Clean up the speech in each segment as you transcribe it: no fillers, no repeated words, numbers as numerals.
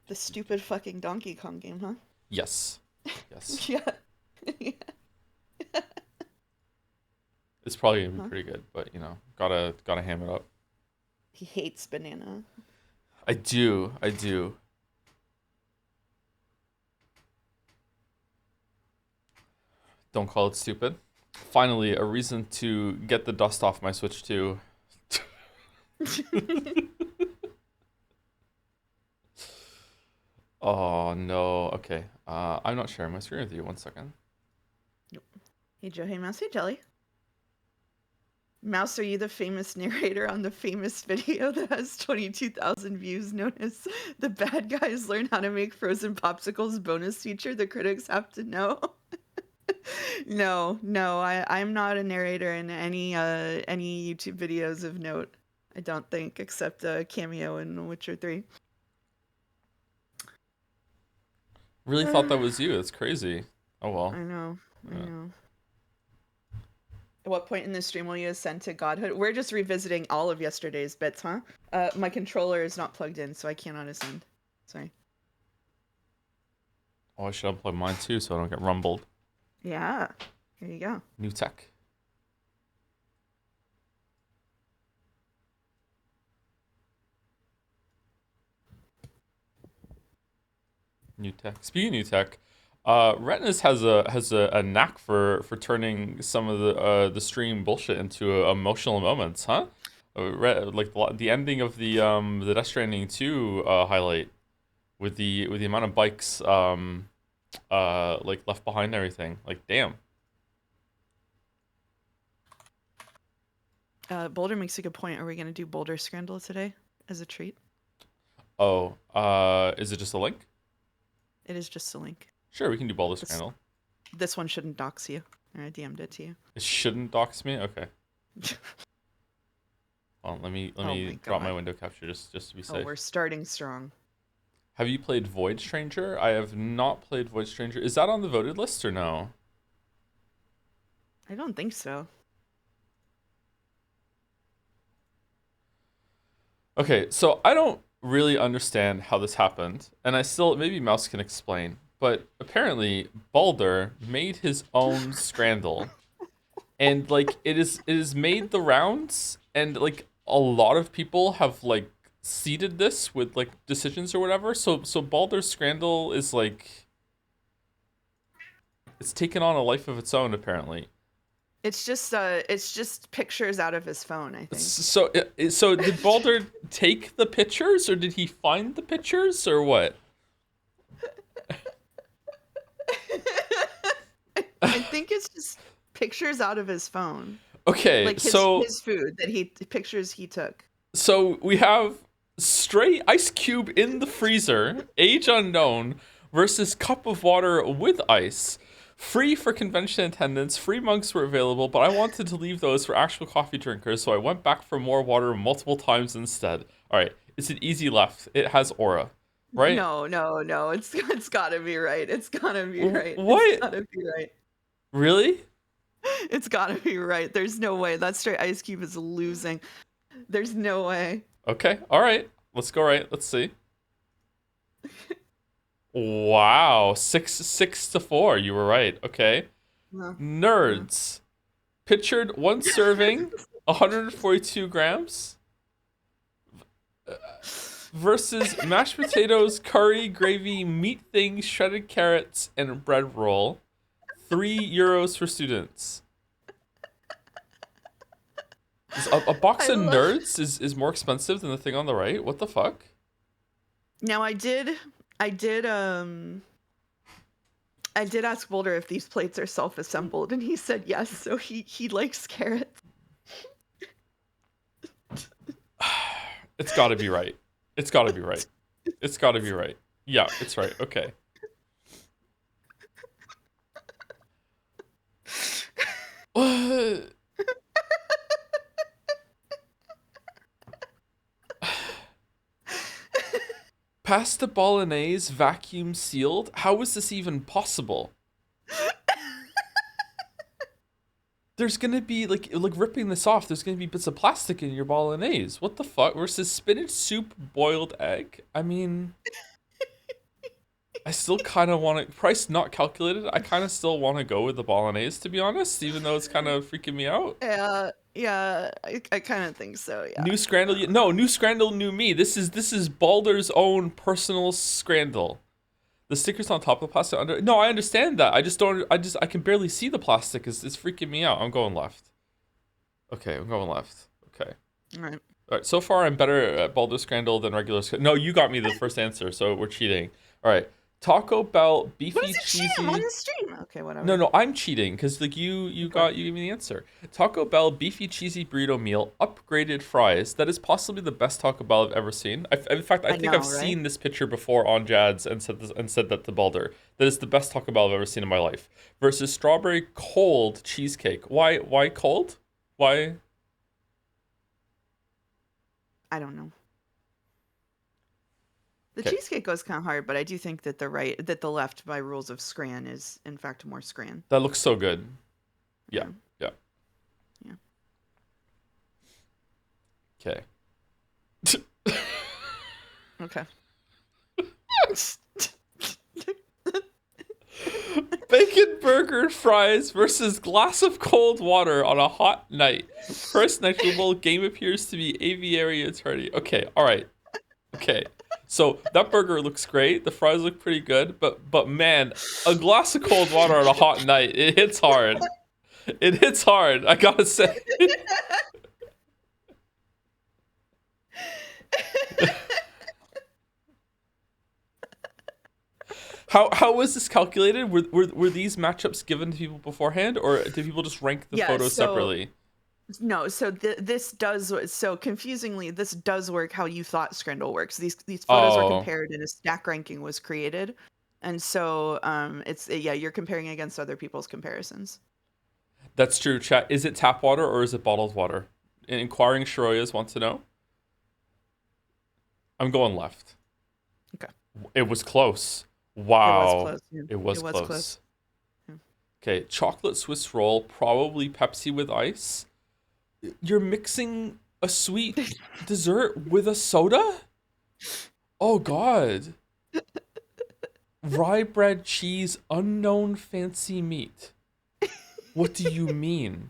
The stupid fucking Donkey Kong game, huh? Yes. Yes. Yeah. Yeah. It's probably gonna be Huh? pretty good, but gotta ham it up. He hates banana. I do. I do. Don't call it stupid. Finally, a reason to get the dust off my Switch 2. Oh no. Okay. I'm not sharing my screen with you. 1 second. Nope. Hey Joe, hey Mouse, hey Jelly. Mouse, are you the famous narrator on the famous video that has 22,000 views known as The Bad Guys Learn How to Make Frozen Popsicles bonus feature the critics have to know? No, I'm not a narrator in any YouTube videos of note. I don't think, except a cameo in Witcher 3. Really thought that I was you. That's crazy. Oh well. know, I Yeah. know. At what point in the stream will you ascend to godhood? We're just revisiting all of yesterday's bits, huh? My controller is not plugged in, so I cannot ascend. Sorry. Oh, I should unplug mine too so I don't get rumbled. Yeah, here you go. New tech. New tech. Speaking of new tech, Retinas has a knack for turning some of the stream bullshit into emotional moments, huh? Like the ending of the Death Stranding 2 highlight with the amount of bikes like left behind and everything. Like damn. Boulder makes a good point. Are we gonna do Boulder Scramble today as a treat? Oh, is it just a link? It is just a link. Sure, we can do Baldur's This Scramble. this one shouldn't dox you. I DM'd it to you. It shouldn't dox me. Okay. Well, let Oh me my drop my god. window capture just to be Oh, safe. we're starting strong. Have you played Void Stranger? I have not played Void Stranger. Is that on the voted list or no? I don't think so. Okay, so I don't really understand how this happened, and I still maybe Mouse can explain. But apparently, Balder made his own Scrandle, and like it is made the rounds, and like a lot of people have like seeded this with like decisions or whatever. So Baldur's Scrandle is like it's taken on a life of its own apparently. It's just pictures out of his phone, I think. So did Baldur take the pictures or did he find the pictures or what? I think it's just pictures out of his phone. Okay, Like so his food that he pictures he took. so we have straight ice cube in the freezer, age unknown, versus cup of water with ice. Free for convention attendance, free mugs were available, but I wanted to leave those for actual coffee drinkers, so I went back for more water multiple times instead. Alright, it's an easy left. It has aura, right? No. It's gotta be right. It's gotta be right. It's What? gotta be right. Really? It's gotta be right. There's no way. That straight ice cube is losing. There's no way. Okay, alright. Let's go right. Let's see. Wow, 6-4. You were right. Okay. No, no. Nerds. Pictured one serving, 142 grams, versus mashed potatoes, curry, gravy, meat things, shredded carrots, and a bread roll. €3 for students. A box I of love. nerds is more expensive than the thing on the right. What the fuck? Now I did ask Boulder if these plates are self-assembled, and he said yes. So he likes carrots. It's got to be right. It's got to be right. It's got to be right. Yeah, it's right. Okay. Pasta bolognese vacuum sealed? How is this even possible? There's gonna be like ripping this off. There's gonna be bits of plastic in your bolognese. What the fuck? Versus spinach soup boiled egg. I mean, I still kind of want to, price not calculated, I kind of still want to go with the bolognese, to be honest, even though it's kind of freaking me out. Yeah, yeah, I kind of think so. Yeah. New scrandal, no, new scrandal, new me. This is Baldur's own personal scrandal. The stickers on top of the plastic under. No, I understand that. I just don't. I can barely see the plastic. It's freaking me out. I'm going left. Okay, I'm going left. Okay. All right. All right. So far, I'm better at Baldur's Scrandal than regular. No, you got me the first answer, so we're cheating. All right. Taco Bell What beefy is it cheating? I'm on cheesy. the stream. Okay, No, whatever. no, I'm cheating because like Okay. you gave me the answer. Taco Bell beefy cheesy burrito meal, upgraded fries. That is possibly the best Taco Bell I've ever seen. In fact, I I think I've know, right? seen this picture before on Jad's and said that to Balder. That is the best Taco Bell I've ever seen in my life. Versus strawberry cold cheesecake. Why cold? Why? I don't know. The Okay, cheesecake goes kind of hard, but I do think that the left by rules of Scran is in fact more Scran. that looks so good. Yeah, Yeah. yeah. Yeah. Okay. Okay. Bacon burger fries versus glass of cold water on a hot night. First negligible game appears to be aviary attorney. Okay, all right. Okay. So that burger looks great. The fries look pretty good, but man, a glass of cold water on a hot night, it hits hard. It hits hard, I gotta say. How was this calculated? Were these matchups given to people beforehand, or did people just rank the Yeah, photos so separately? no, so this does so confusingly this does work how you thought Scrandle works. These photos were Oh, compared and a stack ranking was created. And so it's yeah, you're comparing against other people's comparisons. that's true, chat. Is it tap water or is it bottled water? Inquiring Shiroyas wants to know. I'm going left. Okay. It was close. It was Wow. close. Yeah. It was It was close. close. Yeah. Okay, chocolate Swiss roll, probably Pepsi with ice. You're mixing a sweet dessert with a soda? Oh god. Rye bread, cheese, unknown fancy meat. What do you mean?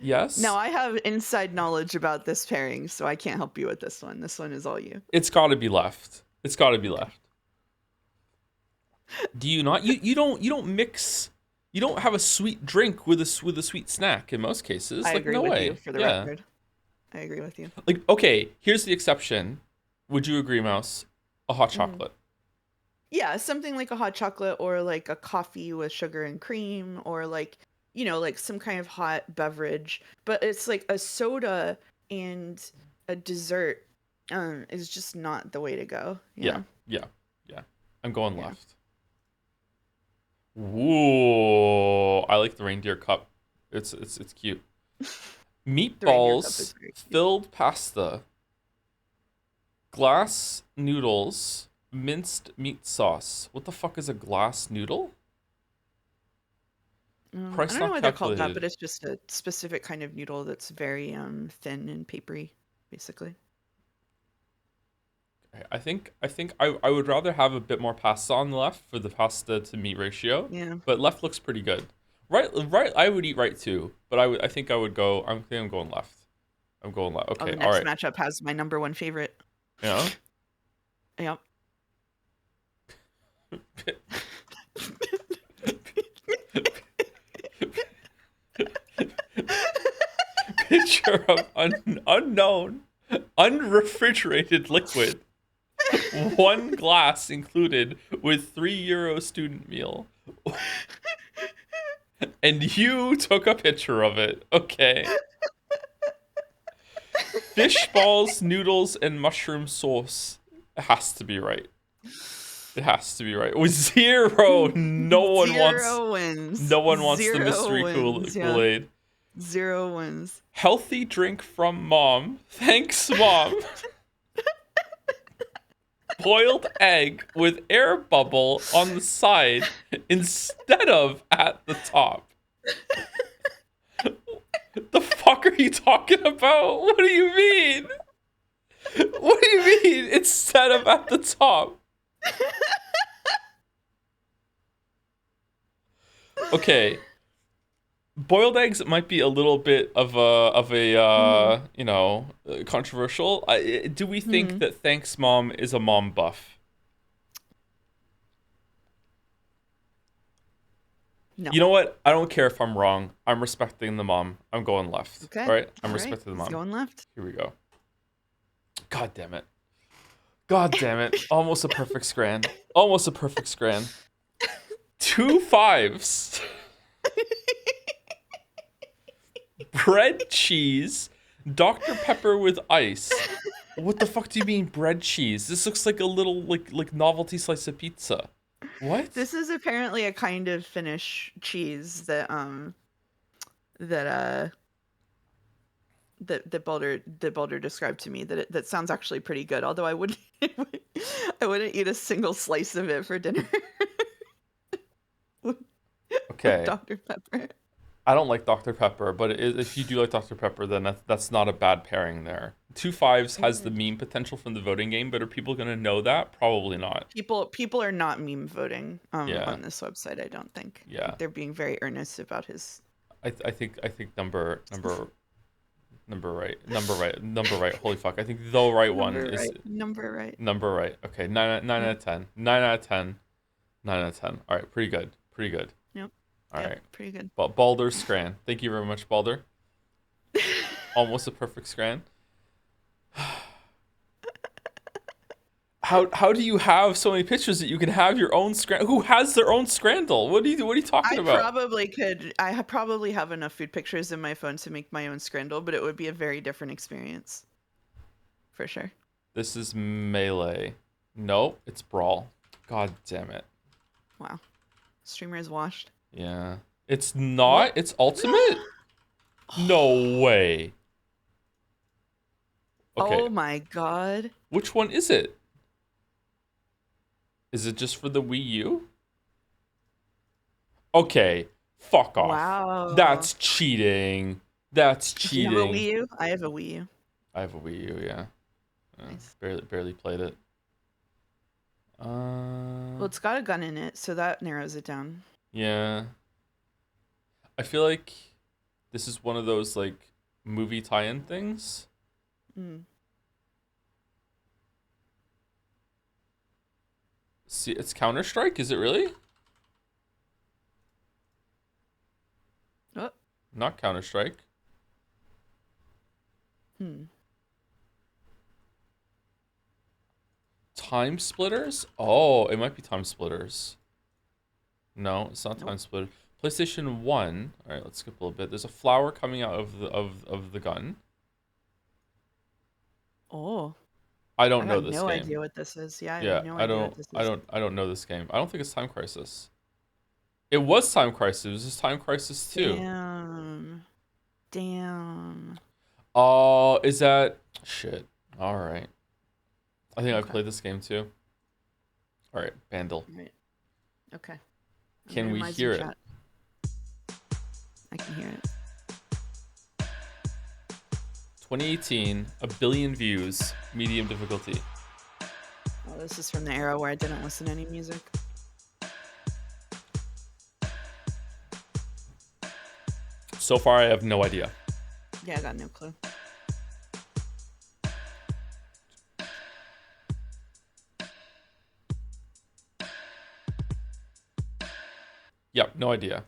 Now Yes? I have inside knowledge about this pairing, so I can't help you with this one. This one is all you. It's gotta be left. It's gotta be left. Do you not? You don't mix. You don't have a sweet drink with a sweet snack in most cases. I Like agree no with you way. for the Yeah. record. I agree with you. Like okay, here's the exception. Would you agree, Mouse? A hot Mhm. chocolate. Yeah, something like a hot chocolate or like a coffee with sugar and cream or like, like some kind of hot beverage. But it's like a soda and a dessert is just not the way to go. Yeah. Yeah. Yeah. Yeah. I'm going Yeah. left. Ooh, I like the reindeer cup. It's cute. The reindeer cup is Meatballs, very cute. filled pasta, glass noodles, minced meat sauce. What the fuck is a glass noodle? I Price don't know not why they're called that, but calculated. it's just a specific kind of noodle that's very thin and papery, basically. Okay, I would rather have a bit more pasta on the left for the pasta to meat ratio, Yeah. but left looks pretty good. Right. I would eat right too, but I think I would go. I think I'm going left. I'm going left. Oh, Okay. the All next right. matchup has my number one favorite. Yeah. Yep. Picture of unknown, unrefrigerated liquid. 1 glass included with €3 student meal. And you took a picture of it. Okay. Fish balls, noodles, and mushroom sauce. It has to be right. It has to be right. With zero, Zero wins. no one wants the Zero mystery wins. Yeah. Kool-Aid. Zero wins. Healthy drink from mom. Thanks, mom. Boiled egg with air bubble on the side instead of at the top. The fuck are you talking about? What do you mean? What do you mean? It's set up at the top. Okay. Boiled eggs might be a little bit Mhm. controversial. Do we think Mhm. that Thanks Mom is a mom buff? No. You know what? I don't care if I'm wrong. I'm respecting the mom. I'm going left. Okay. All right? I'm All right. respecting the He's mom. going left. Here we go. God damn it. God damn it. Almost a perfect scran. Almost a perfect scran. Two fives. Bread, cheese, Dr. Pepper with ice. What the fuck do you mean bread cheese? This looks like a little like novelty slice of pizza. What? This is apparently a kind of Finnish cheese that Baldur described to me that sounds actually pretty good. Although I wouldn't I wouldn't eat a single slice of it for dinner with Okay. Dr. Pepper. I don't like Dr. Pepper, but if you do like Dr. Pepper, then that's not a bad pairing there. Two fives has the Mm. meme potential from the voting game, but are people gonna know that? Probably not. People are not meme voting Yeah, on this website. I don't think. I yeah. think they're being very earnest about his. I think number right. Holy fuck! I think the right one Number is right. Number right. number right. Okay, nine out Yep. of 10. 9 out of 10. 9 out of 10. All right, pretty good. Pretty good. Yep. All Yep. right, Pretty good. but Baldur Scran. Thank you very much, Baldur. Almost a perfect Scran. How do you have so many pictures that you can have your own scran? Who has their own scrandle? What are you talking I about? probably could. Probably have enough food pictures in my phone to make my own scrandle, but it would be a very different experience, for sure. This is melee. Nope, it's brawl. God damn it. Wow. Streamer is washed. Yeah. It's What? not. It's ultimate. No way. Okay. Oh my god. Which one is it? Is it just for the Wii U? Okay. Fuck off. Wow. That's cheating. That's Do you have a cheating. Wii U? I have a Wii U. I have a Wii U, yeah. Nice. Barely played it. Well, it's got a gun in it, so that narrows it down. Yeah. I feel like this is one of those like movie tie-in things. Mm. See, it's Counter-Strike, is it really? Oh. Not Counter-Strike. Hmm. Time Splitters? Oh, it might be Time Splitters. No, it's not Nope. Time Splitter. PlayStation 1. All right, let's skip a little bit. There's a flower coming out of the gun. Oh. I I don't know got this no game. idea what this is. Yeah, I have Yeah, no I idea what don't this I is. don't I don't know this game. I don't think it's Time Crisis. It was Time Crisis. It was just Time Crisis 2. Damn. Damn. Oh, is that shit? All right. I think I Okay. played this game too. All right, Bandle. Right. Okay. I'm Can we minimizing hear it? chat. I can hear it. 2018, a billion views, medium difficulty. Oh, this is from the era where I didn't listen to any music. So far, I have no idea. Yeah, I got no clue. Yep, no idea.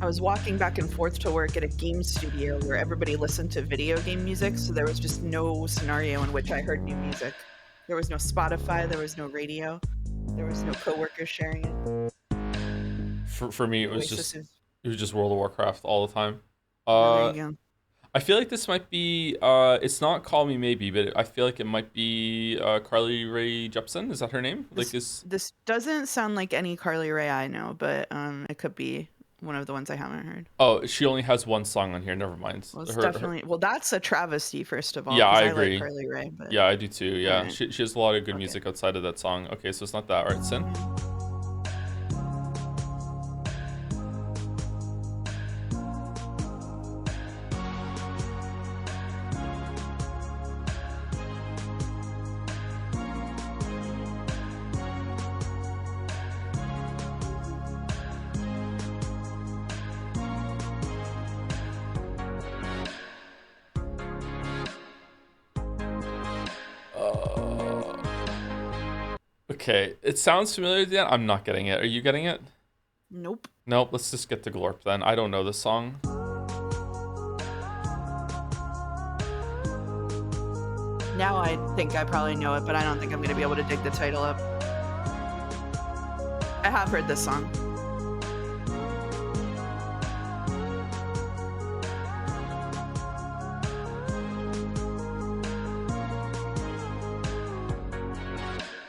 I was walking back and forth to work at a game studio where everybody listened to video game music, so there was just no scenario in which I heard new music. There was no Spotify, there was no radio, there was no coworkers sharing it. For me, Oasis is. it was just World of Warcraft all the time. Oh, there Uh, you go. I feel like this might be it's not Call Me Maybe, but I feel like it might be Carly Rae Jepsen. Is that her name? Like This is this doesn't sound like any Carly Rae I know, but it could be. one of the ones I haven't heard. Oh, she only has one song on here. Never mind. Well, it's definitely well. That's a travesty, first of all, Yeah, because I I like agree. Carly Rae. But Yeah, I do too. all Yeah, right, she has a lot of good fuck it. music outside of that song. Okay, so it's not that. All right, Sin. Yeah. Uh, okay, it sounds familiar. Dan. I'm not getting it. Are you getting it? Nope. Nope. Let's just get to Glorp then. I don't know this song. Now I think I probably know it, but I don't think I'm gonna be able to dig the title up. I have heard this song.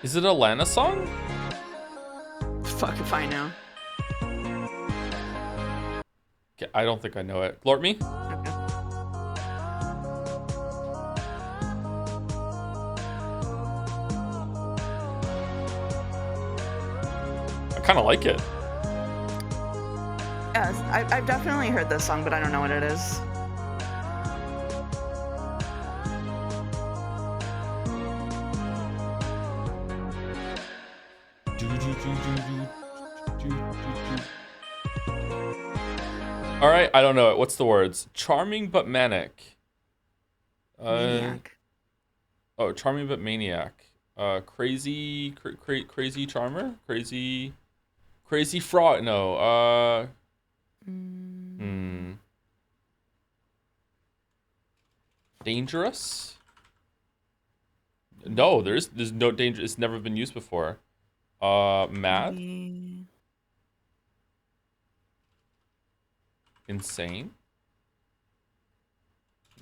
Is it a Lana song? Fuck if I know. Okay, I don't think I know it. Glorp me? Okay. I kind of like it. Yes, I've definitely heard this song, but I don't know what it is. All right, I don't know it. What's the words? Charming but manic. Maniac. Oh, charming but maniac. Crazy charmer. Crazy fraud. No. Mm. Dangerous. No, there's no danger. It's never been used before. Mad. Maybe... Insane.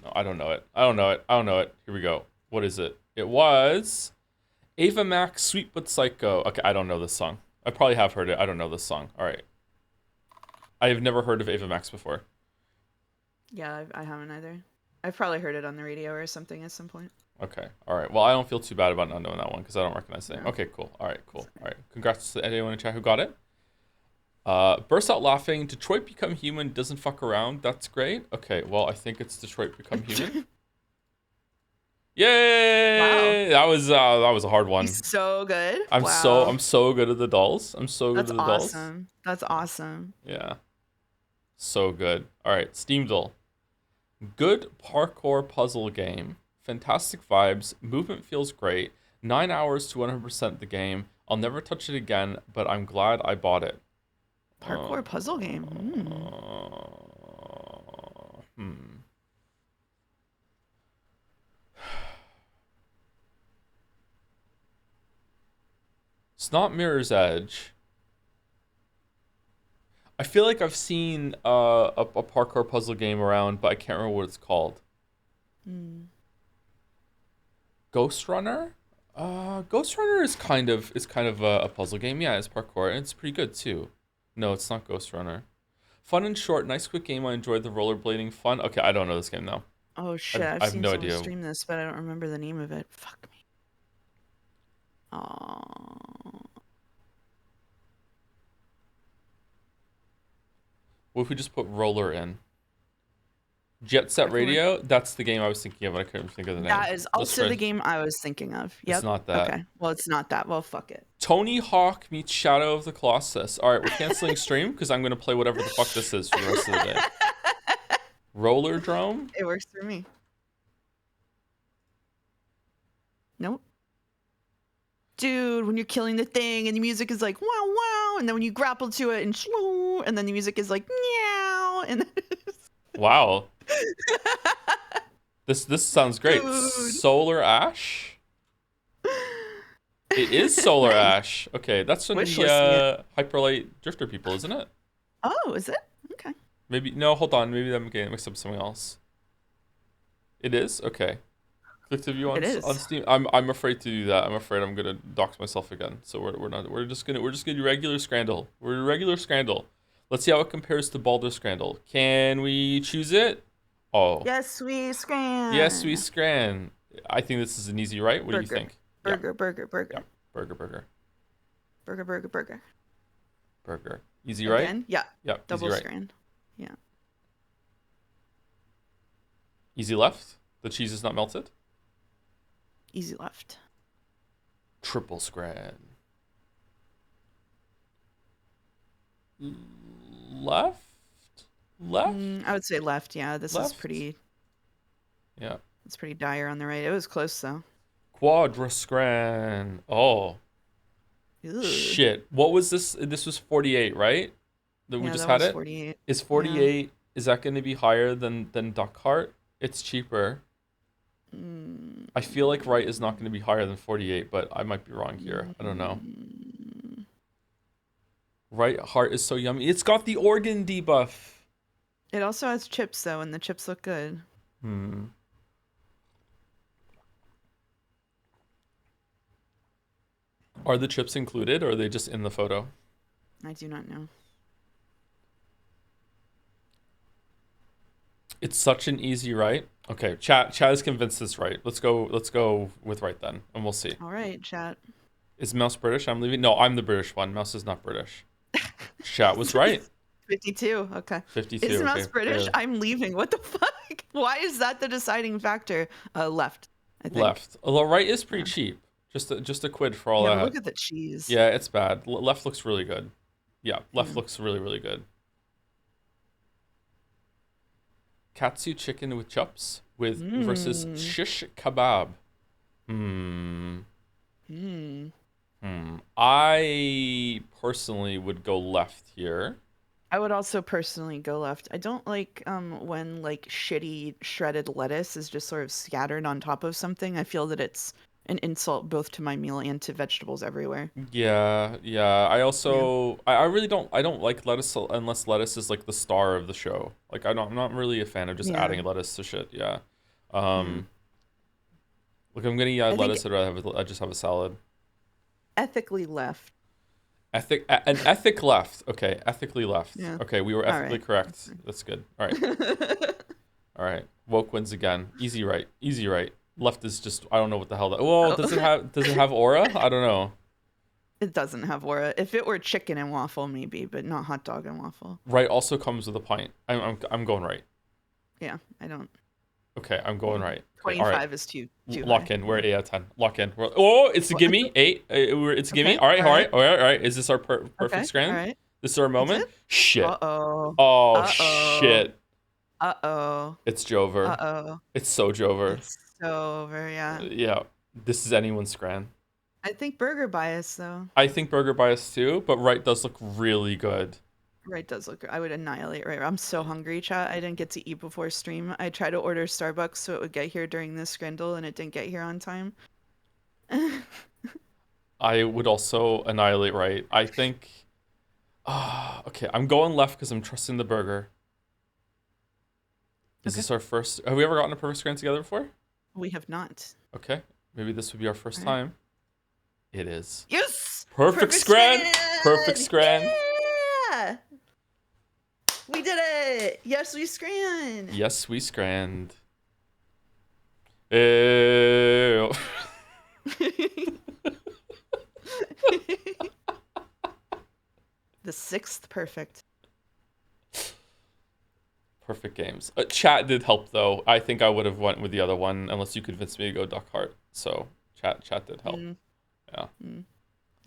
No, I don't know it. I don't know it. I don't know it. Here we go. What is it? It was Ava Max, Sweet But Psycho. Okay, I don't know this song. I probably have heard it. I don't know this song. All right. I have never heard of Ava Max before. Yeah, I haven't either. I've probably heard it on the radio or something at some point. Okay. All right. Well, I don't feel too bad about not knowing that one because I don't recognize the name. No. Okay, cool. All right, cool. All right. Congrats to anyone in chat who got it. Burst out laughing. Detroit Become Human doesn't fuck around. That's great. Okay, well, I think it's Detroit Become Human. Yay! Wow. That was a hard one. He's so good. I'm Wow. so good at the dolls. I'm so good That's at the dolls. awesome. That's awesome. Yeah. So good. All right, Steam Doll. Good parkour puzzle game. Fantastic vibes. Movement feels great. 9 hours to 100% the game. I'll never touch it again, but I'm glad I bought it. Parkour puzzle game. It's not Mirror's Edge. I feel like I've seen a parkour puzzle game around, but I can't remember what it's called. Ghost Runner? Ghost Runner is kind of a puzzle game. Yeah, it's parkour, and it's pretty good too. No, it's not Ghost Runner. Fun and short, nice quick game. I enjoyed the rollerblading fun. Okay, I don't know this game now. Oh shit! I've have seen no someone idea. stream this, but I don't remember the name of it. Fuck me. Oh. What if we just put roller in? Jet Set Radio? That's the game I was thinking of, and I couldn't think of the name. That is also the game I was thinking of. Yep. It's not that. Okay. Well, it's not that. Well, fuck it. Tony Hawk meets Shadow of the Colossus. All right, we're canceling stream because I'm going to play whatever the fuck this is for the rest of the day. Roller Drome? It works for me. Nope. Dude, when you're killing the thing and the music is like wow wow, and then when you grapple to it and shoo, and then the music is like meow, and Wow. This sounds great. Dude. Solar Ash? It is Solar Ash. Okay, that's from the Hyperlight Drifter people, isn't it? Oh, is it? Okay. Maybe no, hold on. Maybe I'm getting mixed up with something else. It is? Okay. Click to view on Steam. I'm afraid to do that. I'm afraid I'm gonna dox myself again. So we're just gonna do regular Scrandle. We're regular Scrandle. Let's see how it compares to Baldur Scrandle. Can we choose it? Oh, Yes, we yes, we scran. scran. I think this is an easy right. What do you Burger. think? Yeah, Burger, burger, yeah. burger. Burger, burger, Burger, burger, burger. burger. Easy right? Again? Yeah. Yeah, easy Double right. scran. Yeah. Easy left. The cheese is not melted. Easy left. Triple scran. Left? Left? I would say left. Yeah, this is Left? pretty. Yeah. It's pretty dire on the right. It was close though. Quadrascran. Oh, Ugh. shit. What was this? This was 48, right? That we Yeah, just that had was it? 48. Is Yeah. 48, is that going to be higher than Duck Heart? It's cheaper. Mm, I feel like right is not going to be higher than 48, but I might be wrong here. I don't know. mm. Right heart is so yummy. It's got the organ debuff. It also has chips though, and the chips look good. Hmm. Are the chips included or are they just in the photo? I do not know. It's such an easy right. Okay, chat is convinced it's right. Let's go with right then, and we'll see. All right, chat. Is Mouse British? I'm leaving. No, I'm the British one. Mouse is not British. Chat was right. 52. Okay. 52. Is Okay, Mouse British? fair. I'm leaving. What the fuck? Why is that the deciding factor? Left, I think. Left. Although right is Yeah. pretty cheap. Just a quid for all Yeah, but that. look at the cheese. Yeah, it's bad. Left looks really good. Yeah, left Yeah. looks really, really good. Katsu chicken with chops with versus Mmm. shish kebab. Hmm. Mmm. I personally would go left here. I would also personally go left. I don't like when like shitty shredded lettuce is just sort of scattered on top of something. I feel that it's an insult both to my meal and to vegetables everywhere. Yeah, yeah. I Yeah. also I really don't like lettuce unless lettuce is like the star of the show. Like I'm not really a fan of just Yeah. adding lettuce to shit. Yeah. Yeah. Look, I'm gonna eat I think lettuce. I just have a salad. ethically left. An ethic left. Okay, ethically left. Yeah. Okay, we were All ethically right. correct. That's good. All right, all right. Woke wins again. Easy right. Easy right. Left is just I don't know what the hell that. Whoa, Oh. does it have aura? I don't know. It doesn't have aura. If it were chicken and waffle, maybe, but not hot dog and waffle. Right also comes with a pint. I'm going right. Yeah, I don't. Okay, I'm going Yeah. right. Okay, all right. 25 is too Lock high. in. We're 8 out of 10. Lock in. Oh, it's a What? gimme. Eight. It's a gimme. Okay. All right, All all right, right. all right, all right. Is this our Okay. perfect All scran? right. This is our Is moment? it? Shit. Uh-oh. Oh, Uh-oh. shit. Uh-oh. It's Jover. Uh-oh. It's so Jover. It's so over, yeah. Yeah, this is anyone's scran. I think burger bias though. I think Burger Bias too, but right does look really good. Right does look. I would annihilate right. I'm so hungry, chat. I didn't get to eat before stream. I tried to order Starbucks so it would get here during this scrindle, and it didn't get here on time. I would also annihilate right. I think. Okay, I'm going left because I'm trusting the burger. Is Okay. this our first? Have we ever gotten a perfect scran together before? We have not. Okay, maybe this would be our first All right. time. It is. Yes! Perfect scran! Perfect scran! Yeah! We did it! Yes, we scran! Yes, we scranned. Ew. The sixth perfect. Perfect games. Chat did help though. I think I would have went with the other one unless you convinced me to go Duck Heart. So chat did help. Mm, Yeah.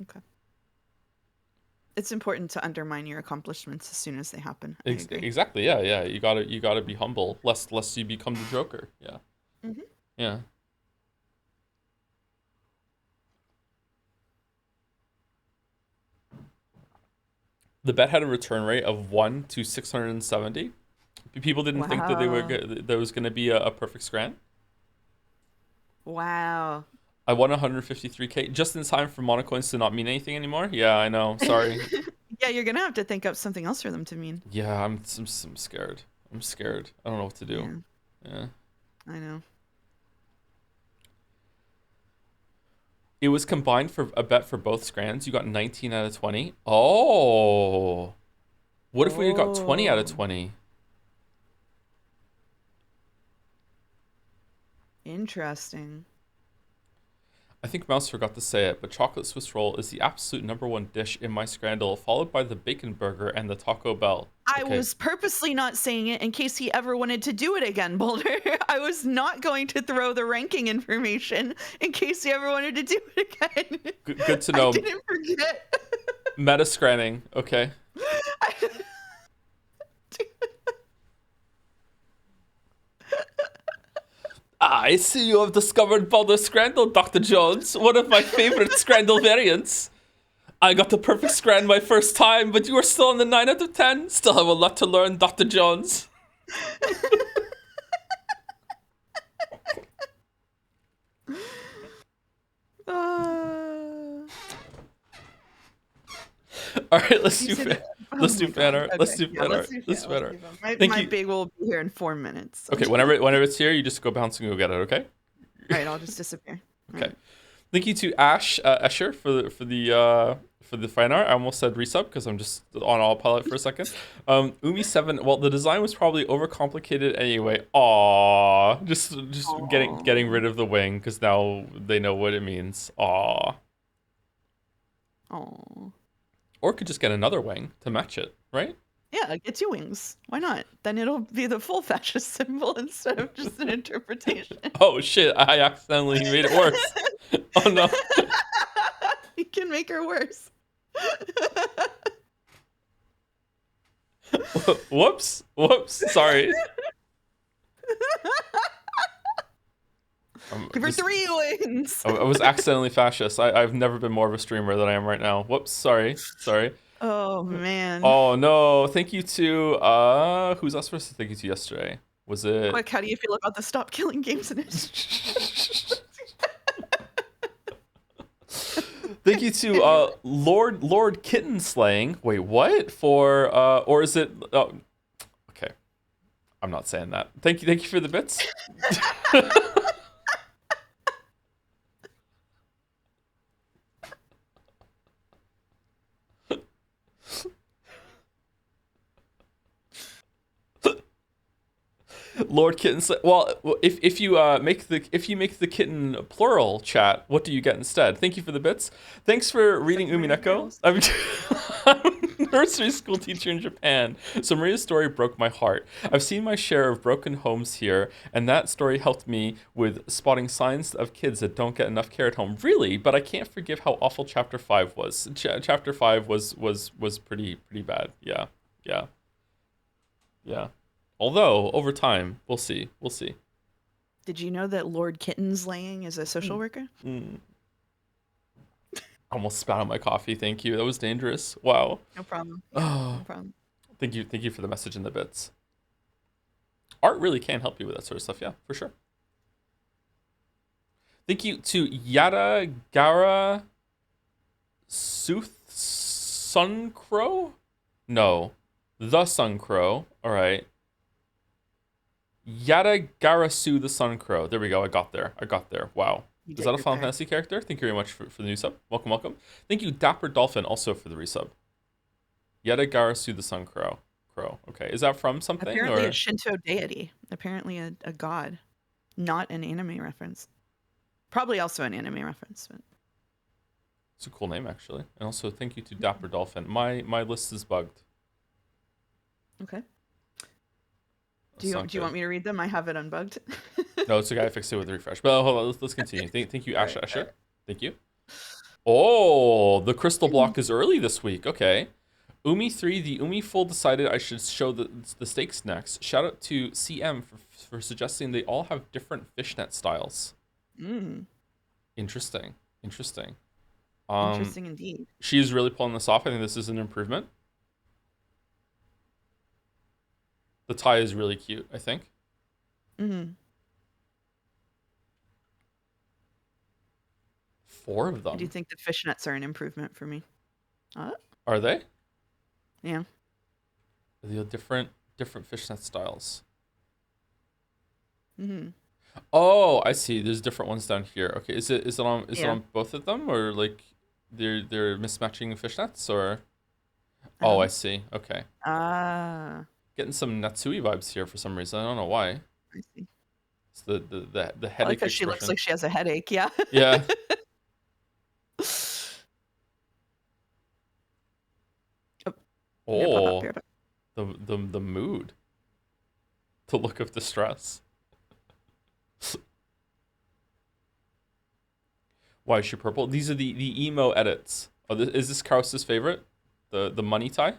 okay. It's important to undermine your accomplishments as soon as they happen. I agree. Exactly. Yeah, yeah. You gotta be humble, lest you become the Joker. Yeah. Mhm. Yeah. The bet had a return rate of 1 to 670. People didn't think that Wow. there was gonna be a perfect scran. Wow. I won 153k just in time for monocoins to not mean anything anymore. Yeah, I know. Sorry. Yeah, you're gonna have to think up something else for them to mean. Yeah, I'm scared. I'm scared. I don't know what to do. Yeah. I know. It was combined for a bet for both scrans. You got 19 out of 20. Oh. What if we had got 20 out of Oh, 20? interesting. I think Mouse forgot to say it, but chocolate Swiss roll is the absolute number one dish in my scrandal, followed by the bacon burger and the Taco Bell. I Okay, was purposely not saying it in case he ever wanted to do it again, Boulder. I was not going to throw the ranking information in case he ever wanted to do it again. good to I know. didn't forget. Meta scranning. Okay. I see you have discovered Boulder Scrandle, Dr. Jones. One of my favorite Scrandle variants. I got the perfect scran my first time, but you are still on the 9 out of 10. Still have a lot to learn, Dr. Jones. Uh, All right, let's you do said, oh let's do my fan god. art. Let's Okay, do yeah, fan let's art. do Let's fan. do fan Let's art. do fan. My, Thank my you. big will be here in 4 minutes. So. Okay, whenever it's here, you just go bounce and go get it. Okay. All right, I'll just disappear. All Okay. right. Thank you to Ash Escher for the fine art. I almost said resub because I'm just on autopilot for a second. Umi7. Well, the design was probably overcomplicated anyway. Aww, just getting Aw. rid of the wing because now they know what it means. Aww. Aw. Or could just get another wing to match it, right? Yeah, get 2 wings. Why not? Then it'll be the full fascist symbol instead of just an interpretation. Oh shit! I accidentally made it worse. Oh no. You can make her worse. Whoops. Sorry. Give her 3 wings. I was accidentally fascist. I've never been more of a streamer than I am right now. Whoops, sorry. Oh man. Oh no, thank you to who's I supposed to thank you to yesterday? Was it Quick, how do you feel about the Stop Killing Games initiative? Thank you to Lord Kitten Slaying. Wait, what? For or is it oh okay. I'm not saying that. Thank you for the bits. Lord Kitten. Well, if you make the kitten plural chat, what do you get instead? Thank you for the bits. Thanks for reading Umineko. I'm a nursery school teacher in Japan, so Maria's story broke my heart. I've seen my share of broken homes here, and that story helped me with spotting signs of kids that don't get enough care at home. Really, but I can't forgive how awful Chapter 5 was. Chapter 5 was pretty bad. Yeah. Although over time, we'll see. Did you know that Lord Kitten's laying is a social worker? Almost spat on my coffee. Thank you. That was dangerous. Wow. No problem. Oh, No problem. thank you for the message in the bits. Art really can help you with that sort of stuff. Yeah, for sure. Thank you to Yada Gara Sooth Suncrow? No. The Suncrow. All right. Yada Garasu the Suncrow. There we go. I got there. Wow. You Is did that a get Final there. Fantasy character? Thank you very much for the new sub. Welcome. Thank you, Dapper Dolphin, also for the resub. Yada Garasu the Suncrow. Okay. Is that from something? Apparently or a Shinto deity. Apparently a god. Not an anime reference. Probably also an anime reference. But... It's a cool name, actually. And also, thank you to Dapper Dolphin. My list is bugged. Okay. Do you want me to read them? I have it unbugged. No, it's okay. I fixed it with a refresh. But hold on, let's continue. Thank you, Ash Escher. Right. Thank you. Oh, the crystal block is early this week. Okay. Umi3, the Umi Full decided I should show the stakes next. Shout out to CM for suggesting they all have different fishnet styles. Interesting. Interesting indeed. She's really pulling this off. I think this is an improvement. The tie is really cute, I think. Mm-hmm. 4 of them. I do think the fishnets are an improvement for me. Are they? Yeah. They have different fishnet styles. Mm-hmm. Oh, I see. There's different ones down here. Okay, is it on Yeah. both of them, or like they're mismatching fishnets, or Oh, I Oh. see. Okay. Ah, Getting some Natsui vibes here for some reason. I don't know why. I see. It's the Probably headache 'cause she looks expression. like she has a headache, yeah. Yeah. Oh, here, pop up, Oh, here, pop. the mood, the look of distress. Why is she purple? These are the emo edits. Oh, is this Krause's favorite? The money tie?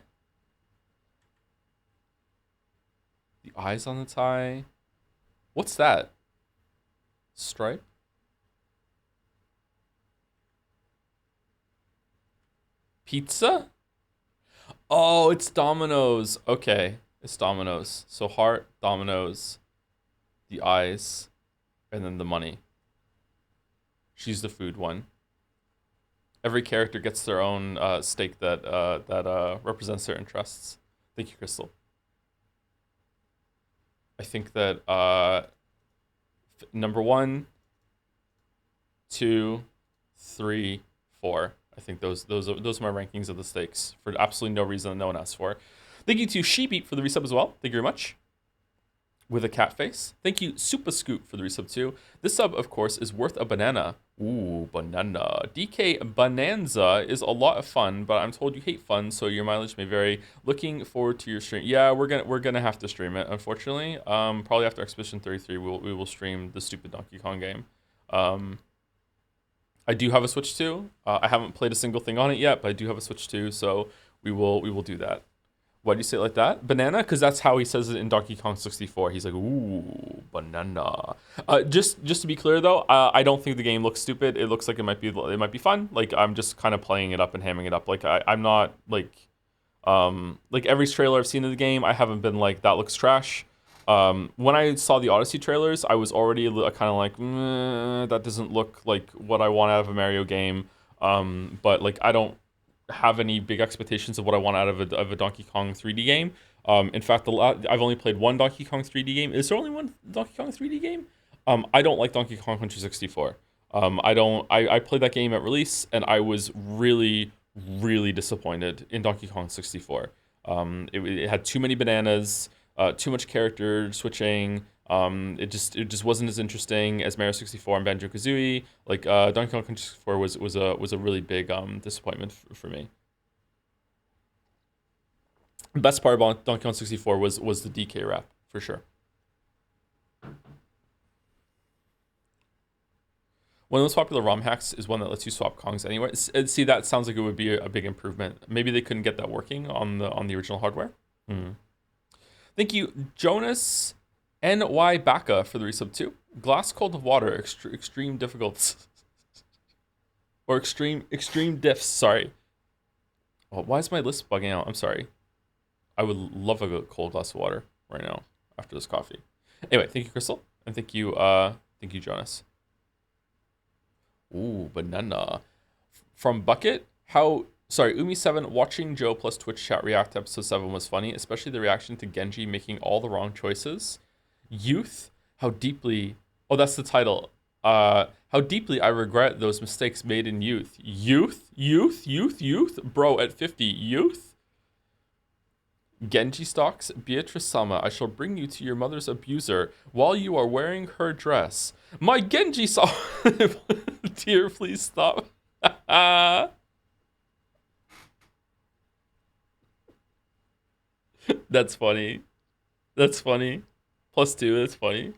The eyes on the tie. What's that? Stripe? Pizza? Oh, it's Domino's. Okay, it's Domino's. So heart, Domino's, the eyes, and then the money. She's the food one. Every character gets their own stake that represents their interests. Thank you, Crystal. I think that number 1, 2, 3, 4. I think those are my rankings of the stakes for absolutely no reason that no one asked for. Thank you to Sheepbeat for the resub as well. Thank you very much. With a cat face. Thank you, Super Scoop, for the resub too. This sub, of course, is worth a banana. Ooh, banana. DK Bonanza is a lot of fun, but I'm told you hate fun, so your mileage may vary. Looking forward to your stream. Yeah, we're gonna have to stream it, unfortunately. Probably after Expedition 33, we will stream the stupid Donkey Kong game. I do have a Switch 2. I haven't played a single thing on it yet, but I do have a Switch 2, so we will do that. Why do you say it like that? Banana? Because that's how he says it in Donkey Kong 64. He's like, ooh, banana. Just to be clear though, I don't think the game looks stupid. It looks like it might be fun. Like I'm just kind of playing it up and hamming it up. Like I'm not like every trailer I've seen of the game, I haven't been like that looks trash. When I saw the Odyssey trailers, I was already kind of like, that doesn't look like what I want out of a Mario game. But like I don't have any big expectations of what I want out of a Donkey Kong 3D game. In fact, I've only played one Donkey Kong 3D game. Is there only one Donkey Kong 3D game? I don't like Donkey Kong Country 64. I don't. I played that game at release, and I was really, really disappointed in Donkey Kong 64. It had too many bananas, too much character switching. It just wasn't as interesting as Mario 64 and Banjo Kazooie. Like Donkey Kong Country 64 was a really big disappointment for me. The best part about Donkey Kong 64 was the DK rap for sure. One of the most popular ROM hacks is one that lets you swap Kongs anyway. See, that sounds like it would be a big improvement. Maybe they couldn't get that working on the original hardware. Hmm. Thank you, Jonas NY Baka, for the resub too. Glass cold water, extreme difficult, or extreme diffs. Sorry. Oh, why is my list bugging out? I'm sorry. I would love a cold glass of water right now after this coffee. Anyway, thank you, Crystal, and thank you, Jonas. Ooh, banana. From Bucket, Umi7, watching Joe plus Twitch chat react to episode 7 was funny, especially the reaction to Genji making all the wrong choices. Youth, how deeply, oh, that's the title. How deeply I regret those mistakes made in youth. Youth? Bro, at 50, youth? Genji stocks, Beatrice Sama, I shall bring you to your mother's abuser while you are wearing her dress. My Genji saw. Dear, please stop. That's funny. That's funny. +2, that's funny.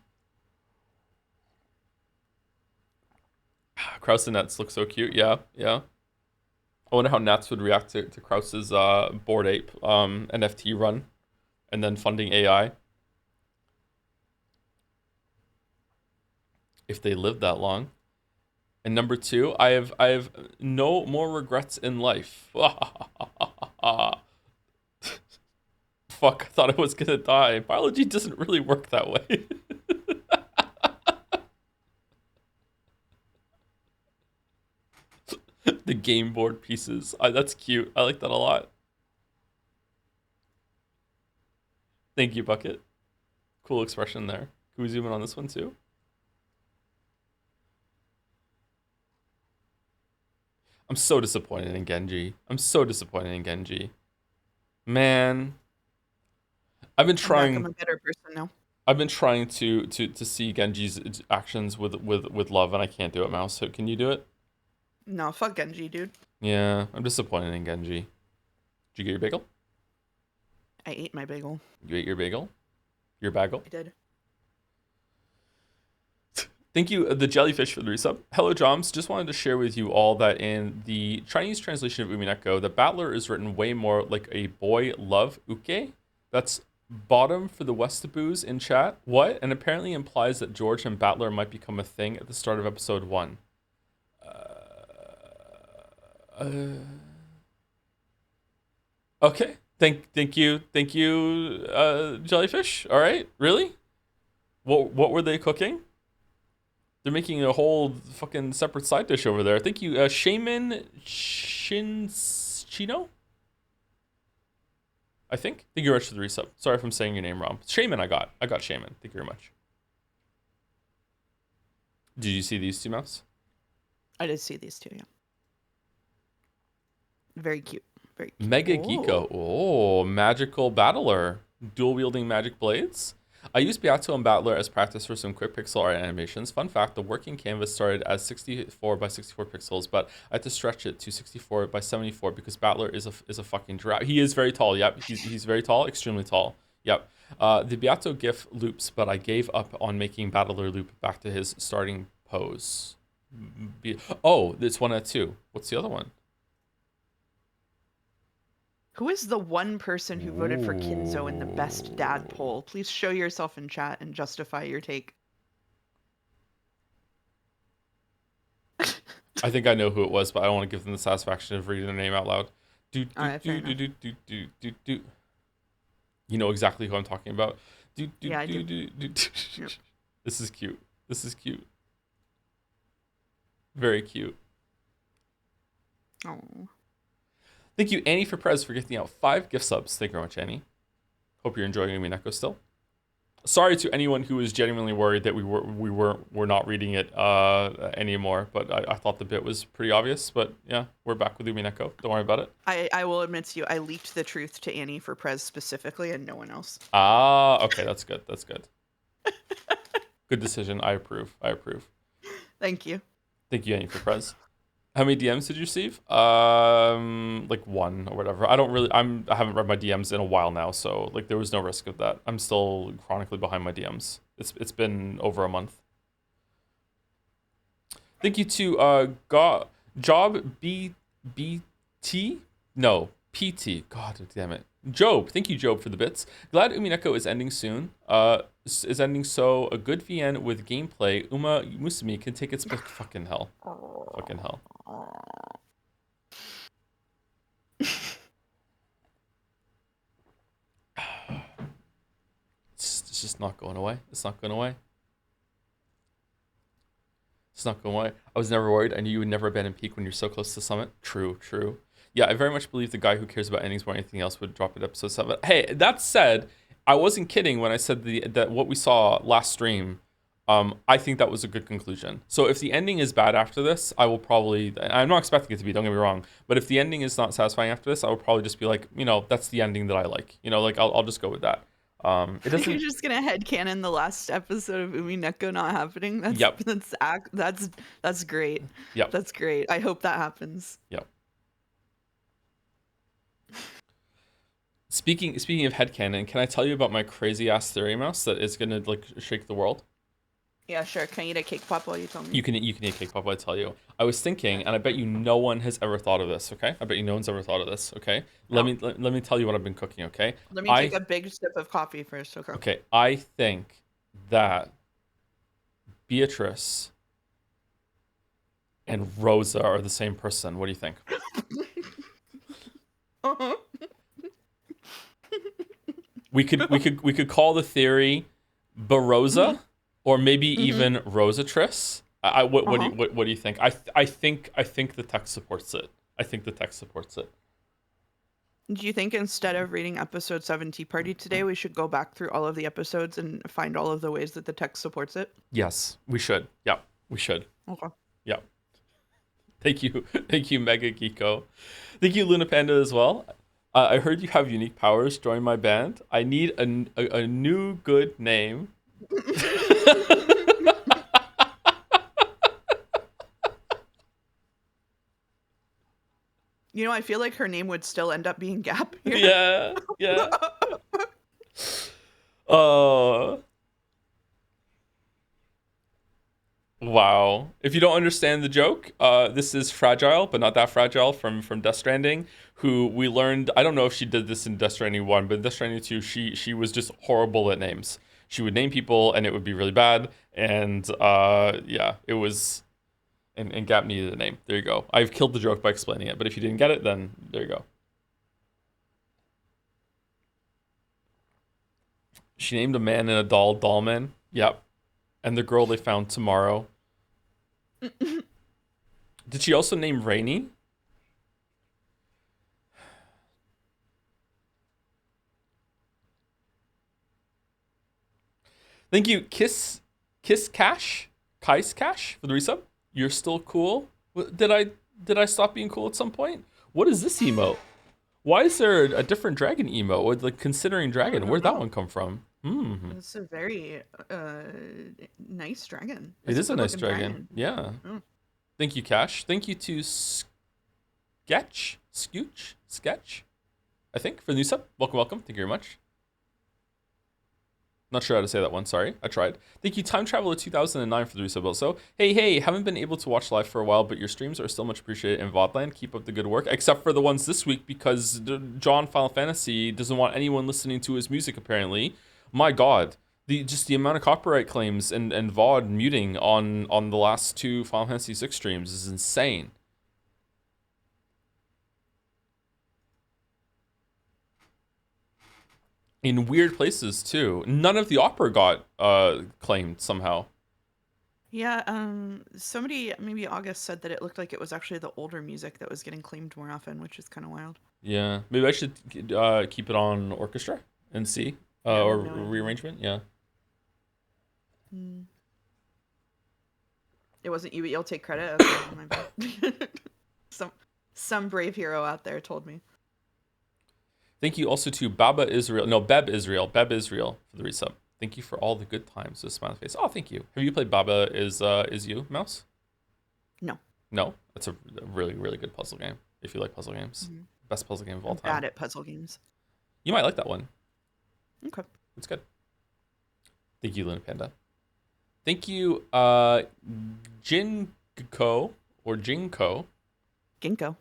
Kraus and Nets look so cute. Yeah, yeah. I wonder how Nats would react to Kraus's Bored Ape NFT run and then funding AI if they lived that long. And number 2, I have no more regrets in life. Fuck, I thought I was gonna die. Biology doesn't really work that way. The game board pieces. That's cute. I like that a lot. Thank you, Bucket. Cool expression there. Can we zoom in on this one too? I'm so disappointed in Genji. I'm so disappointed in Genji. Man, I've been I'm back. I'm trying. a better person now. I've been trying to see Genji's actions with love, and I can't do it. Mouse, so can you do it? No, fuck Genji, dude. Yeah, I'm disappointed in Genji. Did you get your bagel? I ate my bagel. You ate your bagel? Your bagel? I did. Thank you, the jellyfish, for the resub. Hello, Joms. Just wanted to share with you all that in the Chinese translation of Umineko, the battler is written way more like a boy love uke. That's bottom for the Westaboos in chat. What? And apparently implies that George and battler might become a thing at the start of episode 1. Uh, okay. Thank you, jellyfish. All right, really? What were they cooking? They're making a whole fucking separate side dish over there. Thank you, Shaman Shinchino. I think. Thank you very much for the resub. Sorry if I'm saying your name wrong. Shaman, I got Shaman. Thank you very much. Did you see these two, Mouse? I did see these two. Yeah. Very cute. Very cute. Mega Geeko. Oh, magical battler. Dual wielding magic blades. I used Beato and Battler as practice for some quick pixel art animations. Fun fact, the working canvas started as 64 by 64 pixels, but I had to stretch it to 64 by 74 because Battler is a fucking giraffe. He is very tall. Yep, he's very tall, extremely tall. Yep. The Beato GIF loops, but I gave up on making Battler loop back to his starting pose. Oh, it's 1 out of 2. What's the other one? Who is the one person who voted for Kinzo in the best dad poll? Please show yourself in chat and justify your take. I think I know who it was, but I don't want to give them the satisfaction of reading their name out loud. Do Alright, fair enough. do. You know exactly who I'm talking about. Yeah, I do. Yep. This is cute. This is cute. Very cute. Oh. Thank you, Annie, for Prez, for gifting out 5 gift subs. Thank you very much, Annie. Hope you're enjoying Umineko still. Sorry to anyone who was genuinely worried that we're not reading it anymore, but I thought the bit was pretty obvious. But yeah, we're back with Umineko. Don't worry about it. I will admit to you, I leaked the truth to Annie for Prez specifically, and no one else. Ah, okay, that's good. That's good. Good decision. I approve. Thank you. Thank you, Annie, for Prez. How many DMs did you receive? Like 1 or whatever. I haven't read my DMs in a while now, so like there was no risk of that. I'm still chronically behind my DMs. It's been over a month. Thank you to Job BT? No, PT. God damn it. Job, thank you, Job, for the bits. Glad Umineko is ending soon. Is ending so a good VN with gameplay. Uma Musumi can take its fucking hell. Fucking hell. It's just not going away. It's not going away. It's not going away. I was never worried. I knew you would never abandon peak when you're so close to summit. True. Yeah, I very much believe the guy who cares about endings more than anything else would drop at episode 7. Hey, that said, I wasn't kidding when I said that what we saw last stream. I think that was a good conclusion. So if the ending is bad after this, I will probably. I'm not expecting it to be. Don't get me wrong. But if the ending is not satisfying after this, I will probably just be like, that's the ending that I like. Like I'll just go with that. It doesn't. You're just gonna headcanon the last episode of Umineko not happening. Yep. That's great. Yep. That's great. I hope that happens. Yep. Speaking of headcanon, can I tell you about my crazy ass theory, Mouse, that is gonna like shake the world? Yeah, sure. Can I eat a cake pop while you tell me? You can eat cake pop. I tell you. I was thinking, and I bet you no one has ever thought of this. Okay, I bet you no one's ever thought of this. Okay, let me tell you what I've been cooking. Okay, Let me take a big sip of coffee first. Okay. Okay, I think that Beatrice and Rosa are the same person. What do you think? Uh-huh. We could call the theory Barosa, or maybe even Rosatrice. What do you think? I think the text supports it. I think the text supports it. Do you think instead of reading episode 7 Tea Party today, we should go back through all of the episodes and find all of the ways that the text supports it? Yes, we should. Yeah, we should. Okay. Yeah. Thank you, Mega Geeko. Thank you, Luna Panda, as well. I heard you have unique powers. Join my band. I need a new good name. You know, I feel like her name would still end up being Gap here. Yeah, yeah. Uh, wow. If you don't understand the joke, this is Fragile, but not that fragile from Death Stranding, who we learned. I don't know if she did this in Death Stranding 1, but in Death Stranding 2, she was just horrible at names. She would name people and it would be really bad. And yeah, it was. And Gap needed a name. There you go. I've killed the joke by explaining it, but if you didn't get it, then there you go. She named a man and a doll Dollman. Yep. And the girl they found tomorrow. Did she also name Rainy? Thank you, Kiss Cash, Kais Cash for the resub. You're still cool. Did I stop being cool at some point? What is this emote? Why is there a different dragon emote? With like considering dragon, where'd that one come from? It's a very nice dragon. It It's is a nice good-looking dragon. Yeah. Mm. Thank you, Cash. Thank you to Sketch, I think, for the new sub. Welcome, welcome. Thank you very much. Not sure how to say that one. Sorry, I tried. Thank you, Time Traveler 2009 for the resub also. Hey, haven't been able to watch live for a while, but your streams are still much appreciated in VODland. Keep up the good work, except for the ones this week because John Final Fantasy doesn't want anyone listening to his music apparently. My God, the amount of copyright claims and VOD muting on the last two Final Fantasy 6 streams is insane. In weird places too. None of the opera got claimed somehow. Yeah, somebody, maybe August, said that it looked like it was actually the older music that was getting claimed more often, which is kind of wild. Yeah, maybe I should keep it on orchestra and see or rearrangement. Yeah. It wasn't you, but you'll take credit. Okay, my bad. Some brave hero out there told me. Thank you also to Beb Israel for the resub. Thank you for all the good times with Smiley Face. Oh, thank you. Have you played Baba is You, Mouse? No. No? That's a really, really good puzzle game. If you like puzzle games. Mm-hmm. Best puzzle game of all time. Bad at puzzle games. You might like that one. Okay. It's good. Thank you, Luna Panda. Thank you, Jinko or Jinko. Ginkgo.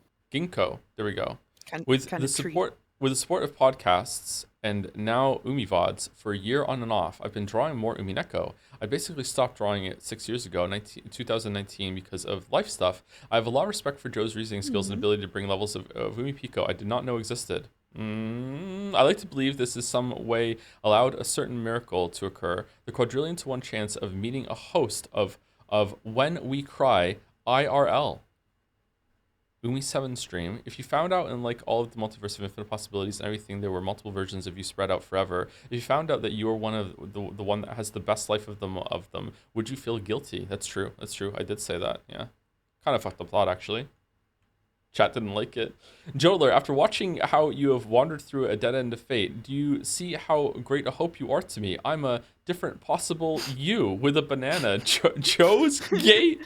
There we go. With the support of podcasts and now UmiVods for a year on and off, I've been drawing more Umineko. I basically stopped drawing it 6 years ago, 2019, because of life stuff. I have a lot of respect for Joe's reasoning skills and ability to bring levels of Umipiko I did not know existed. I like to believe this is some way allowed a certain miracle to occur. The quadrillion to 1 chance of meeting a host of When We Cry IRL. Umi7 stream. If you found out in like all of the multiverse of infinite possibilities and everything, there were multiple versions of you spread out forever. If you found out that you were one of the one that has the best life of them, would you feel guilty? That's true. I did say that. Yeah. Kind of fucked up thought actually. Chat didn't like it. Jodler, after watching how you have wandered through a dead end of fate, do you see how great a hope you are to me? I'm a different possible you with a banana. Joe's gate.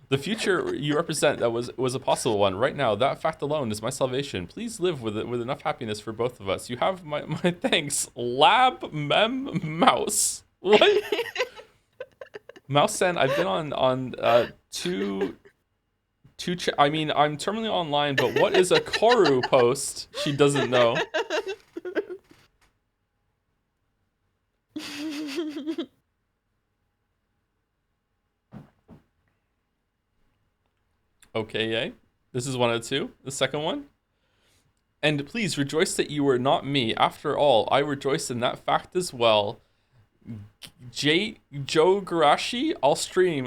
The future you represent that was a possible one. Right now, that fact alone is my salvation. Please live with it with enough happiness for both of us. You have my thanks. Lab Mem Mouse. What? Mouse-san, I've been on two I mean, I'm terminally online, but what is a Koru post? She doesn't know. Okay, yay. This is 102. The second one. And please rejoice that you were not me. After all, I rejoice in that fact as well. Joe Garashi, I'll stream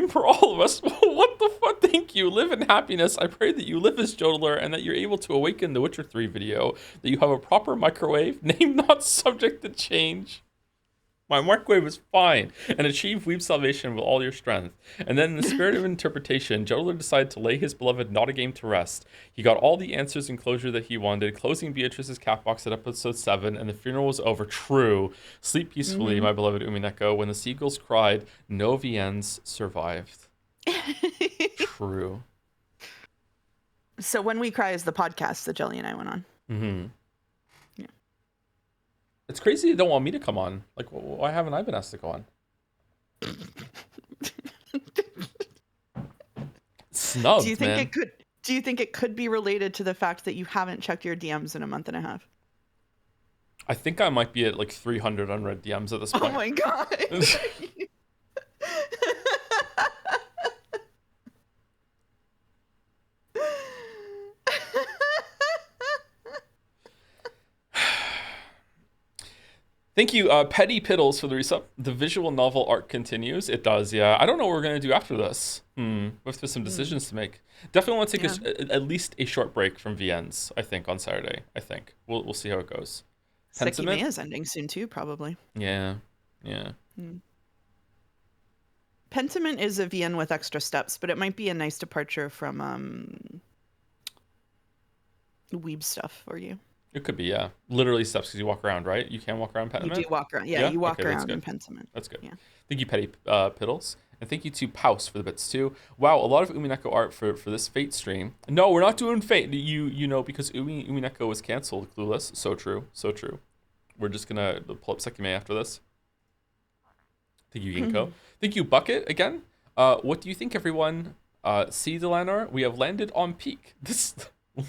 for all of us. What the fuck? Thank you. Live in happiness. I pray that you live as Jodler and that you're able to awaken the Witcher 3 video. That you have a proper microwave. Name not subject to change. My microwave is fine, and achieve weeb salvation with all your strength. And then, in the spirit of interpretation, Jodler decided to lay his beloved not a game to rest. He got all the answers and closure that he wanted, closing Beatrice's cat box at episode 7, and the funeral was over. True. Sleep peacefully, my beloved Umineko. When the seagulls cried, no VNs survived. True. So When We Cry is the podcast that Jelly and I went on. Mm-hmm. It's crazy you don't want me to come on. Like, why haven't I been asked to go on? Snubbed, Do you think man. it could? Do you think it could be related to the fact that you haven't checked your DMs in a month and a half? I think I might be at like 300 unread DMs at this point. Oh my god. Thank you, Petty Piddles, for the resub. The visual novel art continues. It does, yeah. I don't know what we're going to do after this. We have some decisions to make. Definitely want to take at least a short break from VNs, I think, on Saturday. I think. We'll see how it goes. Sekime is ending soon, too, probably. Yeah. Pentiment is a VN with extra steps, but it might be a nice departure from weeb stuff for you. It could be, yeah. Literally steps because you walk around, right? You can walk around Pentiment? You do walk around. Yeah, you walk around in Pentiment. That's good. Yeah. Thank you, Petty Piddles. And thank you to Paus for the bits, too. Wow, a lot of Umineko art for this Fate stream. No, we're not doing Fate. You know, because Umineko was canceled, Clueless. So true. We're just going to pull up Sekime after this. Thank you, Yinko. Thank you, Bucket, again. What do you think, everyone? See, Delanor, we have landed on peak. This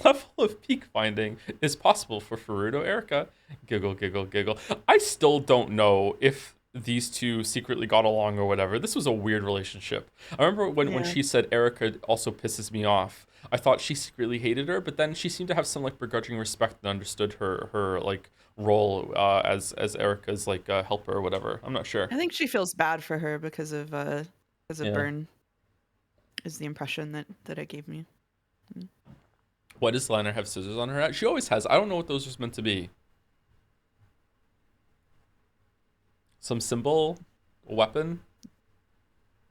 level of peak finding is possible for Furuto Erica. Giggle, giggle, giggle. I still don't know if these two secretly got along or whatever. This was a weird relationship. I remember when she said Erica also pisses me off. I thought she secretly hated her, but then she seemed to have some like begrudging respect and understood her like role as Erica's like helper or whatever. I'm not sure. I think she feels bad for her because of Burn. Is the impression that it gave me. Why does Liner have scissors on her hat? She always has. I don't know what those are meant to be. Some symbol? A weapon?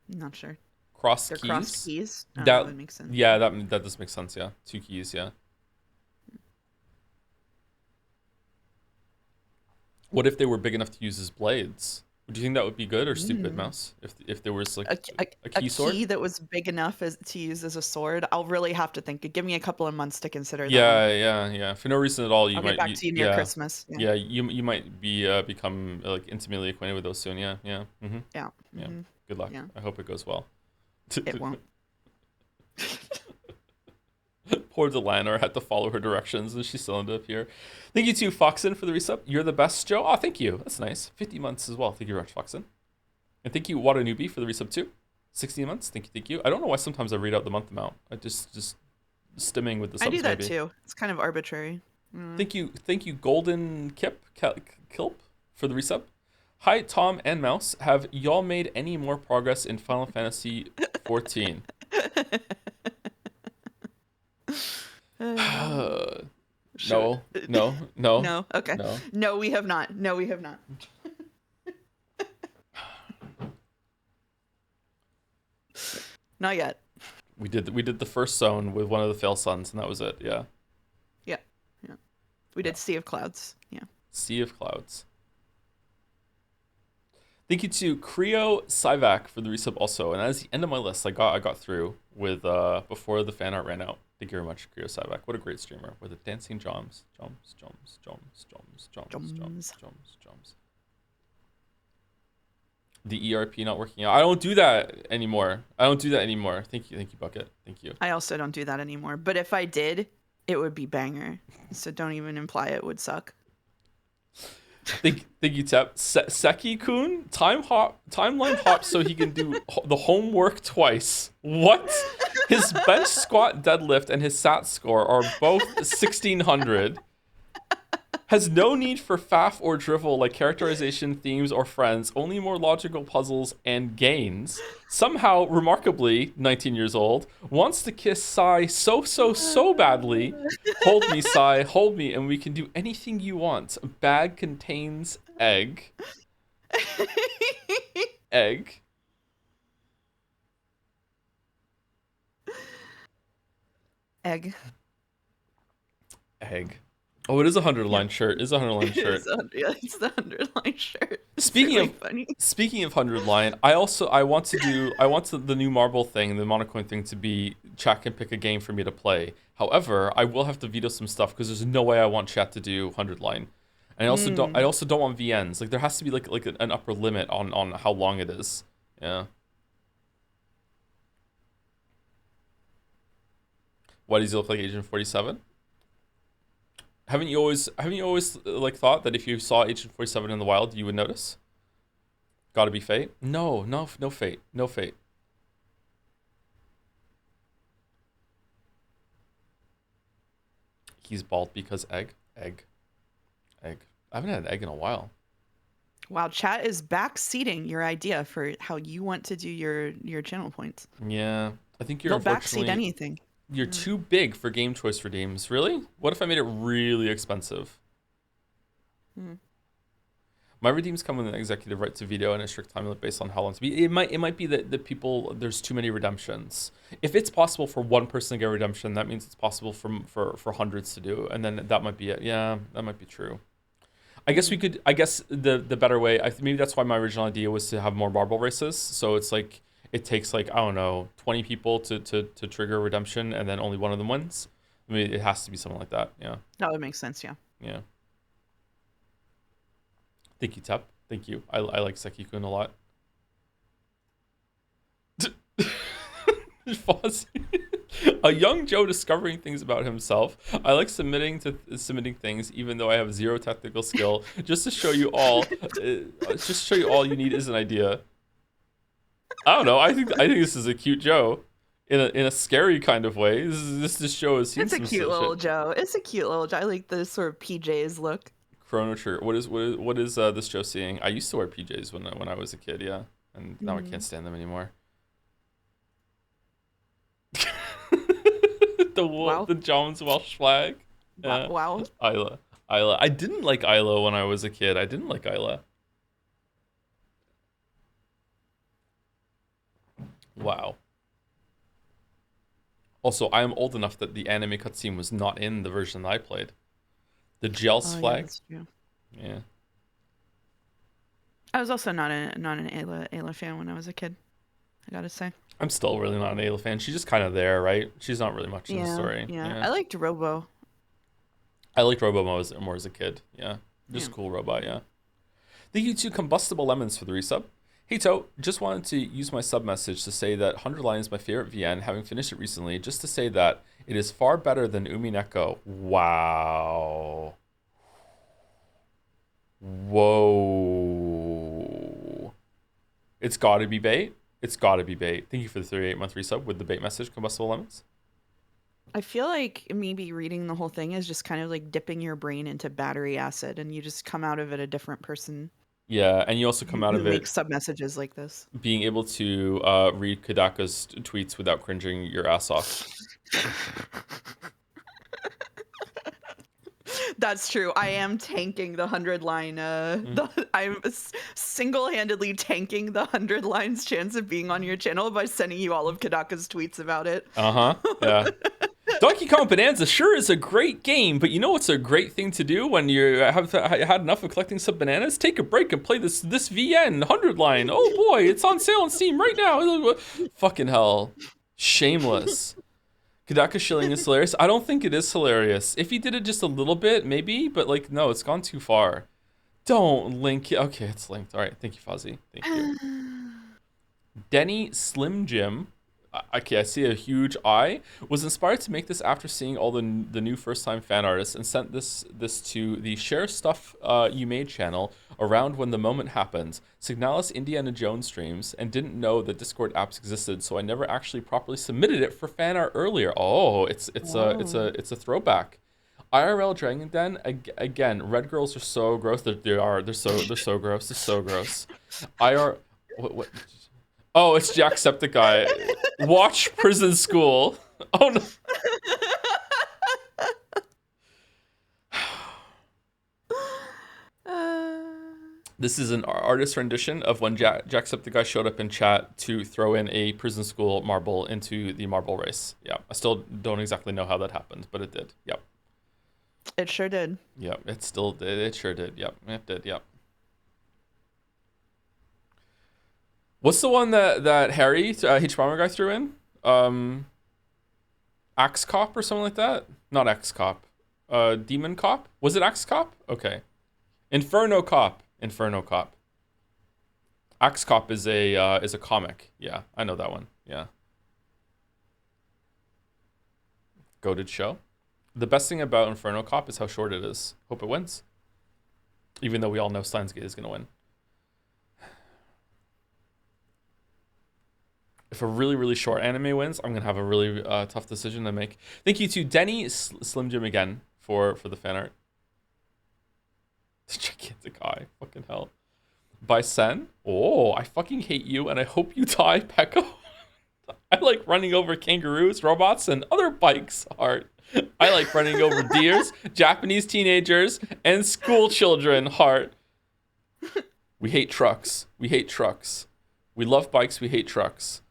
Not sure. Cross They're keys? crossed keys? Oh, that would make sense. Yeah, that does make sense, yeah. 2 keys, yeah. What if they were big enough to use as blades? Would you think that would be good or stupid, Mouse? If there was like a key sword? A key that was big enough to use as a sword? I'll really have to think. Give me a couple of months to consider that. Yeah. For no reason at all, I'll get back to you near Christmas. Yeah, you might be become like intimately acquainted with those soon. Yeah. Yeah. Good luck. Yeah. I hope it goes well. It won't. Poor Delanor had to follow her directions and she still ended up here. Thank you to Foxen for the resub. You're the best, Joe. Oh, thank you. That's nice. 50 months as well. Thank you very much, Foxen. And thank you, Watanubi, for the resub too. 16 months. Thank you. I don't know why sometimes I read out the month amount. I just stimming with the subs. I do that maybe. too. It's kind of arbitrary. Thank you, Golden Kilp for the resub. Hi, Tom and Mouse. Have y'all made any more progress in Final Fantasy 14? Sure. No. No. Okay. No. No, we have not. Not yet. We did the first zone with one of the fail sons, and that was it. Yeah. Yeah. We did Sea of Clouds. Yeah. Sea of Clouds. Thank you to Creo Syvac for the resub also, and as the end of my list, I got through with before the fan art ran out. Thank you very much, Creo Syvac. What a great streamer with the dancing joms. The ERP not working out. I don't do that anymore. Thank you, Bucket. Thank you. I also don't do that anymore. But if I did, it would be banger. So don't even imply it would suck. Thank you, Tep. Seki-kun timeline hop so he can do the homework twice. What? His bench squat deadlift and his SAT score are both 1600. Has no need for faff or drivel like characterization, themes, or friends, only more logical puzzles and gains. Somehow, remarkably, 19 years old, wants to kiss Sai so badly. Hold me, Sai, hold me, and we can do anything you want. Bag contains egg. Egg. Egg. Egg. Oh, it is a 100 Yeah. line shirt. It is a 100 line It is shirt. yeah, it's the 100 line shirt. It's Speaking really of funny. speaking of 100 line, I want the new marble thing, the monocoin thing to be chat can pick a game for me to play. However, I will have to veto some stuff because there's no way I want chat to do 100 line. And I Mm. also don't want VNs. Like there has to be like an upper limit on how long it is. Yeah. Why does he look like Agent 47? Haven't you always like thought that if you saw Agent 47 in the wild, you would notice? Gotta be fate? No, no fate. No fate. He's bald because egg. Egg. Egg. I haven't had an egg in a while. Wow, chat is backseating your idea for how you want to do your channel points. Yeah. I think They'll backseat anything. you're Mm. too big for game choice redeems. Really? What if I made it really expensive? Mm. My redeems come with an executive right to veto and a strict time limit based on how long to be. It might be that the people there's too many redemptions. If it's possible for one person to get a redemption, that means it's possible for hundreds to do, and then that might be it. Yeah, that might be true. I guess we Mm. could. I guess the better way. Maybe that's why my original idea was to have more marble races. So it's like it takes like I don't know 20 people to trigger a redemption, and then only one of them wins. I mean, it has to be something like that. Yeah, That would make sense, yeah. yeah. Thank you, Tep. Thank you. I like Seki-kun a lot. Fozzie. A young Joe discovering things about himself. I like submitting things, even though I have zero technical skill, just to show you all. Just to show you all you need is an idea. I don't know. I think this is a cute Joe, in a scary kind of way. This show has seen It's a some cute little shit. Joe. It's a cute little Joe. I like the sort of PJs look. Chrono Trigger. What is this Joe seeing? I used to wear PJs when I was a kid, yeah, and now I can't Mm. stand them anymore. Wow. The John's Welsh flag. Wow. Yeah. Wow. Isla. I didn't like Isla when I was a kid. I didn't like Isla. Wow. Also, I am old enough that the anime cutscene was not in the version that I played. The Gels Oh yeah, flag. that's true. Yeah. I was also not an Ayla fan when I was a kid, I gotta say. I'm still really not an Ayla fan. She's just kind of there, right? She's not really much in the Yeah, story. yeah. Yeah. I liked Robo. I liked Robo more as a kid. Yeah. Yeah. Just cool robot, yeah. Thank you to Combustible Lemons for the resub. Hey To, just wanted to use my sub message to say that 100 Line is my favorite VN, having finished it recently, just to say that it is far better than Umineko. Wow. Whoa. It's gotta be bait. It's gotta be bait. Thank you for the 38-month resub with the bait message, Combustible Lemons. I feel like maybe reading the whole thing is just kind of like dipping your brain into battery acid and you just come out of it a different person Yeah, and you also come out who of it makes sub messages like this. being able to read Kadaka's tweets without cringing your ass off. That's true. I am tanking the 100 line. Mm. I'm single-handedly tanking the 100 lines chance of being on your channel by sending you all of Kadaka's tweets about it. Uh-huh. Yeah. Donkey Kong Bonanza sure is a great game, but you know what's a great thing to do when you have had enough of collecting some bananas? Take a break and play this VN 100 line. Oh boy, it's on sale on Steam right now. Fucking hell. Shameless. Kadaka shilling is hilarious. I don't think it is hilarious. If he did it just a little bit, maybe, but like, no, it's gone too far. Don't link it. Okay, it's linked. All right, thank you, Fozzie. Thank you. Denny Slim Jim. Okay, I see a huge eye. Was inspired to make this after seeing all the new first time fan artists and sent this to the Share Stuff You Made channel around when the moment happened. Signalis Indiana Jones streams and didn't know that Discord apps existed, so I never actually properly submitted it for fan art earlier. Oh, it's a throwback. IRL Dragon Den again. Red girls are so gross. They're so gross. They're so gross. IR what? Oh, it's Jacksepticeye. Watch Prison School. Oh no. This is an artist rendition of when Jacksepticeye showed up in chat to throw in a prison school marble into the marble race. Yeah, I still don't exactly know how that happened, but it did. Yep. It sure did. Yep, it still did. It sure did. Yep, it did. Yep. What's the one that Harry H Bomber guy threw in? Axe Cop or something like that? Not Axe Cop. Demon Cop? Was it Axe Cop? Okay. Inferno Cop. Inferno Cop. Axe Cop is a comic. Yeah, I know that one. Yeah. Goated show. The best thing about Inferno Cop is how short it is. Hope it wins. Even though we all know Steins Gate is gonna win. If a really, really short anime wins, I'm gonna have a really tough decision to make. Thank you to Denny Slim Jim again for the fan art. Gigantic eye, fucking hell. By Sen. Oh, I fucking hate you, and I hope you die, Pekko. I like running over kangaroos, robots, and other bikes. Heart. I like running over deers, Japanese teenagers, and school children. Heart. We hate trucks. We hate trucks. We love bikes. We hate trucks.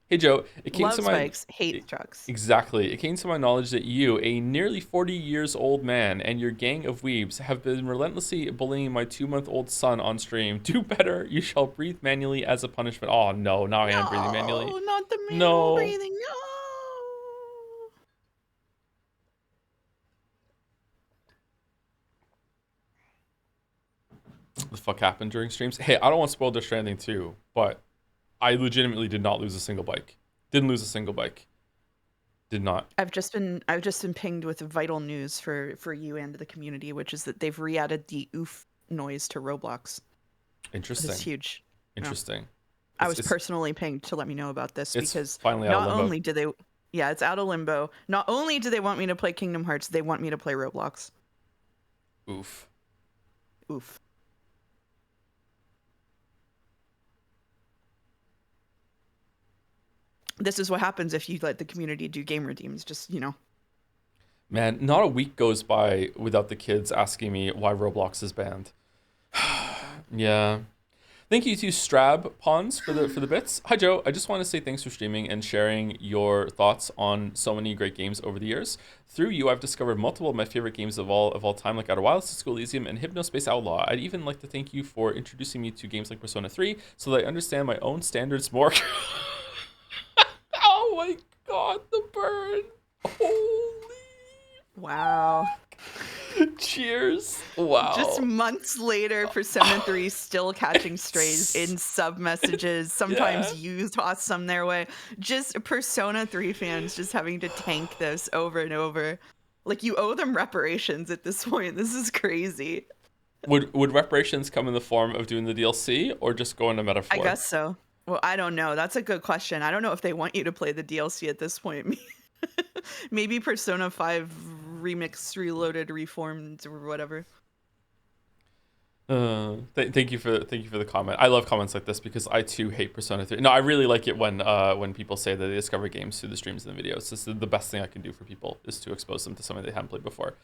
Hey Joe, it came Loves to my bikes, hates trucks. Exactly. It came to my knowledge that you, a nearly 40 years old man, and your gang of weebs have been relentlessly bullying my 2-month-old son on stream. Do better. You shall breathe manually as a punishment. Oh no, now I am breathing manually. No, not the manual breathing. No. What the fuck happened during streams? Hey, I don't want to spoil Death Stranding 2, but I legitimately did not lose a single bike. Didn't lose a single bike. Did not. I've just been pinged with vital news for you and the community, which is that they've re-added the oof noise to Roblox. Interesting. It's huge. Interesting. I was personally pinged to let me know about this because finally out of limbo. Only do they, yeah, it's out of limbo. Not only do they want me to play Kingdom Hearts, they want me to play Roblox. Oof. Oof. This is what happens if you let the community do game redeems. Just, Man, not a week goes by without the kids asking me why Roblox is banned. Yeah. Thank you to Strab Pawns for the bits. Hi Joe, I just want to say thanks for streaming and sharing your thoughts on so many great games over the years. Through you, I've discovered multiple of my favorite games of all time, like Outer Wilds, Disco Elysium, and Hypnospace Outlaw. I'd even like to thank you for introducing me to games like Persona 3, so that I understand my own standards more. Oh my god, the burn! Holy! Wow. Cheers! Wow. Just months later, Persona 3 still catching strays in sub messages. Sometimes you toss some their way. Just Persona 3 fans just having to tank this over and over. Like, you owe them reparations at this point. This is crazy. Would reparations come in the form of doing the DLC or just going to metaphor? I guess so. Well, I don't know. That's a good question. I don't know if they want you to play the DLC at this point. Maybe Persona 5 remixed, reloaded, reformed, or whatever. Thank you for the comment. I love comments like this because I too hate Persona 3. No, I really like it when people say that they discover games through the streams and the videos. This is the best thing I can do for people, is to expose them to something they haven't played before.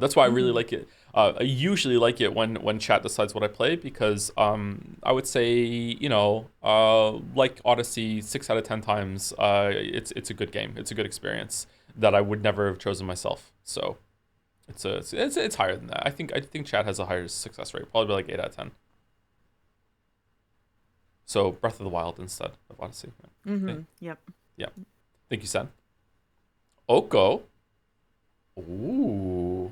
That's why I really like it. I usually like it when chat decides what I play because I would say, like Odyssey, 6 out of 10 times, it's a good game. It's a good experience that I would never have chosen myself. So it's higher than that. I think chat has a higher success rate, probably like 8 out of 10. So Breath of the Wild instead of Odyssey. Okay. Yep. Yeah. Thank you, Sen. Oko. Ooh.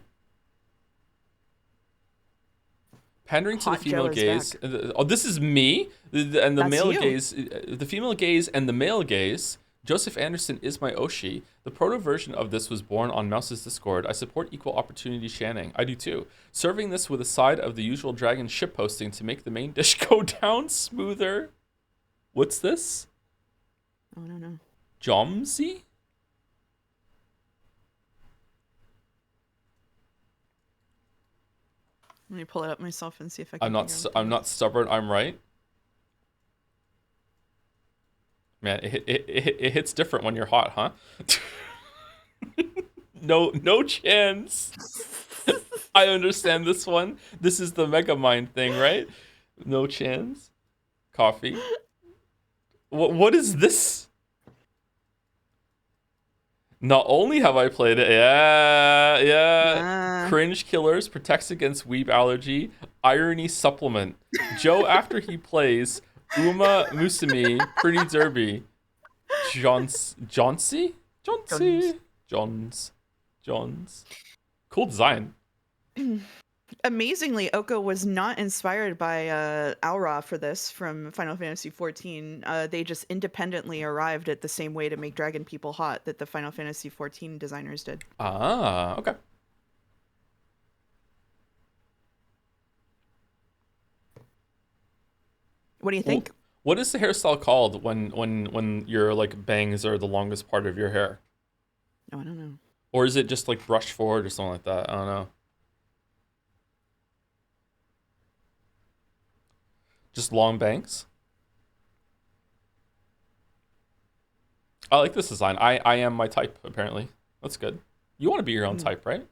Pandering to the female gaze. Oh, this is me. And the male gaze, the female gaze and the male gaze. Joseph Anderson is my Oshi. The proto version of this was born on Mouse's Discord. I support equal opportunity shanning. I do too. Serving this with a side of the usual dragon ship posting to make the main dish go down smoother. What's this? I don't know. Jomsy? Let me pull it up myself and see if I can. I'm not stubborn. I'm right. Man, it hits different when you're hot, huh? No chance. I understand this one. This is the Mega Mind thing, right? No chance. Coffee. What is this? Not only have I played it, yeah, yeah. Ah, Cringe Killers protects against weeb allergy. Irony supplement. Joe after he plays Uma Musume Pretty Derby. Johnsy? guns. Johnsy? Johns. Cool design. Amazingly, Oko was not inspired by Aura for this from Final Fantasy XIV. They just independently arrived at the same way to make dragon people hot that the Final Fantasy XIV designers did. Ah, okay. What do you Well, think? what is the hairstyle called when your like bangs are the longest part of your hair? Oh, I don't know. Or is it just like brushed forward or something like that? I don't know. Just long bangs? I like this design. I am my type, apparently. That's good. You want to be your own Mm, type, right?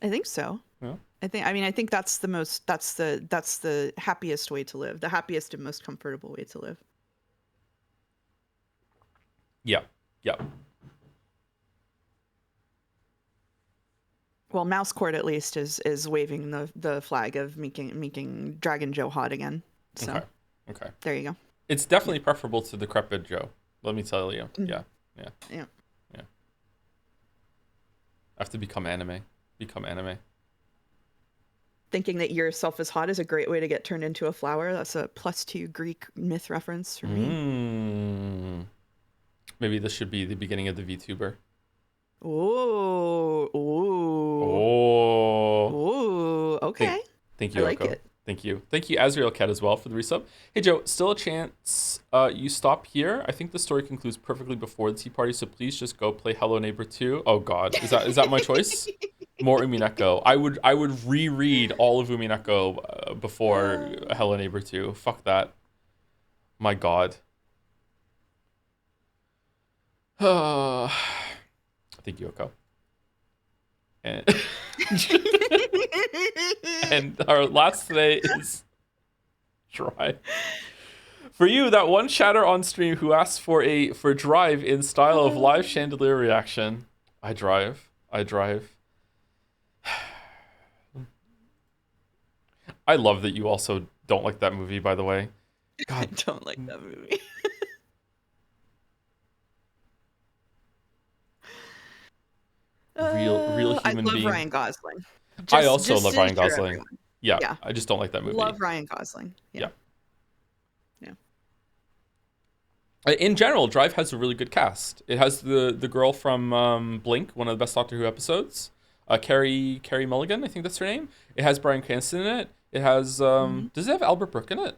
I think so. Yeah. I think that's the happiest way to live, the happiest and most comfortable way to live. Yeah. Yeah. Well, Mouse Court at least is waving the flag of making Dragon Joe hot again. Okay. So Okay. there you go. It's definitely preferable to decrepit Joe. Let me tell you. Mm. Yeah. Yeah. Yeah. Yeah. I have to become anime. Become anime. Thinking that yourself is hot is a great way to get turned into a flower. That's a +2 Greek myth reference for me. Mmm. Maybe this should be the beginning of the VTuber. Oh, oh, Oh. oh. Thank, Okay, thank I you, like Oko. it. Thank you. Thank you, Azrael Cat, as well, for the resub. Hey, Joe, still a chance you stop here. I think the story concludes perfectly before the tea party, so please just go play Hello Neighbor 2. Oh, God. Is that my choice? More Umineko. I would reread all of Umineko before Hello Neighbor 2. Fuck that. My God. Thank you, Oko. And, and our last today is Dry. For you, that one chatter on stream who asked for drive in style of live chandelier reaction. I drive. I drive. I love that you also don't like that movie, by the way. I God, don't like that movie. real I human love being. Ryan Gosling. I Just also just love to Ryan assure Gosling. everyone. Yeah, Yeah, I just don't like that movie. love Ryan Gosling. Yeah, Yeah. yeah. In general, Drive has a really good cast. It has the girl from Blink, one of the best Doctor Who episodes. Carrie Mulligan, I think that's her name. It has Bryan Cranston in it. It has Hmm. does it have Albert Brooke in it?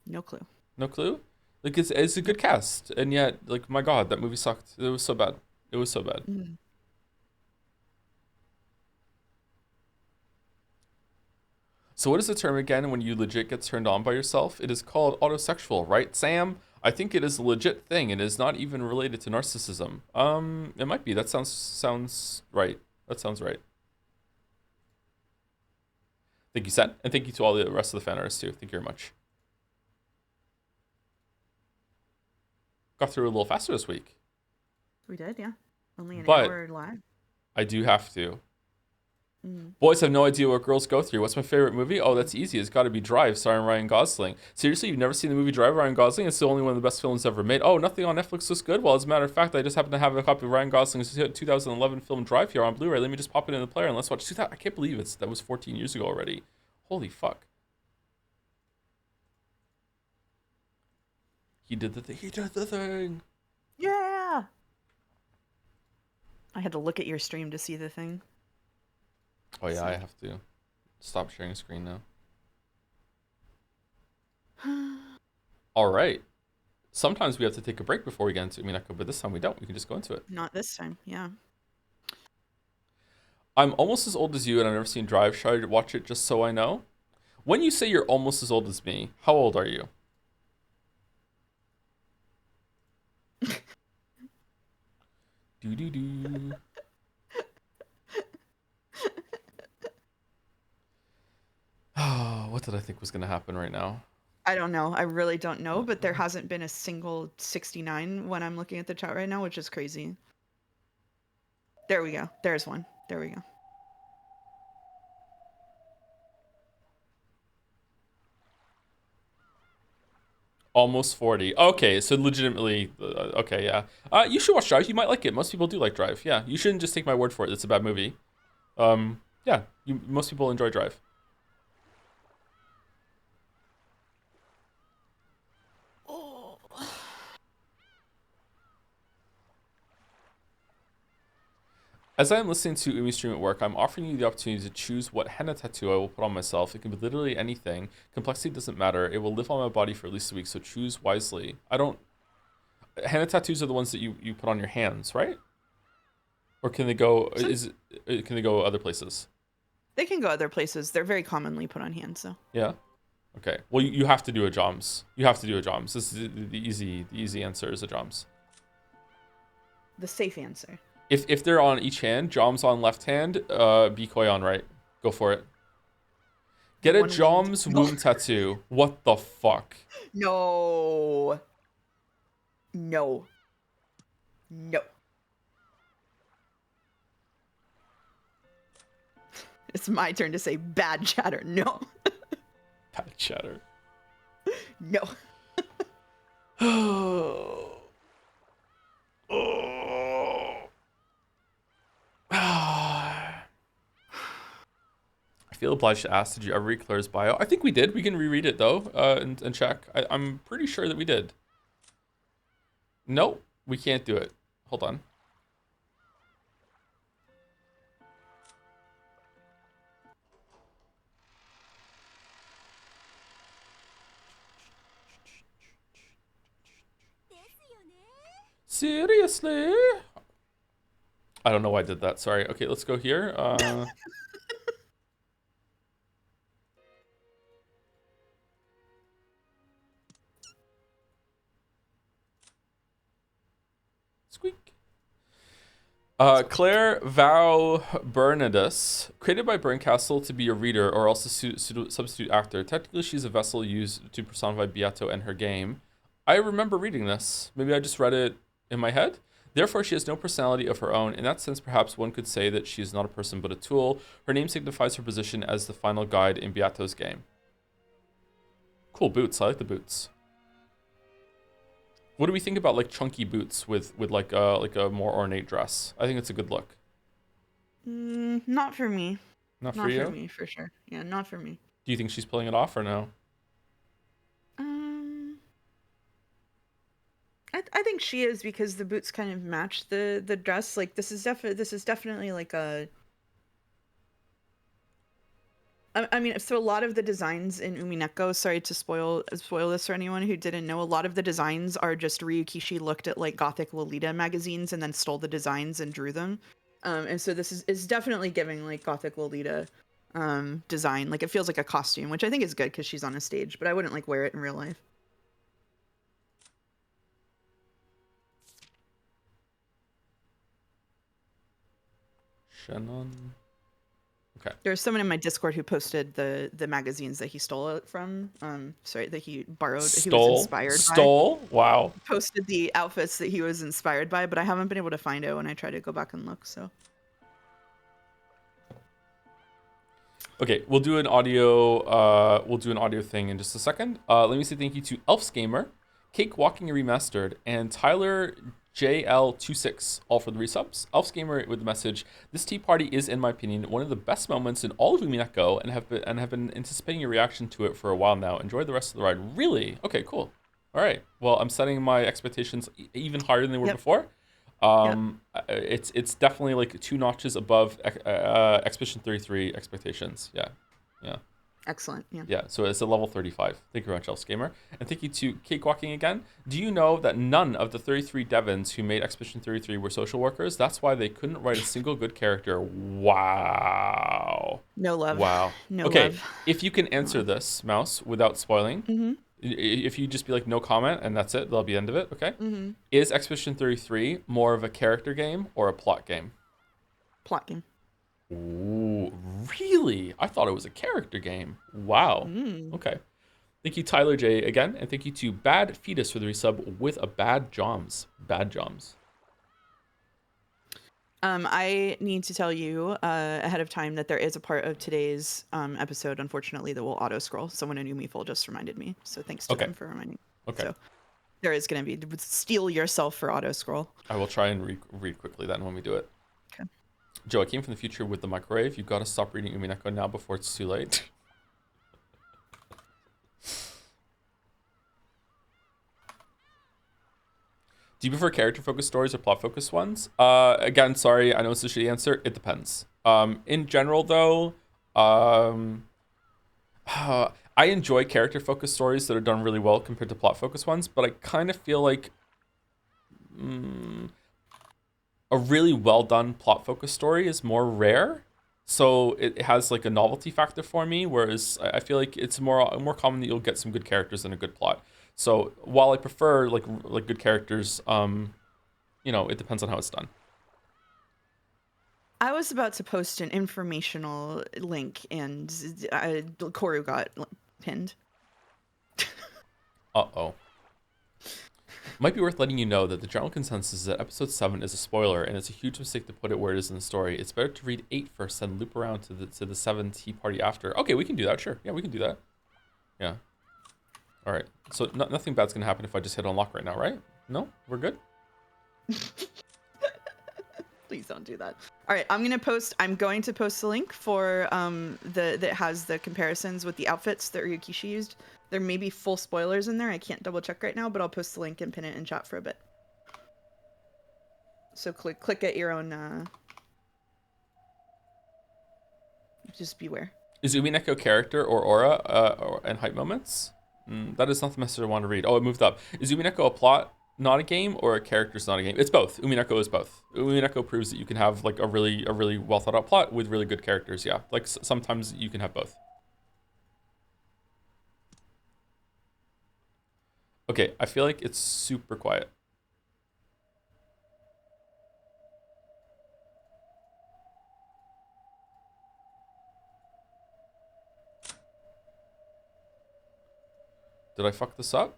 No clue. No clue. Like it's a good cast, and yet like my God, that movie sucked. It was so bad. It was so bad. Mm. So what is the term again when you legit get turned on by yourself? It is called autosexual, right, Sam? I think it is a legit thing. It is not even related to narcissism. It might be. That sounds right. That sounds right. Thank you, Sen, and thank you to all the rest of the fan artists too. Thank you very much. Got through a little faster this week, We did, yeah. Only an but hour live. I do have to. Mm. Boys have no idea what girls go through. What's my favorite movie? Oh, that's easy. It's got to be Drive, starring Ryan Gosling. Seriously, you've never seen the movie Drive, Ryan Gosling? It's the only one of the best films ever made. Oh, nothing on Netflix looks good? Well, as a matter of fact, I just happen to have a copy of Ryan Gosling's 2011 film Drive here on Blu-ray. Let me just pop it in the player and let's watch. I can't believe that was 14 years ago already. Holy fuck. He did the thing. He did the thing. Yeah. I had to look at your stream to see the thing. Oh yeah, So. I have to stop sharing screen now. All right. Sometimes we have to take a break before we get into Umineko, but this time we don't. We can just go into it. Not this time, yeah. I'm almost as old as you, and I've never seen Drive. Should I watch it just so I know? When you say you're almost as old as me, how old are you? Do do do. what did I think was gonna happen right now? I don't know. I really don't know, but there hasn't been a single 69 when I'm looking at the chat right now, which is crazy. There we go. There's one. There we go. Almost 40. Okay, so legitimately, okay, yeah. You should watch Drive. You might like it. Most people do like Drive. Yeah, you shouldn't just take my word for it. It's a bad movie. Yeah, most people enjoy Drive. Oh. As I am listening to Umi stream at work, I'm offering you the opportunity to choose what henna tattoo I will put on myself. It can be literally anything. Complexity doesn't matter. It will live on my body for at least a week, so choose wisely. I don't... Henna tattoos are the ones that you put on your hands, right? Or can they go... Can they go other places? They can go other places. They're very commonly put on hands, though. Yeah? Okay. Well, you have to do a Joms. You have to do a Joms. This is the easy answer is a Joms. The safe answer. If they're on each hand, Joms on left hand, Decoy on right. Go for it. Get a Joms womb tattoo. What the fuck? No. No. No. It's my turn to say bad chatter. No. Bad chatter. No. Oh. I feel obliged to ask, did you ever read Claire's bio? I think we did. We can reread it, though, and check. I'm pretty sure that we did. Nope, we can't do it. Hold on. Seriously? I don't know why I did that. Sorry. Okay, let's go here. Squeak. Claire Vau Bernadus, created by Burncastle to be a reader or else a substitute actor. Technically, she's a vessel used to personify Beato and her game. I remember reading this. Maybe I just read it in my head. Therefore, she has no personality of her own. In that sense, perhaps one could say that she is not a person but a tool. Her name signifies her position as the final guide in Beato's game. Cool boots. I like the boots. What do we think about like chunky boots with like a more ornate dress? I think it's a good look. Not for me. Not for you? Not for me, for sure. Yeah, not for me. Do you think she's pulling it off or no? I think she is because the boots kind of match the dress. Like this is definitely like a. I mean, so a lot of the designs in Umineko, sorry to spoil this for anyone who didn't know, a lot of the designs are just Ryukishi looked at like Gothic Lolita magazines and then stole the designs and drew them. And so this is definitely giving like Gothic Lolita design. Like it feels like a costume, which I think is good because she's on a stage, but I wouldn't like wear it in real life. Shannon. Okay. There's someone in my Discord who posted the magazines that he stole it from. Sorry, that he borrowed. He was inspired by. Stole? Wow. Posted the outfits that he was inspired by, but I haven't been able to find it when I try to go back and look. So. Okay, we'll do an audio. We'll do an audio thing in just a second. Let me say thank you to Elf's Gamer, Cake Walking Remastered, and Tyler JL26, all for the resubs. Elf's Gamer with the message: "This tea party is, in my opinion, one of the best moments in all of Umineko, and have been anticipating your reaction to it for a while now. Enjoy the rest of the ride." Really? Okay, cool. All right. Well, I'm setting my expectations even higher than they were before. It's definitely like 2 notches above Expedition 33 expectations. Yeah. Excellent. Yeah, so it's a level 35. Thank you very much, Elf Gamer. And thank you to Cakewalking again. Do you know that none of the 33 Devons who made Expedition 33 were social workers? That's why they couldn't write a single good character. Wow. No love. Wow. No okay, love. if you can answer this, Mouse, without spoiling, if you just be like, no comment, and that's it, that'll be the end of it, okay? Is Expedition 33 more of a character game or a plot game? Plot game. Ooh, really? I thought it was a character game. Wow. Mm. Okay. Thank you, Tyler J, again, and thank you to Bad Fetus for the resub with a bad Joms. Bad Joms. I need to tell you ahead of time that there is a part of today's episode, unfortunately, that will auto scroll. Someone in Umiful just reminded me, so thanks to Okay. them for reminding. Okay. So there is going to be steel yourself for auto scroll. I will try and read quickly then when we do it. Okay. Joe, I came from the future with the microwave. You gotta stop reading Umineko now before it's too late. Do you prefer character-focused stories or plot-focused ones? Again, sorry, I know it's a shitty answer. It depends. In general, though, I enjoy character-focused stories that are done really well compared to plot-focused ones, but I kind of feel like a really well-done plot-focused story is more rare. So it has like a novelty factor for me, whereas I feel like it's more common that you'll get some good characters and a good plot. So while I prefer like good characters, it depends on how it's done. I was about to post an informational link, and Koru got pinned. Uh-oh. Might be worth letting you know that the general consensus is that episode 7 is a spoiler, and it's a huge mistake to put it where it is in the story. It's better to read 8 first, then loop around to the 7 tea party after. Okay, we can do that, sure. Yeah, we can do that. Yeah. All right. So nothing bad's going to happen if I just hit unlock right now, right? No? We're good? Please don't do that. All right, I'm going to post the link for that has the comparisons with the outfits that Ryukishi used. There may be full spoilers in there. I can't double check right now, but I'll post the link and pin it in chat for a bit. So click at your own. Just beware. Is Umineko character or aura and hype moments? That is not the message I want to read. Oh, it moved up. Is Umineko a plot, not a game, or a character's not a game? It's both. Umineko is both. Umineko proves that you can have like a really well thought out plot with really good characters. Yeah, like sometimes you can have both. Okay, I feel like it's super quiet. Did I fuck this up?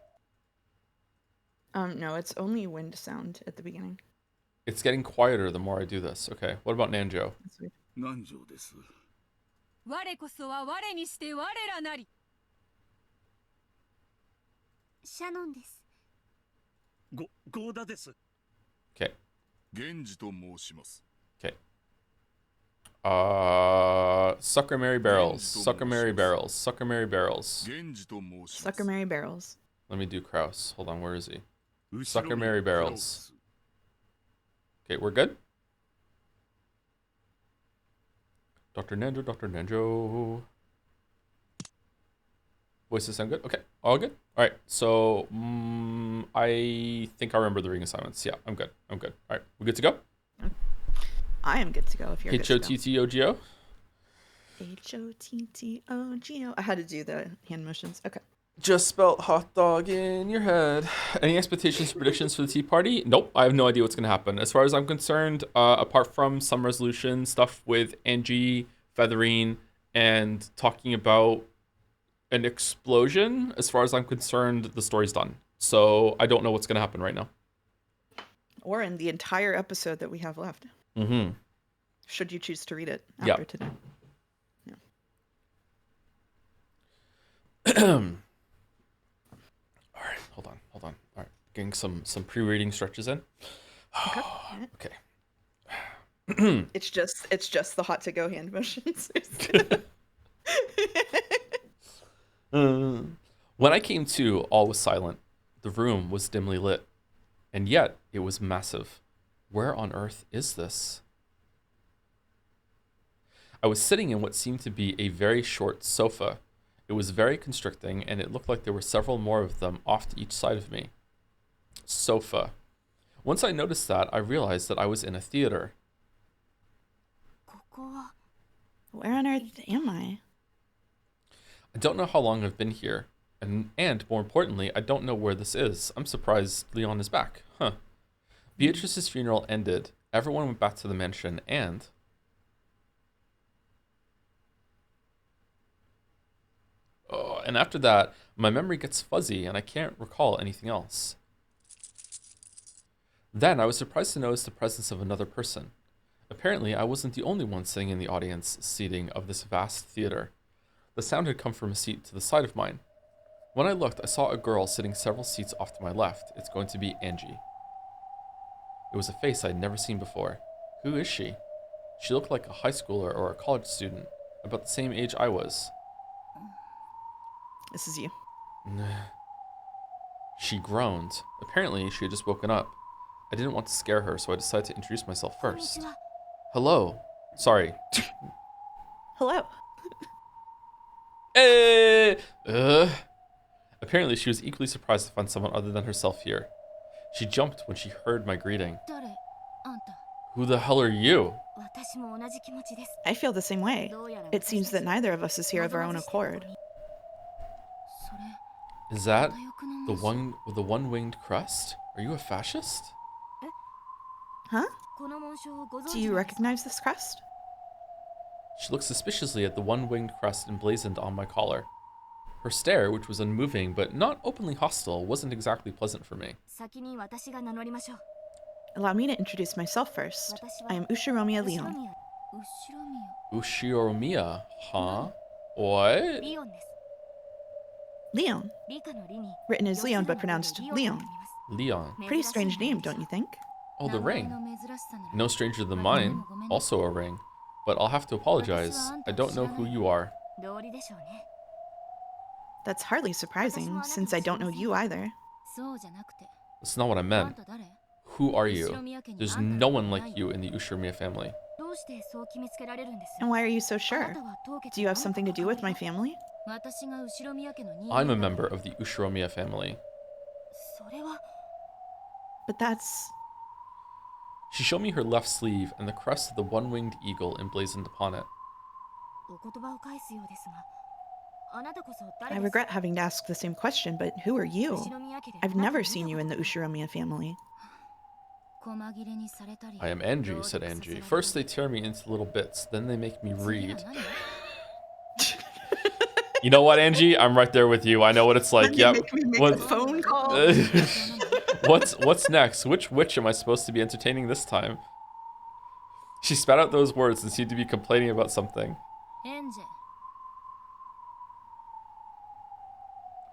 No, it's only wind sound at the beginning. It's getting quieter the more I do this. Okay, what about Nanjo? That's weird. 南條です。我こそは我にして我らなり。シャノンです。ゴーダです。Okay. 源氏と申します。 Okay. Sucker Mary Barrels. Sucker Mary Barrels. Sucker Mary Barrels. 源氏と申します。 Sucker Mary Barrels. Let me do Kraus. Hold on, where is he? 後ろに Sucker Mary Barrels. Okay, we're good? Dr. Nanjo, Dr. Nanjo. Voices sound good? Okay, all good? All right, so I think I remember the ring assignments. Yeah, I'm good. All right, we good to go? I am good to go if you're good to go. H-O-T-T-O-G-O? H-O-T-T-O-G-O. I had to do the hand motions. Okay. Just spelled hot dog in your head. Any expectations, predictions for the tea party? Nope, I have no idea what's going to happen. As far as I'm concerned, apart from some resolution stuff with Angie, Featherine, and talking about an explosion, as far as I'm concerned, the story's done. So I don't know what's going to happen right now. Or in the entire episode that we have left. Mm-hmm. Should you choose to read it after today. Yeah. All right, hold on. All right, getting some pre-reading stretches in. Okay. Okay. It's just the hot to go hand motions. When I came to, all was silent. The room was dimly lit, and yet it was massive. Where on earth is this? I was sitting in what seemed to be a very short sofa. It was very constricting, and it looked like there were several more of them off to each side of me. Sofa. Once I noticed that, I realized that I was in a theater. Where on earth am I? I don't know how long I've been here, and more importantly, I don't know where this is. I'm surprised Leon is back. Huh. Beatrice's funeral ended. Everyone went back to the mansion, and And after that, my memory gets fuzzy and I can't recall anything else. Then I was surprised to notice the presence of another person. Apparently, I wasn't the only one sitting in the audience seating of this vast theater. The sound had come from a seat to the side of mine. When I looked, I saw a girl sitting several seats off to my left. It's going to be Angie. It was a face I'd never seen before. Who is she? She looked like a high schooler or a college student, about the same age I was. This is you. She groaned. Apparently, she had just woken up. I didn't want to scare her, so I decided to introduce myself first. Hello. Sorry. Hello. Hey! Apparently, she was equally surprised to find someone other than herself here. She jumped when she heard my greeting. Who the hell are you? I feel the same way. It seems that neither of us is here of our own accord. Is that the one with the one-winged crest? Are you a fascist? Huh? Do you recognize this crest? She looked suspiciously at the one-winged crest emblazoned on my collar. Her stare, which was unmoving but not openly hostile, wasn't exactly pleasant for me. Allow me to introduce myself first. I am Ushiromiya Leon. Ushiromiya, huh? What? Leon. Written as Leon but pronounced Leon. Leon. Pretty strange name, don't you think? Oh, the ring. No stranger than mine. Also a ring. But I'll have to apologize. I don't know who you are. That's hardly surprising, since I don't know you either. That's not what I meant. Who are you? There's no one like you in the Ushiromiya family. And why are you so sure? Do you have something to do with my family? I'm a member of the Ushiromiya family. But that's... She showed me her left sleeve and the crest of the one-winged eagle emblazoned upon it. I regret having to ask the same question, but who are you? I've never seen you in the Ushiromiya family. I am Angie, said Angie. First they tear me into little bits, then they make me read. You know what, Angie? I'm right there with you. I know what it's like. Yep. Yep. Make me make a phone call. What's next? Which witch am I supposed to be entertaining this time? She spat out those words and seemed to be complaining about something.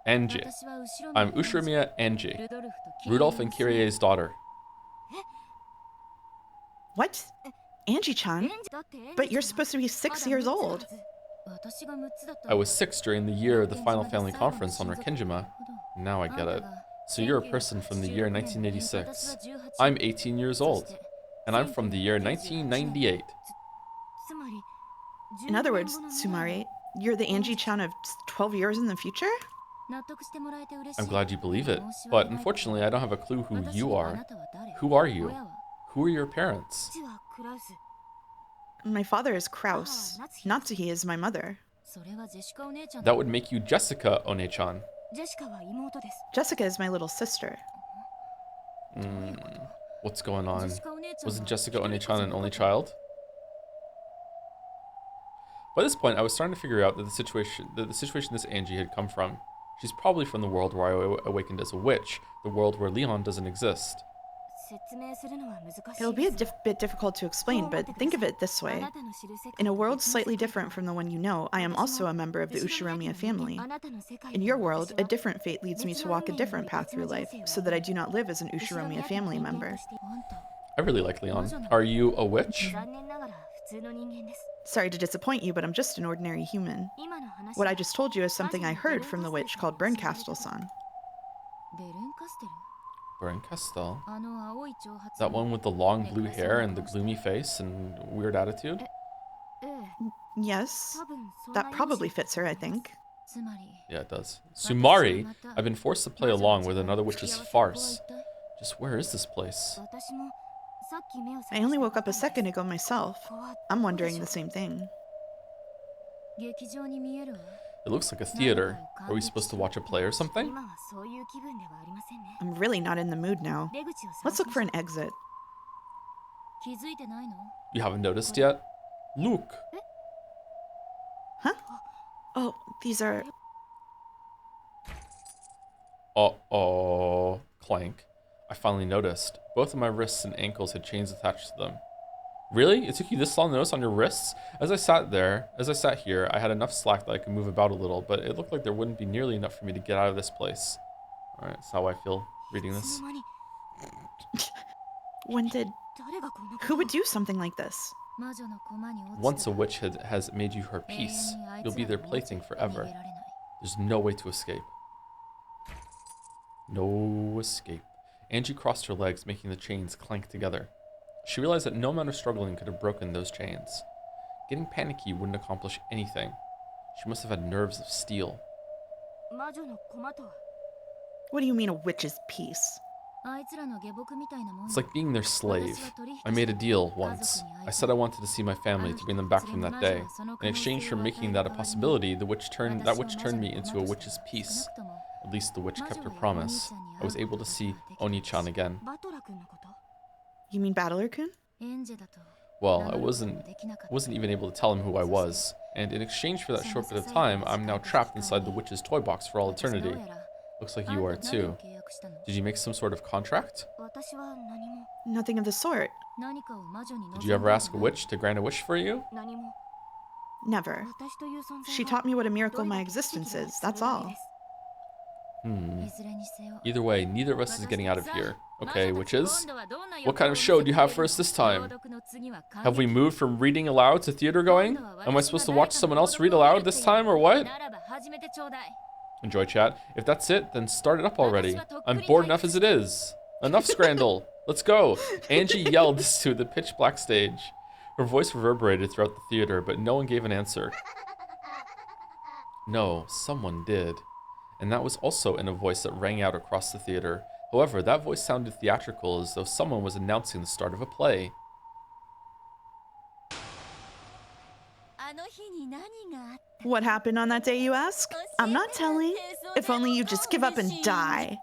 Angie. I'm Ushiromiya Angie, Rudolph and Kyrie's daughter. What? Angie-chan? But you're supposed to be 6 years old. I was 6 during the year of the final family conference on Rakenjima. Now I get it. So you're a person from the year 1986. I'm 18 years old. And I'm from the year 1998. In other words, Sumari, you're the Angie-chan of 12 years in the future? I'm glad you believe it, but unfortunately I don't have a clue who you are. Who are you? Who are your parents? My father is Kraus. Natsuhi is my mother. That would make you Jessica One-chan. Jessica is my little sister. What's going on? Wasn't Jessica One-chan an only child? By this point, I was starting to figure out that the situation this Angie had come from. She's probably from the world where I awakened as a witch, the world where Leon doesn't exist. It'll be a bit difficult to explain, but think of it this way. In a world slightly different from the one you know, I am also a member of the Ushiromiya family. In your world, a different fate leads me to walk a different path through life, so that I do not live as an Ushiromiya family member. I really like Leon. Are you a witch? Sorry to disappoint you, but I'm just an ordinary human. What I just told you is something I heard from the witch called Bernkastel-san. Bernkastel? That one with the long blue hair and the gloomy face and weird attitude? Yes, that probably fits her, I think. Yeah, it does. Sumari, I've been forced to play along with another witch's farce. Just where is this place? I only woke up a second ago myself. I'm wondering the same thing. It looks like a theater. Are we supposed to watch a play or something? I'm really not in the mood now. Let's look for an exit. You haven't noticed yet? Look! Huh? Oh, these are... Uh-oh. Clank. I finally noticed. Both of my wrists and ankles had chains attached to them. Really? It took you this long to notice on your wrists? As I sat here, I had enough slack that I could move about a little, but it looked like there wouldn't be nearly enough for me to get out of this place. Alright, that's how I feel reading this. When did... Who would do something like this? Once a witch has made you her piece, you'll be their plaything forever. There's no way to escape. No escape. Angie crossed her legs, making the chains clank together. She realized that no amount of struggling could have broken those chains. Getting panicky wouldn't accomplish anything. She must have had nerves of steel. What do you mean a witch's piece? It's like being their slave. I made a deal once. I said I wanted to see my family to bring them back from that day. In exchange for making that a possibility, that witch turned me into a witch's piece. At least the witch kept her promise. I was able to see Oni-chan again. You mean Battler-kun? Well, I wasn't even able to tell him who I was. And in exchange for that short bit of time, I'm now trapped inside the witch's toy box for all eternity. Looks like you are too. Did you make some sort of contract? Nothing of the sort. Did you ever ask a witch to grant a wish for you? Never. She taught me what a miracle my existence is, that's all. Either way, neither of us is getting out of here. Okay, witches? What kind of show do you have for us this time? Have we moved from reading aloud to theater going? Am I supposed to watch someone else read aloud this time, or what? Enjoy, chat. If that's it, then start it up already. I'm bored enough as it is. Enough scrandal. Let's go. Angie yelled this to the pitch black stage. Her voice reverberated throughout the theater, but no one gave an answer. No, someone did. And that was also in a voice that rang out across the theater. However, that voice sounded theatrical, as though someone was announcing the start of a play. What happened on that day, you ask? I'm not telling. If only you just give up and die.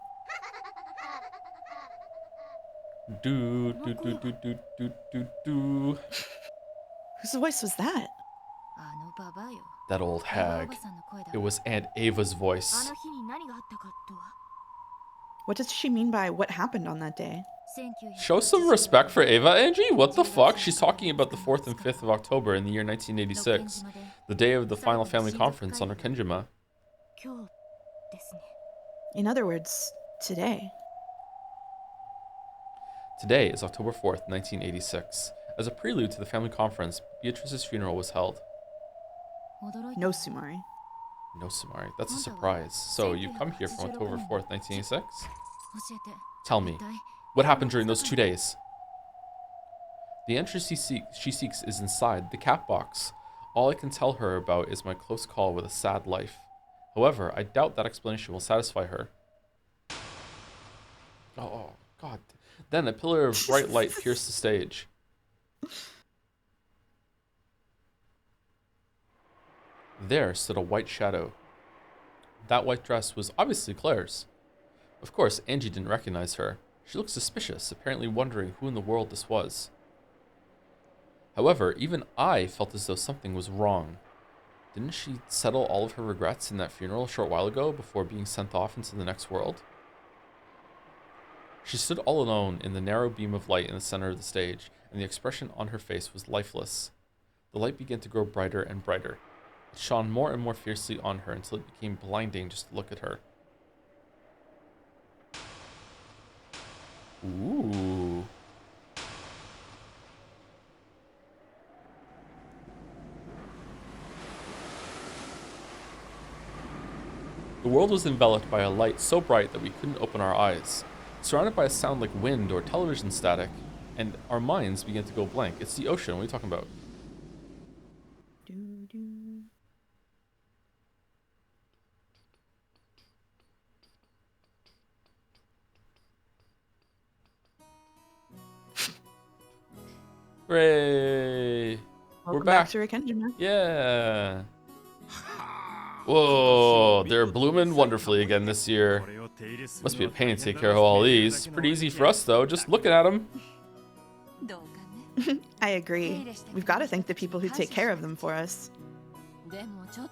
Do, do, do, do, do, do, do, do. Whose voice was that? That old hag. It was Aunt Ava's voice. What does she mean by what happened on that day? Show some respect for Ava, Angie? What the fuck? She's talking about the 4th and 5th of October in the year 1986, the day of the final family conference on Arkenjima. In other words, today. Today is October 4th, 1986. As a prelude to the family conference, Beatrice's funeral was held. No, Sumari. No, Sumari. That's a surprise. So, you've come here from October 4th, 1986? Tell me, what happened during those 2 days? The answer she seeks is inside the cat box. All I can tell her about is my close call with a sad life. However, I doubt that explanation will satisfy her. Oh, God. Then a pillar of bright light pierced the stage. There stood a white shadow. That white dress was obviously Claire's. Of course, Angie didn't recognize her. She looked suspicious, apparently wondering who in the world this was. However, even I felt as though something was wrong. Didn't she settle all of her regrets in that funeral a short while ago before being sent off into the next world? She stood all alone in the narrow beam of light in the center of the stage, and the expression on her face was lifeless. The light began to grow brighter and brighter. It shone more and more fiercely on her until it became blinding just to look at her. Ooh. The world was enveloped by a light so bright that we couldn't open our eyes. Surrounded by a sound like wind or television static, and our minds began to go blank. It's the ocean. What are you talking about? Hooray! Welcome back. back to Arkenjima. Yeah. Whoa, they're blooming wonderfully again this year. Must be a pain to take care of all these. Pretty easy for us though, just looking at them. I agree. We've got to thank the people who take care of them for us.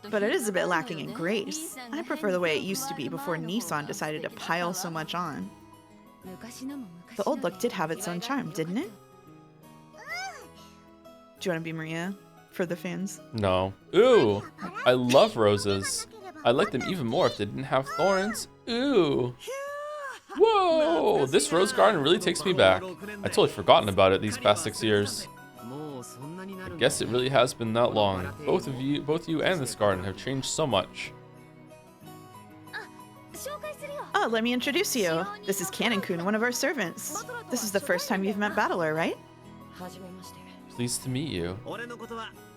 But it is a bit lacking in grace. I prefer the way it used to be before Nissan decided to pile so much on. The old look did have its own charm, didn't it? Do you want to be Maria for the fans? No. Ooh, I love roses. I like them even more if they didn't have thorns. Ooh. Whoa, this rose garden really takes me back. I totally forgotten about it these past 6 years. I guess it really has been that long. Both you and this garden have changed so much. Oh, let me introduce you. This is Canon-kun, one of our servants. This is the first time you've met Battler, right? Pleased to meet you.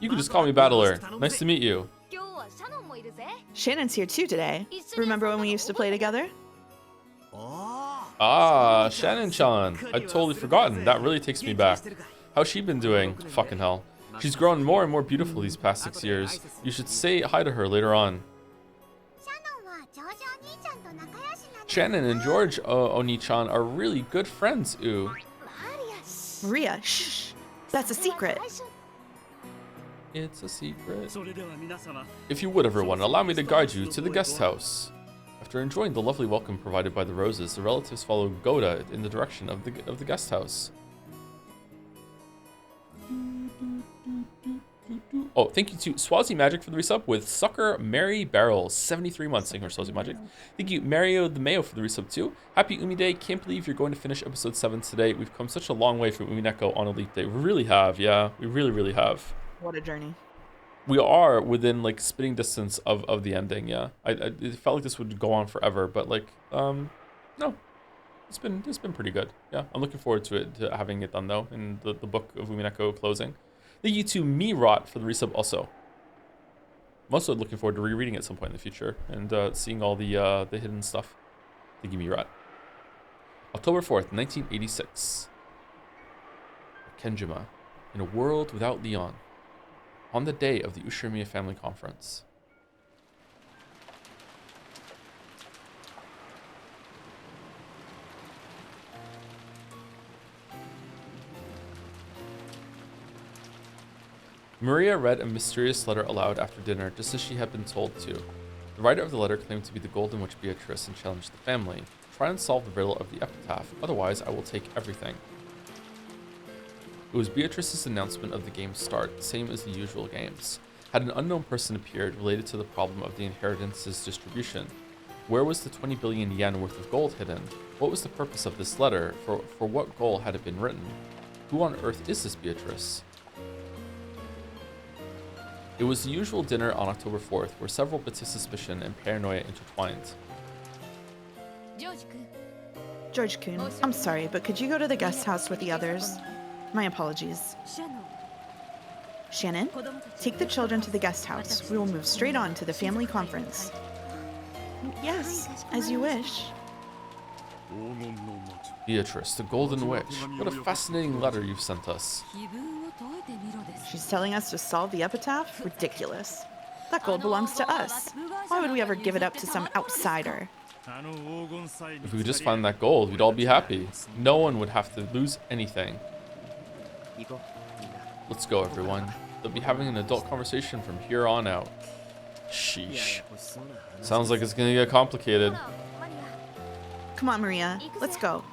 You can just call me Battler. Nice to meet you. Shannon's here too today. Remember when we used to play together? Ah, Shannon-chan. I'd totally forgotten. That really takes me back. How's she been doing? Fucking hell. She's grown more and more beautiful these past 6 years. You should say hi to her later on. Shannon and George Oni-chan are really good friends, ooh. Maria, shh. That's a secret. It's a secret. If you would, everyone, allow me to guide you to the guest house. After enjoying the lovely welcome provided by the roses, the relatives follow Goda in the direction of the guest house. Oh, thank you to Swazi Magic for the resub with Sucker Mary Barrels, 73 months. Thank you for Swazi Magic. Thank you, Mario the Mayo, for the resub too. Happy Umi Day. Can't believe you're going to finish episode 7 today. We've come such a long way from Umineko on Elite Day. We really have, yeah. We really, really have. What a journey. We are within like spitting distance of the ending, yeah. It felt like this would go on forever, but like, no. It's been pretty good. Yeah, I'm looking forward to having it done though, in the book of Umineko closing. Thank you to Mirot for the resub also. I'm also looking forward to rereading it at some point in the future and seeing all the hidden stuff. Thank you, Mirot. October 4th, 1986. Kenjima, in a world without Leon. On the day of the Ushirimiya family conference. Maria read a mysterious letter aloud after dinner, just as she had been told to. The writer of the letter claimed to be the Golden Witch Beatrice and challenged the family. Try and solve the riddle of the epitaph, otherwise I will take everything. It was Beatrice's announcement of the game's start, same as the usual games. Had an unknown person appeared related to the problem of the inheritance's distribution? Where was the 20 billion yen worth of gold hidden? What was the purpose of this letter? For what goal had it been written? Who on earth is this Beatrice? It was the usual dinner on October 4th, where several bits of suspicion and paranoia intertwined. George-kun, I'm sorry, but could you go to the guest house with the others? My apologies. Shannon, take the children to the guest house. We will move straight on to the family conference. Yes, as you wish. Beatrice, the Golden Witch. What a fascinating letter you've sent us. She's telling us to solve the epitaph? Ridiculous. That gold belongs to us. Why would we ever give it up to some outsider? If we could just find that gold, we'd all be happy. No one would have to lose anything. Let's go, everyone. They'll be having an adult conversation from here on out. Sheesh. Sounds like it's gonna get complicated. Come on, Maria. Let's go.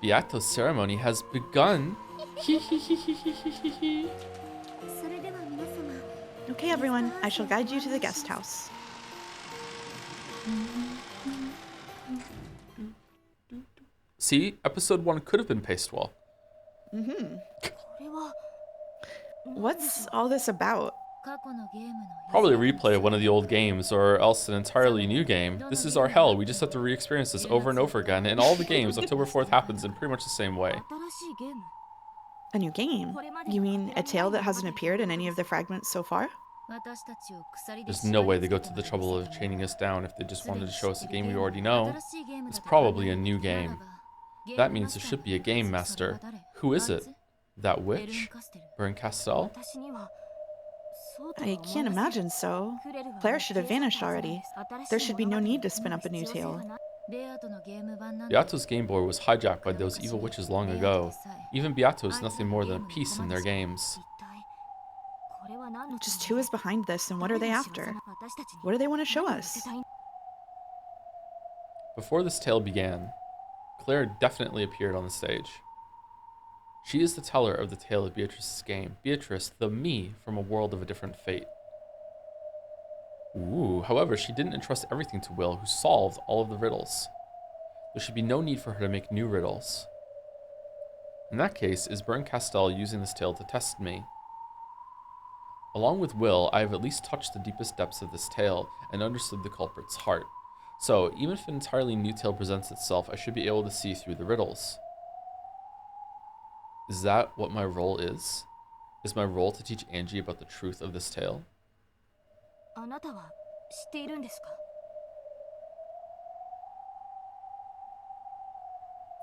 Beato's ceremony has begun. Okay, everyone. I shall guide you to the guest house. See, episode 1 could have been paced well. What's all this about? Probably a replay of one of the old games, or else an entirely new game. This is our hell. We just have to re-experience this over and over again. In all the games, October 4th happens in pretty much the same way. A new game? You mean a tale that hasn't appeared in any of the fragments so far? There's no way they go to the trouble of chaining us down if they just wanted to show us a game we already know. It's probably a new game. That means there should be a game master. Who is it? That witch? Bern Castell? I can't imagine so. Claire should have vanished already. There should be no need to spin up a new tale. Beato's Game Boy was hijacked by those evil witches long ago. Even Beato is nothing more than a piece in their games. Just who is behind this and what are they after? What do they want to show us? Before this tale began, Claire definitely appeared on the stage. She is the teller of the tale of Beatrice's game. Beatrice, the me from a world of a different fate. Ooh, however, she didn't entrust everything to Will, who solved all of the riddles. There should be no need for her to make new riddles. In that case, is Bern Castell using this tale to test me? Along with Will, I have at least touched the deepest depths of this tale and understood the culprit's heart. So, even if an entirely new tale presents itself, I should be able to see through the riddles. Is that what my role is? Is my role to teach Angie about the truth of this tale?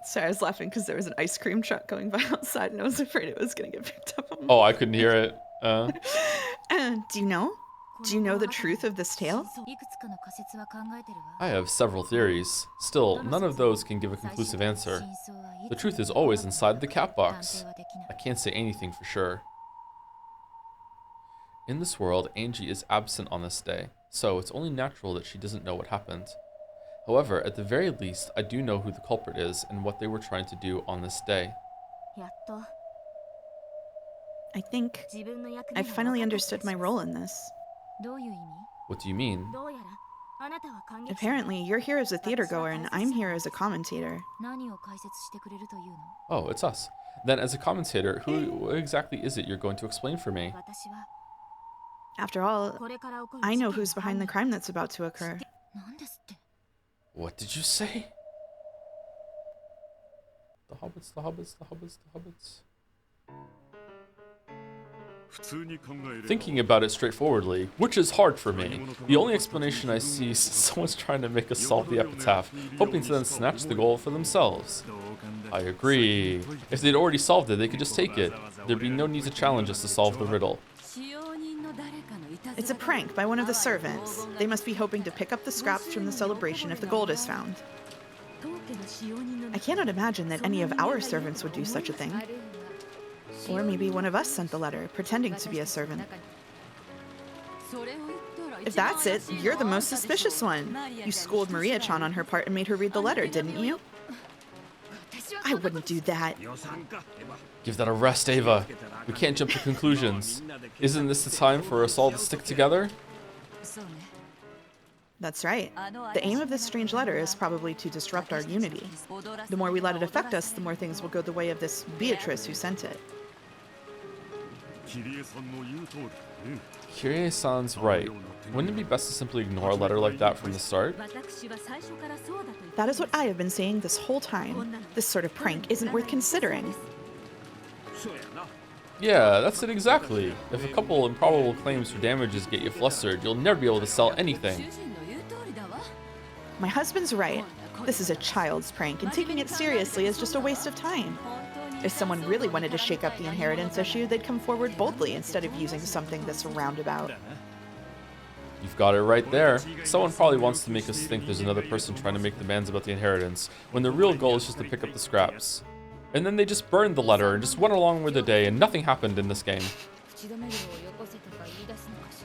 Sorry, I was laughing because there was an ice cream truck going by outside and I was afraid it was going to get picked up on me. Oh, I couldn't hear it. Do you know? Do you know the truth of this tale? I have several theories. Still, none of those can give a conclusive answer. The truth is always inside the cat box. I can't say anything for sure. In this world, Angie is absent on this day, so it's only natural that she doesn't know what happened. However, at the very least, I do know who the culprit is and what they were trying to do on this day. I think I've finally understood my role in this. What do you mean? Apparently, you're here as a theater goer and I'm here as a commentator. Oh, it's us. Then as a commentator, who exactly is it you're going to explain for me? After all, I know who's behind the crime that's about to occur. What did you say? The hobbits, the hobbits, the hobbits, the hobbits. Thinking about it straightforwardly, which is hard for me, the only explanation I see is someone's trying to make us solve the epitaph, hoping to then snatch the gold for themselves. I agree. If they'd already solved it, they could just take it. There'd be no need to challenge us to solve the riddle. It's a prank by one of the servants. They must be hoping to pick up the scraps from the celebration if the gold is found. I cannot imagine that any of our servants would do such a thing. Or maybe one of us sent the letter, pretending to be a servant. If that's it, you're the most suspicious one. You schooled Maria-chan on her part and made her read the letter, didn't you? I wouldn't do that. Give that a rest, Ava. We can't jump to conclusions. Isn't this the time for us all to stick together? That's right. The aim of this strange letter is probably to disrupt our unity. The more we let it affect us, the more things will go the way of this Beatrice who sent it. Kirie-san's right. Wouldn't it be best to simply ignore a letter like that from the start? That is what I have been saying this whole time. This sort of prank isn't worth considering. Yeah, that's it exactly. If a couple improbable claims for damages get you flustered, you'll never be able to sell anything. My husband's right. This is a child's prank, and taking it seriously is just a waste of time. If someone really wanted to shake up the inheritance issue, they'd come forward boldly instead of using something this roundabout. You've got it right there. Someone probably wants to make us think there's another person trying to make demands about the inheritance, when the real goal is just to pick up the scraps. And then they just burned the letter and just went along with the day, and nothing happened in this game.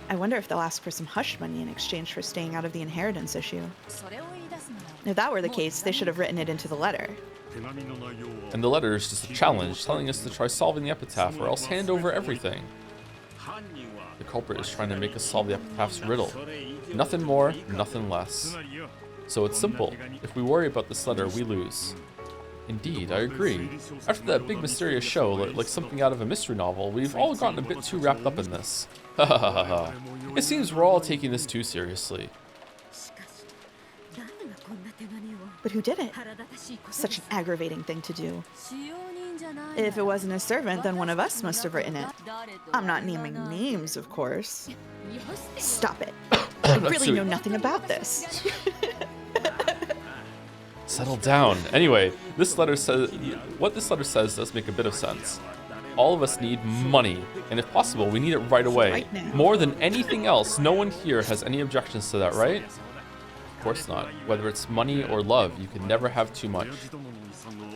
I wonder if they'll ask for some hush money in exchange for staying out of the inheritance issue. If that were the case, they should have written it into the letter. And the letter is just a challenge, telling us to try solving the epitaph or else hand over everything. The culprit is trying to make us solve the epitaph's riddle. Nothing more, nothing less. So it's simple. If we worry about this letter, we lose. Indeed, I agree. After that big mysterious show, like something out of a mystery novel, we've all gotten a bit too wrapped up in this. Ha ha ha ha. It seems we're all taking this too seriously. But who did it? Such an aggravating thing to do. If it wasn't a servant, then one of us must have written it. I'm not naming names, of course. Stop it. I really know nothing about this. Settle down. Anyway, this letter says what this letter says does make a bit of sense. All of us need money, and if possible, we need it right away. Right now. More than anything else, no one here has any objections to that, right? Of course not. Whether it's money or love, you can never have too much.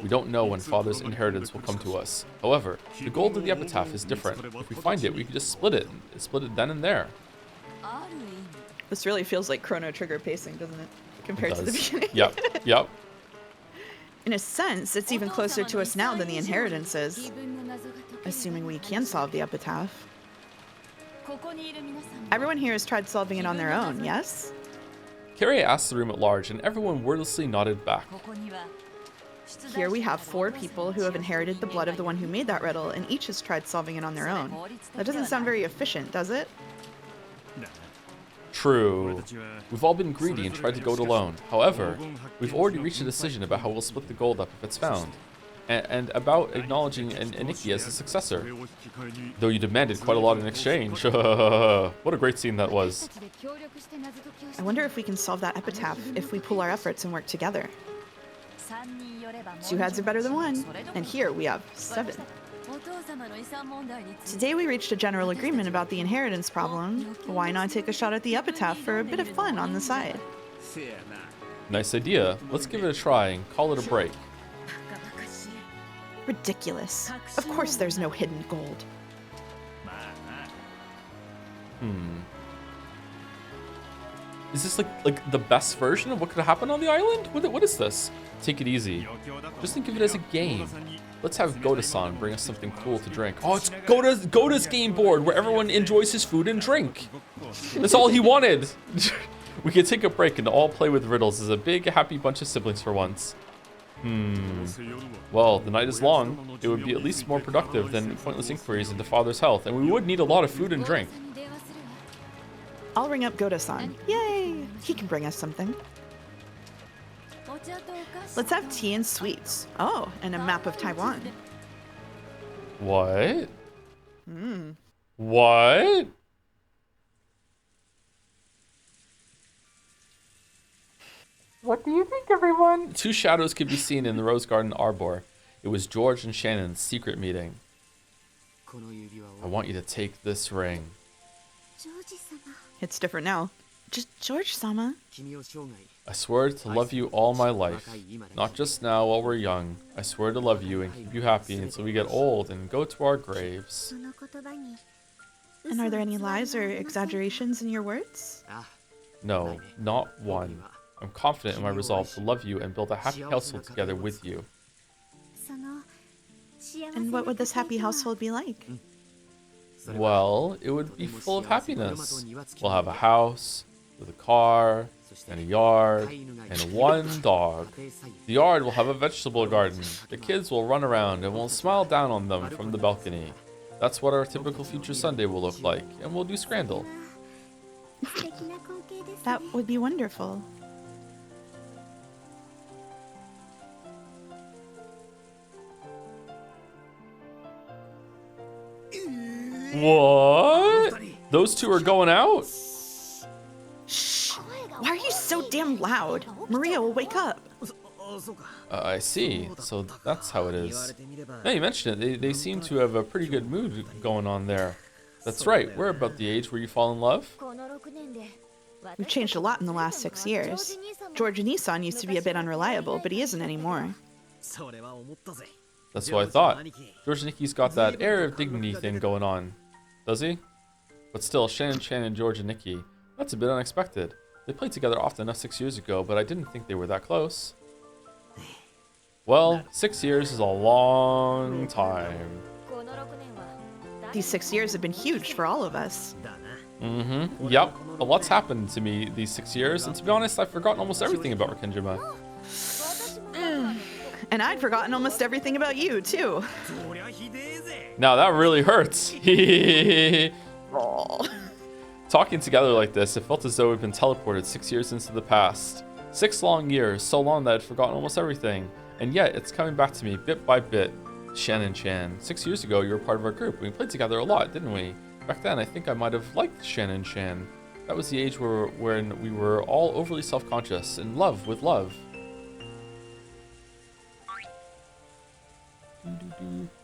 We don't know when Father's inheritance will come to us. However, the gold of the epitaph is different. If we find it, we can just split it then and there. This really feels like Chrono Trigger pacing, doesn't it? Compared to the Does. beginning. Yep. In a sense, it's even closer to us now than the inheritance is. Assuming we can solve the epitaph. Everyone here has tried solving it on their own, yes? Carrie asked the room at large, and everyone wordlessly nodded back. Here we have 4 people who have inherited the blood of the one who made that riddle, and each has tried solving it on their own. That doesn't sound very efficient, does it? True. We've all been greedy and tried to go it alone. However, we've already reached a decision about how we'll split the gold up if it's found. And about acknowledging Aniki as a successor. Though you demanded quite a lot in exchange. What a great scene that was. I wonder if we can solve that epitaph if we pool our efforts and work together. 2 heads are better than 1, and here we have 7. Today we reached a general agreement about the inheritance problem. Why not take a shot at the epitaph for a bit of fun on the side? Nice idea. Let's give it a try and call it a break. Ridiculous. Of course there's no hidden gold. Is this like the best version of what could happen on the island? What is this? Take it easy. Just think of it as a game. Let's have Goda-san bring us something cool to drink. Oh, it's Goda's game board where everyone enjoys his food and drink. That's all he wanted. We could take a break and all play with riddles as a big happy bunch of siblings for once. Well, the night is long. It would be at least more productive than pointless inquiries into Father's health, and we would need a lot of food and drink. I'll ring up Goda-san. Yay! He can bring us something. Let's have tea and sweets. Oh, and a map of Taiwan. What? What? What do you think, everyone? 2 shadows could be seen in the Rose Garden Arbor. It was George and Shannon's secret meeting. I want you to take this ring. It's different now. Just George-sama. I swear to love you all my life. Not just now while we're young. I swear to love you and keep you happy until we get old and go to our graves. And are there any lies or exaggerations in your words? No, not one. I'm confident in my resolve to love you and build a happy household together with you. And what would this happy household be like? Well, it would be full of happiness. We'll have a house, with a car, and a yard, and 1 dog. The yard will have a vegetable garden. The kids will run around and we'll smile down on them from the balcony. That's what our typical future Sunday will look like, and we'll do Scrandle. That would be wonderful. What? Those 2 are going out? Shh! Why are you so damn loud? Maria will wake up. I see. So that's how it is. Now you mentioned it, they seem to have a pretty good mood going on there. That's right, we're about the age where you fall in love. We've changed a lot in the last 6 years. George and Isan used to be a bit unreliable, but he isn't anymore. That's what I thought. George Nicky's got that air of dignity thing going on. Does he? But still, Shannon, and George and Nikki, that's a bit unexpected. They played together often enough 6 years ago, but I didn't think they were that close. Well, 6 years is a long time. These 6 years have been huge for all of us. Yep. A lot's happened to me these 6 years, and to be honest, I've forgotten almost everything about Rikenjima. And I'd forgotten almost everything about you, too. Now that really hurts. Talking together like this, it felt as though we'd been teleported 6 years into the past. 6 long years, so long that I'd forgotten almost everything. And yet, it's coming back to me bit by bit. Shannon-chan. 6 years ago, you were part of our group. We played together a lot, didn't we? Back then, I think I might have liked Shannon-chan. That was the age when we were all overly self-conscious, in love with love.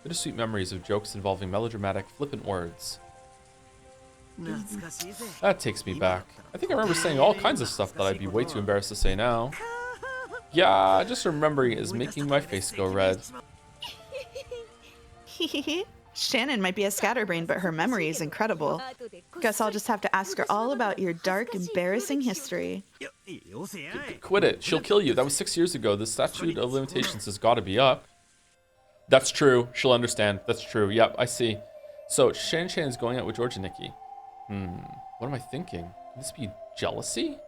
Bittersweet memories of jokes involving melodramatic, flippant words. That takes me back. I think I remember saying all kinds of stuff that I'd be way too embarrassed to say now. Yeah, just remembering it is making my face go red. Shannon might be a scatterbrain, but her memory is incredible. Guess I'll just have to ask her all about your dark, embarrassing history. Quit it. She'll kill you. That was 6 years ago. The statute of limitations has got to be up. That's true. She'll understand. That's true. Yep, I see. So, Shan is going out with George and Nikki. What am I thinking? Could this be jealousy?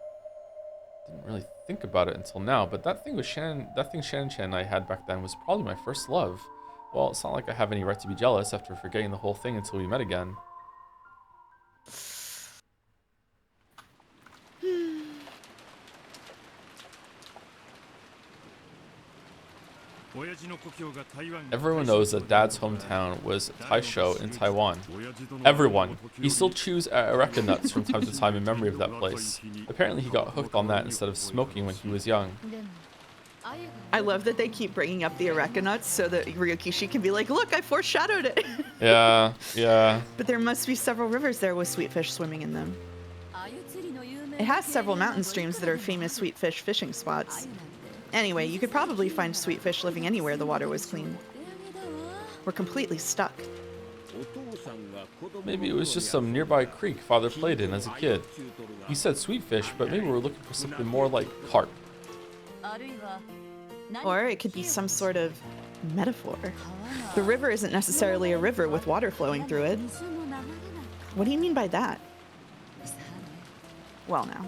Didn't really think about it until now, but that thing Shannon and I had back then was probably my first love. Well, it's not like I have any right to be jealous after forgetting the whole thing until we met again. Everyone knows that Dad's hometown was Taisho in Taiwan. Everyone. He still chews areca nuts from time to time in memory of that place. Apparently he got hooked on that instead of smoking when he was young. I love that they keep bringing up the areca nuts so that Ryukishi can be like, look, I foreshadowed it. Yeah, yeah. But there must be several rivers there with sweet fish swimming in them. It has several mountain streams that are famous sweet fish fishing spots. Anyway, you could probably find sweet fish living anywhere the water was clean. We're completely stuck. Maybe it was just some nearby creek Father played in as a kid. He said sweet fish, but maybe we're looking for something more like carp. Or it could be some sort of metaphor. The river isn't necessarily a river with water flowing through it. What do you mean by that? Well, now.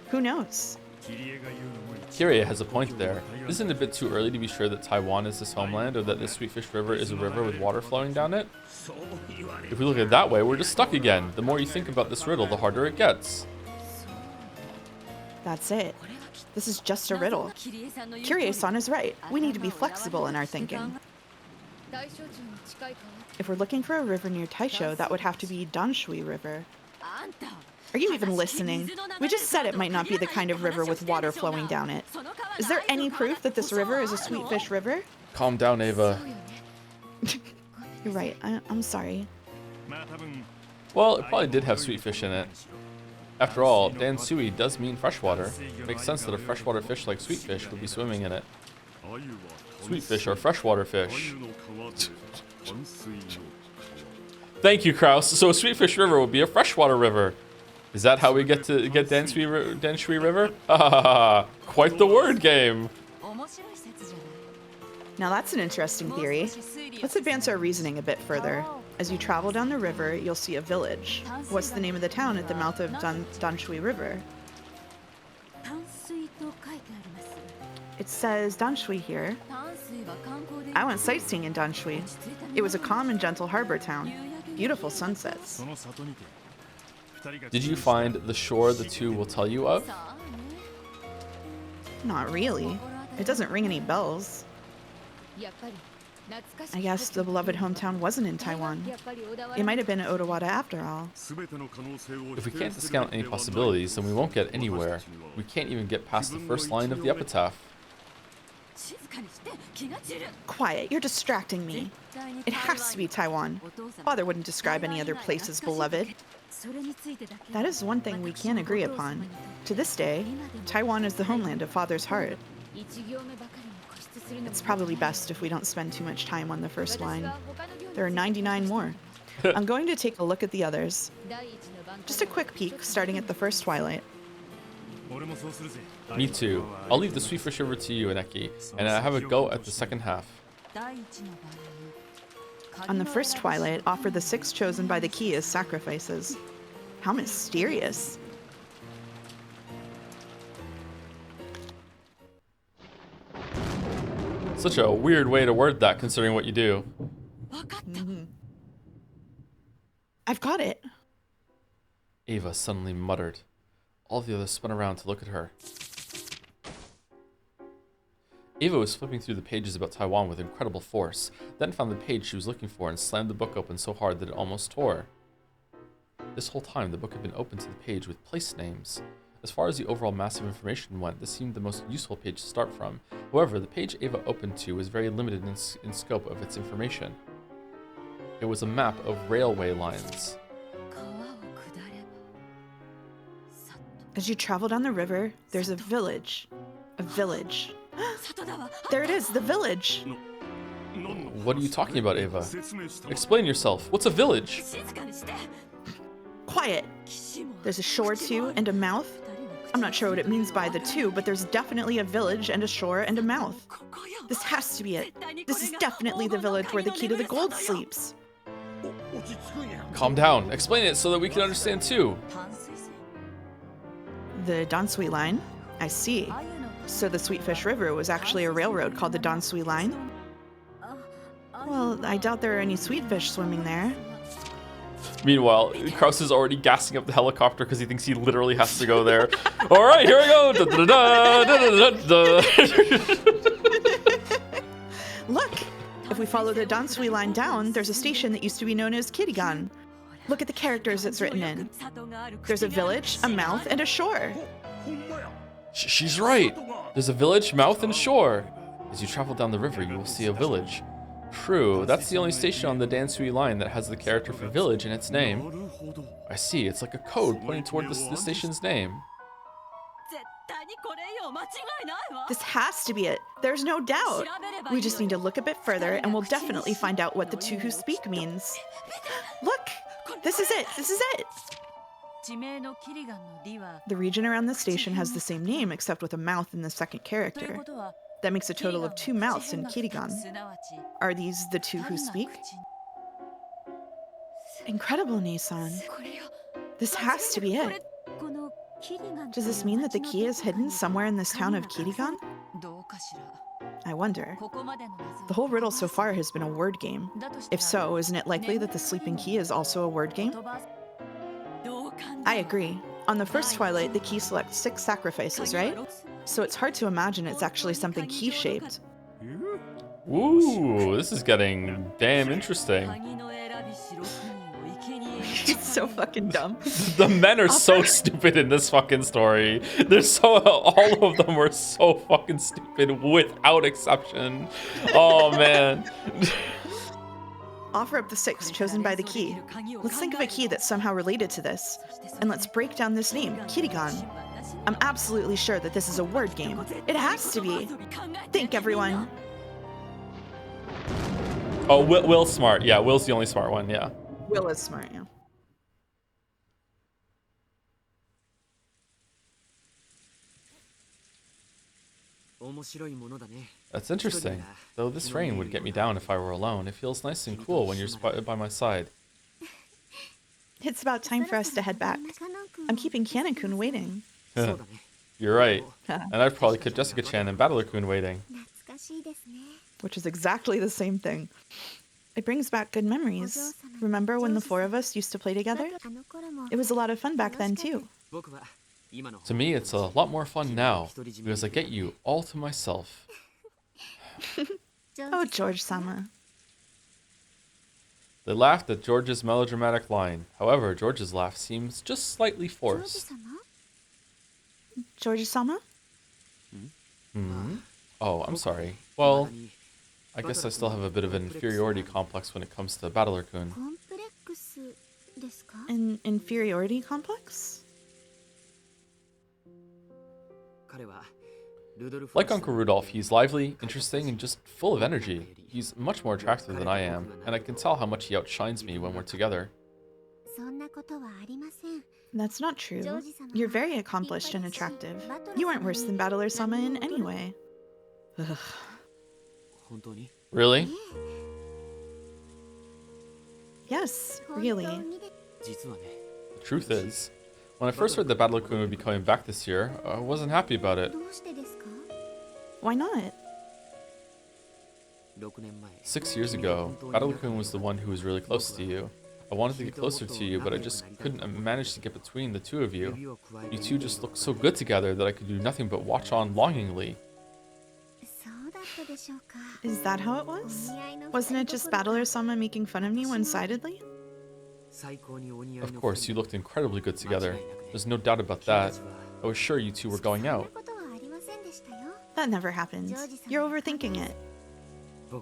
Who knows? Kirie has a point there. Isn't it a bit too early to be sure that Taiwan is this homeland or that this Sweetfish River is a river with water flowing down it? If we look at it that way, we're just stuck again. The more you think about this riddle, the harder it gets. That's it. This is just a riddle. Kirie-san is right. We need to be flexible in our thinking. If we're looking for a river near Taisho, that would have to be Danshui River. Are you even listening? We just said it might not be the kind of river with water flowing down it. Is there any proof that this river is a Sweetfish River? Calm down, Ava. You're right. I'm sorry. Well, it probably did have sweetfish in it. After all, Dansui does mean freshwater. It makes sense that a freshwater fish like sweetfish would be swimming in it. Sweetfish are freshwater fish. Thank you, Kraus. So a Sweetfish River would be a freshwater river. Is that how we get Danshui River? Quite the word game. Now that's an interesting theory. Let's advance our reasoning a bit further. As you travel down the river, you'll see a village. What's the name of the town at the mouth of Danshui River? It says Danshui here. I went sightseeing in Danshui. It was a calm and gentle harbor town. Beautiful sunsets. Did you find the shore the two will tell you of? Not really. It doesn't ring any bells. I guess the beloved hometown wasn't in Taiwan. It might have been Odawada after all. If we can't discount any possibilities, then we won't get anywhere. We can't even get past the first line of the epitaph. Quiet, you're distracting me. It has to be Taiwan. Father wouldn't describe any other place as beloved. That is one thing we can agree upon. To this day, Taiwan is the homeland of Father's heart. It's probably best if we don't spend too much time on the first line. There are 99 more. I'm going to take a look at the others. Just a quick peek, starting at the first twilight. Me too. I'll leave the Sweetfish River to you, Aneki, and I have a go at the second half. On the first twilight, offer the 6 chosen by the key as sacrifices. How mysterious. Such a weird way to word that, considering what you do. I've got it. Ava suddenly muttered. All the others spun around to look at her. Ava was flipping through the pages about Taiwan with incredible force, then found the page she was looking for and slammed the book open so hard that it almost tore. This whole time, the book had been open to the page with place names. As far as the overall mass of information went, this seemed the most useful page to start from. However, the page Ava opened to was very limited in scope of its information. It was a map of railway lines. As you travel down the river, there's a village. A village. There it is, the village. What are you talking about, Ava? Explain yourself. What's a village? Quiet. There's a shore too, and a mouth. I'm not sure what it means by the two, but there's definitely a village and a shore and a mouth. This has to be it. This is definitely the village where the key to the gold sleeps. Calm down. Explain it so that we can understand too. The Dansui Line? I see. So the Sweetfish River was actually a railroad called the Dansui Line? Well, I doubt there are any sweetfish swimming there. Meanwhile, Kraus is already gassing up the helicopter because he thinks he literally has to go there. All right, here we go. Da, da, da, da, da, da. Look! If we follow the Dansui Line down, there's a station that used to be known as Kirigan. Look at the characters it's written in. There's a village, a mouth, and a shore. She's right. There's a village, mouth, and shore. As you travel down the river, you will see a village. True, that's the only station on the Dansui Line that has the character for village in its name. I see, it's like a code pointing toward the station's name. This has to be it. There's no doubt. We just need to look a bit further and we'll definitely find out what the two who speak means. Look! This is it! This is it! The region around the station has the same name except with a mouth in the second character. That makes a total of 2 mouths in Kirigan. Are these the two who speak? Incredible, Nissan. This has to be it. Does this mean that the key is hidden somewhere in this town of Kirigan? I wonder. The whole riddle so far has been a word game. If so, isn't it likely that the sleeping key is also a word game? I agree. On the first Twilight, the key selects 6 sacrifices, right? So it's hard to imagine it's actually something key-shaped. Ooh, this is getting damn interesting. It's so fucking dumb. The men are so stupid in this fucking story. All of them were so fucking stupid without exception. Oh man. Offer up the 6 chosen by the key. Let's think of a key that's somehow related to this. And let's break down this name, Kirigan. I'm absolutely sure that this is a word game. It has to be. Think, everyone. Oh, Will's smart. Yeah, Will's the only smart one, yeah. Will is smart, yeah. That's interesting. Though this rain would get me down if I were alone, it feels nice and cool when you're by my side. It's about time for us to head back. I'm keeping Kana-kun waiting. You're right. And I've probably kept Jessica-chan and Battler-kun waiting. Which is exactly the same thing. It brings back good memories. Remember when the 4 of us used to play together? It was a lot of fun back then, too. To me, it's a lot more fun now, because I get you all to myself. Oh, George-sama. They laughed at George's melodramatic line. However, George's laugh seems just slightly forced. George-sama? Hmm? Oh, I'm sorry. Well, I guess I still have a bit of an inferiority complex when it comes to Battler-kun. An inferiority complex? Like Uncle Rudolph, he's lively, interesting, and just full of energy. He's much more attractive than I am, and I can tell how much he outshines me when we're together. That's not true. You're very accomplished and attractive. You aren't worse than Battler-sama in any way. Ugh. Really? Yes, really. The truth is, when I first heard that Battler-kun would be coming back this year, I wasn't happy about it. Why not? 6 years ago, Battler-kun was the one who was really close to you. I wanted to get closer to you, but I just couldn't manage to get between the two of you. You two just looked so good together that I could do nothing but watch on longingly. Is that how it was? Wasn't it just Battler-sama making fun of me one-sidedly? Of course, you looked incredibly good together. There's no doubt about that. I was sure you two were going out. That never happened. You're overthinking it. I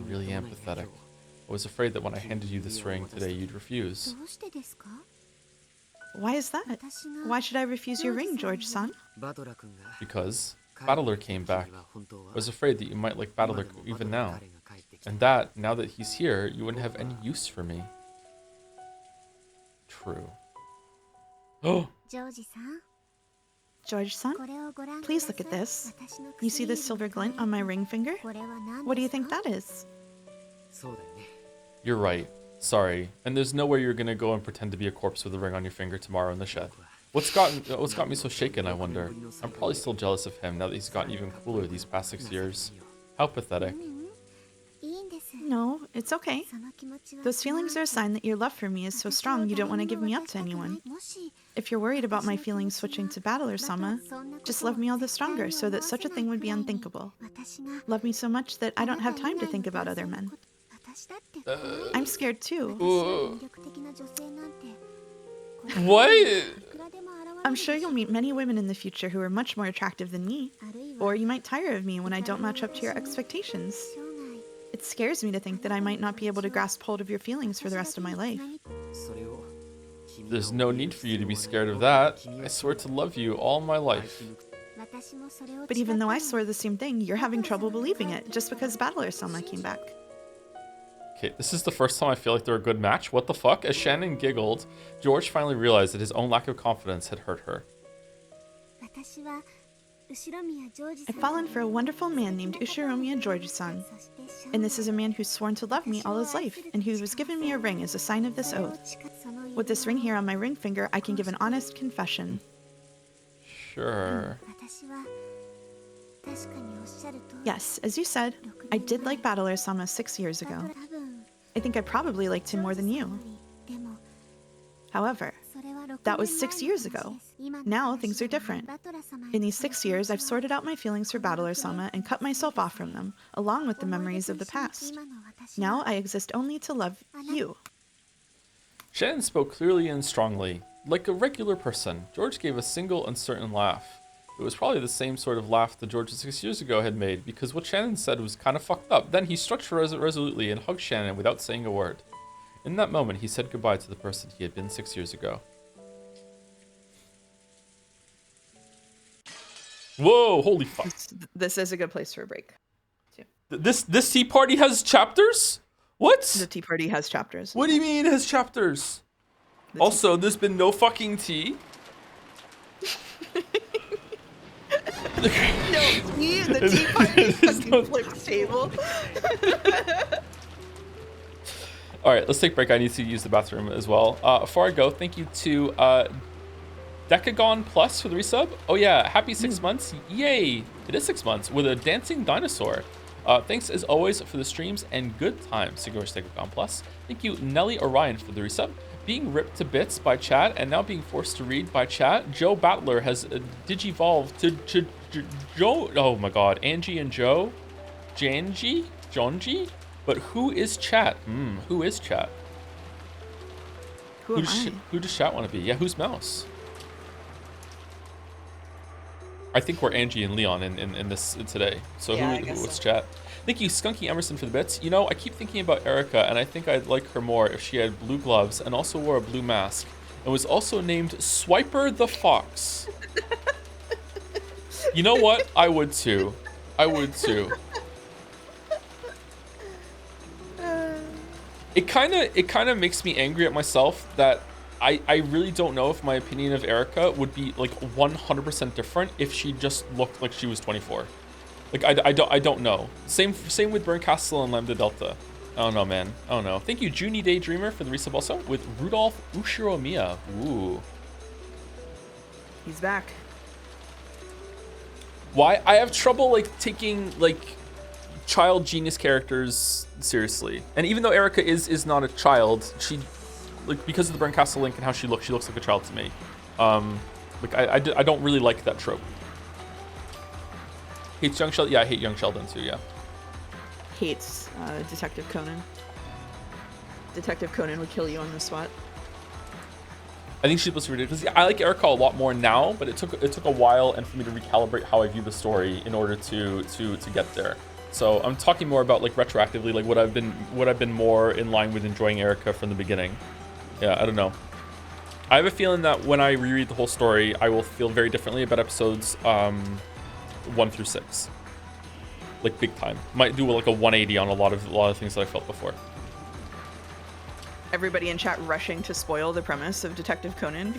really am pathetic. I was afraid that when I handed you this ring today, you'd refuse. Why is that? Why should I refuse your ring, George-san? Because Battler came back. I was afraid that you might like Battler even now. And that, now that he's here, you wouldn't have any use for me. True. Oh! ジョージさん George-san, これをご覧くだ please さい look at this. 私の You see this silver glint on my ring finger? これは何 What do you です think か that is? You're right. Sorry. And there's no way you're gonna go and pretend to be a corpse with a ring on your finger tomorrow in the shed. What's got me so shaken, I wonder? I'm probably still jealous of him now that he's gotten even cooler these past 6 years. How pathetic. いいんです No, it's okay. その気持ちは Those feelings are a sign that your love for me is so strong you don't want to give me up to anyone. もし If you're worried about my feelings switching to Battler-sama, just love me all the stronger so that such a thing would be unthinkable. 私が Love me so much that I don't have time to think about other men. 私だってこう I'm scared too. 魅力的な女性なんて What? いくらでも現れる I'm sure you'll meet many women in the future who are much more attractive than me. あるいは Or you might tire of me when I don't match up to your expectations. 生涯 It scares me to think that I might not be able to grasp hold of your feelings for the rest of my life. There's no need for you to be scared of that. I swear to love you all my life. 私もそれを But even though I 違った swear the same thing, you're having trouble believing it just because Battler-sama came back. Okay, this is the first time I feel like they're a good match. What the fuck? As Shannon giggled, George finally realized that his own lack of confidence had hurt her. 私は後ろ宮ジョージ I've さん fallen for a wonderful man named Ushiromiya George-san. そしてシャ And this is a man who's sworn to love me all his life, and who has given me a ring as a sign of this oath. With this ring here on my ring finger, I can give an honest confession. Sure. 私は確かにおっしゃると Yes, as you said, I did like Battler-sama 6 years ago. 多分 I think I probably liked him more than you. でも However, それは6 that was 年前 6 years ago. 今の Now 私 things are は different. バトラ様へ In these 6 years, I've sorted out my feelings for Battler-sama and cut myself off from them, along with the memories of the past. 今の私は Now I exist only to love you. Shannon spoke clearly and strongly. Like a regular person, George gave a single uncertain laugh. It was probably the same sort of laugh that George 6 years ago had made, because what Shannon said was kind of fucked up. Then he stretched resolutely and hugged Shannon without saying a word. In that moment, he said goodbye to the person he had been 6 years ago. Whoa, holy fuck. This is a good place for a break. This tea party has chapters? What? The tea party has chapters. What do you mean it has chapters? The tea- Also, there's been no fucking tea. No, the tea party fucking flips table. Alright, let's take a break. I need to use the bathroom as well. Before I go, thank you to Decagon Plus for the resub. Oh yeah, happy 6 months. Yay! It is 6 months with a dancing dinosaur. Thanks as always for the streams and good times, Sigurus Decagon Plus. Thank you, Nelly Orion, for the resub. Being ripped to bits by chat and now being forced to read by chat, Joe Battler has digivolved to Joe. Oh my god, Angie and Joe? Janji? Jonji? But who is chat? Who is chat? Who am I? Who does chat want to be? Yeah, who's Mouse? I think we're Angie and Leon in this today. So Yeah, I who guess what's so. chat? Thank you, Skunky Emerson, for the bits. You know, I keep thinking about Erica, and I think I'd like her more if she had blue gloves and also wore a blue mask, and was also named Swiper the Fox. You know what? I would too. I would too. It kind of makes me angry at myself that I really don't know if my opinion of Erica would be like 100% different if she just looked like she was 24. Like I don't know. Same with Burncastle and Lambda Delta. I don't know, man. I don't know. Thank you, Junie Daydreamer, for the resub also with Rudolph Ushiromiya. Ooh. He's back. Why? I have trouble like taking like child genius characters seriously. And even though Erica is not a child, she like because of the Burncastle link and how she looks like a child to me. Like I don't really like that trope. Hates Young Sheldon? Yeah, I hate Young Sheldon too, yeah. Hates Detective Conan. Detective Conan would kill you on the spot. I think she's supposed to be ridiculous. Yeah, I like Erica a lot more now, but it took a while and for me to recalibrate how I view the story in order to get there. So I'm talking more about like retroactively, like what I've been more in line with enjoying Erica from the beginning. Yeah, I don't know. I have a feeling that when I reread the whole story, I will feel very differently about episodes 1 through 6. Like big time. Might do like a 180 on a lot of things that I felt before. Everybody in chat rushing to spoil the premise of Detective Conan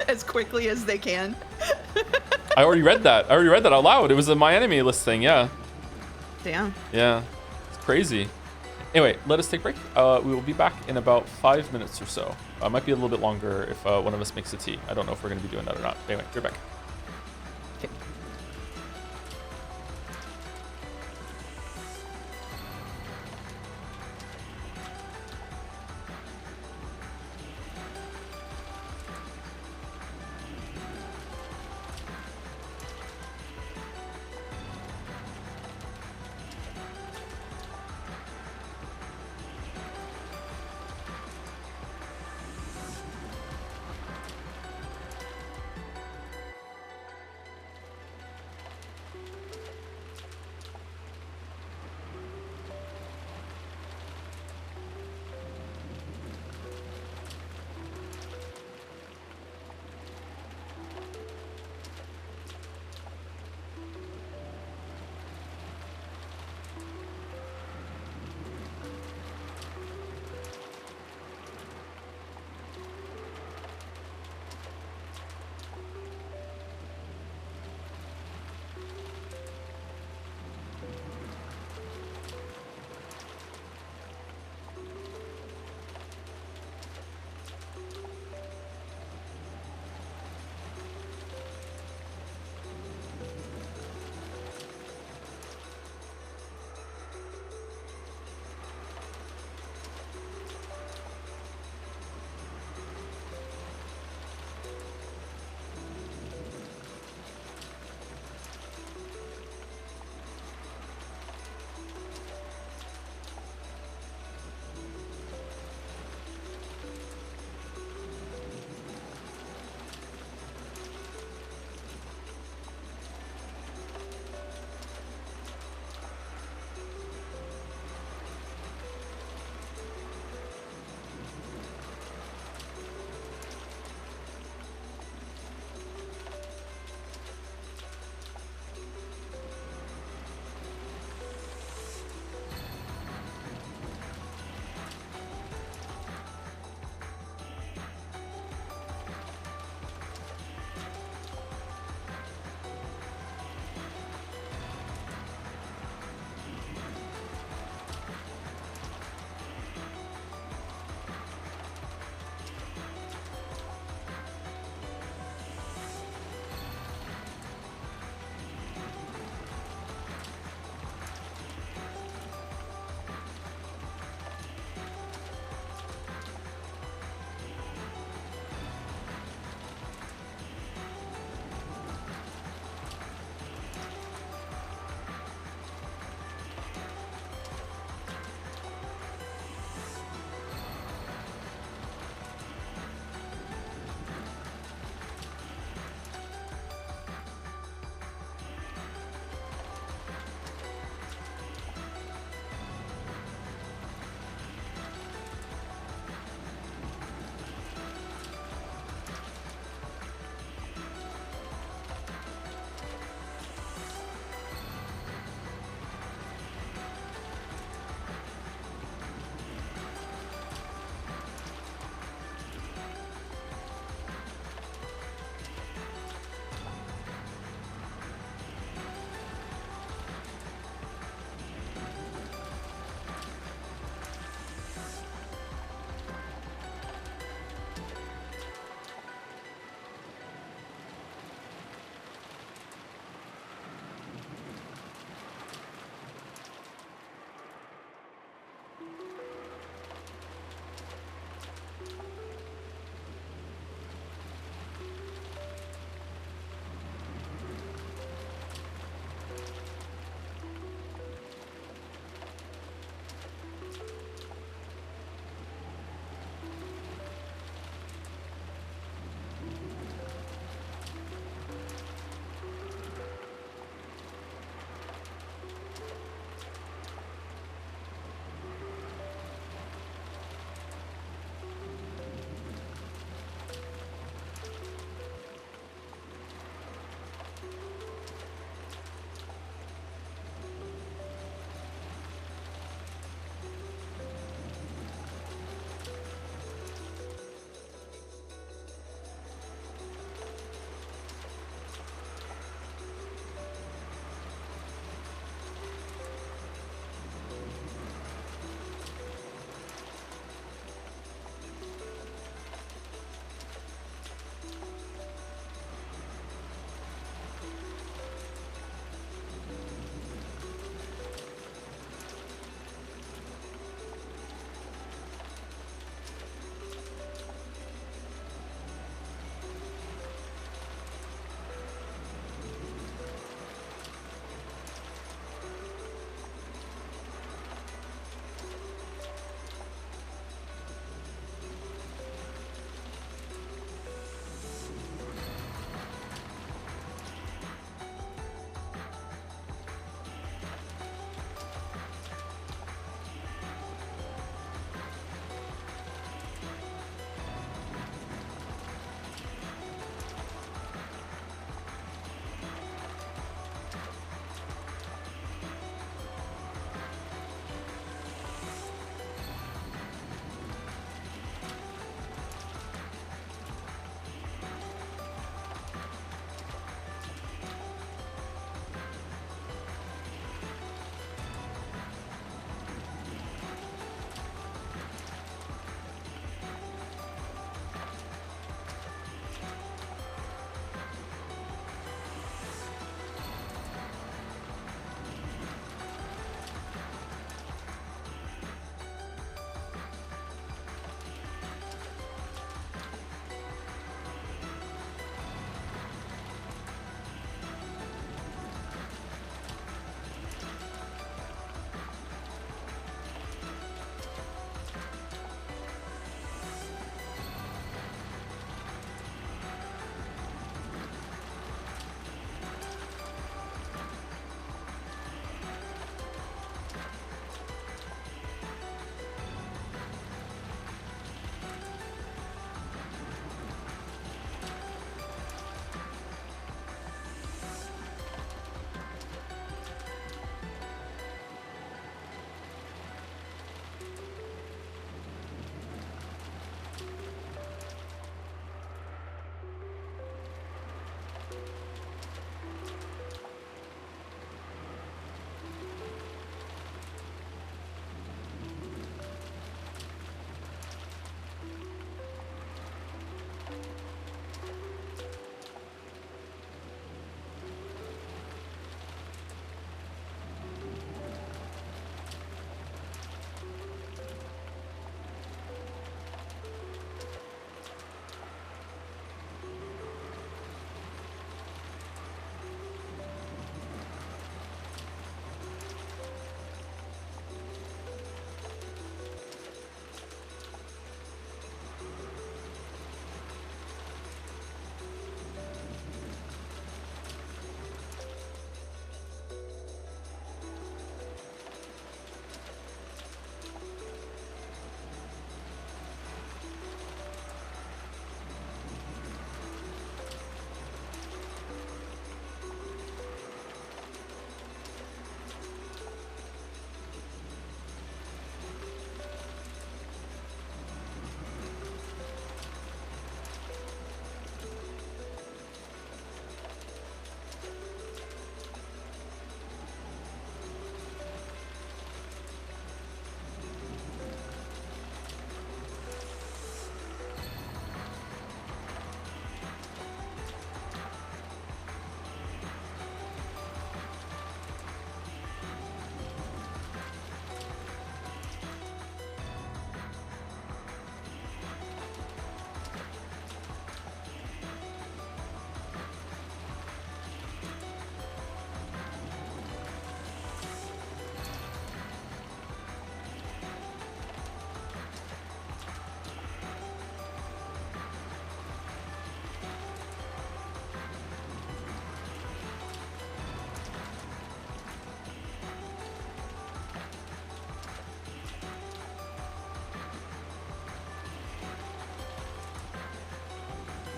as quickly as they can. I already read that. Out loud. It was a My Anime List thing, yeah. Damn. Yeah. It's crazy. Anyway, let us take a break. We will be back in about 5 minutes or so. Might be a little bit longer if one of us makes a tea. I don't know if we're going to be doing that or not. Anyway, we're back. Okay.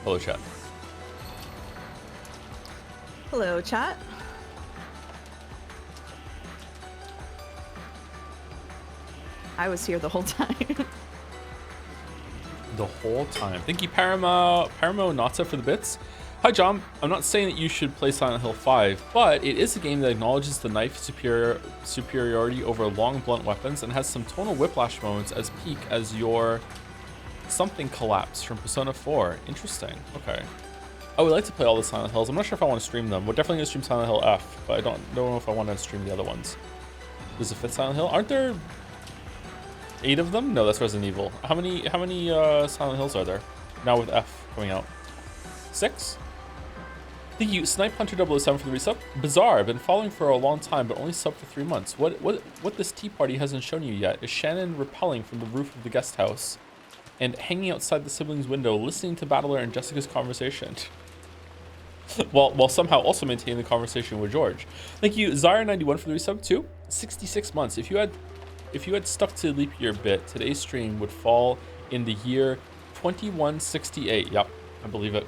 Hello, chat. Hello, chat. I was here the whole time. The whole time. Thank you, Paramo Nata, for the bits. Hi, John. I'm not saying that you should play Silent Hill 5, but it is a game that acknowledges the knife superiority over long, blunt weapons and has some tonal whiplash moments as peak as your something collapse from Persona 4. Interesting. Okay. I would like to play all the Silent Hills. I'm not sure if I want to stream them. We're definitely going to stream Silent Hill F, but I don't know if I want to stream the other ones. There's a fifth Silent Hill. Aren't there 8 of them? No, that's Resident Evil. How many Silent Hills are there now with F coming out? 6? Thank you, Snipe Hunter 007 for the resub. Bizarre. I've been following for a long time, but only subbed for 3 months. What this tea party hasn't shown you yet is Shannon rappelling from the roof of the guest house and hanging outside the siblings' window, listening to Battler and Jessica's conversation, while somehow also maintaining the conversation with George. Thank you, Zyre91 for the resub too. 66 months. If you had stuck to leap year bit, today's stream would fall in the year 2168. Yep, I believe it.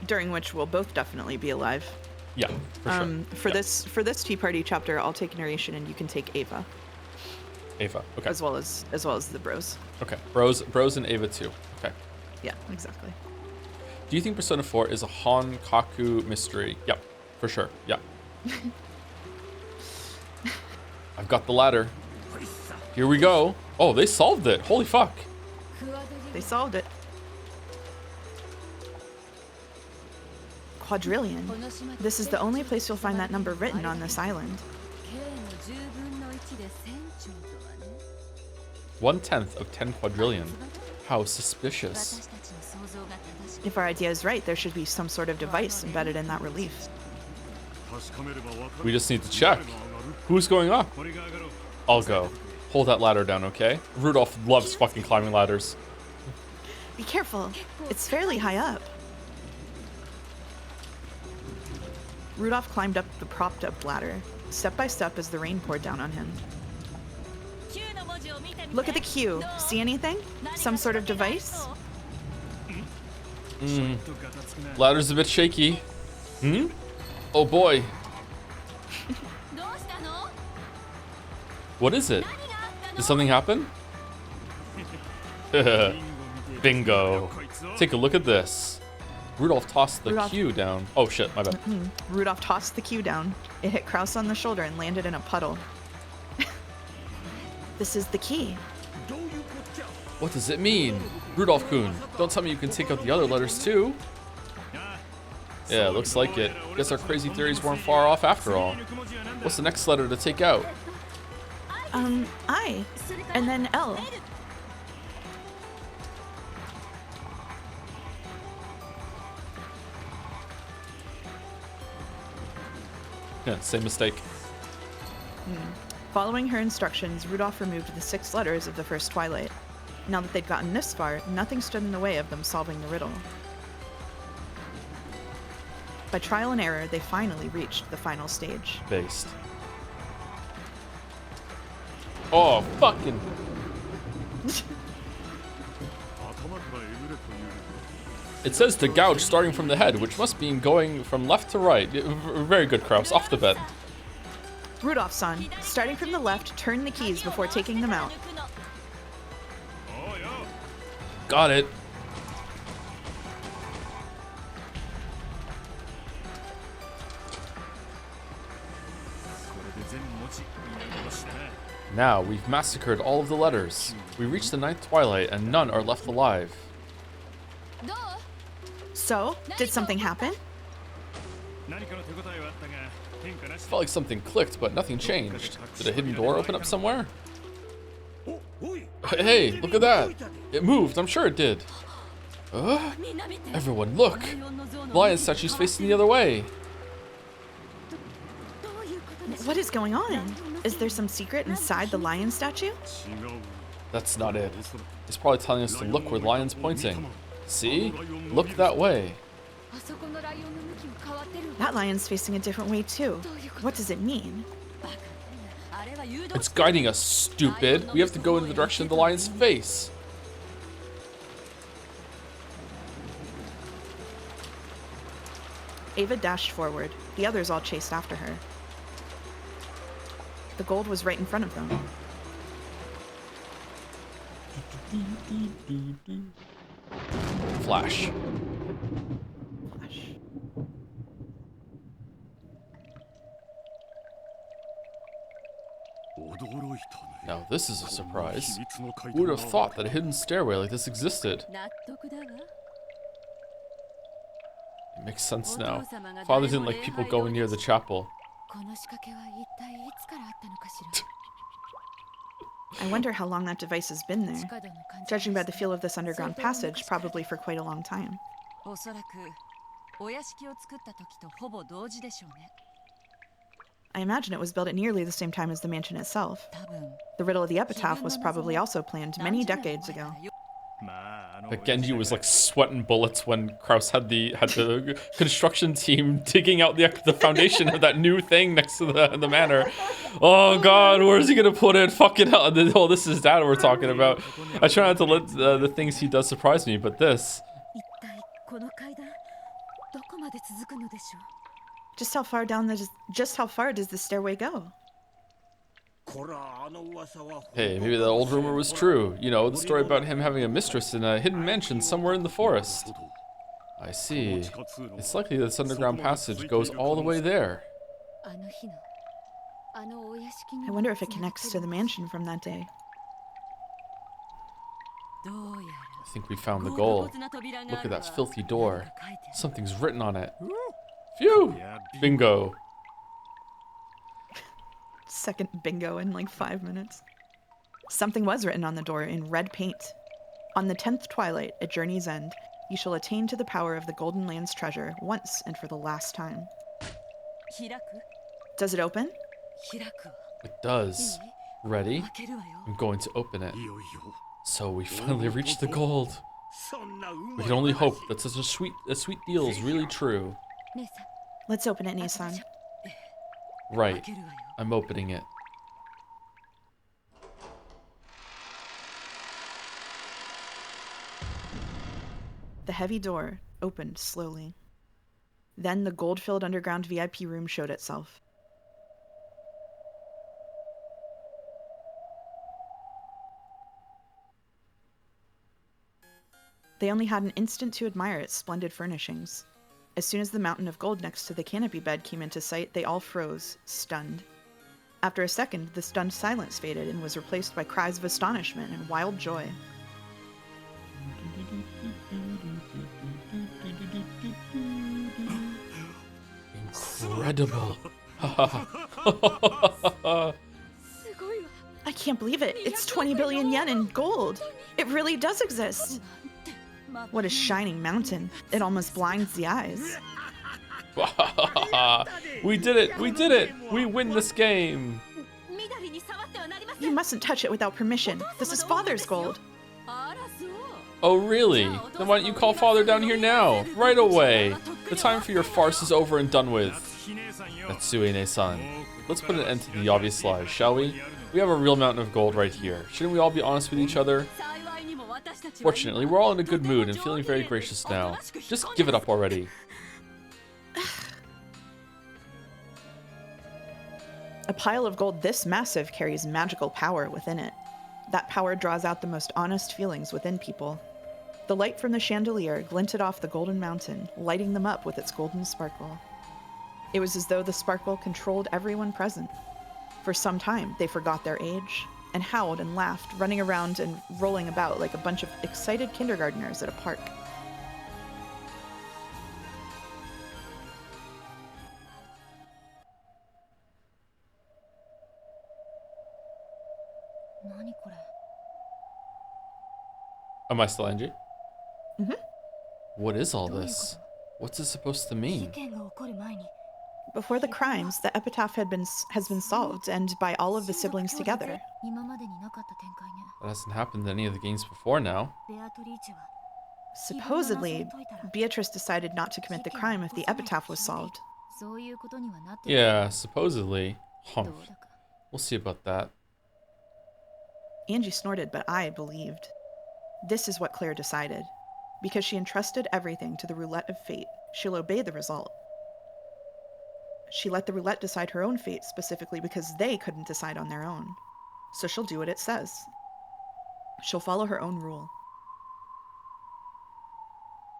During which we'll both definitely be alive. Yeah, for sure. For this Tea Party chapter, I'll take narration and you can take Ava. Ava, okay. As well as the bros. Okay, bros and Ava too. Okay. Yeah, exactly. Do you think Persona 4 is a Honkaku mystery? Yep, for sure. Yeah. I've got the ladder. Here we go. Oh, they solved it. Holy fuck. They solved it. Quadrillion. This is the only place you'll find that number written on this island. 1/10 of 10 quadrillion. How suspicious. If our idea is right, there should be some sort of device embedded in that relief. We just need to check. Who's going up? I'll go. Hold that ladder down, okay? Rudolph loves fucking climbing ladders. Be careful. It's fairly high up. Rudolph climbed up the propped-up ladder, step by step as the rain poured down on him. Look at the Q. See anything? Some sort of device? Ladder's a bit shaky. Oh boy. What is it? Did something happen? Bingo. Take a look at this. Rudolph tossed the Q down. Oh shit, my bad. Rudolph tossed the Q down. It hit Kraus on the shoulder and landed in a puddle. This is the key. What does it mean? Rudolph-kun, don't tell me you can take out the other letters too. Yeah, looks like it. Guess our crazy theories weren't far off after all. What's the next letter to take out? I. And then L. Yeah, same mistake. Following her instructions, Rudolph removed the 6 letters of the first Twilight. Now that they'd gotten this far, nothing stood in the way of them solving the riddle. By trial and error, they finally reached the final stage. Based. Oh, fucking. It says to gouge starting from the head, which must mean going from left to right. Very good, Kraus. Off the bed. Rudolph-san, starting from the left, turn the keys before taking them out. Got it. Now, we've massacred all of the letters. We reached the 9th Twilight, and none are left alive. So, did something happen? Felt like something clicked, but nothing changed. Did a hidden door open up somewhere? Hey, look at that! It moved, I'm sure it did. Everyone, look! The lion statue's facing the other way. What is going on? Is there some secret inside the lion statue? That's not it. It's probably telling us to look where the lion's pointing. See? Look that way. That lion's facing a different way too. What does it mean? It's guiding us, stupid. We have to go in the direction of the lion's face. Ava dashed forward. The others all chased after her. The gold was right in front of them. Flash. Flash. Now this is a surprise. Who would have thought that a hidden stairway like this existed? 納得だわ。 It makes sense now. Father didn't like people going near the chapel. この仕掛けは一体いつからあったのかしら。 I wonder how long that device has been 地 there. 下道の感じ Judging by the feel of this underground passage, probably for quite a long time. おそらくお屋敷を作った時とほぼ同時でしょうね。 I imagine it was built at nearly the same time as the mansion itself. 多分 The riddle of the epitaph was probably also planned many decades ago. But Genji was like sweating bullets when Kraus had the construction team digging out the foundation of that new thing next to the manor. Oh god, where's he gonna put it? Fucking hell! Oh, this is dad we're talking about. I try not to let the things he does surprise me, but this. 一体この階段どこまで続くのでしょう。 Just how far does the stairway go? Hey, maybe the old rumor was true. You know, the story about him having a mistress in a hidden mansion somewhere in the forest. I see. It's likely that this underground passage goes all the way there. あの日のあのお屋敷に I wonder if it connects to the mansion from that day. どうや I think we found the ら goal. ゴールドな扉が Look あ at るわ that filthy door. 何か書いてある Something's written on it. Phew! Bingo. Second bingo in like 5 minutes. Something was written on the door in red paint. On the 10th twilight, at journey's end, you shall attain to the power of the Golden Land's treasure once and for the last time. 開く Does it open? 開くわ It does. Ready? 開けるわよ I'm going to open it. So we finally reached the gold. We can only hope that such a sweet deal is really true. 姉さん Let's open it, Nissan. Right. 開けるわよ I'm opening it. The heavy door opened slowly. Then the gold-filled underground VIP room showed itself. They only had an instant to admire its splendid furnishings. As soon as the mountain of gold next to the canopy bed came into sight, they all froze, stunned. After a second, the stunned silence faded and was replaced by cries of astonishment and wild joy. Incredible. すごいわ I can't believe it. It's 20 billion yen in gold. It really does exist. What a shining mountain. It almost blinds the eyes. We did it! We did it! We win this game! 緑に触ってはなりませ You ん mustn't touch it without permission. This is Father's gold. あらそう Oh, really? Then why don't you call Father down here now? Right away! The time for your farce is over and done with. Natsue-ne-san. Let's put an end to the obvious lies, shall we? We have a real mountain of gold right here. Shouldn't we all be honest with each other? 幸いにも私たちは Fortunately, we're all in a good mood and feeling very gracious now. Just give it up already. A pile of gold this massive carries magical power within it. That power draws out the most honest feelings within people. The light from the chandelier glinted off the golden mountain, lighting them up with its golden sparkle. It was as though the sparkle controlled everyone present. For some time, they forgot their age, and howled and laughed, running around and rolling about like a bunch of excited kindergartners at a park. Am I still Angie? Mhm. What is all this? What's it supposed to 事 mean? 件が起こる前に Before the crimes, the epitaph has been solved, and by all of the siblings together. 今までになかった展開ね That hasn't happened in any of the games before now. ベアトリーチェは Supposedly, Beatrice decided not to commit the crime if the epitaph was solved. そういうことにはなってる Yeah, supposedly. ど Humph. うだか We'll see about that. Angie snorted, but I believed. This is what Claire decided. Because she entrusted everything to the roulette of fate, she'll obey the result. She let the roulette decide her own fate specifically because they couldn't decide on their own. So she'll do what it says. She'll follow her own rule.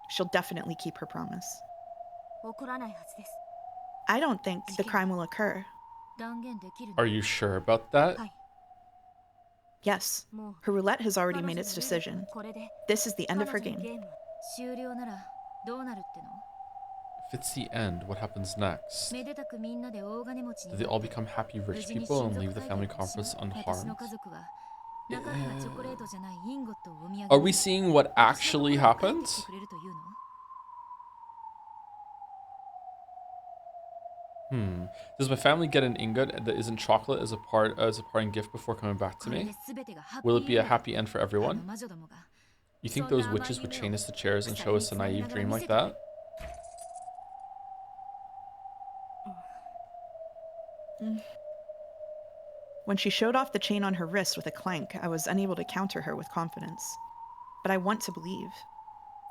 She'll definitely keep her promise. 起こらないはずです。 I don't think the crime will occur. 断言できるの Are you sure about that? はい。 Yes, もう her roulette has 彼 already 女 made の its ルール decision. はこれで This is the end of her 彼女の game. ゲームは終了ならどうなるっての If it's the end, what happens next? めでたくみんなで大金持ち Do に they な all って become happy 無 rich 事に people 親 and 族 leave the 会 family 議をし conference 私の unharmed? 家族は中身がチョコレートじゃないインゴットをお土産に Are we seeing what 私の actually ところに happened? 帰ってきてくれるというの Does my family get an ingot that isn't chocolate as a parting gift before coming back to これ me? で全てがハッピ Will ー it be a エンド happy end for あの everyone? 魔女どもが You think those witches would chain us to chairs and show us a naive dream like that? When she showed off the chain on her wrist with a clank, I was unable to counter her with confidence. But I want to believe.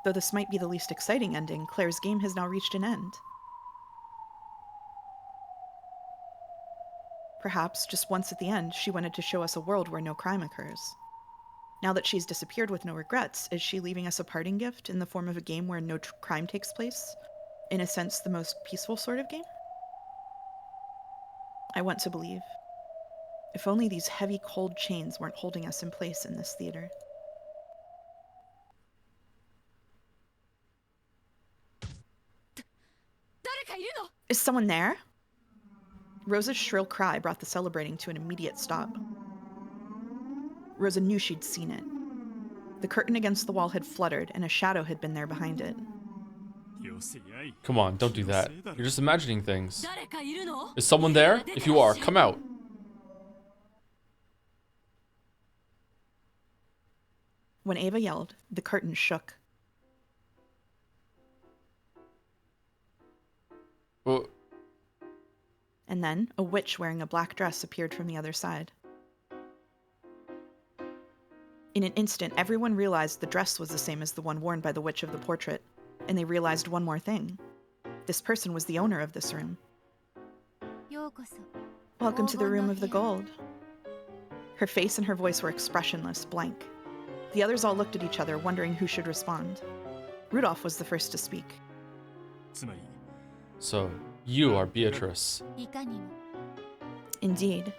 Though this might be the least exciting ending, Claire's game has now reached an end. Perhaps, just once at the end, she wanted to show us a world where no crime occurs. Now that she's disappeared with no regrets, is she leaving us a parting gift in the form of a game where no crime takes place? In a sense, the most peaceful sort of game? I want to believe. If only these heavy, cold chains weren't holding us in place in this theater. Is someone there? Rosa's shrill cry brought the celebrating to an immediate stop. Rosa knew she'd seen it. The curtain against the wall had fluttered, and a shadow had been there behind it. Come on, don't do that. You're just imagining things. 誰かいるの Is someone there? If you are, come out. When Ava yelled, the curtain shook. Well, And then, a witch wearing a black dress appeared from the other side. In an instant, everyone realized the dress was the same as the one worn by the witch of the portrait, and they realized one more thing. This person was the owner of this room. ようこそ Welcome to the Room of the Gold. Her face and her voice were expressionless, blank. The others all looked at each other, wondering who should respond. Rudolph was the first to speak. つまり so you are Beatrice. いかにも Indeed.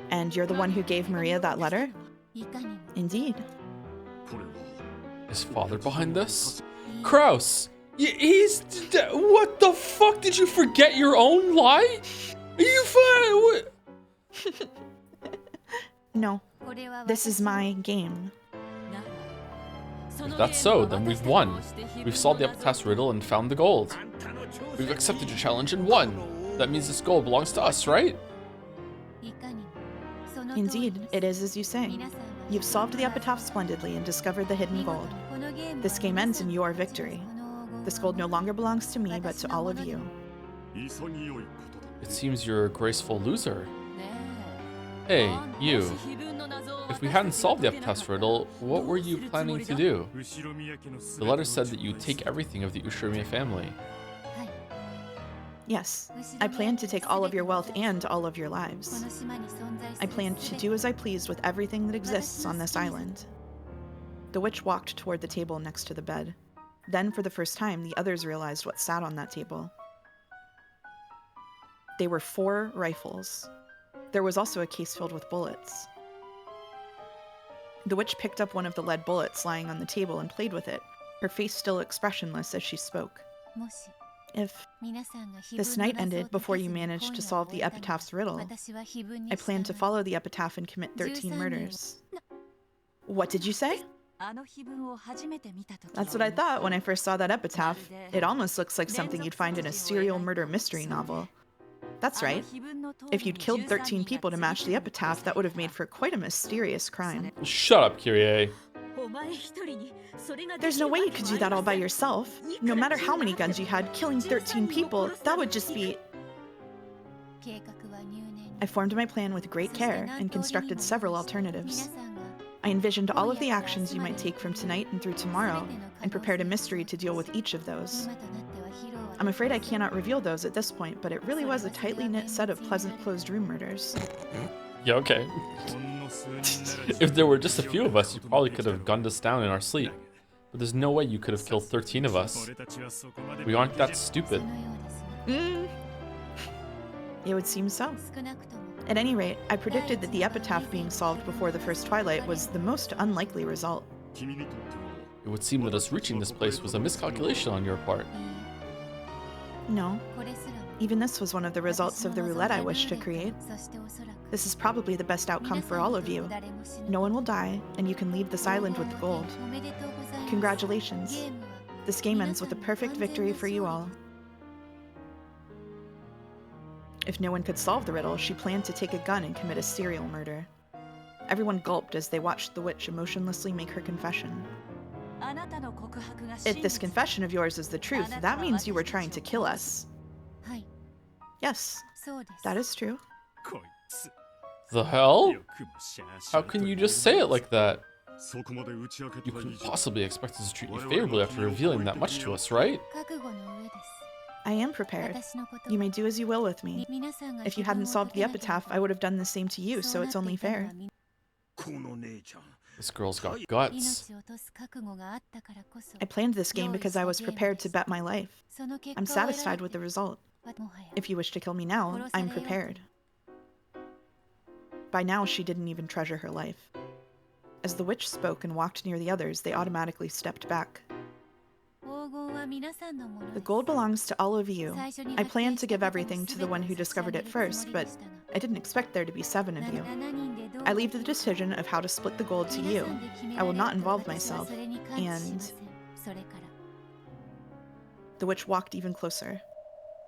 And you're the one who gave Maria that letter? いかにも Indeed. これは Is father behind this? Kraus! He's... What the fuck? Did you forget your own lie? Are you fine? No, これは this is my game. If that's so, then we've won. We've solved the epitaph's riddle and found the gold. We've accepted your challenge and won. That means this gold belongs to us, right? いかにもその通り Indeed, it is as you say. 皆さんは You've solved the epitaph splendidly and discovered the hidden 見事 gold. にこのゲーム This game ends in your victory. This gold no longer belongs to me, but to all of you. 潔いことだ It seems you're a graceful loser. ね Hey, え you. もし秘文の謎を If we 私た hadn't ちに solved the 解けなかった epitaph's riddle, what were you planning to do? 後ろ宮家の The letter said that you'd take everything of the Ushiromiya family. はい Yes, I plan to take all of your wealth and all of your こ lives. の島に存在す I る plan to 全 do て as I please with everything that exists on this island. The witch walked toward the table next to the bed. Then, for the first time, the others realized what sat on that table. They were 4 rifles. There was also a case filled with bullets. The witch picked up one of the lead bullets lying on the table and played with it, her face still expressionless as she spoke. もし If 皆さんが秘 this 文の night 謎を ended 解け before ず you に managed 今 to 夜 solve を the 終えたなら epitaph's riddle, 私は秘文に I plan to 従い follow the epitaph and commit 13 13 murders. What did you say? あの秘文を初めて見た時 That's what I thought when I first saw that epitaph. It almost looks like something you'd find in a serial murder mystery novel. That's right. If you'd killed 13 people to match the epitaph, that would have made for quite a mysterious crime. Shut up, Kyrie. お前一人にそれがで There's き no る way わ you け could も do あり that all ませ by ん yourself. No matter how many guns you had, killing 13 people, that would just be... 計画は入念に I formed my plan with great そして care 何 and 通りにも constructed several 皆 alternatives. さんが I envisioned all of the actions you might take from tonight and through tomorrow, and prepared a mystery to deal with each of those. 今となっては披露 I'm afraid I cannot reveal those at this point, but it really was a tightly knit set of pleasant closed room murders. Yeah, okay. If there were just a few of us, you probably could have gunned us down in our sleep. But there's no way you could have killed 13 of us. We aren't that stupid. It would seem so. At any rate, I predicted that the epitaph being solved before the first twilight was the most unlikely result. It would seem that us reaching this place was a miscalculation on your part. No. Even this was one of the results of the roulette I wished to create. This is probably the best outcome for all of you. No one will die, and you can leave this island with the gold. Congratulations. This game ends with a perfect victory for you all. If no one could solve the riddle, she planned to take a gun and commit a serial murder. Everyone gulped as they watched the witch emotionlessly make her confession. If this confession of yours is the truth, that means you were trying to kill us. Yes, that is true. The hell? How can you just say it like that? You couldn't possibly expect us to treat you favorably after revealing that much to us, right? I am prepared. You may do as you will with me. If you hadn't solved the epitaph, I would have done the same to you, so it's only fair. This girl's got guts. I planned this game because I was prepared to bet my life. I'm satisfied with the result. If you wish to kill me now, I'm prepared. By now, she didn't even treasure her life. As the witch spoke and walked near the others, they automatically stepped back. The gold belongs to all of you. I planned to give everything to the one who discovered it first, but I didn't expect there to be 7 of you. I leave the decision of how to split the gold to you. I will not involve myself, and... The witch walked even closer.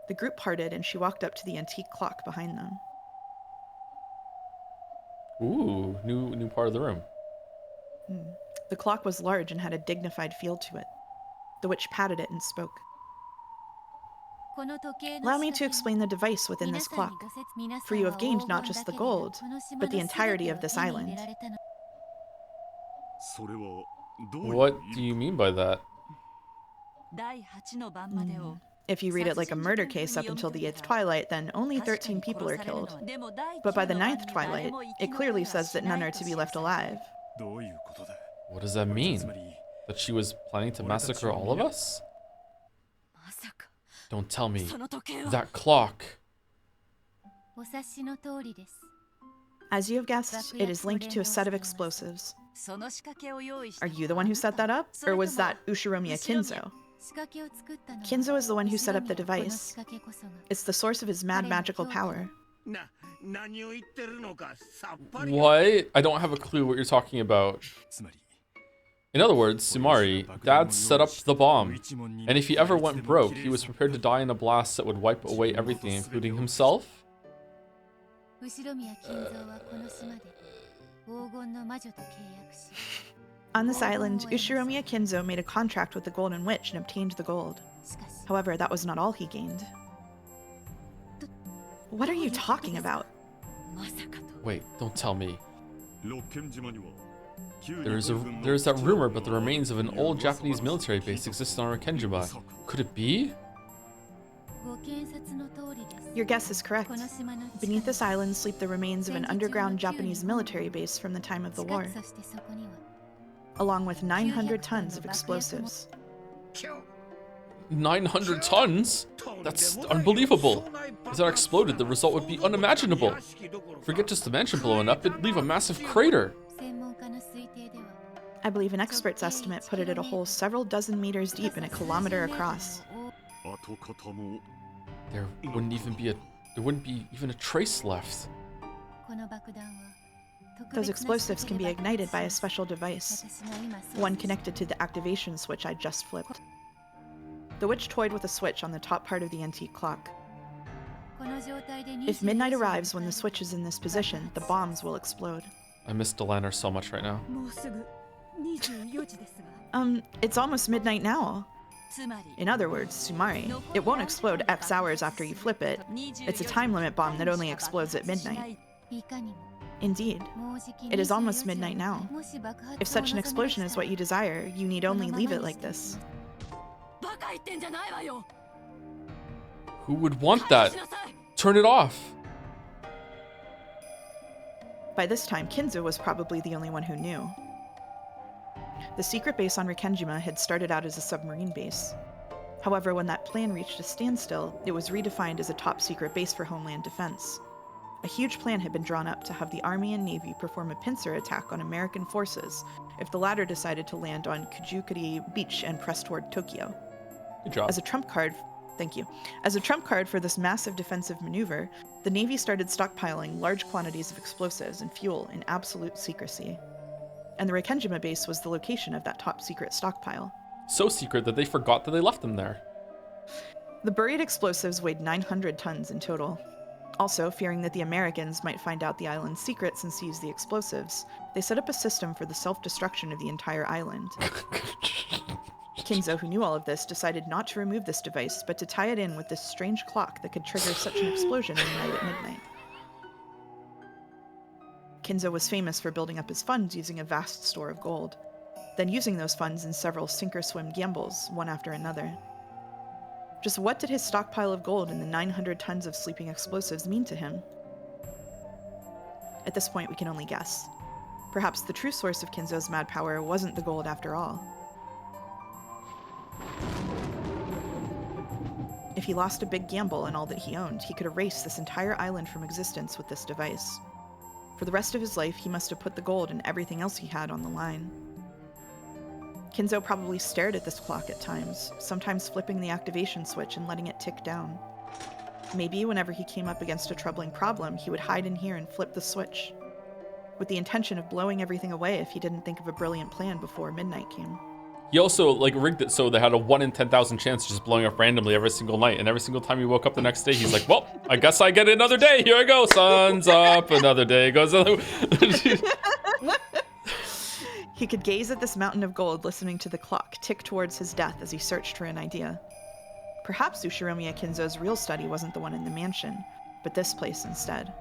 The group parted, and she walked up to the antique clock behind them. Ooh, new part of the room. The clock was large and had a dignified feel to it. The witch patted it and spoke. Allow me to explain the device within this clock, for you have gained not just the gold, but the entirety of this island. What do you mean by that? If you read it like a murder case up until the 8th twilight, then only 13 people are killed. But by the 9th twilight, it clearly says that none are to be left alive. What does that mean? That she was planning to massacre all of us? Don't tell me. That clock. As you have guessed, it is linked to a set of explosives. Are you the one who set that up, or was that Ushiromiya Kinzo? Kinzo is the one who set up the device. It's the source of his mad magical power. What? I don't have a clue what you're talking about. In other words, Sumari, Dad set up the bomb, and if he ever went broke, he was prepared to die in a blast that would wipe away everything, including himself? On this island, Ushiromiya Kinzo made a contract with the Golden Witch and obtained the gold. However, that was not all he gained. What are you talking about? Wait, don't tell me. There's that rumor about the remains of an old Japanese military base existing on Rokenjima. Could it be? Your guess is correct. Beneath this island sleep the remains of an underground Japanese military base from the time of the war, along with 900 tons of explosives. 900 tons? That's unbelievable. If that exploded, the result would be unimaginable. Forget just the mansion blowing up, it'd leave a massive crater. I believe an expert's estimate put it at a hole several dozen meters deep and a kilometer across. There wouldn't be even a trace left. Those explosives can be ignited by a special device, one connected to the activation switch I just flipped. The witch toyed with a switch on the top part of the antique clock. If midnight arrives when the switch is in this position, the bombs will explode. I miss Delaner so much right now. It's almost midnight now. In other words, Sumari, it won't explode X hours after you flip it. It's a time limit bomb that only explodes at midnight. Indeed. It is almost midnight now. If such an explosion is what you desire, you need only leave it like this. Who would want that? Turn it off. By this time, Kinzo was probably the only one who knew. The secret base on Rikenjima had started out as a submarine base. However, when that plan reached a standstill, it was redefined as a top-secret base for Homeland Defense. A huge plan had been drawn up to have the Army and Navy perform a pincer attack on American forces if the latter decided to land on Kujukuri Beach and press toward Tokyo. Good job. As a trump card for this massive defensive maneuver, the Navy started stockpiling large quantities of explosives and fuel in absolute secrecy. And the Rikenjima base was the location of that top-secret stockpile. So secret that they forgot that they left them there. The buried explosives weighed 900 tons in total. Also, fearing that the Americans might find out the island's secrets and seize the explosives, they set up a system for the self-destruction of the entire island. Kinzo, who knew all of this, decided not to remove this device, but to tie it in with this strange clock that could trigger such an explosion in the night at midnight. Kinzo was famous for building up his funds using a vast store of gold, then using those funds in several sink-or-swim gambles, one after another. Just what did his stockpile of gold and the 900 tons of sleeping explosives mean to him? At this point, we can only guess. Perhaps the true source of Kinzo's mad power wasn't the gold after all. If he lost a big gamble and all that he owned, he could erase this entire island from existence with this device. For the rest of his life, he must have put the gold and everything else he had on the line. Kinzo probably stared at this clock at times, sometimes flipping the activation switch and letting it tick down. Maybe whenever he came up against a troubling problem, he would hide in here and flip the switch, with the intention of blowing everything away if he didn't think of a brilliant plan before midnight came. He also like rigged it so they had a 1 in 10,000 chance of just blowing up randomly every single night, and every single time he woke up the next day, he's like, well, I guess I get another day. Here I go. Sun's up. Another day goes. He could gaze at this mountain of gold, listening to the clock tick towards his death as he searched for an idea. Perhaps Ushiromiya Kinzo's real study wasn't the one in the mansion, but this place instead.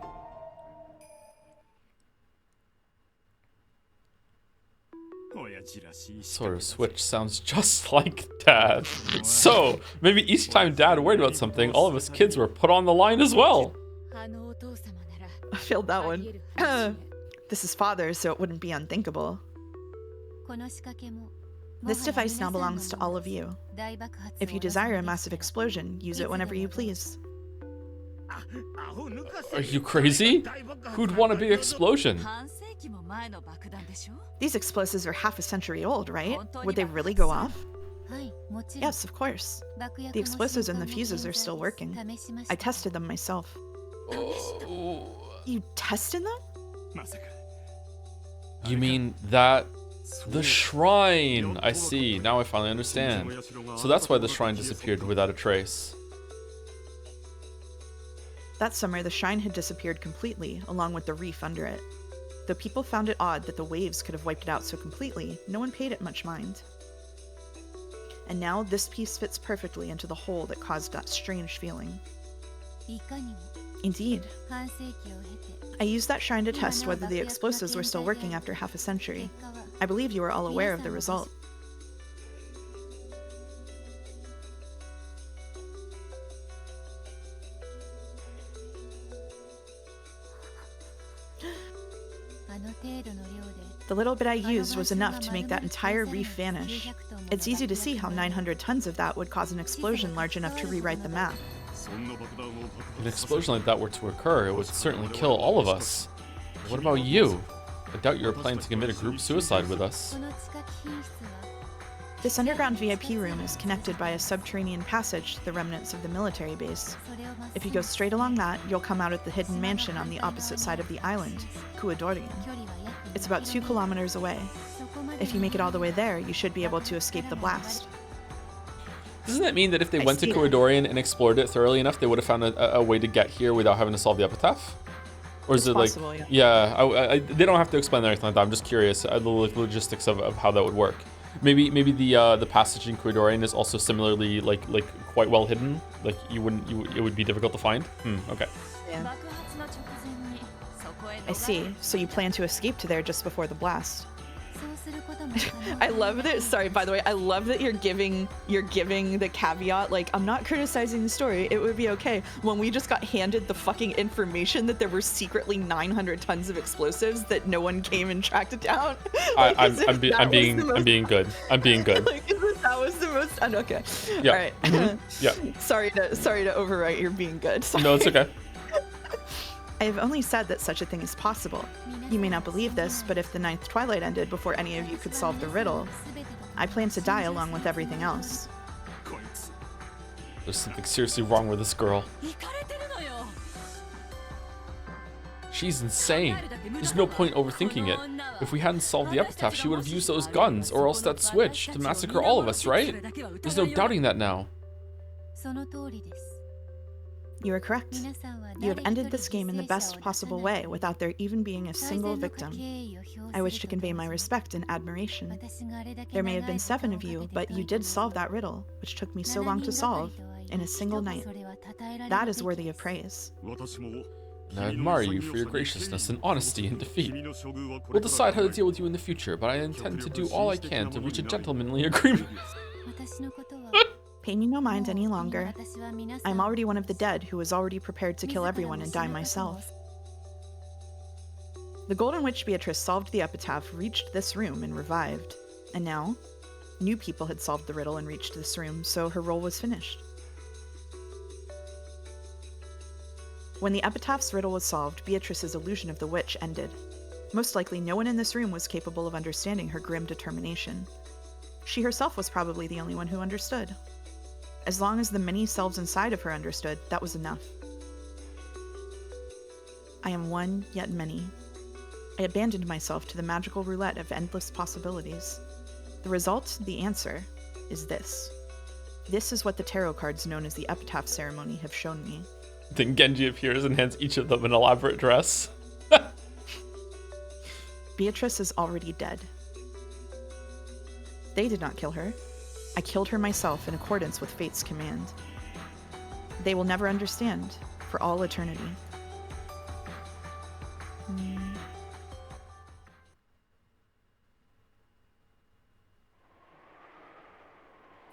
Sort of switch sounds just like Dad. So, maybe each time Dad worried about something, all of his kids were put on the line as well. I failed that one. This is Father, so it wouldn't be unthinkable. This device now belongs to all of you. If you desire a massive explosion, use it whenever you please. Are you crazy? Who'd want a big explosion? These explosives are half a century old, right? Would they really go off? Yes, of course. The explosives and the fuses are still working. I tested them myself. Oh. You tested them? You mean that... The shrine! I see. Now I finally understand. So that's why the shrine disappeared without a trace. That summer, the shrine had disappeared completely, along with the reef under it. Though people found it odd that the waves could have wiped it out so completely, no one paid it much mind. And now, this piece fits perfectly into the hole that caused that strange feeling. Indeed. I used that shrine to test whether the explosives were still working after half a century. I believe you are all aware of the result. The little bit I used was enough to make that entire reef vanish. It's easy to see how 900 tons of that would cause an explosion large enough to rewrite the map. If an explosion like that were to occur, it would certainly kill all of us. What about you? I doubt you were planning to commit a group suicide with us. This underground VIP room is connected by a subterranean passage to the remnants of the military base. If you go straight along that, you'll come out at the hidden mansion on the opposite side of the island, Kuadorian. It's about 2 kilometers away. If you make it all the way there, you should be able to escape the blast. Doesn't that mean that if they went to Kuadorian and explored it thoroughly enough, they would have found a way to get here without having to solve the epitaph? Or is It's it like, possible, yeah. yeah, they don't have to explain anything like that. I'm just curious, the logistics of how that would work. Maybe the passage in Kuadorian is also similarly like quite well hidden. Like it would be difficult to find. Okay. Yeah. I see. So you plan to escape to there just before the blast. I love that. Sorry, by the way, I love that you're giving the caveat. Like, I'm not criticizing the story. It would be okay. When we just got handed the fucking information that there were secretly 900 tons of explosives that no one came and tracked it down. Like, I'm being good. I'm being good. Like, as if that was the most okay. Yeah. All right. Yeah. Sorry to overwrite your being good. Sorry. No, it's okay. I have only said that such a thing is possible. You may not believe this, but if the ninth twilight ended before any of you could solve the riddle, I plan to die along with everything else. There's something seriously wrong with this girl. She's insane. There's no point overthinking it. If we hadn't solved the epitaph, she would have used those guns, or else that switch, to massacre all of us, right? There's no doubting that now. You are correct. You have ended this game in the best possible way without there even being a single victim. I wish to convey my respect and admiration. There may have been 7 of you, but you did solve that riddle, which took me so long to solve, in a single night. That is worthy of praise. And I admire you for your graciousness and honesty in defeat. We'll decide how to deal with you in the future, but I intend to do all I can to reach a gentlemanly agreement. Pay me no mind any longer. I am already one of the dead who was already prepared to kill everyone and die myself. The Golden Witch Beatrice solved the epitaph, reached this room, and revived. And now, new people had solved the riddle and reached this room, so her role was finished. When the epitaph's riddle was solved, Beatrice's illusion of the witch ended. Most likely, no one in this room was capable of understanding her grim determination. She herself was probably the only one who understood. As long as the many selves inside of her understood, that was enough. I am one, yet many. I abandoned myself to the magical roulette of endless possibilities. The result, the answer, is this. This is what the tarot cards known as the Epitaph Ceremony have shown me. Then Genji appears and hands each of them an elaborate dress. Beatrice is already dead. They did not kill her. I killed her myself in accordance with fate's command. They will never understand, for all eternity.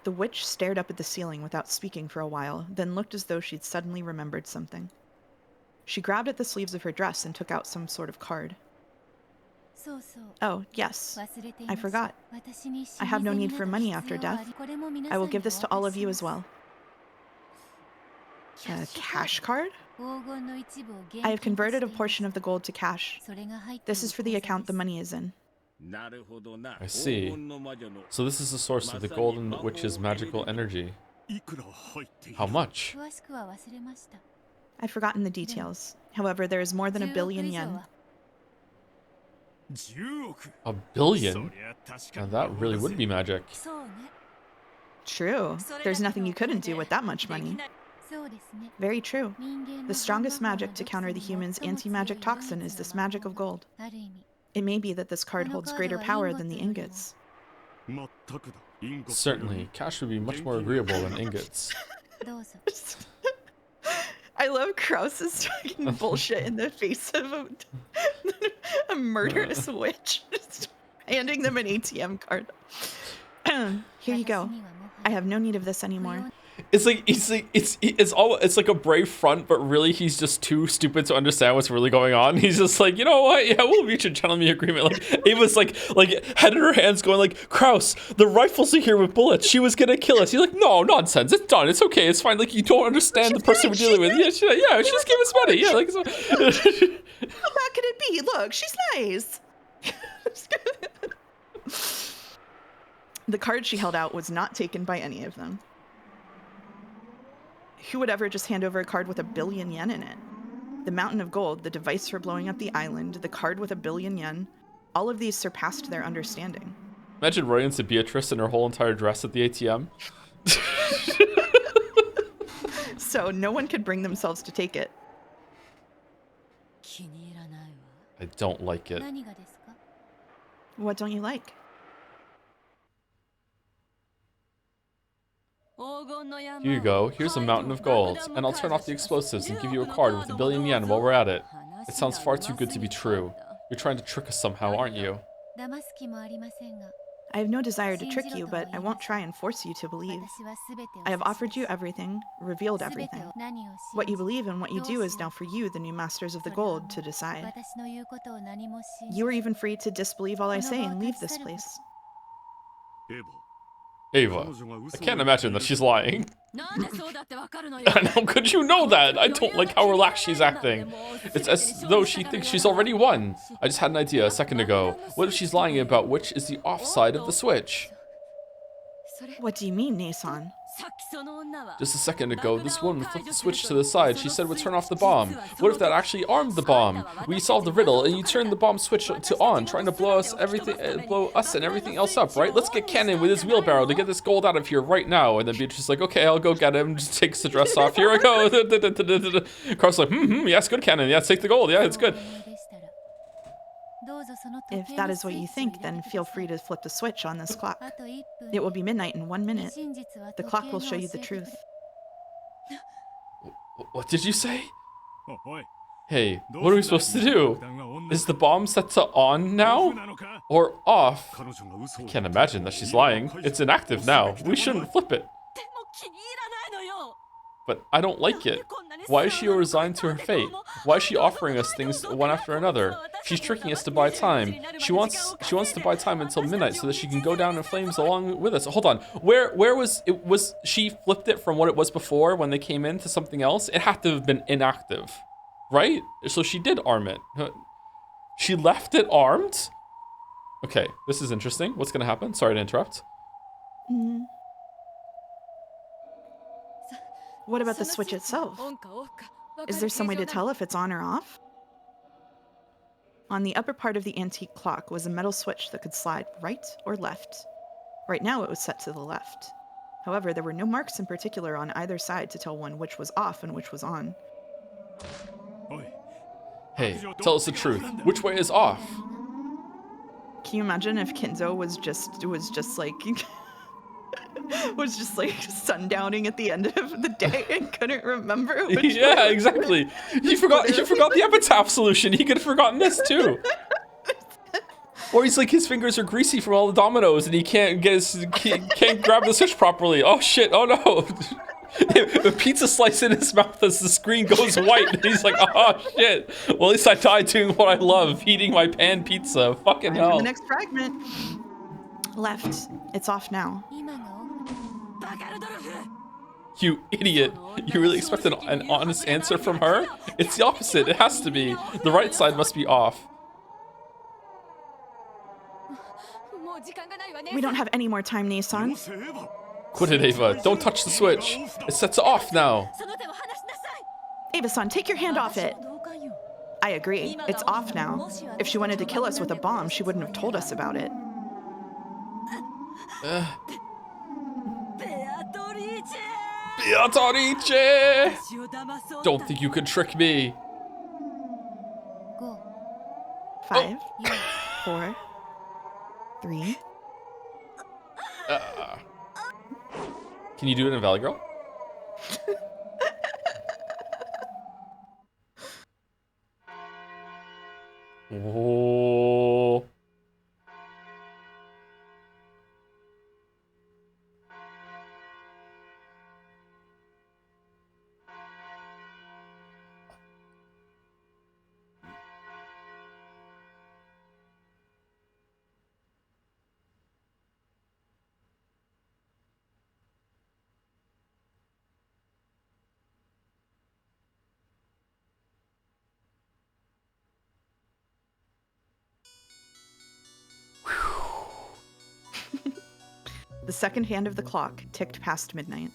The witch stared up at the ceiling without speaking for a while, then looked as though she'd suddenly remembered something. She grabbed at the sleeves of her dress and took out some sort of card. Oh, yes. I forgot. I have no need for money after death. I will give this to all of you as well. A cash card? I have converted a portion of the gold to cash. This is for the account the money is in. I see. So this is the source of the Golden Witch's magical energy. How much? I've forgotten the details. However, there is more than 1 billion yen. 1 billion? Now that really would be magic. True. There's nothing you couldn't do with that much money. Very true. The strongest magic to counter the human's anti-magic toxin is this magic of gold. It may be that this card holds greater power than the ingots. Certainly, cash would be much more agreeable than ingots. I love Krause's fucking bullshit in the face of a murderous witch. Just handing them an ATM card. Here you go. I have no need of this anymore. It's like it's like a brave front, but really he's just too stupid to understand what's really going on. He's just like, you know what? Yeah, we'll reach a gentlemanly agreement. Like Ava's like head in her hands, going like, Kraus, the rifles are here with bullets. She was gonna kill us. He's like, no, nonsense. It's done. It's okay. It's fine. Like you don't understand the person we're dealing with. Yeah, she just gave us money. Yeah, like. So. How bad could it be? Look, she's nice. The card she held out was not taken by any of them. Who would ever just hand over a card with 1 billion yen in it? The mountain of gold, the device for blowing up the island, the card with 1 billion yen, all of these surpassed their understanding. Imagine running into Beatrice in her whole entire dress at the ATM. So no one could bring themselves to take it. I don't like it. What don't you like? Here you go. Here's a mountain of gold, and I'll turn off the explosives and give you a card with 1 billion yen while we're at it. It sounds far too good to be true. You're trying to trick us somehow, aren't you? 騙す気もありませんが、 I have no desire to trick you, but I won't try and force you to believe. 私は全てを I have 指し offered you everything, revealed 全て everything. を何を What 信 you じ believe and what you do is now for you, the new masters of the gold, to decide. 私の言うことを何も信じ You are even free to disbelieve all I say and leave this place. エヴァ Ava. I can't imagine that she's lying. なんでそうだってわかるのよ How could you know that? I don't like how relaxed she's acting. It's as though she thinks she's already won. I just had an idea a second ago. What if she's lying about which is the off side of the switch? それ What do you mean, Nason? さっきその女は Just a second ago, this woman flipped the switch to the side. She said would turn off the bomb. What if that actually armed the bomb? We solved the riddle, and you turned the bomb switch to on, trying to blow us and everything else up, right? Let's get Cannon with his wheelbarrow to get this gold out of here right now. And then Beatrice is like, okay, I'll go get him. Just takes the dress off. Here I go. Carl's like, yes, good Cannon. Yeah, take the gold. Yeah, it's good. でしたらどうぞその時 If 計 that の is ス what イ you ッチを think, 入れ then てく feel ださい free to flip the switch on this clock. あと1分 It will be midnight in 1 minute. 真実は The 時 clock 計 will が show you 教 the えてくれ truth. What did you say? おい Hey, what are we supposed to do? Is the bomb set to on now? Or off? 彼女が嘘を Can't imagine that she's lying. It's inactive now. We shouldn't flip it. でも気に入らないのよ But I don't like it. Why is she resigned to her fate? Why is she offering us things one after another? She's tricking us to buy time. She wants to buy time until midnight so that she can go down in flames along with us. Hold on. Where was it? Was she flipped it from what it was before when they came in to something else? It had to have been inactive, right? So she did arm it. She left it armed? Okay, this is interesting. What's gonna happen? Sorry to interrupt. What about the switch itself? Is there some way to tell if it's on or off? On the upper part of the antique clock was a metal switch that could slide right or left. Right now it was set to the left. However, there were no marks in particular on either side to tell one which was off and which was on. おい Hey, tell us the truth. Which way is off? Can you imagine if Kinzo was just like was just like sundowning at the end of the day and couldn't remember which Yeah, way? exactly. He forgot the epitaph solution. He could have forgotten this too. Or he's like his fingers are greasy from all the dominoes and he can't grab the switch properly. Oh shit! Oh no! A pizza slice in his mouth as the screen goes white. And he's like, oh shit! Well, at least I died doing what I love, eating my pan pizza. Fucking The hell! next fragment. Left. It's off now. 今がオフ バカルドルフ You idiot! You really expect an honest answer from her? It's the opposite. It has to be. The right side must be off. もう時間がないわね We don't have any more time, ど Nason. うせエヴァ Quit it, Ava. Don't touch the switch. It's set to off now. その手を離しなさい Ava-san, take your hand off it. 私は同感よ I agree. It's off now. If she wanted to kill us with a bomb, she wouldn't have told us about it. ベアトリーチェ Beatrice! 私を騙そう Don't think you could trick me. 5 5, 4 4, 3. Can you do it in Valley Girl? Oh. The second hand of the clock ticked past midnight.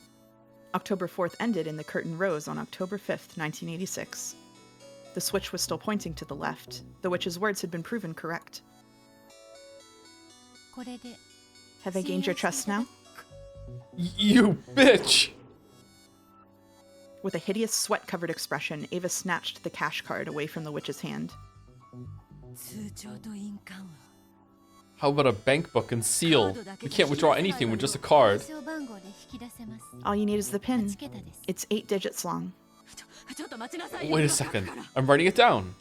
October 4th ended and the curtain rose on October 5th, 1986. The switch was still pointing to the left. The witch's words had been proven correct. これで Have I gained your trust now? You bitch! With a hideous sweat-covered expression, Ava snatched the cash card away from the witch's hand. 通帳と印鑑は How about a bank book and seal? We can't withdraw anything with just a card. 暗証番号で引き出せます All you need is the pin. 8桁です It's 8 digits long. ちょっと待ちなさいよ Wait a second. I'm writing it down.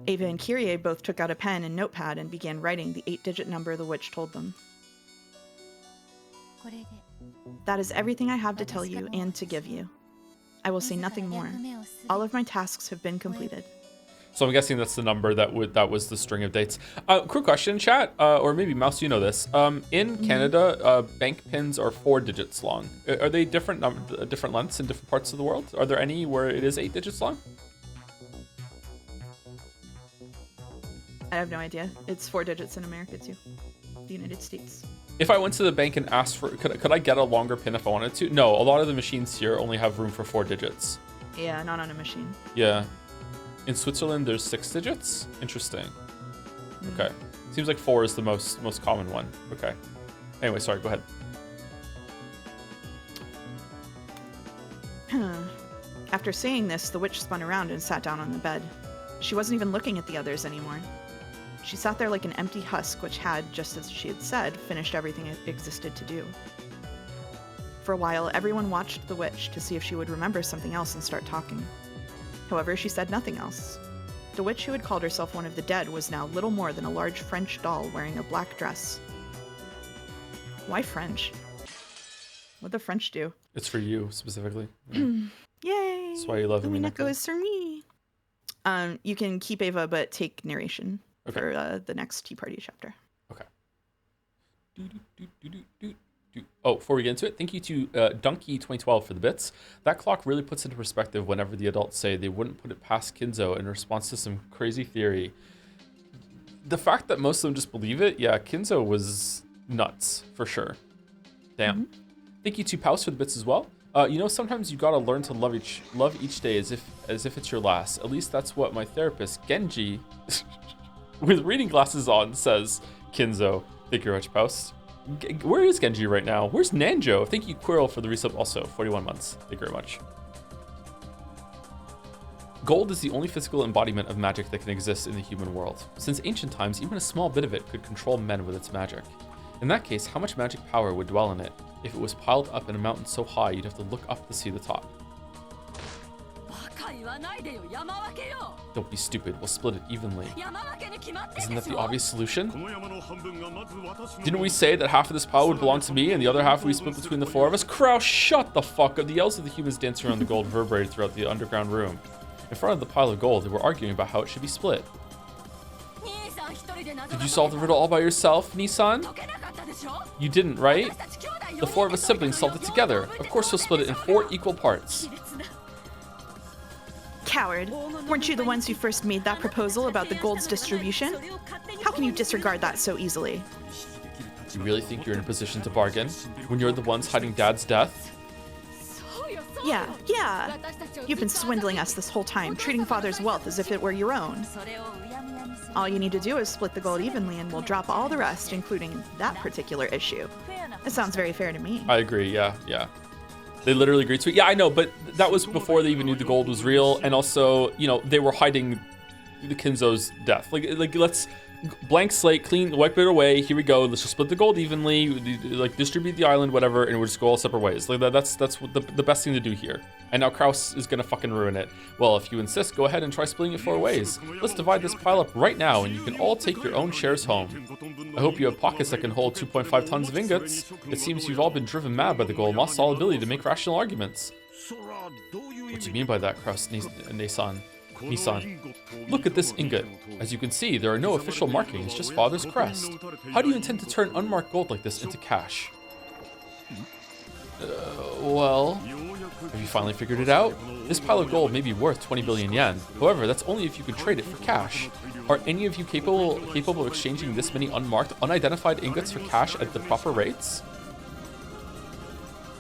Ava and Kyrie both took out a pen and notepad and began writing the 8-digit number the witch told them. これで That is everything I have to tell you and to give you. I will say nothing more. All of my tasks have been completed. So I'm guessing that's the number that was the string of dates. Quick question, chat, or maybe Mouse, you know this. In Canada, bank pins are 4 digits long. Are they different lengths in different parts of the world? Are there any where it is 8 digits long? I have no idea. It's 4 digits in America too. The United States. If I went to the bank and asked for, could I get a longer pin if I wanted to? No, a lot of the machines here only have room for 4 digits. Yeah, not on a machine. Yeah. In Switzerland, there's 6 digits. Interesting. Okay. Seems like 4 is the most common one. Okay. Anyway, sorry, go ahead. After saying this, the witch spun around and sat down on the bed. She wasn't even looking at the others anymore. She sat there like an empty husk which had, just as she had said, finished everything it existed to do. For a while, everyone watched the witch to see if she would remember something else and start talking. However, she said nothing else. The witch who had called herself one of the dead was now little more than a large French doll wearing a black dress. Why French? What'd the French do? It's for you, specifically. Yay! That's why you love Umineko Umineko. is for me. You can keep Ava, but take narration for the next Tea Party chapter. Okay. Oh, before we get into it, thank you to Donkey2012 for the bits. That clock really puts into perspective whenever the adults say they wouldn't put it past Kinzo in response to some crazy theory. The fact that most of them just believe it, yeah, Kinzo was nuts, for sure. Damn. Mm-hmm. Thank you to Paus for the bits as well. You know, sometimes you gotta learn to love each day as if it's your last. At least that's what my therapist, Genji, with reading glasses on, says. Kinzo. Thank you very much, Paus. Where is Genji right now? Where's Nanjo? Thank you, Quirrell, for the resub also. 41 months. Thank you very much. Gold is the only physical embodiment of magic that can exist in the human world. Since ancient times, even a small bit of it could control men with its magic. In that case, how much magic power would dwell in it? If it was piled up in a mountain so high, you'd have to look up to see the top. Don't be stupid, we'll split it evenly. Isn't that the obvious solution? Didn't we say that half of this pile would belong to me and the other half we split between the 4 of us? Kraus, shut the fuck up. The yells of the humans dancing around the gold reverberated throughout the underground room. In front of the pile of gold, they were arguing about how it should be split. Did you solve the riddle all by yourself, Nissan? You didn't, right? The 4 of us siblings solved it together. Of course we'll split it in 4 equal parts. Coward. Weren't you the ones who first made that proposal about the gold's distribution? How can you disregard that so easily? You really think you're in a position to bargain when you're the ones hiding Dad's death? Yeah. You've been swindling us this whole time, treating Father's wealth as if it were your own. All you need to do is split the gold evenly and we'll drop all the rest, including that particular issue. It sounds very fair to me. I agree, yeah. They literally agreed to it. Yeah, I know, but that was before they even knew the gold was real, and also, you know, they were hiding the Kinzo's death. Like let's blank slate, clean, wipe it away. Here we go. Let's just split the gold evenly, like distribute the island, whatever, and we'll just go all separate ways. Like that's what the best thing to do here. And now Kraus is gonna fucking ruin it. Well, if you insist, go ahead and try splitting it 4 ways. Let's divide this pile up right now, and you can all take your own shares home. I hope you have pockets that can hold 2.5 tons of ingots. It seems you've all been driven mad by the gold and lost all ability to make rational arguments. What do you mean by that, Kraus, Nissan? Look at this ingot. As you can see, there are no official markings, just Father's crest. How do you intend to turn unmarked gold like this into cash? Well, have you finally figured it out? This pile of gold may be worth 20 billion yen. However, that's only if you could trade it for cash. Are any of you capable of exchanging this many unmarked, unidentified ingots for cash at the proper rates?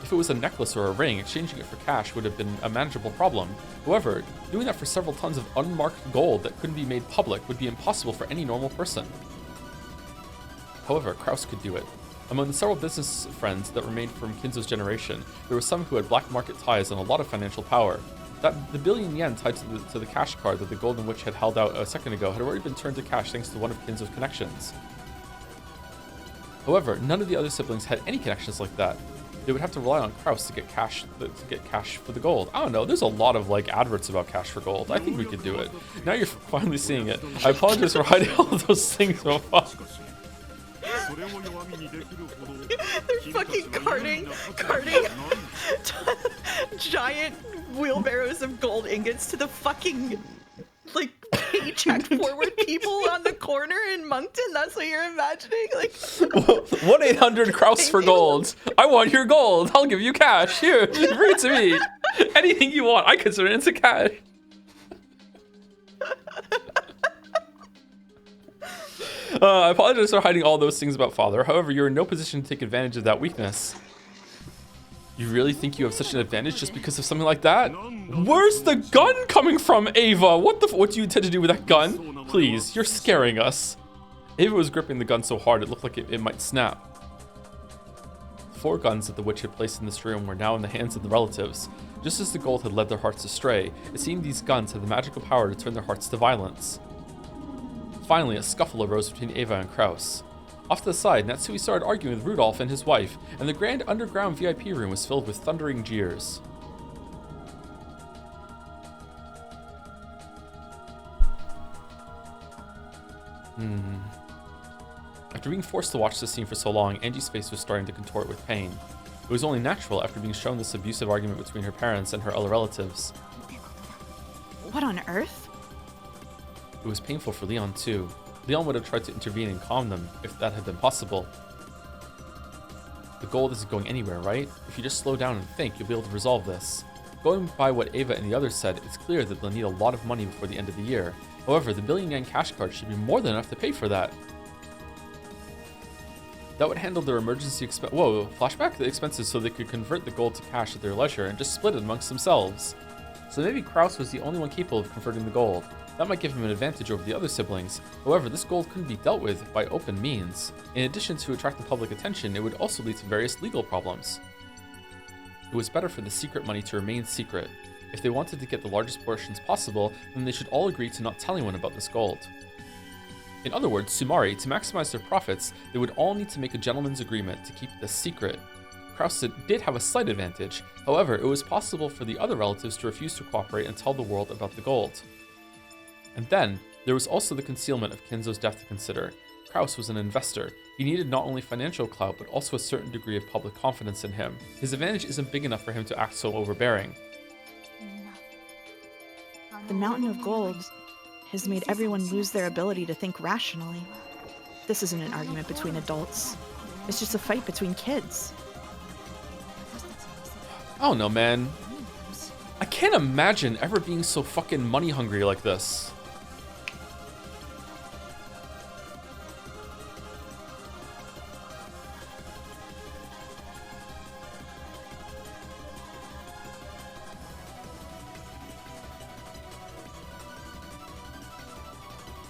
If it was a necklace or a ring, exchanging it for cash would have been a manageable problem. However, doing that for several tons of unmarked gold that couldn't be made public would be impossible for any normal person. However, Kraus could do it. Among the several business friends that remained from Kinzo's generation, there were some who had black market ties and a lot of financial power. The billion yen tied to the cash card that the Golden Witch had held out a second ago had already been turned to cash thanks to one of Kinzo's connections. However, none of the other siblings had any connections like that. they would have to rely on Kraus to get cash for the gold. I don't know. There's a lot of like adverts about cash for gold. I think we could do it. Now you're finally seeing it. I apologize for hiding all of those things so far. They're fucking carting giant wheelbarrows of gold ingots to the fucking like paycheck forward people on the corner in Moncton. That's what you're imagining? Like 1-800 Kraus for gold. I want your gold. I'll give you cash. Here, bring it to me. Anything you want, I consider it into cash. I apologize for hiding all those things about father. However, you're in no position to take advantage of that weakness. You really think you have such an advantage just because of something like that? Where's the gun coming from, Ava? What do you intend to do with that gun? Please, you're scaring us. Ava was gripping the gun so hard it looked like it might snap. The 4 guns that the witch had placed in this room were now in the hands of the relatives. Just as the gold had led their hearts astray, it seemed these guns had the magical power to turn their hearts to violence. Finally, a scuffle arose between Ava and Kraus. Off to the side, Natsui started arguing with Rudolph and his wife, and the grand underground VIP room was filled with thundering jeers. After being forced to watch this scene for so long, Angie's face was starting to contort with pain. It was only natural after being shown this abusive argument between her parents and her other relatives. what on earth? It was painful for Leon too. Leon would have tried to intervene and calm them if that had been possible. The gold isn't going anywhere, right? If you just slow down and think, you'll be able to resolve this. Going by what Ava and the others said, it's clear that they'll need a lot of money before the end of the year. However, the billion-yen cash card should be more than enough to pay for that. That would handle their emergency flashback? The expenses so they could convert the gold to cash at their leisure and just split it amongst themselves. So maybe Kraus was the only one capable of converting the gold. That might give him an advantage over the other siblings. However, this gold couldn't be dealt with by open means. In addition to attracting public attention, it would also lead to various legal problems. It was better for the secret money to remain secret. If they wanted to get the largest portions possible, then they should all agree to not tell anyone about this gold. In other words, Sumari, to maximize their profits, they would all need to make a gentleman's agreement to keep this secret. Kraus did have a slight advantage. However, it was possible for the other relatives to refuse to cooperate and tell the world about the gold. And then, there was also the concealment of Kenzo's death to consider. Kraus was an investor. He needed not only financial clout, but also a certain degree of public confidence in him. His advantage isn't big enough for him to act so overbearing. The mountain of gold has made everyone lose their ability to think rationally. This isn't an argument between adults. It's just a fight between kids. I don't know, man. I can't imagine ever being so fucking money hungry like this.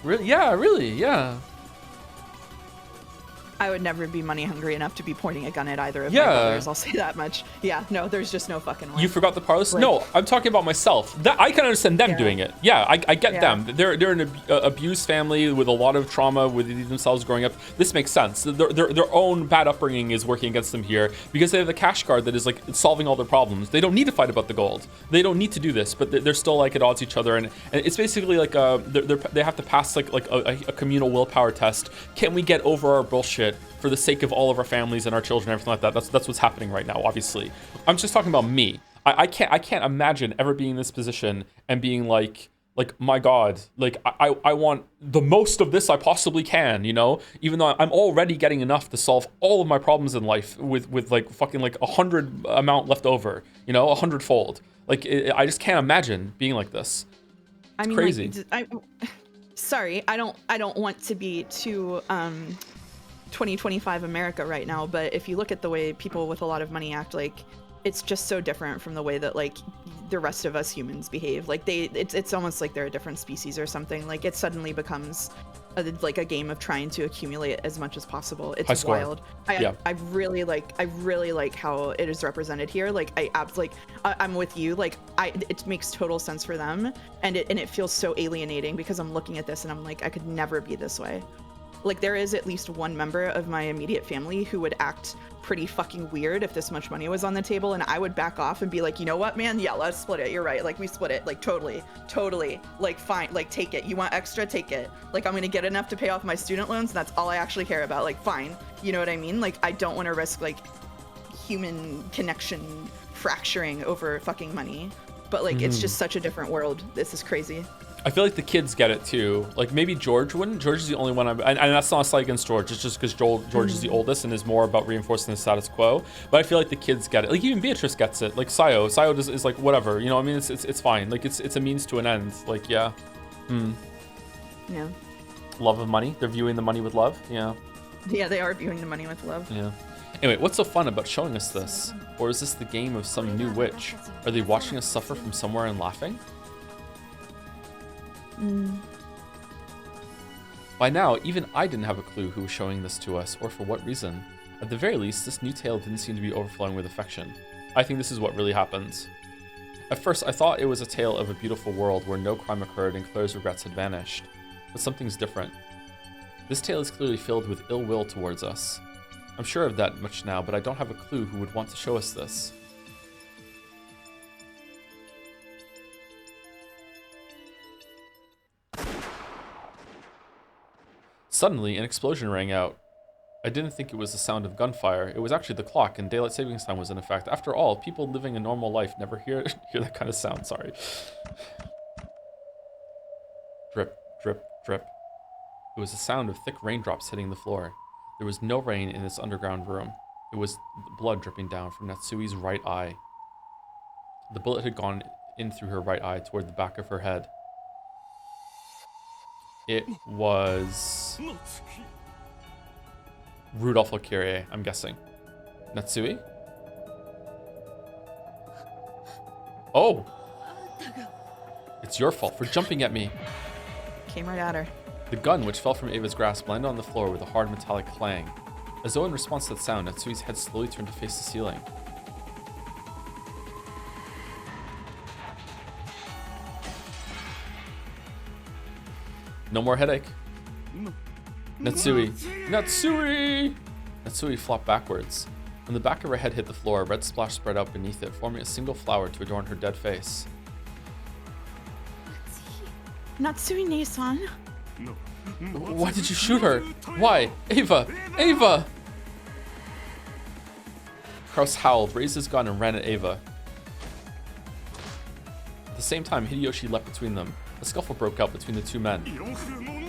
Really? Yeah, really, yeah. I would never be money hungry enough to be pointing a gun at either of my Yeah. brothers, I'll say that much. Yeah, no, there's just no fucking way. You forgot the parlors? Like- No, I'm talking about myself. That I can understand them Yeah. doing it. Yeah, I get Yeah. them. They're an abused family with a lot of trauma with themselves growing up. This makes sense. Their own bad upbringing is working against them here because they have the cash card that is like solving all their problems. They don't need to fight about the gold. They don't need to do this, but they're still like at odds with each other, and it's basically like they have to pass like a communal willpower test. Can we get over our bullshit for the sake of all of our families and our children, everything like that? That's what's happening right now, obviously. I'm just talking about me. I can't imagine ever being in this position and being like my God, like I want the most of this I possibly can, you know? Even though I'm already getting enough to solve all of my problems in life with like fucking like 100 amount left over, you know, 100-fold. Like I just can't imagine being like this. It's crazy. Sorry, I don't want to be too 2025 America right now, but if you look at the way people with a lot of money act, like it's just so different from the way that like the rest of us humans behave. Like it's almost like they're a different species or something. Like it suddenly becomes like a game of trying to accumulate as much as possible. It's wild. I really like how it is represented here. Like I'm with you. Like it makes total sense for them, and it feels so alienating because I'm looking at this and I'm like, I could never be this way. Like, there is at least one member of my immediate family who would act pretty fucking weird if this much money was on the table, and I would back off and be like, you know what, man? Yeah, let's split it. You're right. Like, we split it. Like, totally. Like, fine. Like, take it. You want extra? Take it. Like, I'm gonna get enough to pay off my student loans, and that's all I actually care about. Like, fine. You know what I mean? Like, I don't want to risk, like, human connection fracturing over fucking money. But, like, it's just such a different world. This is crazy. I feel like the kids get it too. Like maybe George wouldn't. George is the only one. And that's not a slight against George. It's just because George is the oldest and is more about reinforcing the status quo. But I feel like the kids get it. Like even Beatrice gets it. Like Sayo is like whatever. You know, I mean, it's fine. Like it's a means to an end. Like yeah. Yeah. Love of money. They're viewing the money with love. Yeah. Yeah, they are viewing the money with love. Yeah. Anyway, what's so fun about showing us this? Or is this the game of some new witch? Are they watching us suffer from somewhere and laughing? By now, even I didn't have a clue who was showing this to us, or for what reason. At the very least, this new tale didn't seem to be overflowing with affection. I think this is what really happens. At first, I thought it was a tale of a beautiful world where no crime occurred and Claire's regrets had vanished. But something's different. This tale is clearly filled with ill will towards us. I'm sure of that much now, but I don't have a clue who would want to show us this. Suddenly, an explosion rang out. I didn't think it was the sound of gunfire. It was actually the clock, and daylight savings time was in effect. After all, people living a normal life never hear that kind of sound. Sorry. Drip, drip, drip. It was the sound of thick raindrops hitting the floor. There was no rain in this underground room. It was blood dripping down from Natsui's right eye. The bullet had gone in through her right eye toward the back of her head. It was Rudolph Kyrie, I'm guessing. Natsui? Oh! It's your fault for jumping at me. Came right at her. The gun, which fell from Ava's grasp, landed on the floor with a hard metallic clang. As though in response to that sound, Natsui's head slowly turned to face the ceiling. No more headache. Natsui. Natsui! Natsui flopped backwards. When the back of her head hit the floor, a red splash spread out beneath it, forming a single flower to adorn her dead face. Natsui-ne-san? Why did you shoot her? Why? Ava! Ava! Kraus howled, raised his gun, and ran at Ava. At the same time, Hideyoshi leapt between them. A scuffle broke out between the two men.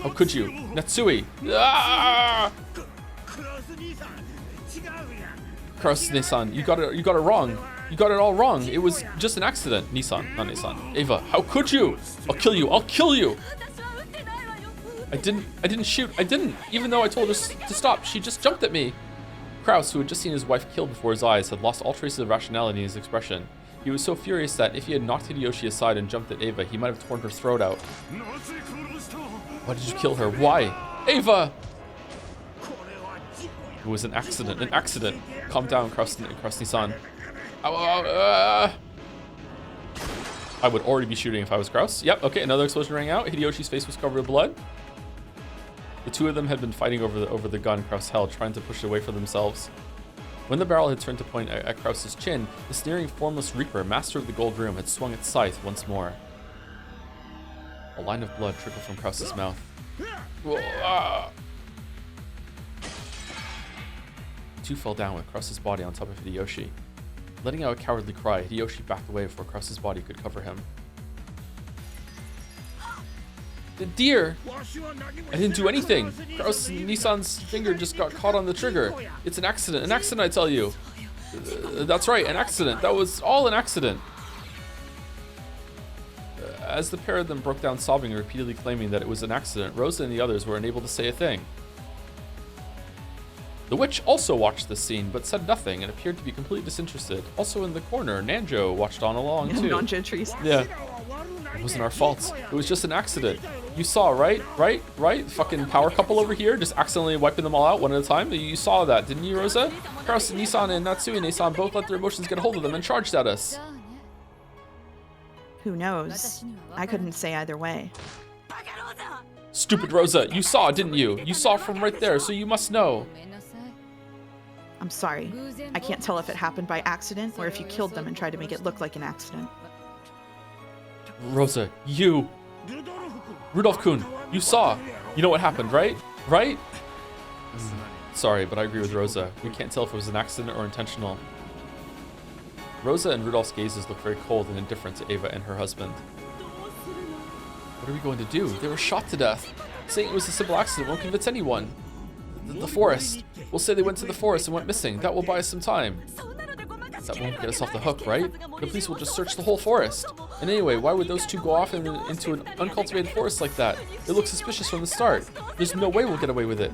How could you? Natsui! Ah! Kraus-ne-san, you got it wrong. You got it all wrong. It was just an accident. Nissan, not Nissan. Ava, how could you? I'll kill you. I'll kill you. I didn't shoot. I didn't. Even though I told her to stop, she just jumped at me. Kraus, who had just seen his wife killed before his eyes, had lost all traces of rationality in his expression. He was so furious that if he had knocked Hideyoshi aside and jumped at Ava, he might have torn her throat out. Why did you kill her? Why? Ava! It was an accident. An accident. Calm down, Kraus-ne-san. I would already be shooting if I was Kraus. Yep, okay, another explosion rang out. Hideyoshi's face was covered with blood. The two of them had been fighting over the gun Kraus held, trying to push it away for themselves. When the barrel had turned to point at Kraus's chin, the sneering, formless Reaper, master of the Gold Room, had swung its scythe once more. A line of blood trickled from Kraus's mouth. The two fell down with Kraus's body on top of Hideyoshi. Letting out a cowardly cry, Hideyoshi backed away before Kraus's body could cover him. The deer! I didn't do anything! Kraus-ne-san's finger just got caught on the trigger. It's an accident, I tell you! That's right, an accident. That was all an accident. As the pair of them broke down sobbing and repeatedly claiming that it was an accident, Rosa and the others were unable to say a thing. The witch also watched this scene, but said nothing and appeared to be completely disinterested. Also in the corner, Nanjo watched on along too. Non-gentries. Yeah. It wasn't our fault. It was just an accident. You saw, right? Right? Fucking power couple over here, just accidentally wiping them all out one at a time. You saw that, didn't you, Rosa? Kraus-ne-san and Natsui-ne-san both let their emotions get a hold of them and charged at us. Who knows? I couldn't say either way. Stupid Rosa, you saw, didn't you? You saw from right there, so you must know. I'm sorry. I can't tell if it happened by accident or if you killed them and tried to make it look like an accident. Rosa, you... Rudolph-kun, you saw. You know what happened, right? Right? Sorry, but I agree with Rosa. We can't tell if it was an accident or intentional. Rosa and Rudolph's gazes look very cold and indifferent to Ava and her husband. What are we going to do? They were shot to death. Saying it was a simple accident won't convince anyone. The forest. We'll say they went to the forest and went missing. That will buy us some time. That won't get us off the hook, right? The police will just search the whole forest. And anyway, why would those two go off into an uncultivated forest like that? It looks suspicious from the start. There's no way we'll get away with it.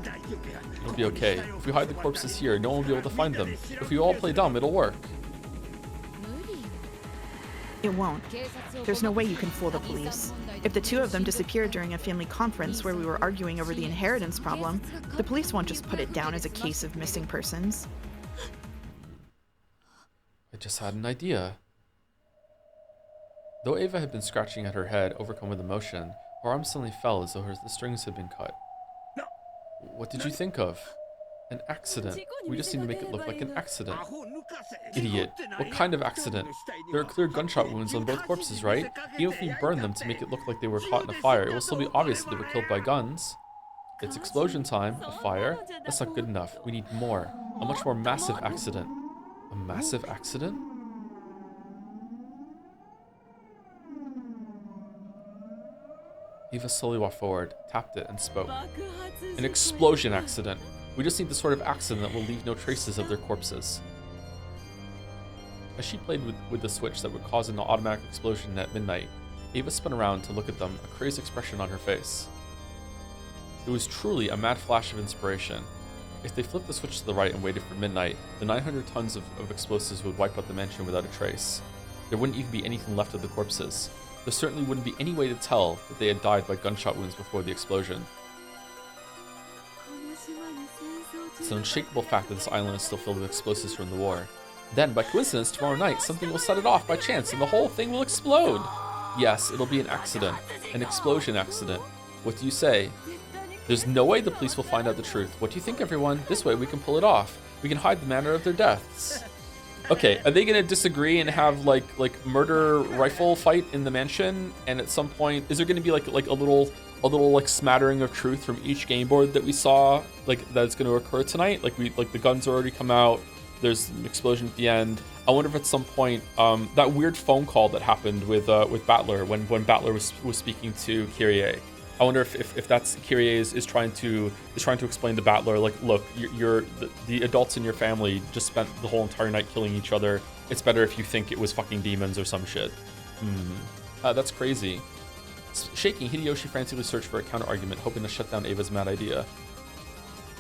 It'll be okay. If we hide the corpses here, no one will be able to find them. If we all play dumb, it'll work. It won't. There's no way you can fool the police. If the two of them disappeared during a family conference where we were arguing over the inheritance problem, the police won't just put it down as a case of missing persons. I just had an idea. Though Ava had been scratching at her head, overcome with emotion, her arm suddenly fell as though the strings had been cut. What did you think of? An accident. We just need to make it look like an accident. Idiot. What kind of accident? There are clear gunshot wounds on both corpses, right? Even if we burn them to make it look like they were caught in a fire, it will still be obvious that they were killed by guns. It's explosion time. A fire? That's not good enough. We need more. A much more massive accident. A massive accident? Eva slowly walked forward, tapped it, and spoke. An explosion accident. We just need the sort of accident that will leave no traces of their corpses. As she played with the switch that would cause an automatic explosion at midnight, Ava spun around to look at them, a crazed expression on her face. It was truly a mad flash of inspiration. If they flipped the switch to the right and waited for midnight, the 900 tons of explosives would wipe out the mansion without a trace. There wouldn't even be anything left of the corpses. There certainly wouldn't be any way to tell that they had died by gunshot wounds before the explosion. It's an unshakable fact that this island is still filled with explosives from the war. Then, by coincidence, tomorrow night, something will set it off by chance and the whole thing will explode. Yes, it'll be an accident. An explosion accident. What do you say? There's no way the police will find out the truth. What do you think, everyone? This way we can pull it off. We can hide the manner of their deaths. Okay, are they gonna disagree and have like murder rifle fight in the mansion? And at some point, is there gonna be like a little like smattering of truth from each game board that we saw that's gonna occur tonight? Like the guns already come out. There's an explosion at the end. I wonder if at some point that weird phone call that happened with Battler when Battler was speaking to Kyrie. I wonder if that's Kyrie is trying to explain to Battler, like, look, the adults in your family just spent the whole entire night killing each other. It's better if you think it was fucking demons or some shit. That's crazy. Shaking, Hideyoshi frantically searched for a counter-argument, hoping to shut down Ava's mad idea.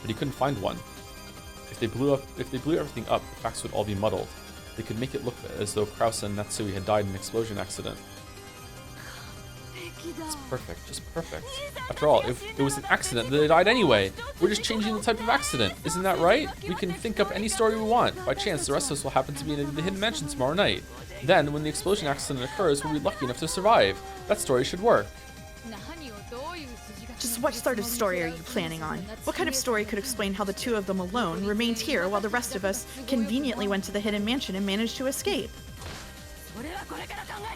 But he couldn't find one. If they blew everything up, the facts would all be muddled. They could make it look as though Krause and Natsui had died in an explosion accident. It's perfect, just perfect. After all, if it was an accident, then they died anyway. We're just changing the type of accident. Isn't that right? We can think up any story we want. By chance, the rest of us will happen to be in the hidden mansion tomorrow night. Then, when the explosion accident occurs, we'll be lucky enough to survive. That story should work. Just what sort of story are you planning on? What kind of story could explain how the two of them alone remained here while the rest of us conveniently went to the hidden mansion and managed to escape?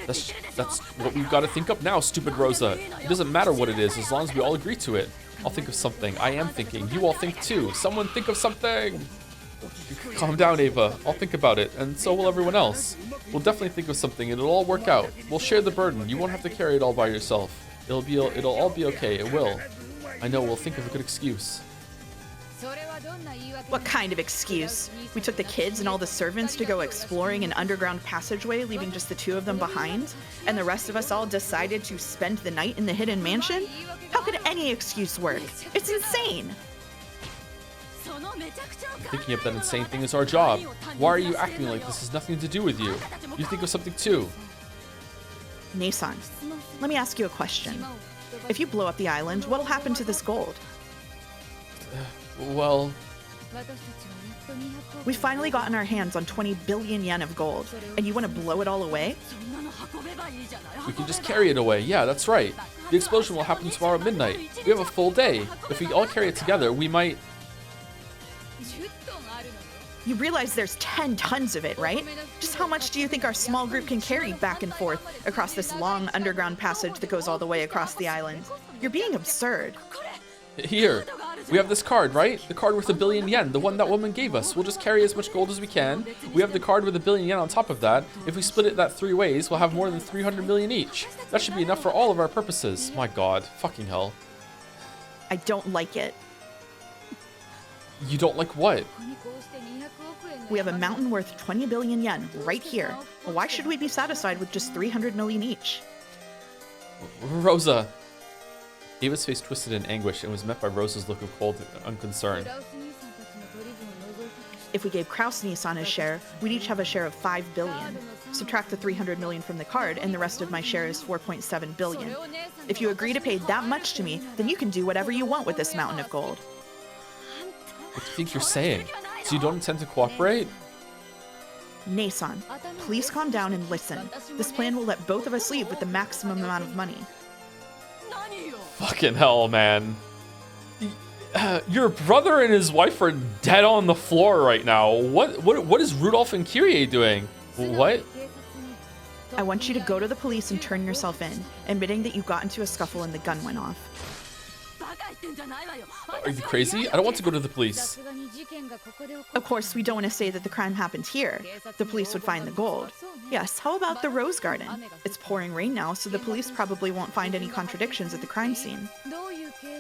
That's what we've got to think up now, stupid Rosa. It doesn't matter what it is, as long as we all agree to it. I'll think of something. I am thinking. You all think too. Someone think of something! Calm down, Ava. I'll think about it, and so will everyone else. We'll definitely think of something, and it'll all work out. We'll share the burden. You won't have to carry it all by yourself. It'll all be okay. It will. I know. We'll think of a good excuse. What kind of excuse? We took the kids and all the servants to go exploring an underground passageway, leaving just the two of them behind? And the rest of us all decided to spend the night in the hidden mansion? How could any excuse work? It's insane! Thinking of that insane thing is our job. Why are you acting like this has nothing to do with you? You think of something too. Nason, let me ask you a question. If you blow up the island, what'll happen to this gold? Well, We finally gotten our hands on 20 billion yen of gold, and you want to blow it all away? We can just carry it away. Yeah, that's right. The explosion will happen tomorrow at midnight. We have a full day. If we all carry it together, we might... You realize there's 10 tons of it, right? Just how much do you think our small group can carry back and forth across this long underground passage that goes all the way across the island? You're being absurd. Here, we have this card, right? The card worth 1 billion yen, the one that woman gave us. We'll just carry as much gold as we can. We have the card with 1 billion yen on top of that. If we split it that 3 ways, we'll have more than 300 million each. That should be enough for all of our purposes. My god, fucking hell. I don't like it. You don't like what? We have a mountain worth 20 billion yen right here. Why should we be satisfied with just 300 million each? Rosa. Ava's face twisted in anguish and was met by Rosa's look of cold unconcern. If we gave Kraus Nissan his share, we'd each have a share of 5 billion. Subtract the 300 million from the card, and the rest of my share is 4.7 billion. If you agree to pay that much to me, then you can do whatever you want with this mountain of gold. What do you think you're saying? So you don't intend to cooperate? Nissan, please calm down and listen. This plan will let both of us leave with the maximum amount of money. Fucking hell, man. Your brother and his wife are dead on the floor right now. What is Rudolph and Kyrie doing? What? I want you to go to the police and turn yourself in, admitting that you got into a scuffle and the gun went off. Are you crazy? I don't want to go to the police. Of course, we don't want to say that the crime happened here. The police would find the gold. Yes, how about the rose garden? It's pouring rain now, so the police probably won't find any contradictions at the crime scene.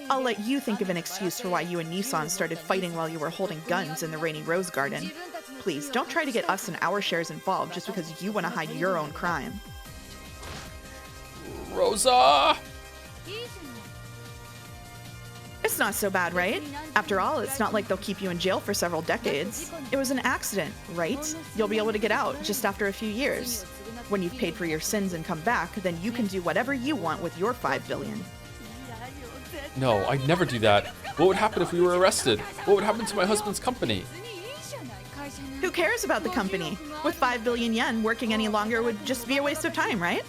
I'll let you think of an excuse for why you and Nissan started fighting while you were holding guns in the rainy rose garden. Please, don't try to get us and our shares involved just because you want to hide your own crime. Rosa! It's not so bad, right? After all, it's not like they'll keep you in jail for several decades. It was an accident, right? You'll be able to get out just after a few years. When you've paid for your sins and come back, then you can do whatever you want with your 5 billion. No, I'd never do that. What would happen if we were arrested? What would happen to my husband's company? Who cares about the company? With 5 billion yen, working any longer would just be a waste of time, right?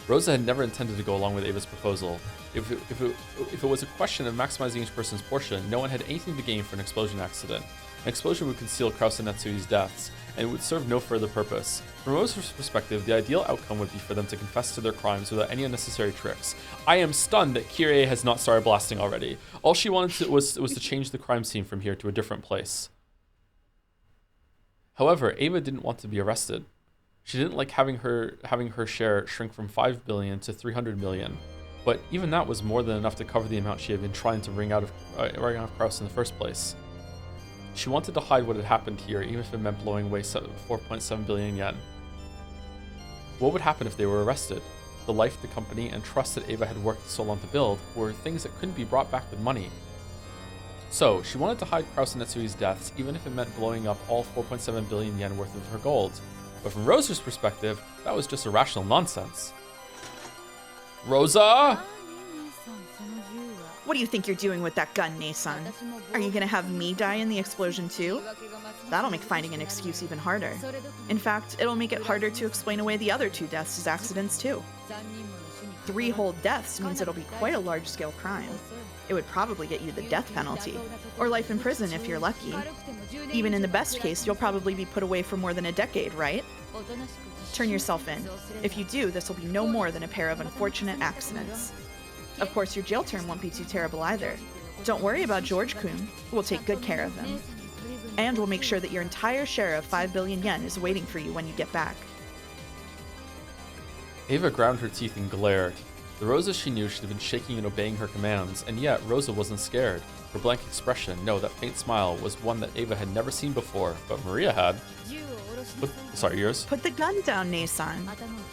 Rosa had never intended to go along with Ava's proposal. If it was a question of maximizing each person's portion, no one had anything to gain for an explosion accident. An explosion would conceal Kraus and Netsui's deaths, and it would serve no further purpose. From Rosa's perspective, the ideal outcome would be for them to confess to their crimes without any unnecessary tricks. I am stunned that Kyrie has not started blasting already. All she wanted was to change the crime scene from here to a different place. However, Ava didn't want to be arrested. She didn't like having her share shrink from 5 billion to 300 million. But even that was more than enough to cover the amount she had been trying to wring out of Kraus in the first place. She wanted to hide what had happened here, even if it meant blowing away 4.7 billion yen. What would happen if they were arrested? The life, the company, and trust that Ava had worked so long to build were things that couldn't be brought back with money. So, she wanted to hide Kraus and Netsui's deaths, even if it meant blowing up all 4.7 billion yen worth of her gold. But from Rosa's perspective, that was just irrational nonsense. Rosa? What do you think you're doing with that gun, Nissan? Are you gonna have me die in the explosion too? That'll make finding an excuse even harder. In fact, it'll make it harder to explain away the other 2 deaths as accidents too. 3 whole deaths means it'll be quite a large-scale crime. It would probably get you the death penalty, or life in prison if you're lucky. Even in the best case, you'll probably be put away for more than a decade, right? Turn yourself in. If you do, this will be no more than a pair of unfortunate accidents. Of course, your jail term won't be too terrible either. Don't worry about George-kun. We'll take good care of him. And we'll make sure that your entire share of 5 billion yen is waiting for you when you get back. Ava ground her teeth and glared. The Rosa she knew should have been shaking and obeying her commands, and yet Rosa wasn't scared. Her blank expression, no, that faint smile, was one that Ava had never seen before, but Maria had. Sorry, yours? Put the gun down, Nissan.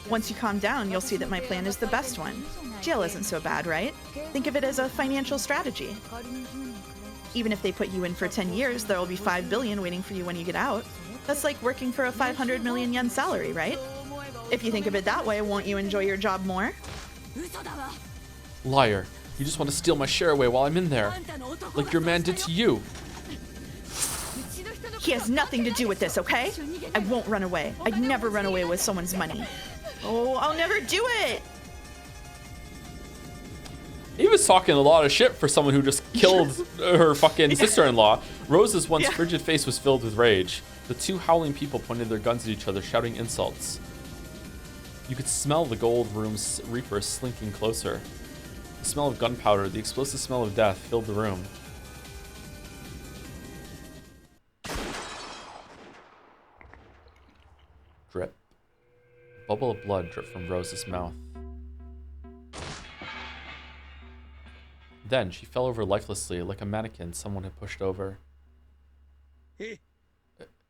Once you calm down, you'll see that my plan is the best one. Jail isn't so bad, right? Think of it as a financial strategy. Even if they put you in for 10 years, there will be 5 billion waiting for you when you get out. That's like working for a 500 million yen salary, right? If you think of it that way, won't you enjoy your job more? Liar. You just want to steal my share away while I'm in there. Like your man did to you. He has nothing to do with this, okay? I won't run away. I'd never run away with someone's money. Oh, I'll never do it! He was talking a lot of shit for someone who just killed her fucking sister-in-law. Rose's once frigid face was filled with rage. The two howling people pointed their guns at each other, shouting insults. You could smell the gold room's reaper slinking closer. The smell of gunpowder, the explosive smell of death filled the room. Drip. A bubble of blood dripped from Rose's mouth. Then she fell over lifelessly like a mannequin someone had pushed over.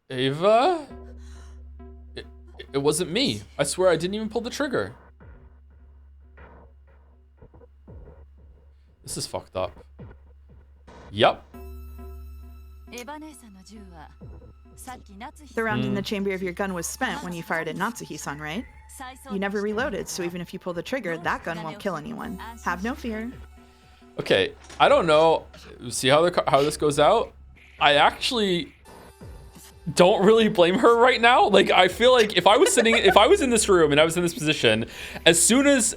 Ava? It wasn't me. I swear I didn't even pull the trigger. This is fucked up. Yup. The round in the chamber of your gun was spent when you fired at Natsuhi-san, right? You never reloaded, so even if you pull the trigger, that gun won't kill anyone. Have no fear. Okay, I don't know. See how this goes out? I actually don't really blame her right now. Like, I feel like if I was in this room and I was in this position, as soon as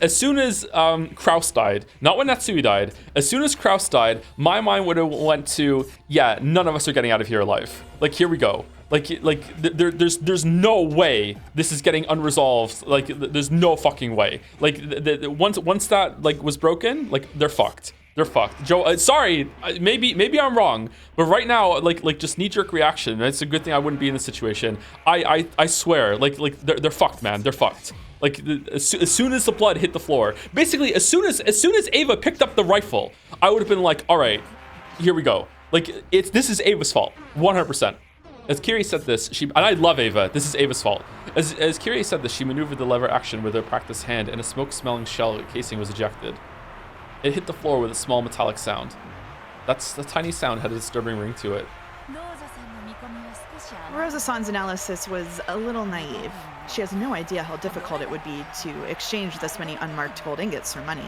Kraus died, not when Natsui died, as soon as Kraus died, my mind would have went to, yeah, none of us are getting out of here alive. Like, here we go. There's no way this is getting unresolved. Like, there's no fucking way. Like, once that was broken, like, they're fucked. They're fucked. Joe, sorry, maybe I'm wrong, but right now, like just knee-jerk reaction. It's a good thing I wouldn't be in this situation. I swear, they're fucked, man. They're fucked. Like, as soon as the blood hit the floor, basically as soon as Ava picked up the rifle, I would have been like, all right, here we go. Like, this is Ava's fault, 100%. As Kiri said this, and I love Ava, this is Ava's fault. As Kiri said this, she maneuvered the lever action with her practiced hand, and a smoke-smelling shell casing was ejected. It hit the floor with a small metallic sound. The tiny sound had a disturbing ring to it. Rosa-san's analysis was a little naive. She has no idea how difficult it would be to exchange this many unmarked gold ingots for money.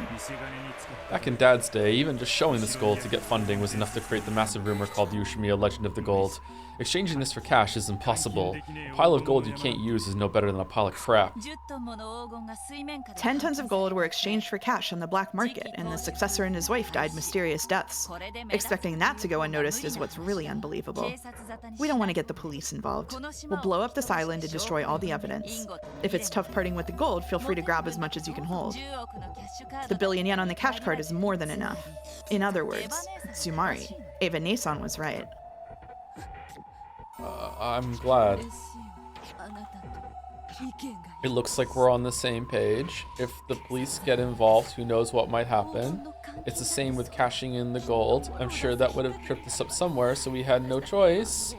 Back in Dad's day, even just showing this gold to get funding was enough to create the massive rumor called the Ushimiya Legend of the Gold. Exchanging this for cash is impossible. A pile of gold you can't use is no better than a pile of crap. 10 tons of gold were exchanged for cash on the black market, and the successor and his wife died mysterious deaths. Expecting that to go unnoticed is what's really unbelievable. We don't want to get the police involved. We'll blow up this island and destroy all the evidence. If it's tough parting with the gold, feel free to grab as much as you can hold. The billion yen on the cash card is more than enough. In other words, Tsumari, Ava Nason was right. I'm glad. It looks like we're on the same page. If the police get involved, who knows what might happen. It's the same with cashing in the gold. I'm sure that would have tripped us up somewhere, so we had no choice.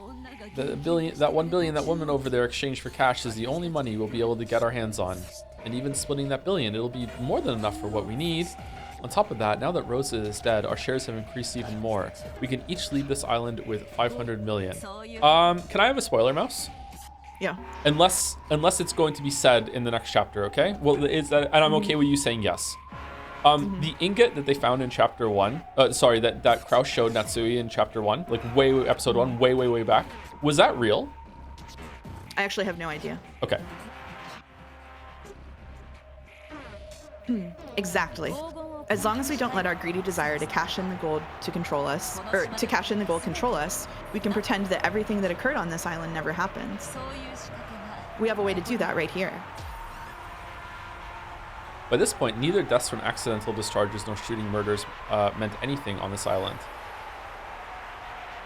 That 1 billion that woman over there exchanged for cash is the only money we'll be able to get our hands on. And even splitting that billion, it'll be more than enough for what we need. On top of that, now that Rosa is dead, our shares have increased even more. We can each leave this island with 500 million. Can I have a spoiler, Mouse? Yeah. Unless it's going to be said in the next chapter, okay? Well, and I'm okay with you saying yes. The ingot that they found in chapter 1, that Kraus showed Natsui in chapter 1, like episode 1, way back. Was that real? I actually have no idea. Okay. Exactly. As long as we don't let our greedy desire to cash in the gold control us, we can pretend that everything that occurred on this island never happened. We have a way to do that right here. By this point, neither deaths from accidental discharges nor shooting murders meant anything on this island.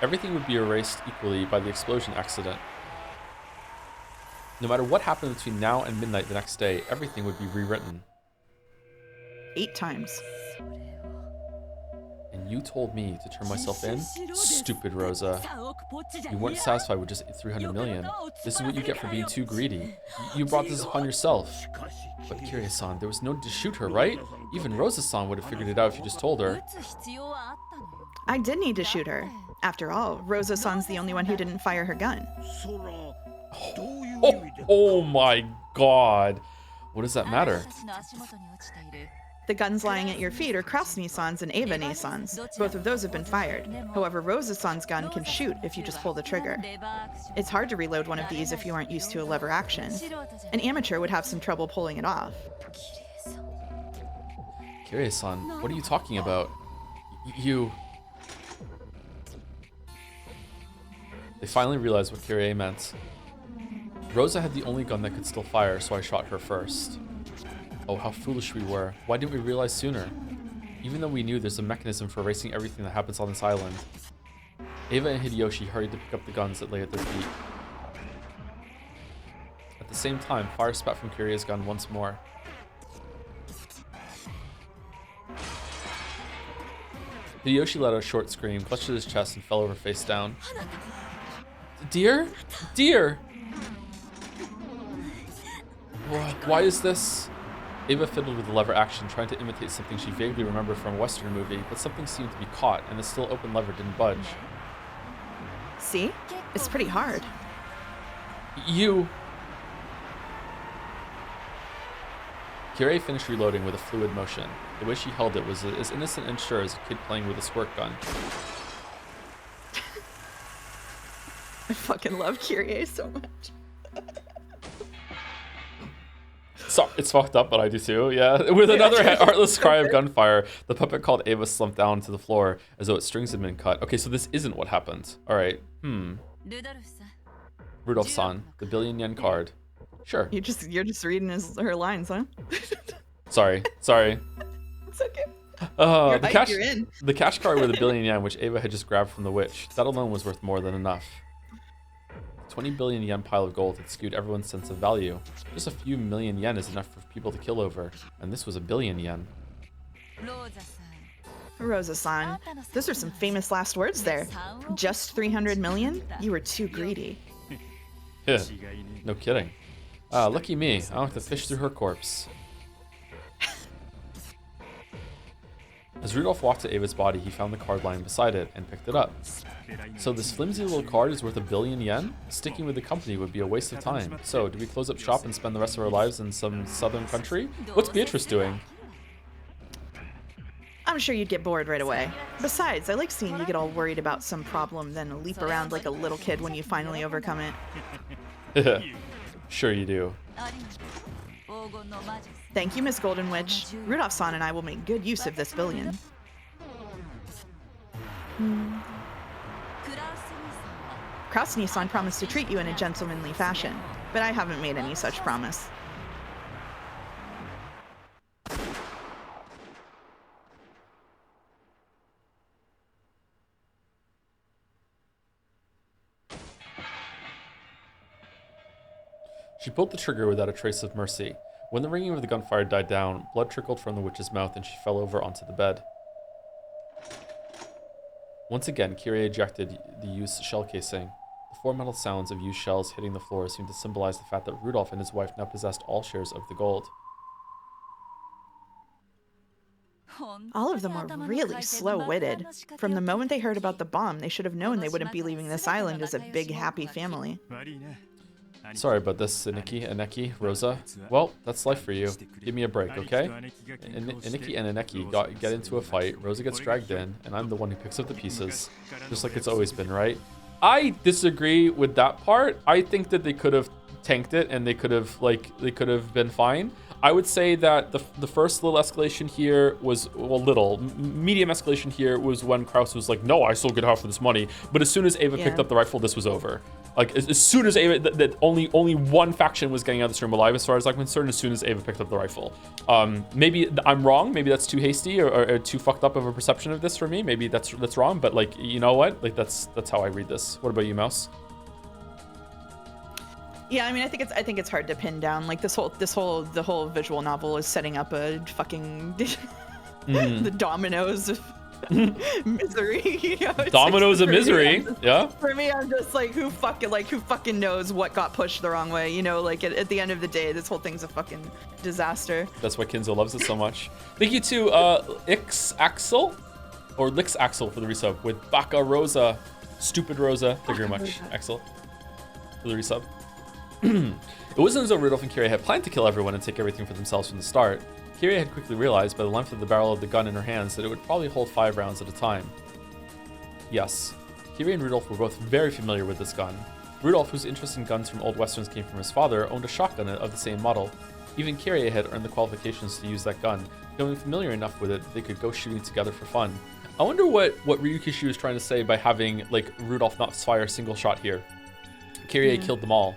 Everything would be erased equally by the explosion accident. No matter what happened between now and midnight the next day, everything would be rewritten. 8 times. And you told me to turn myself in? Stupid Rosa. You weren't satisfied with just 300 million. This is what you get for being too greedy. You brought this upon yourself. But Kiria-san, there was no need to shoot her, right? Even Rosa-san would have figured it out if you just told her. I did need to shoot her. After all, Rosa-san's the only one who didn't fire her gun. Oh my god. What does that matter? The guns lying at your feet are Krasny-san's and Eva-ne-san's. Both of those have been fired. However, Rosa-san's gun can shoot if you just pull the trigger. It's hard to reload one of these if you aren't used to a lever action. An amateur would have some trouble pulling it off. Kirie-san, what are you talking about? You... They finally realized what Kirie meant. Rosa had the only gun that could still fire, so I shot her first. Oh, how foolish we were. Why didn't we realize sooner? Even though we knew there's a mechanism for erasing everything that happens on this island. Eva and Hideyoshi hurried to pick up the guns that lay at their feet. At the same time, fire spat from Kirie's gun once more. Hideyoshi let out a short scream, clutched at his chest, and fell over face down. Dear? Dear! Why is this? Eva fiddled with the lever action, trying to imitate something she vaguely remembered from a Western movie, but something seemed to be caught, and the still open lever didn't budge. See? It's pretty hard. You... Kirie finished reloading with a fluid motion. The way she held it was as innocent and sure as a kid playing with a squirt gun. I fucking love Kirie so much. So, it's fucked up, but I do too, yeah. With another heartless cry of gunfire, the puppet called Ava slumped down to the floor as though its strings had been cut. Okay, so this isn't what happened. Alright, Rudolph-san, the billion-yen card. Sure. You're just reading her lines, huh? Sorry. It's okay. The cash card with a billion yen, which Ava had just grabbed from the witch. That alone was worth more than enough. 20 billion yen pile of gold had skewed everyone's sense of value. Just a few million yen is enough for people to kill over, and this was a billion yen. Rosa-san, those are some famous last words there. Just 300 million? You were too greedy. Yeah, no kidding. Lucky me, I don't have to fish through her corpse. As Rudolph walked to Ava's body, he found the card lying beside it and picked it up. So this flimsy little card is worth a billion yen? Sticking with the company would be a waste of time. So, do we close up shop and spend the rest of our lives in some southern country? What's Beatrice doing? I'm sure you'd get bored right away. Besides, I like seeing you get all worried about some problem, then leap around like a little kid when you finally overcome it. Sure you do. Thank you, Miss Golden Witch. Rudolph-san and I will make good use of this billion. Krasny-san promised to treat you in a gentlemanly fashion, but I haven't made any such promise. She pulled the trigger without a trace of mercy. When the ringing of the gunfire died down, blood trickled from the witch's mouth and she fell over onto the bed. Once again, Kirie ejected the used shell casing. The four metal sounds of used shells hitting the floor seemed to symbolize the fact that Rudolph and his wife now possessed all shares of the gold. All of them were really slow-witted. From the moment they heard about the bomb, they should have known they wouldn't be leaving this island as a big, happy family. Sorry about this, Aneki, Rosa. Well, that's life for you. Give me a break, okay? Aneki and Aneki get into a fight, Rosa gets dragged in, and I'm the one who picks up the pieces. Just like it's always been, right? I disagree with that part. I think that they could have tanked it and they could have been fine. I would say that the first little escalation here was, well, medium escalation here was when Kraus was like, no, I still get half of this money. But as soon as Ava picked up the rifle, this was over. Like, as soon as Ava, that only one faction was getting out of this room alive, as far as I'm concerned, as soon as Ava picked up the rifle. Maybe I'm wrong. Maybe that's too hasty or too fucked up of a perception of this for me. Maybe that's wrong. But like, you know what? Like, that's how I read this. What about you, Mouse? Yeah, I mean, I think it's hard to pin down. Like the whole visual novel is setting up a fucking the dominoes of misery. You know? Dominoes of misery. Yeah. For me, I'm just like, who fucking knows what got pushed the wrong way? You know, like at the end of the day, this whole thing's a fucking disaster. That's why Kinzo loves it so much. Thank you to Ix-Axel or Lix-Axel for the resub with Baka Rosa, Stupid Rosa. Thank you very much, Axel, for the resub. It wasn't as though Rudolph and Kirie had planned to kill everyone and take everything for themselves from the start. Kirie had quickly realized by the length of the barrel of the gun in her hands that it would probably hold 5 rounds at a time. Yes, Kirie and Rudolph were both very familiar with this gun. Rudolph, whose interest in guns from old westerns came from his father, owned a shotgun of the same model. Even Kirie had earned the qualifications to use that gun, becoming familiar enough with it that they could go shooting together for fun. I wonder what Ryukishi was trying to say by having, like, Rudolph not fire a single shot here. Kirie killed them all,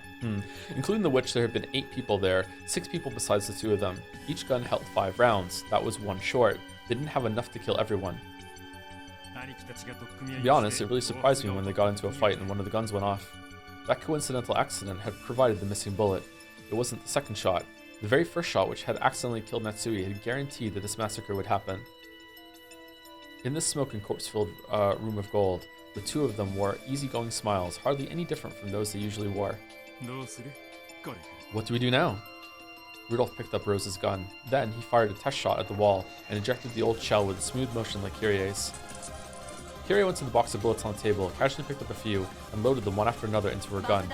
including the witch. There had been 8 people there, 6 people besides the 2 of them. Each gun held 5 rounds. That was 1 short. They didn't have enough to kill everyone. To be honest, it really surprised me when they got into a fight and one of the guns went off. That coincidental accident had provided the missing bullet. It wasn't the second shot. The very first shot, which had accidentally killed Matsui, had guaranteed that this massacre would happen. In this smoke and corpse-filled room of gold, the 2 of them wore easygoing smiles, hardly any different from those they usually wore. What do we do now? Rudolph picked up Rose's gun. Then he fired a test shot at the wall and ejected the old shell with a smooth motion like Kirie's. Kirie went to the box of bullets on the table, casually picked up a few, and loaded them one after another into her gun.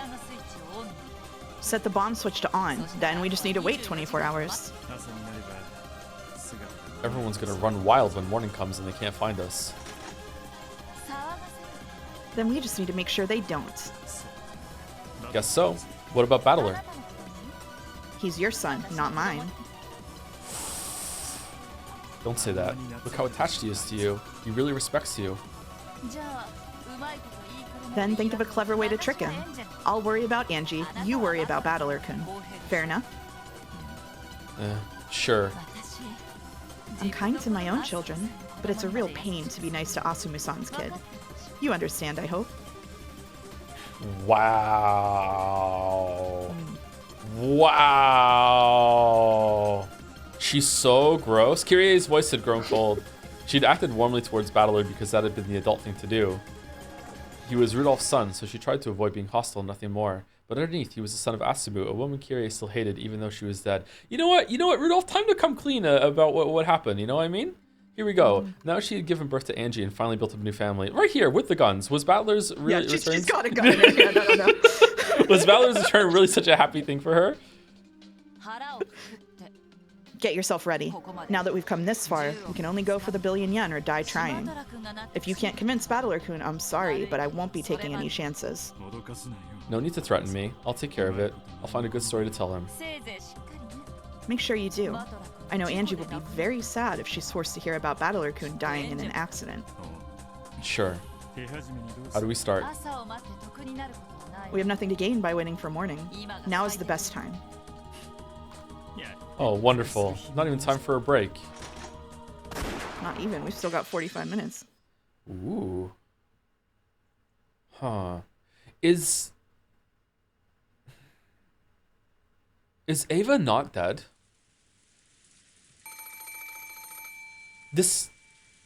Set the bomb switch to on. Then we just need to wait 24 hours. Everyone's gonna run wild when morning comes and they can't find us. Then we just need to make sure they don't. Guess so. What about Battler? He's your son, not mine. Don't say that. Look how attached he is to you. He really respects you. Then think of a clever way to trick him. I'll worry about Angie, you worry about Battler-kun. Fair enough? Sure. I'm kind to my own children, but it's a real pain to be nice to Asumi-san's kid. You understand, I hope. Wow. Wow. She's so gross. Kirie's voice had grown cold. She'd acted warmly towards Battler because that had been the adult thing to do. He was Rudolph's son, so she tried to avoid being hostile, nothing more. But underneath, he was the son of Asumu, a woman Kirie still hated, even though she was dead. You know what, Rudolph? Time to come clean about what happened, you know what I mean? Here we go. Now she had given birth to Angie and finally built up a new family. Right here, with the guns. Was Battler's really return? She's got a gun in her hand, I don't know. Was Battler's return really such a happy thing for her? Get yourself ready. Now that we've come this far, we can only go for the billion yen or die trying. If you can't convince Battler-kun, I'm sorry, but I won't be taking any chances. No need to threaten me. I'll take care of it. I'll find a good story to tell him. Make sure you do. I know Angie will be very sad if she's forced to hear about Battler-kun dying in an accident. Sure. How do we start? We have nothing to gain by waiting for morning. Now is the best time. Oh, wonderful. Not even time for a break. Not even. We've still got 45 minutes. Ooh. Huh. Is Ava not dead? This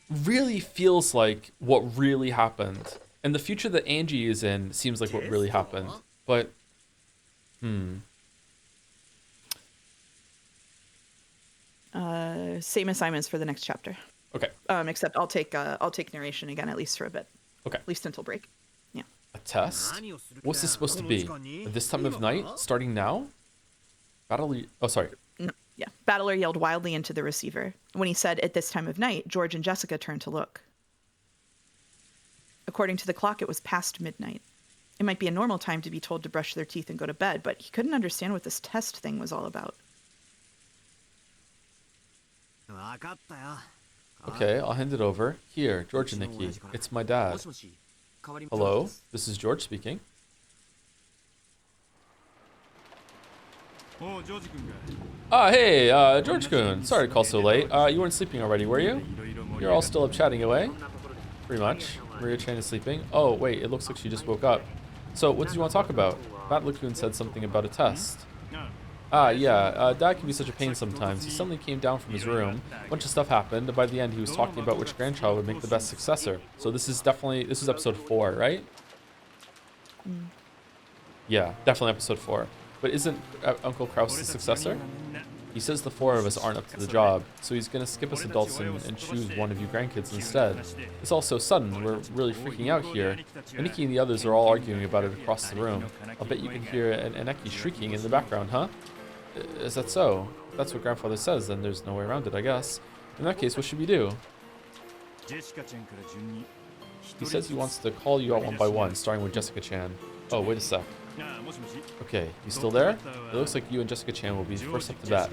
really feels like what really happened. And the future that Angie is in seems like what really happened. But, Same assignments for the next chapter. Okay. Except I'll take narration again, at least for a bit. Okay. At least until break. Yeah. A test? What's this supposed to be? At this time of night? Starting now? Oh, sorry. No, yeah. Battler yelled wildly into the receiver. When he said, "At this time of night," George and Jessica turned to look. According to the clock, it was past midnight. It might be a normal time to be told to brush their teeth and go to bed, but he couldn't understand what this test thing was all about. Okay, I'll hand it over. Here, George and Nikki. It's my dad. Hello, this is George speaking. Hey, George-kun. Sorry to call so late. You weren't sleeping already, were you? You're all still up chatting away? Pretty much. Maria-chan is sleeping. Oh, wait, it looks like she just woke up. So, what did you want to talk about? Battler-kun said something about a test. Yeah, Dad can be such a pain sometimes. He suddenly came down from his room, a bunch of stuff happened, and by the end he was talking about which grandchild would make the best successor. So this is episode 4, right? Yeah, definitely episode 4. But isn't Uncle Kraus the successor? He says the 4 of us aren't up to the job, so he's gonna skip us adults and choose one of you grandkids instead. It's all so sudden, we're really freaking out here. Aniki and the others are all arguing about it across the room. I'll bet you can hear Aneki shrieking in the background, huh? Is that so? If that's what grandfather says, then there's no way around it, I guess. In that case, what should we do? He says he wants to call you out one by one, starting with Jessica-chan. Oh, wait a sec. Okay, you still there? It looks like you and Jessica-chan will be first up to bat.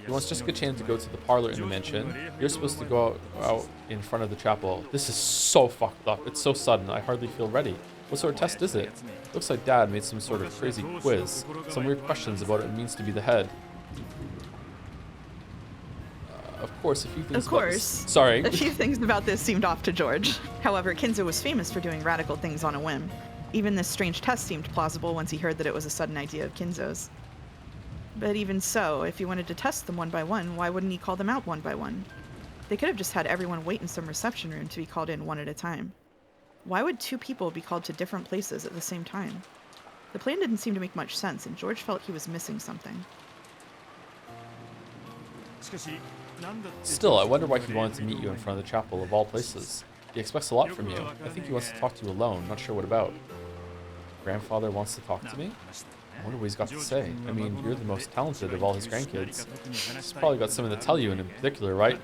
He wants Jessica-chan to go to the parlor in the mansion. You're supposed to go out in front of the chapel. This is so fucked up. It's so sudden. I hardly feel ready. What sort of test is it? Looks like Dad made some sort of crazy quiz. Some weird questions about what it means to be the head. Of course, a few things about this. Sorry. A few things about this seemed off to George. However, Kinzo was famous for doing radical things on a whim. Even this strange test seemed plausible once he heard that it was a sudden idea of Kinzo's. But even so, if he wanted to test them one by one, why wouldn't he call them out one by one? They could have just had everyone wait in some reception room to be called in one at a time. Why would two people be called to different places at the same time? The plan didn't seem to make much sense, and George felt he was missing something. Still, I wonder why he wanted to meet you in front of the chapel of all places. He expects a lot from you. I think he wants to talk to you alone, not sure what about. Grandfather wants to talk to me? I wonder what he's got to say. I mean, you're the most talented of all his grandkids. He's probably got something to tell you in particular, right?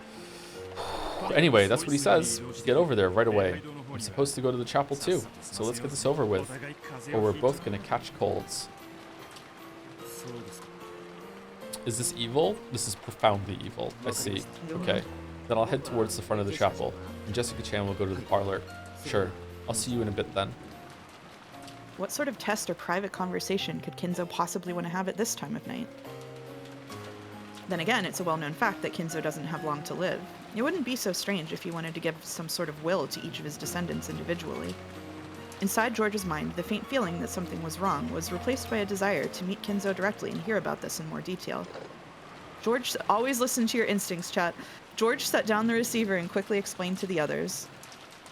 Anyway, that's what he says. Get over there right away. I'm supposed to go to the chapel too, so let's get this over with. Or we're both gonna catch colds. Is this evil? This is profoundly evil. I see. Okay. Then I'll head towards the front of the chapel, and Jessica-chan will go to the parlor. Sure. I'll see you in a bit then. What sort of test or private conversation could Kinzo possibly want to have at this time of night? Then again, it's a well-known fact that Kinzo doesn't have long to live. It wouldn't be so strange if he wanted to give some sort of will to each of his descendants individually. Inside George's mind, the faint feeling that something was wrong was replaced by a desire to meet Kinzo directly and hear about this in more detail. George, always listen to your instincts, chat. George set down the receiver and quickly explained to the others.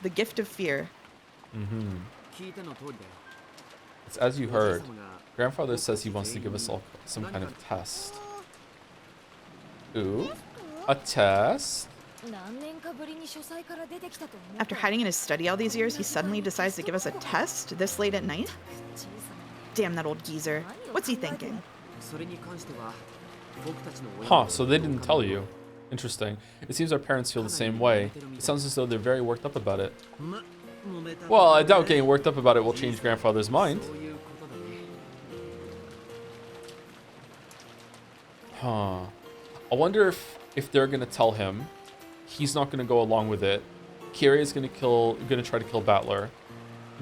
The gift of fear. It's as you heard. Grandfather says he wants to give us all some kind of test. Ooh, a test? After hiding in his study all these years, he suddenly decides to give us a test this late at night? Damn that old geezer. What's he thinking? Huh, so they didn't tell you. Interesting. It seems our parents feel the same way. It sounds as though they're very worked up about it. Well, I doubt getting worked up about it will change grandfather's mind. Huh. I wonder if they're gonna tell him he's not gonna go along with it. Kyrie is gonna try to kill Battler.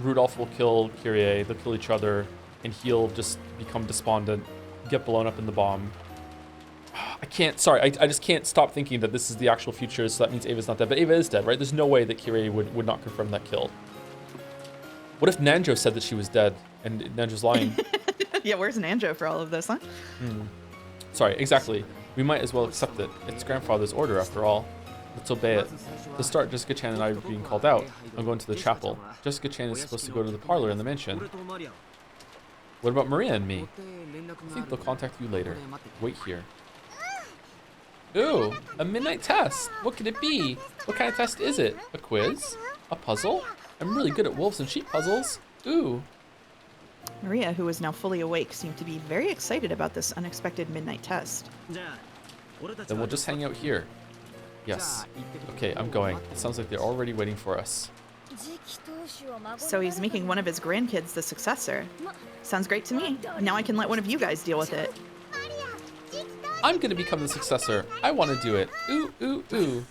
Rudolph will kill Kyrie. They'll kill each other, and he'll just become despondent, get blown up in the bomb. I can't. Sorry, I just can't stop thinking that this is the actual future. So that means Ava's not dead, but Ava is dead, right? There's no way that Kyrie would not confirm that kill. What if Nanjo said that she was dead and Nanjo's lying? Yeah, where's Nanjo for all of this, huh? Sorry, exactly. We might as well accept it. It's grandfather's order after all. Let's obey it. To start, Jessica-chan and I are being called out. I'm going to the chapel. Jessica-chan is supposed to go to the parlor in the mansion. What about Maria and me? I think they'll contact you later. Wait here. Ooh, a midnight test. What could it be? What kind of test is it? A quiz? A puzzle? I'm really good at wolves and sheep puzzles. Ooh. Maria, who was now fully awake, seemed to be very excited about this unexpected midnight test. Then we'll just hang out here. Yes. Okay, I'm going. It sounds like they're already waiting for us. So he's making one of his grandkids the successor. Sounds great to me. Now I can let one of you guys deal with it. I'm gonna become the successor. I want to do it. Ooh, ooh, ooh.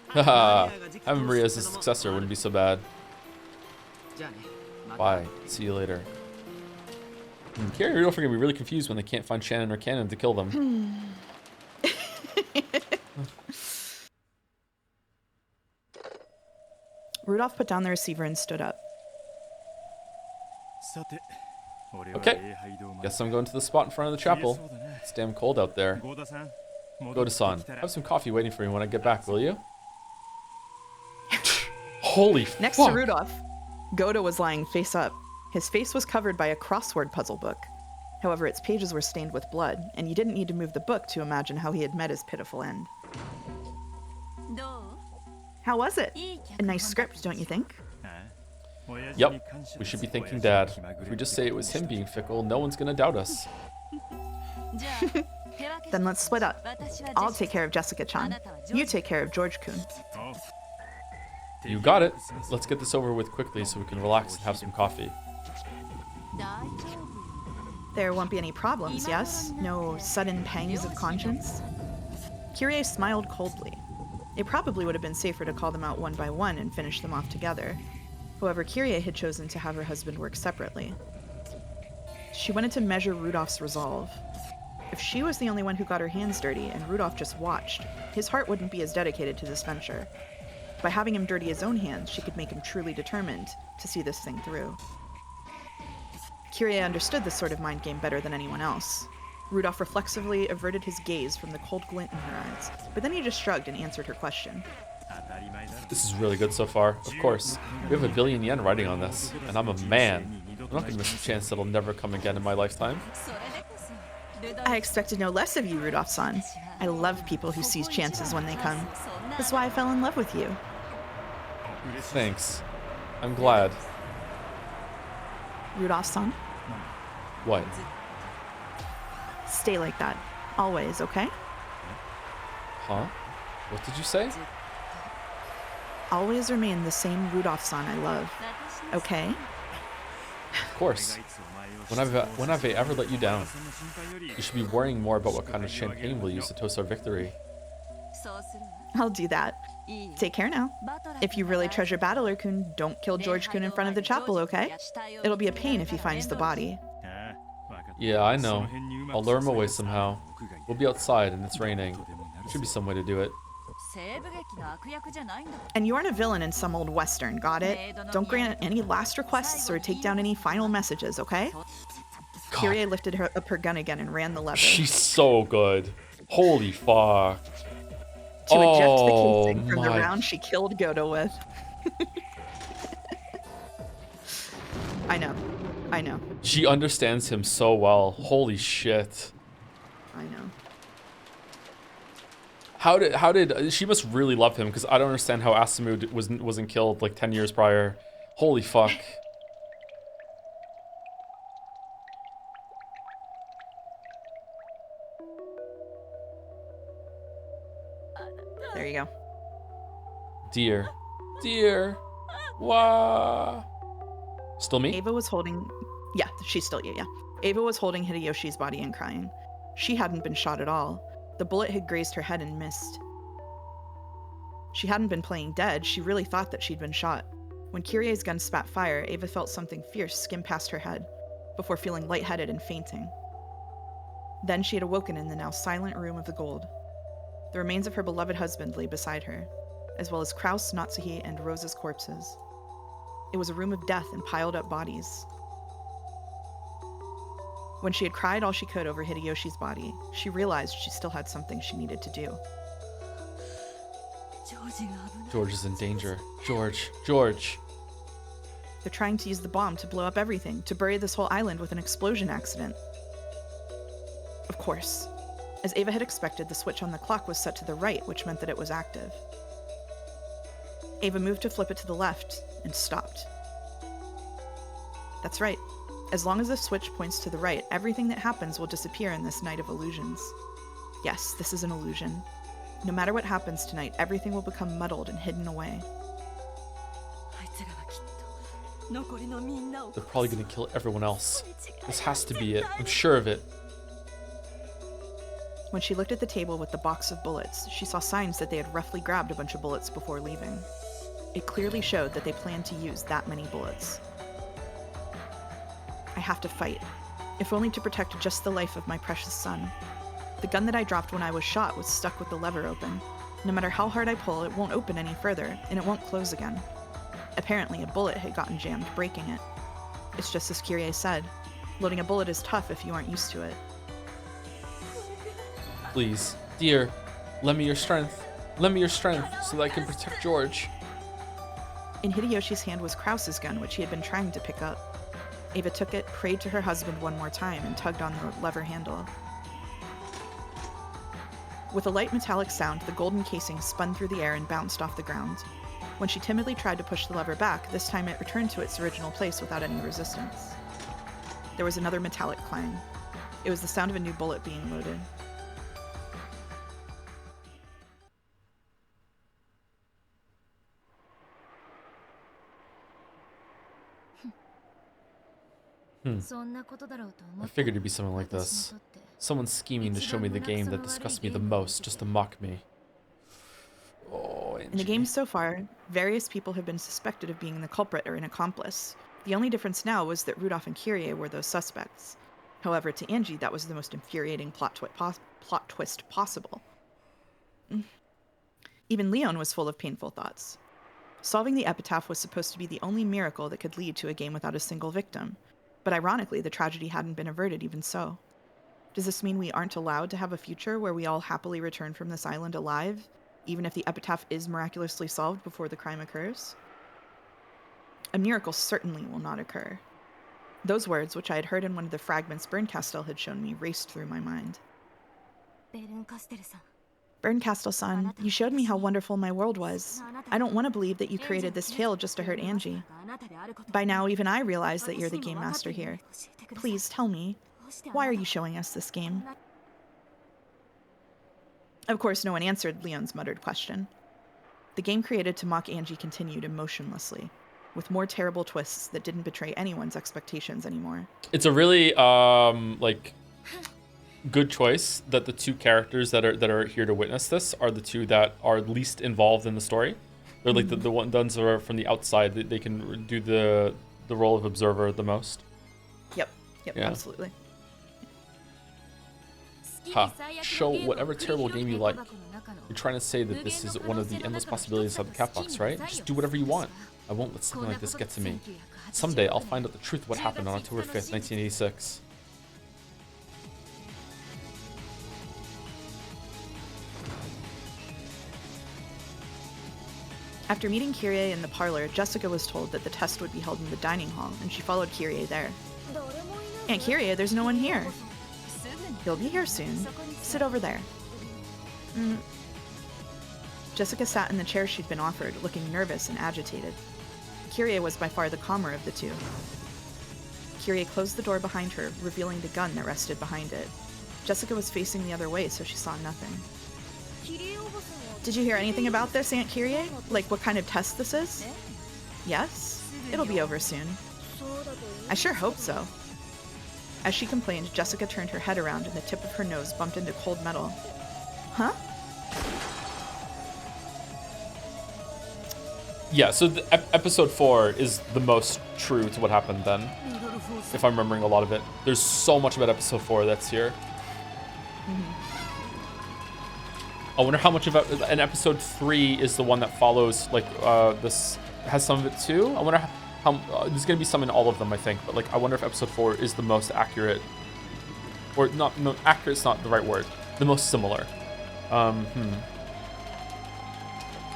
Haha. Having Maria as the successor wouldn't be so bad. Bye. See you later. Carrie and Rudolph are gonna be really confused when they can't find Shannon or Cannon to kill them. Rudolph put down the receiver and stood up. Okay. Guess I'm going to the spot in front of the chapel. It's damn cold out there. Goda-san, have some coffee waiting for me when I get back, will you? Holy fuck! Next to Rudolph, Goda was lying face up. His face was covered by a crossword puzzle book. However, its pages were stained with blood, and you didn't need to move the book to imagine how he had met his pitiful end. How was it? A nice script, don't you think? Yep. We should be thanking Dad. If we just say it was him being fickle, no one's gonna doubt us. Then let's split up. I'll take care of Jessica-chan. You take care of George-kun. You got it. Let's get this over with quickly so we can relax and have some coffee. There won't be any problems, yes? No sudden pangs of conscience? Kyrie smiled coldly. It probably would have been safer to call them out one by one and finish them off together. However, Kyrie had chosen to have her husband work separately. She wanted to measure Rudolph's resolve. If she was the only one who got her hands dirty and Rudolph just watched, his heart wouldn't be as dedicated to this venture. By having him dirty his own hands, she could make him truly determined to see this thing through. Kyrie understood this sort of mind game better than anyone else. Rudolph reflexively averted his gaze from the cold glint in her eyes, but then he just shrugged and answered her question. This is really good so far. Of course, we have 1 billion yen riding on this, and I'm a man. I'm not gonna miss a chance that'll never come again in my lifetime. I expected no less of you, Rudolph-san. I love people who seize chances when they come. That's why I fell in love with you. Thanks. I'm glad. Rudolph-san, What? stay like that. Always, okay? Huh? What did you say? Always remain the same Rudolph-san I love. Okay? Of course. When have I ever let you down? You should be worrying more about what kind of champagne we'll use to toast our victory. I'll do that. Take care now. If you really treasure Battler-kun, don't kill George-kun in front of the chapel, okay? It'll be a pain if he finds the body. Yeah, I know. I'll lure him away somehow. We'll be outside and it's raining. There should be some way to do it. And you aren't a villain in some old western, got it? Don't grant any last requests or take down any final messages, okay? Kyrie lifted up her gun again and ran the lever. She's so good. Holy fuck. To eject the casing from the round she killed Goto with. I know. She understands him so well. Holy shit. I know. How did she must really love him, because I don't understand how Asumu wasn't killed like 10 years prior. Holy fuck. There you go. Dear. Wah. Still me? Ava was holding... Yeah, she's still you, yeah. Ava was holding Hideyoshi's body and crying. She hadn't been shot at all. The bullet had grazed her head and missed. She hadn't been playing dead. She really thought that she'd been shot. When Kyrie's gun spat fire, Ava felt something fierce skim past her head, before feeling lightheaded and fainting. Then she had awoken in the now silent room of the gold. The remains of her beloved husband lay beside her, as well as Kraus, Natsuhi, and Rosa's corpses. It was a room of death and piled up bodies. When she had cried all she could over Hideyoshi's body, she realized she still had something she needed to do. George is in danger. George. They're trying to use the bomb to blow up everything, to bury this whole island with an explosion accident. Of course. As Ava had expected, the switch on the clock was set to the right, which meant that it was active. Ava moved to flip it to the left, and stopped. That's right. As long as the switch points to the right, everything that happens will disappear in this night of illusions. Yes, this is an illusion. No matter what happens tonight, everything will become muddled and hidden away. They're probably gonna kill everyone else. This has to be it. I'm sure of it. When she looked at the table with the box of bullets, she saw signs that they had roughly grabbed a bunch of bullets before leaving. It clearly showed that they planned to use that many bullets. I have to fight, if only to protect just the life of my precious son. The gun that I dropped when I was shot was stuck with the lever open. No matter how hard I pull, it won't open any further, and it won't close again. Apparently, a bullet had gotten jammed, breaking it. It's just as Kyrie said, loading a bullet is tough if you aren't used to it. Please, dear, lend me your strength. Lend me your strength so that I can protect George. In Hideyoshi's hand was Kraus's gun, which he had been trying to pick up. Ava took it, prayed to her husband one more time, and tugged on the lever handle. With a light metallic sound, the golden casing spun through the air and bounced off the ground. When she timidly tried to push the lever back, this time it returned to its original place without any resistance. There was another metallic clang. It was the sound of a new bullet being loaded. I figured it'd be something like this. Someone scheming to show me the game that disgusts me the most, just to mock me. Oh, In the Angie. game so far, various people have been suspected of being the culprit or an accomplice. The only difference now was that Rudolph and Kyrie were those suspects. However, to Angie, that was the most infuriating plot twist possible. Even Leon was full of painful thoughts. Solving the epitaph was supposed to be the only miracle that could lead to a game without a single victim. But ironically, the tragedy hadn't been averted even so. Does this mean we aren't allowed to have a future where we all happily return from this island alive, even if the epitaph is miraculously solved before the crime occurs? A miracle certainly will not occur. Those words, which I had heard in one of the fragments Berncastel had shown me, raced through my mind. Berncastel-san, you showed me how wonderful my world was. I don't want to believe that you created this tale just to hurt Angie. By now, even I realize that you're the game master here. Please tell me, why are you showing us this game? Of course, no one answered Leon's muttered question. The game created to mock Angie continued emotionlessly, with more terrible twists that didn't betray anyone's expectations anymore. It's a really good choice that the two characters that are here to witness this are the two that are least involved in the story. They're like the ones that are from the outside. They can do the role of observer the most. Yep, Yeah. Absolutely. Ha. Show whatever terrible game you like. You're trying to say that this is one of the endless possibilities of the cat box, right? Just do whatever you want. I won't let something like this get to me. Someday I'll find out the truth of what happened on October 5th, 1986. After meeting Kyrie in the parlor, Jessica was told that the test would be held in the dining hall, and she followed Kyrie there. Aunt Kyrie, there's no one here. He'll be here soon. Sit over there. Jessica sat in the chair she'd been offered, looking nervous and agitated. Kyrie was by far the calmer of the two. Kyrie closed the door behind her, revealing the gun that rested behind it. Jessica was facing the other way, so she saw nothing. Did you hear anything about this, Aunt Kyrie? Like what kind of test this is? Yes? It'll be over soon. I sure hope so. As she complained, Jessica turned her head around and the tip of her nose bumped into cold metal. Huh? Yeah, so episode 4 is the most true to what happened then, if I'm remembering a lot of it. There's so much about episode 4 that's here. I wonder how much of it, and episode 3 is the one that follows, like, this has some of it too. I wonder how there's gonna be some in all of them, I think, but like, I wonder if episode 4 is the most accurate, or not, no, accurate's not the right word, the most similar.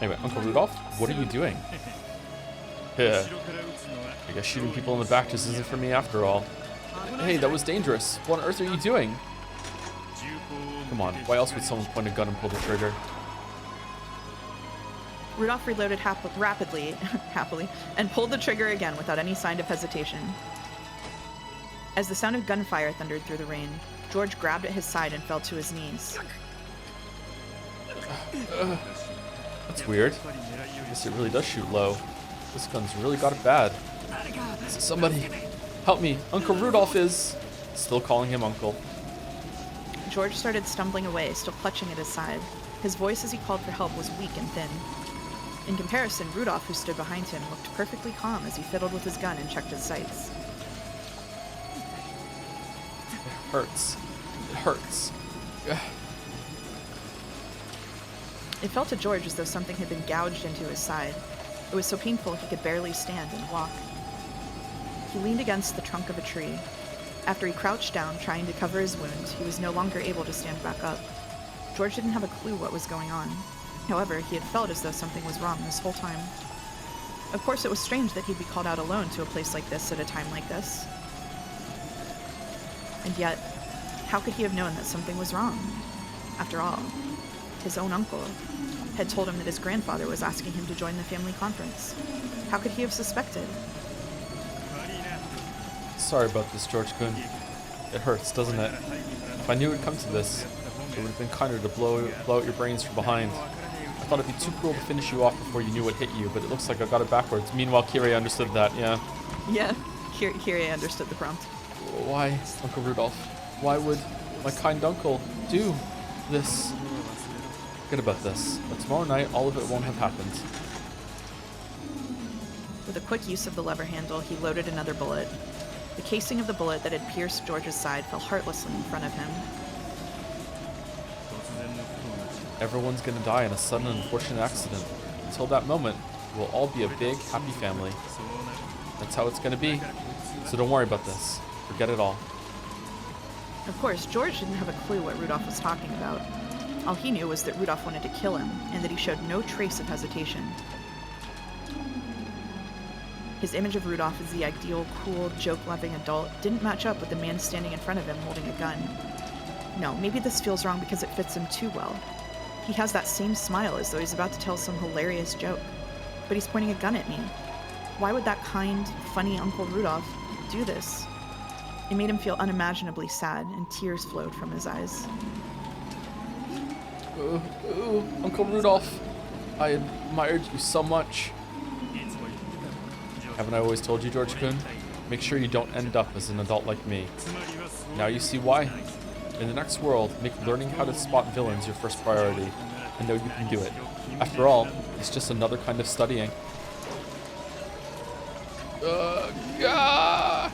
Anyway, Uncle Rudolph, what are you doing? Yeah, I guess shooting people in the back just isn't for me after all. Hey, that was dangerous. What on earth are you doing? Come on, why else would someone point a gun and pull the trigger? Rudolph reloaded rapidly, happily, and pulled the trigger again without any sign of hesitation. As the sound of gunfire thundered through the rain, George grabbed at his side and fell to his knees. That's weird. I guess it really does shoot low. This gun's really got it bad. Somebody, help me. Uncle Rudolph is... Still calling him Uncle. George started stumbling away, still clutching at his side. His voice as he called for help was weak and thin. In comparison, Rudolph, who stood behind him, looked perfectly calm as he fiddled with his gun and checked his sights. It hurts. It hurts. It felt to George as though something had been gouged into his side. It was so painful he could barely stand and walk. He leaned against the trunk of a tree. After he crouched down, trying to cover his wound, he was no longer able to stand back up. George didn't have a clue what was going on. However, he had felt as though something was wrong this whole time. Of course, it was strange that he'd be called out alone to a place like this at a time like this. And yet, how could he have known that something was wrong? After all, his own uncle had told him that his grandfather was asking him to join the family conference. How could he have suspected? Sorry about this, George-kun. It hurts, doesn't it? If I knew it would come to this, it would have been kinder to blow out your brains from behind. I thought it'd be too cruel to finish you off before you knew what hit you, but it looks like I got it backwards. Meanwhile, Kyrie understood that, yeah. Yeah, Kyrie understood the prompt. Why, Uncle Rudolph? Why would my kind uncle do this? Forget about this. But tomorrow night, all of it won't have happened. With a quick use of the lever handle, he loaded another bullet. The casing of the bullet that had pierced George's side fell heartlessly in front of him. Everyone's gonna die in a sudden and unfortunate accident. Until that moment, we'll all be a big, happy family. That's how it's gonna be. So don't worry about this. Forget it all. Of course, George didn't have a clue what Rudolph was talking about. All he knew was that Rudolph wanted to kill him, and that he showed no trace of hesitation. His image of Rudolph as the ideal, cool, joke-loving adult didn't match up with the man standing in front of him holding a gun. No, maybe this feels wrong because it fits him too well. He has that same smile as though he's about to tell some hilarious joke. But he's pointing a gun at me. Why would that kind, funny Uncle Rudolph do this? It made him feel unimaginably sad, and tears flowed from his eyes. Uncle Rudolph, I admired you so much. Haven't I always told you, George-kun? Make sure you don't end up as an adult like me. Now you see why. In the next world, make learning how to spot villains your first priority, and know you can do it. After all, it's just another kind of studying. Gah!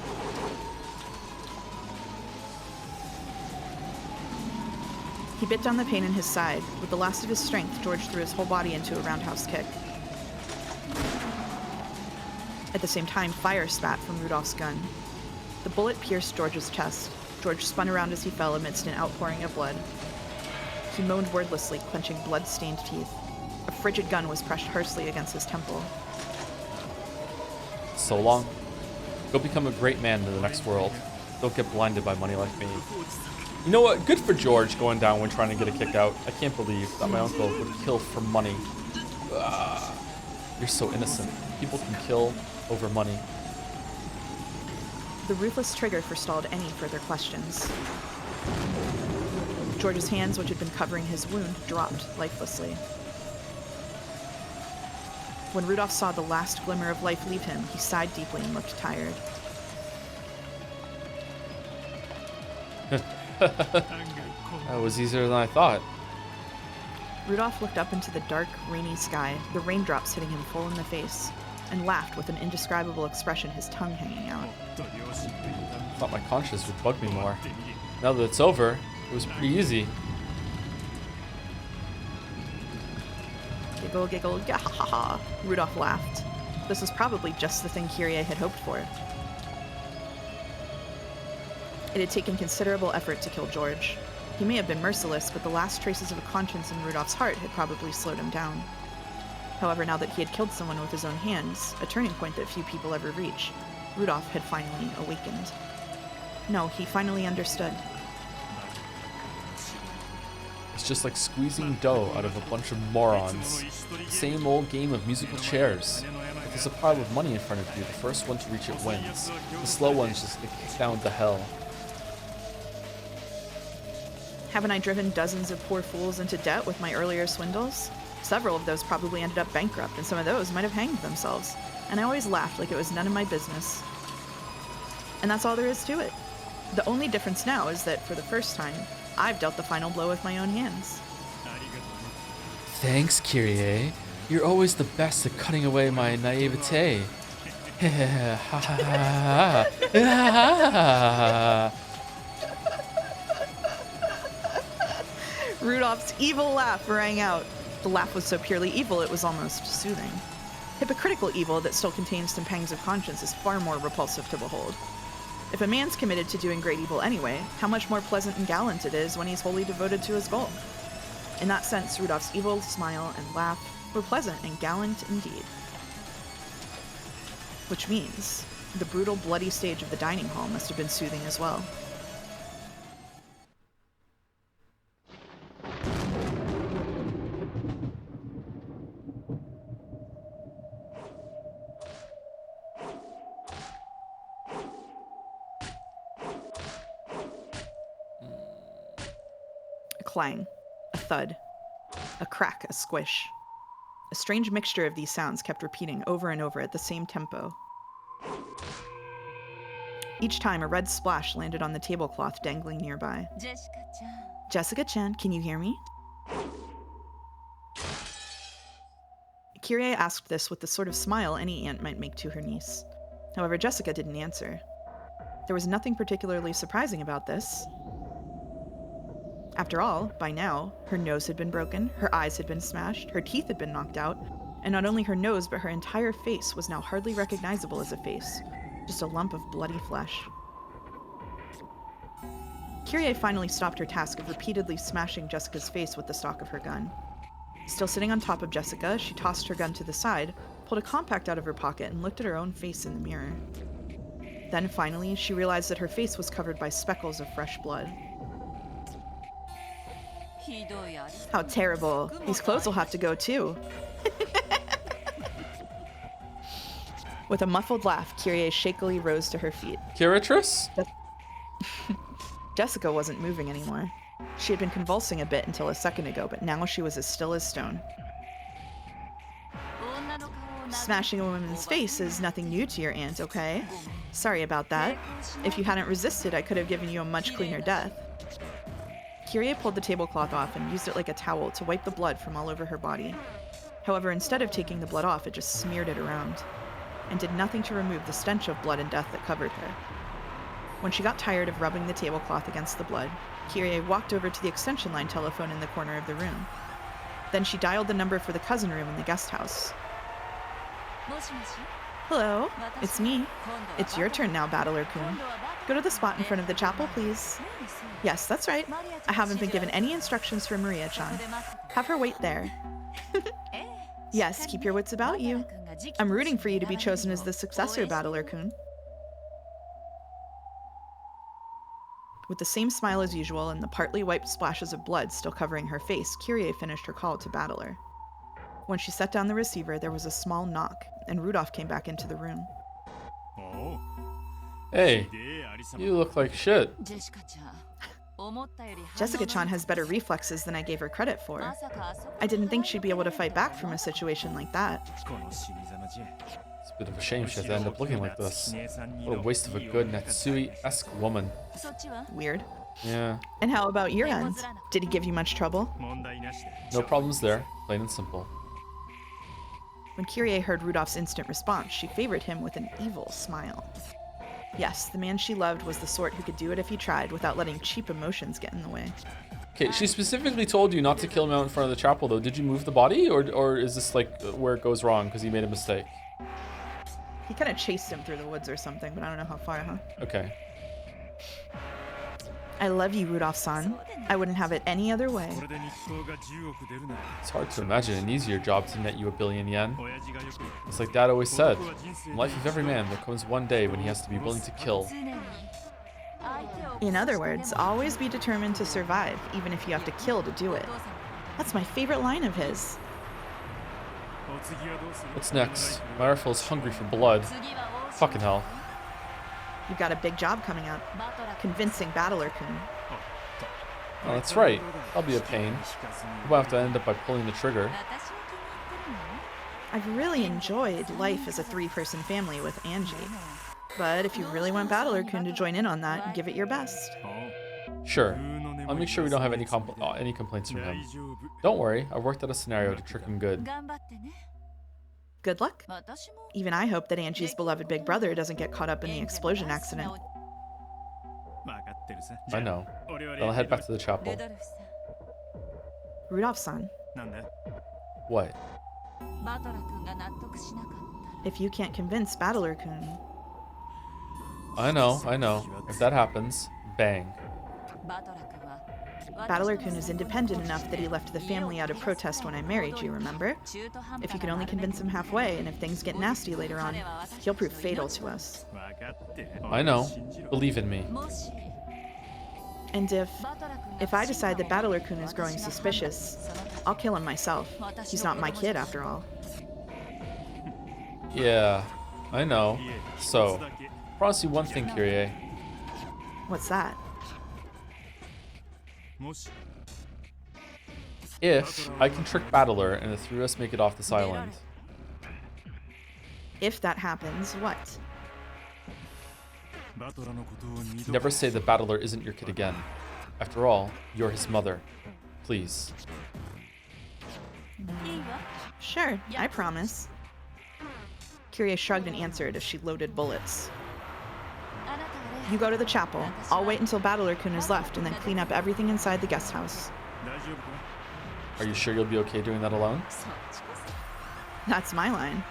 He bit down the pain in his side. With the last of his strength, George threw his whole body into a roundhouse kick. At the same time, fire spat from Rudolph's gun. The bullet pierced George's chest. George spun around as he fell amidst an outpouring of blood. He moaned wordlessly, clenching blood-stained teeth. A frigid gun was pressed harshly against his temple. So long. Go become a great man in the next world. Don't get blinded by money like me. You know what? Good for George going down when trying to get a kick out. I can't believe that my uncle would kill for money. You're so innocent. People can kill over money. The ruthless trigger forestalled any further questions. George's hands, which had been covering his wound, dropped lifelessly. When Rudolph saw the last glimmer of life leave him, he sighed deeply and looked tired. That was easier than I thought. Rudolph looked up into the dark, rainy sky, the raindrops hitting him full in the face, and laughed with an indescribable expression, his tongue hanging out. I thought my conscience would bug me more. Now that it's over, it was pretty easy. Giggle, giggle, ha ha ha. Rudolph laughed. This was probably just the thing Kyrie had hoped for. It had taken considerable effort to kill George. He may have been merciless, but the last traces of a conscience in Rudolph's heart had probably slowed him down. However, now that he had killed someone with his own hands, a turning point that few people ever reach, Rudolph had finally awakened. No, he finally understood. It's just like squeezing dough out of a bunch of morons. Same old game of musical chairs. If there's a pile of money in front of you, the first one to reach it wins. The slow ones just get kicked down to hell. Haven't I driven dozens of poor fools into debt with my earlier swindles? Several of those probably ended up bankrupt, and some of those might have hanged themselves. And I always laughed like it was none of my business. And that's all there is to it. The only difference now is that, for the first time, I've dealt the final blow with my own hands. Thanks, Kyrie. You're always the best at cutting away my naivete. Rudolph's evil laugh rang out. The laugh was so purely evil it was almost soothing. Hypocritical evil that still contains some pangs of conscience is far more repulsive to behold. If a man's committed to doing great evil anyway, how much more pleasant and gallant it is when he's wholly devoted to his goal. In that sense, Rudolph's evil smile and laugh were pleasant and gallant indeed. Which means the brutal, bloody stage of the dining hall must have been soothing as well. A clang, a thud, a crack, a squish. A strange mixture of these sounds kept repeating over and over at the same tempo. Each time, a red splash landed on the tablecloth dangling nearby. ジェシカちゃん Jessica-chan, can you hear me? Kyrie asked this with the sort of smile any aunt might make to her niece. However, Jessica didn't answer. There was nothing particularly surprising about this. After all, by now, her nose had been broken, her eyes had been smashed, her teeth had been knocked out, and not only her nose, but her entire face was now hardly recognizable as a face, just a lump of bloody flesh. Kyrie finally stopped her task of repeatedly smashing Jessica's face with the stock of her gun. Still sitting on top of Jessica, she tossed her gun to the side, pulled a compact out of her pocket, and looked at her own face in the mirror. Then, finally, she realized that her face was covered by speckles of fresh blood. ひどいあり How terrible. These clothes will have to go too. With a muffled laugh, Kyrie shakily rose to her feet. Kiratress? Jessica wasn't moving anymore. She had been convulsing a bit until a second ago, but now she was as still as stone. 女の顔を殴る Smashing a woman's face is nothing new to your aunt, okay? Sorry about that. If you hadn't resisted, I could have given you a much cleaner death. Kyrie pulled the tablecloth off and used it like a towel to wipe the blood from all over her body. However, instead of taking the blood off, it just smeared it around, and did nothing to remove the stench of blood and death that covered her. When she got tired of rubbing the tablecloth against the blood, Kyrie walked over to the extension line telephone in the corner of the room. Then she dialed the number for the cousin room in the guest house. もしもし Hello, it's me. 今度は It's your turn now, Battler-kun. 今度はバト Go to the spot in front of the chapel, please. 何それ Yes, that's right. I haven't been given any instructions from そ Maria-chan. こで待ってて Have her wait there. ええ Yes, keep your wits about you. バトラ君が次期 I'm rooting for you to be 当主に chosen as the successor, 選ばれるよ Battler-kun. With the same smile as usual and the partly wiped splashes of blood still covering her face, Kyrie finished her call to Battler. When she set down the receiver, there was a small knock, and Rudolph came back into the room. おう Hey, でありさま you look like shit. ジェシカちゃん思ったより Jessica-chan has better reflexes than I gave her credit for. まさかあそこ I didn't think she'd be able to fight back from a situation like that. この死にざまじゃ It's a bit of a shame she has to end up looking like this. What a waste of a good Natsui-esque woman. そっちは Weird. Yeah, And how about your end? Did he give you much trouble? 問題なしだ no problems there. Plain and simple. When Kyrie heard Rudolph's instant response, she favored him with an evil smile. Yes, the man she loved was the sort who could do it if he tried without letting cheap emotions get in the way. Okay, she specifically told you not to kill him out in front of the chapel, though. Did you move the body, or is this like where it goes wrong because he made a mistake? He kind of chased him through the woods or something, but I don't know how far, huh? Okay. I love you, Rudolph-san. I wouldn't have it any other way. これで日当が10億出るなら It's hard to imagine an easier job to net you $1 billion yen. 親父がよく It's like Dad always said. 男は人生 In the life of every man, there comes one day when he has to be willing to kill. 常に相手を In other words, always be determined to survive, even if you have to kill to do お it. 父様 That's my favorite line of his. お次はどうする What's next? Myra feels hungry for blood. 次は王子 Fucking hell. You've got a big job coming up. バトラ君 Convincing Battler-kun. Oh, that's right. That'll be a pain. We might have to end up by pulling the trigger. 私は気に入ってるの I've really enjoyed life as a three-person family with Angie. But if you really want Battler-kun to join in on that, give it your best. おう Sure. 普通の眠 I'll り make sure we don't have any が覚めて any complaints from 大 him. 丈夫 Don't worry, I've worked out a scenario to trick him good. 頑張ってね Good luck. 私も Even I hope that Angie's beloved big brother doesn't get caught up in the エンジェル explosion 大好きな accident. お 分かってるさ I know. 俺は Then I'll head back to the ル chapel. ドルフさん Rudolph-san, なんだ What? バトラ君が納得しなかった if you can't convince Battler-kun, I know. If that happens, bang. バトラ君は Battler-kun is independent enough that he left the family out of protest when I married you, remember? 中途半端 If you な can only 丸め convince him halfway, and if things get nasty later on, he'll prove fatal to us. 分かって I know. 信じろ Believe in me. もし And バトラ君が if I decide that 不審なもの Battler-kun is growing 私が suspicious, 判断する I'll kill him myself. He's not my kid after all. Yeah, I know. いえ So, 一つだけ promise you one thing, Kyrie. What's that? もし If I can trick Battler and the three of us make it off this island, If that happens, what? Never say the battler isn't your kid again. After all, you're his mother. Please. Sure, I promise. Kyrie shrugged and answered as she loaded bullets. You go to the chapel. I'll wait until Battler-kun is left and then clean up everything inside the guest house. Are you sure you'll be okay doing that alone? That's my line.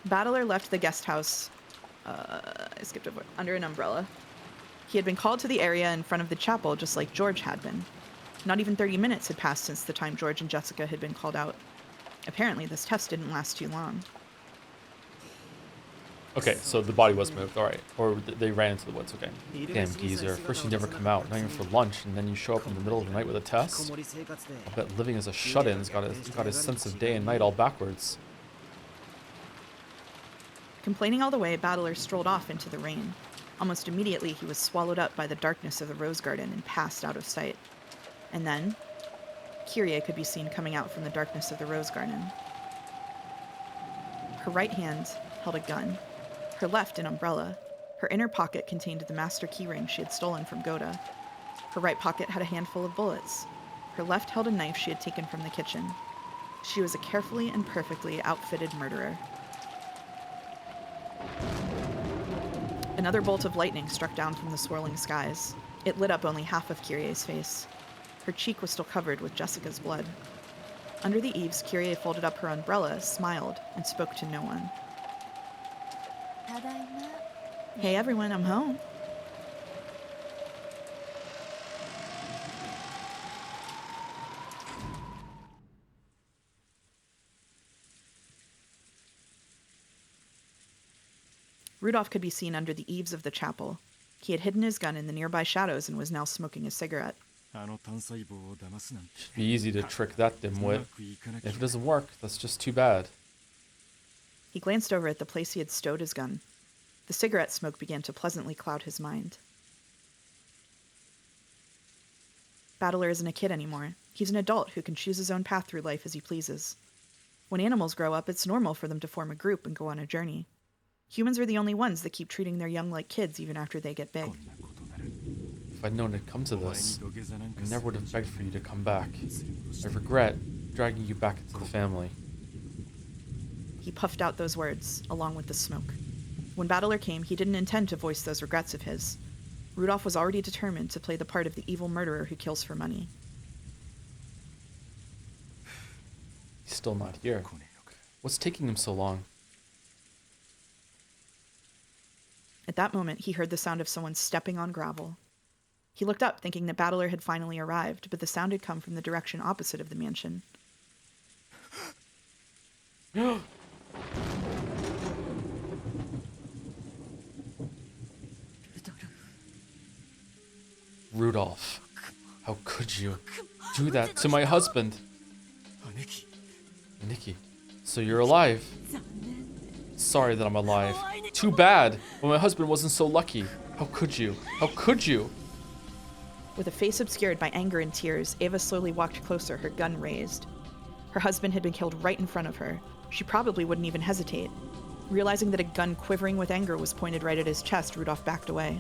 Battler left the guest house. I skipped over under an umbrella. He had been called to the area in front of the chapel just like George had been. Not even 30 minutes had passed since the time George and Jessica had been called out. Apparently, this test didn't last too long. Okay, so the body was moved, alright. Or they ran into the woods, okay. Damn geezer, first you never come out, not even for lunch, and then you show up in the middle of the night with a test? I'll bet living as a shut-in's got his sense of day and night all backwards. Complaining all the way, Battler strolled off into the rain. Almost immediately, he was swallowed up by the darkness of the rose garden and passed out of sight. And then, Kyrie could be seen coming out from the darkness of the rose garden. Her right hand held a gun, her left an umbrella. Her inner pocket contained the master keyring she had stolen from Goda. Her right pocket had a handful of bullets. Her left held a knife she had taken from the kitchen. She was a carefully and perfectly outfitted murderer. Another bolt of lightning struck down from the swirling skies. It lit up only half of Kyrie's face. Her cheek was still covered with Jessica's blood. Under the eaves, Kyrie folded up her umbrella, smiled, and spoke to no one. Hey everyone, I'm home. Rudolph could be seen under the eaves of the chapel. He had hidden his gun in the nearby shadows and was now smoking a cigarette. Should be easy to trick that dimwit. If it doesn't work, that's just too bad. He glanced over at the place he had stowed his gun. The cigarette smoke began to pleasantly cloud his mind. Battler isn't a kid anymore. He's an adult who can choose his own path through life as he pleases. When animals grow up, it's normal for them to form a group and go on a journey. Humans are the only ones that keep treating their young like kids even after they get big. If I'd known it'd come to this, I never would have begged for you to come back. I regret dragging you back into the family. He puffed out those words, along with the smoke. When Battler came, he didn't intend to voice those regrets of his. Rudolph was already determined to play the part of the evil murderer who kills for money. He's still not here. What's taking him so long? At that moment, he heard the sound of someone stepping on gravel. He looked up, thinking that Battler had finally arrived, but the sound had come from the direction opposite of the mansion. Rudolph, how could you do that to my husband? Nikki, so you're alive. Sorry that I'm alive. Too bad, but my husband wasn't so lucky. How could you? How could you? With a face obscured by anger and tears, Ava slowly walked closer, her gun raised. Her husband had been killed right in front of her. She probably wouldn't even hesitate. Realizing that a gun quivering with anger was pointed right at his chest, Rudolph backed away.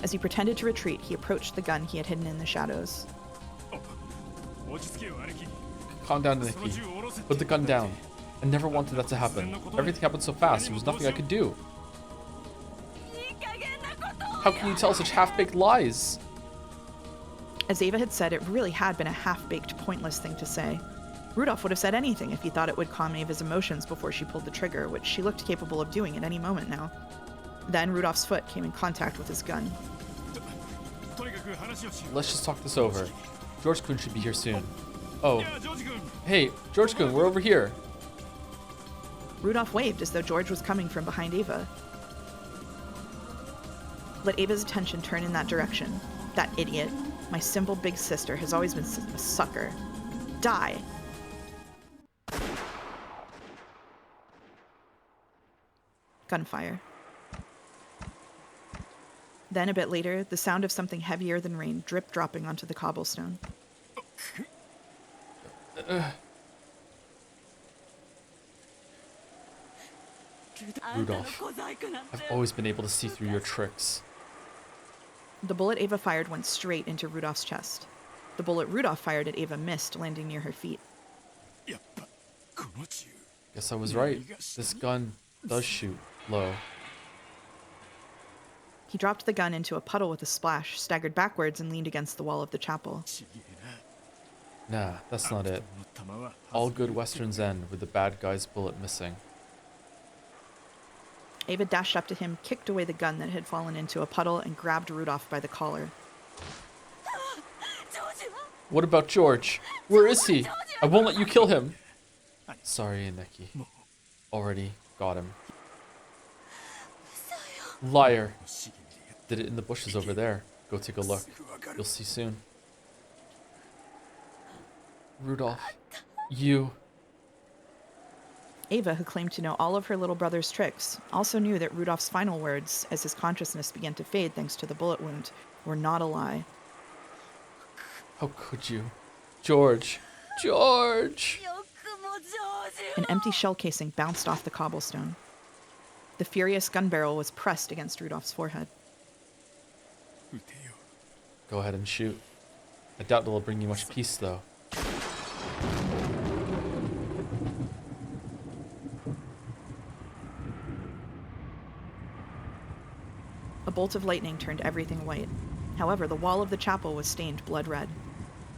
As he pretended to retreat, he approached the gun he had hidden in the shadows. Calm down, Nikki. Put the gun down. I never wanted that to happen. Everything happened so fast, there was nothing I could do. How can you tell such half-baked lies? As Ava had said, it really had been a half-baked, pointless thing to say. Rudolph would have said anything if he thought it would calm Ava's emotions before she pulled the trigger, which she looked capable of doing at any moment now. Then Rudolph's foot came in contact with his gun. Let's just talk this over. George-kun should be here soon. Oh. Hey, George-kun, we're over here. Rudolph waved as though George was coming from behind Ava. Let Ava's attention turn in that direction. That idiot. My simple big sister has always been a sucker. Die! Gunfire. Then, a bit later, the sound of something heavier than rain drip-dropping onto the cobblestone. Rudolph, I've always been able to see through your tricks. The bullet Ava fired went straight into Rudolph's chest. The bullet Rudolph fired at Ava missed, landing near her feet. やっぱこの銃 Guess I was right. This gun does shoot low. He dropped the gun into a puddle with a splash, staggered backwards, and leaned against the wall of the chapel. ちげえな Nah, that's not it. この弾は All good westerns end with the bad guy's bullet missing. Ava dashed up to him, kicked away the gun that had fallen into a puddle, and grabbed Rudolph by the collar. What about George? Where is he? I won't let you kill him. Sorry, Neki. Already got him. Liar. Did it in the bushes over there. Go take a look. You'll see soon. Rudolph. You. Ava, who claimed to know all of her little brother's tricks, also knew that Rudolph's final words, as his consciousness began to fade thanks to the bullet wound, were not a lie. How could you? George. George! An empty shell casing bounced off the cobblestone. The furious gun barrel was pressed against Rudolph's forehead. 撃てよ Go ahead and shoot. I doubt it'll bring you much peace, though. A bolt of lightning turned everything white. However, the wall of the chapel was stained blood red.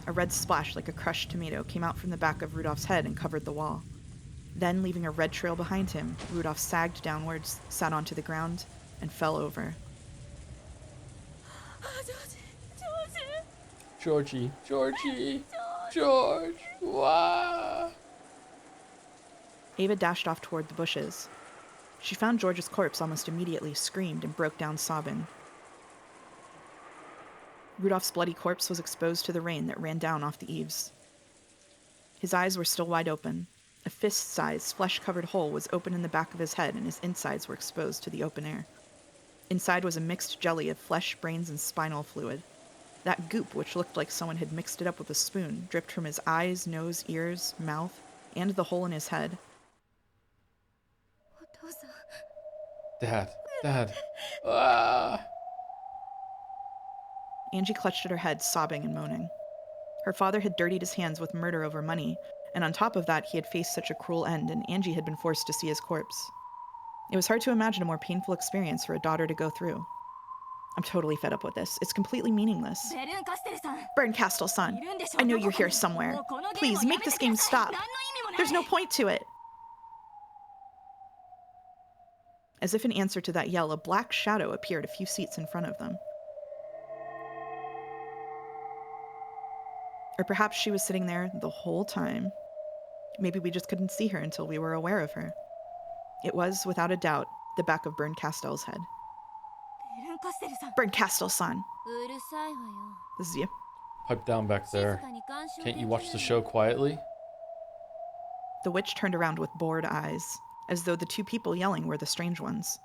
A red splash like a crushed tomato came out from the back of Rudolph's head and covered the wall. Then, leaving a red trail behind him, Rudolph sagged downwards, sat onto the ground, and fell over. Georgie. Georgie. George. Wah. Ava dashed off toward the bushes. She found George's corpse almost immediately, screamed, and broke down sobbing. Rudolph's bloody corpse was exposed to the rain that ran down off the eaves. His eyes were still wide open. A fist-sized, flesh-covered hole was open in the back of his head, and his insides were exposed to the open air. Inside was a mixed jelly of flesh, brains, and spinal fluid. That goop, which looked like someone had mixed it up with a spoon, dripped from his eyes, nose, ears, mouth, and the hole in his head. Dad. Dad. Ah. Angie clutched at her head, sobbing and moaning. Her father had dirtied his hands with murder over money, and on top of that, he had faced such a cruel end, and Angie had been forced to see his corpse. It was hard to imagine a more painful experience for a daughter to go through. I'm totally fed up with this. It's completely meaningless. Berncastle-san, I know you're here somewhere. Please, make this game stop. There's no point to it. As if in answer to that yell, a black shadow appeared a few seats in front of them. Or perhaps she was sitting there the whole time. Maybe we just couldn't see her until we were aware of her. It was, without a doubt, the back of Berncastell's head. Berncastle-san. This is you. Pipe down back there. Can't you watch the show quietly? The witch turned around with bored eyes, as though the two people yelling were the strange ones.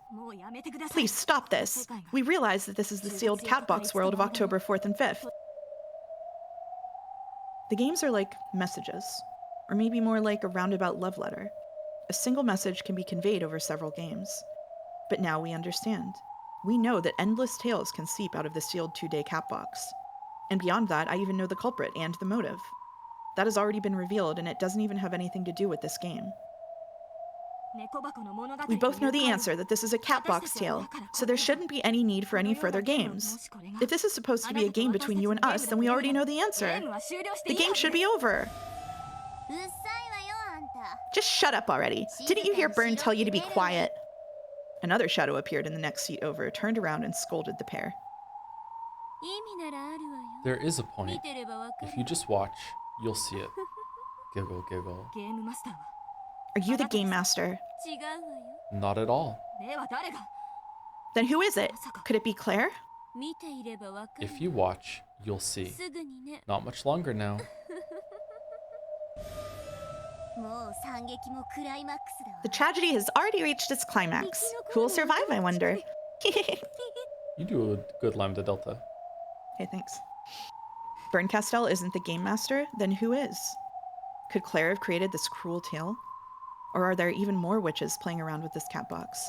Please stop this. We realize that this is the sealed Catbox world of October 4th and 5th. The games are like messages, or maybe more like a roundabout love letter. A single message can be conveyed over several games. But now we understand. We know that endless tales can seep out of the sealed 2-day Catbox. And beyond that, I even know the culprit and the motive. That has already been revealed, and it doesn't even have anything to do with this game. We both know the answer, that this is a Catbox tale, so there shouldn't be any need for any further games. If this is supposed to be a game between you and us, then we already know the answer. The game should be over. Just shut up already. Didn't you hear Byrne tell you to be quiet? Another shadow appeared in the next seat over, turned around, and scolded the pair. There is a point. If you just watch, you'll see it. Giggle, giggle. Are you the game master? Not at all. Then who is it? Could it be Claire? If you watch, you'll see. Not much longer now. The tragedy has already reached its climax. Who will survive, I wonder? You do a good Lambda Delta. Hey, thanks. Berncastel isn't the game master, then who is? Could Claire have created this cruel tale? Or are there even more witches playing around with this cat box?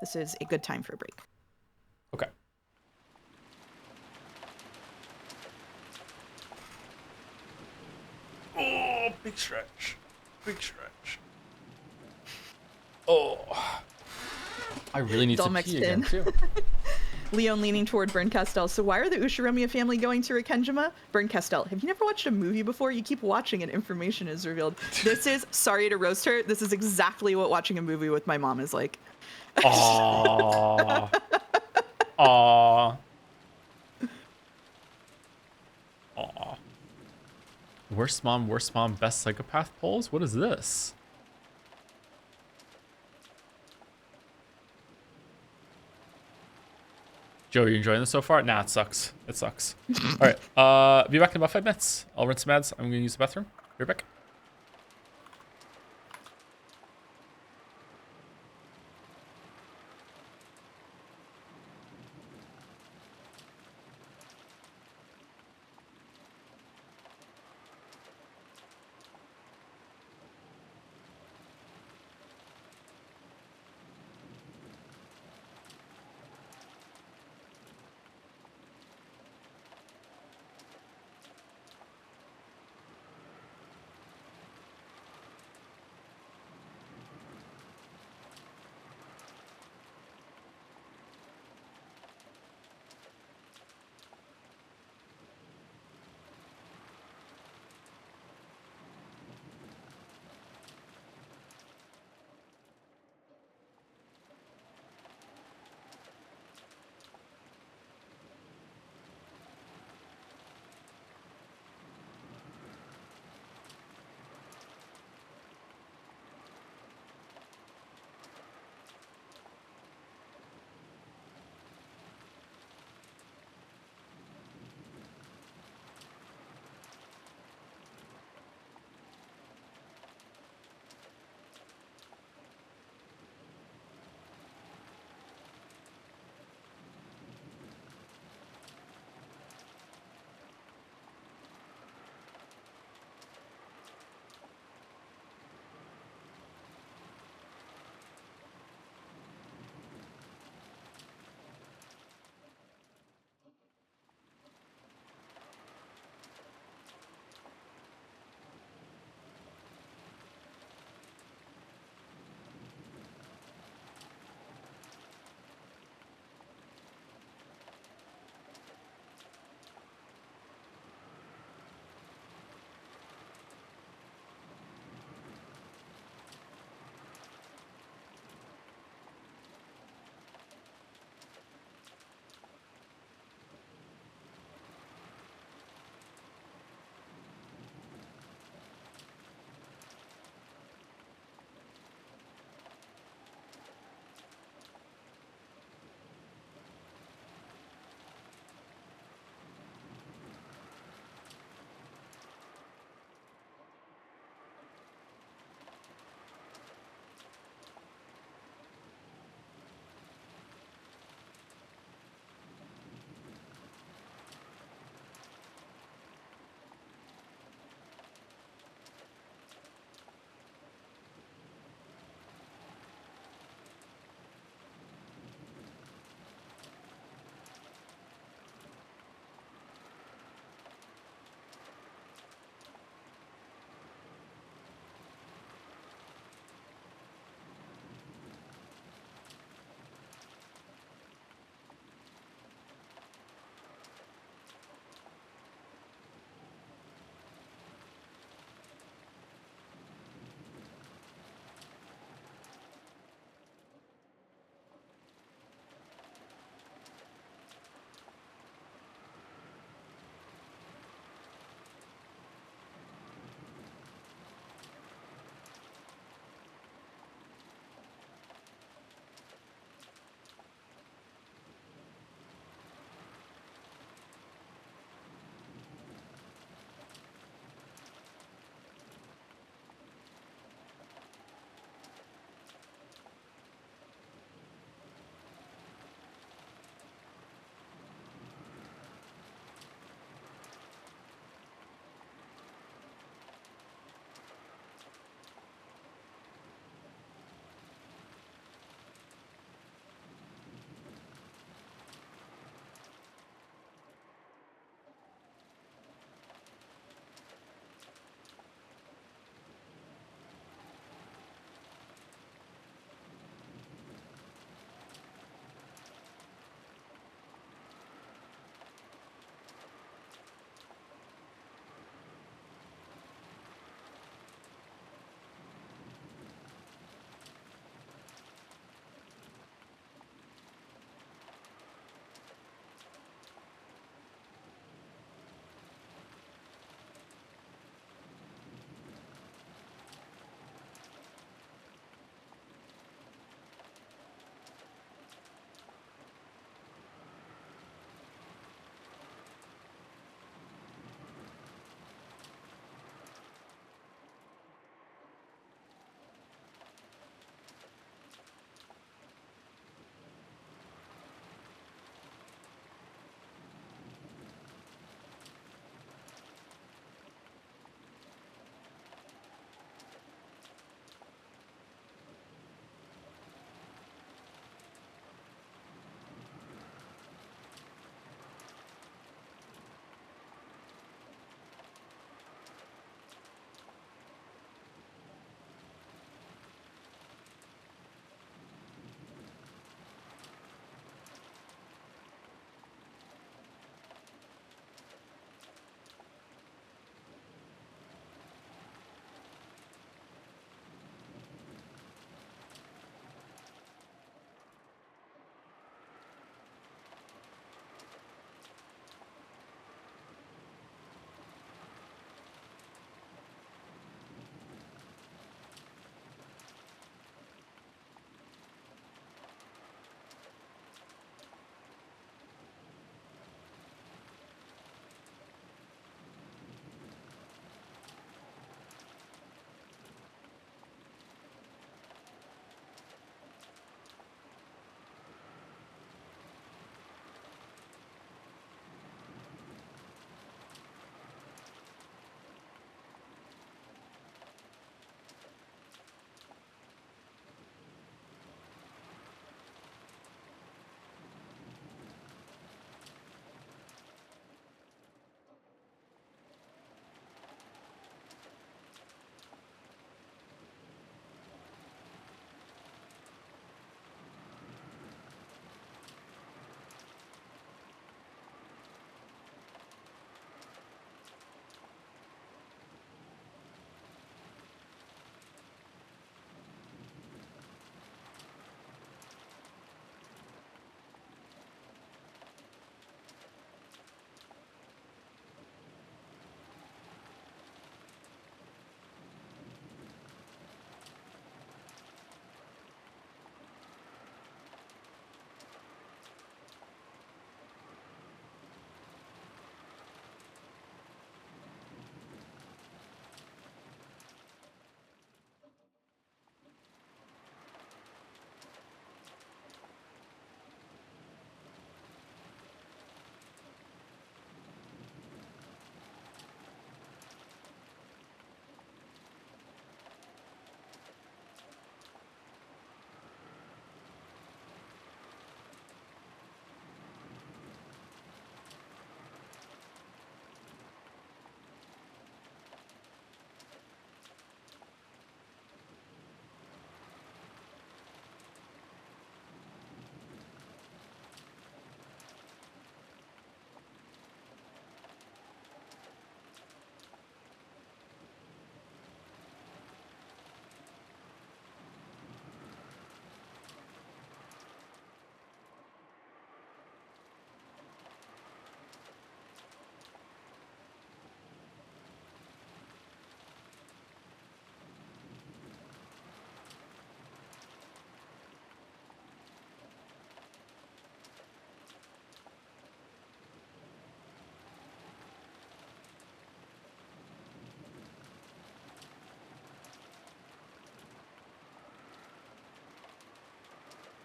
This is a good time for a break. Okay. Oh, big stretch. Big stretch. Oh. I really need It's all to mixed pee again, in. too. Leon leaning toward Burn Castell. So why are the Ushiromiya family going to Rikenjima? Burn Castell, have you never watched a movie before? You keep watching and information is revealed. This is, sorry to roast her, this is exactly what watching a movie with my mom is like. Aww. Aww. Aww. Worst mom, best psychopath polls? What is this? Joe, you enjoying this so far? Nah, it sucks. It sucks. All right. Be back in about 5 minutes. I'll rinse some ads. I'm gonna use the bathroom. Be right back.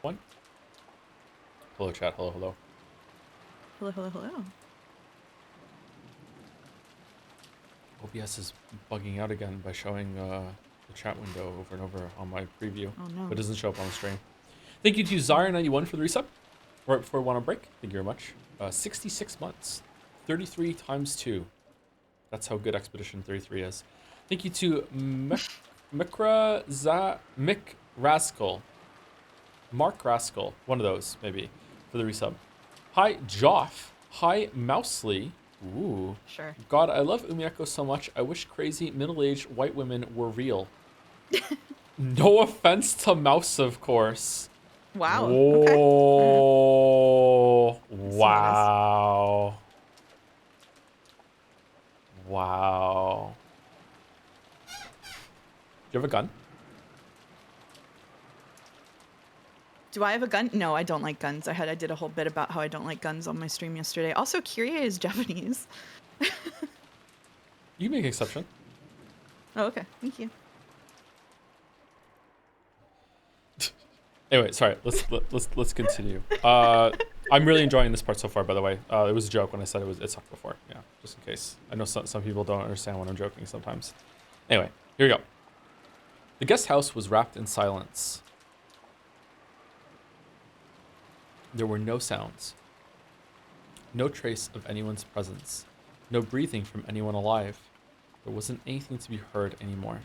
One. Hello, chat. Hello, hello. Hello, hello, hello. OBS is bugging out again by showing the chat window over and over on my preview. Oh no. But it doesn't show up on the stream. Thank you to Zara91 for the resub. Right before we went on break. Thank you very much. 66 months. 33 times 2. That's how good Expedition 33 is. Thank you to Mick Rascal. Mark Rascal. One of those, maybe, for the resub. Hi, Joff. Hi, Mousely. Ooh. Sure. God, I love Umineko so much. I wish crazy middle-aged white women were real. No offense to Mouse, of course. Wow. Whoa. Okay. Wow. Wow. Do you have a gun? Do I have a gun? No, I don't like guns. I did a whole bit about how I don't like guns on my stream yesterday. Also, Kyrie is Japanese. You make an exception. Oh, okay. Thank you. Anyway, sorry. Let's continue. I'm really enjoying this part so far. By the way, it was a joke when I said it sucked before. Yeah, just in case. I know some people don't understand when I'm joking sometimes. Anyway, here we go. The guest house was wrapped in silence. There were no sounds. No trace of anyone's presence. No breathing from anyone alive. There wasn't anything to be heard anymore.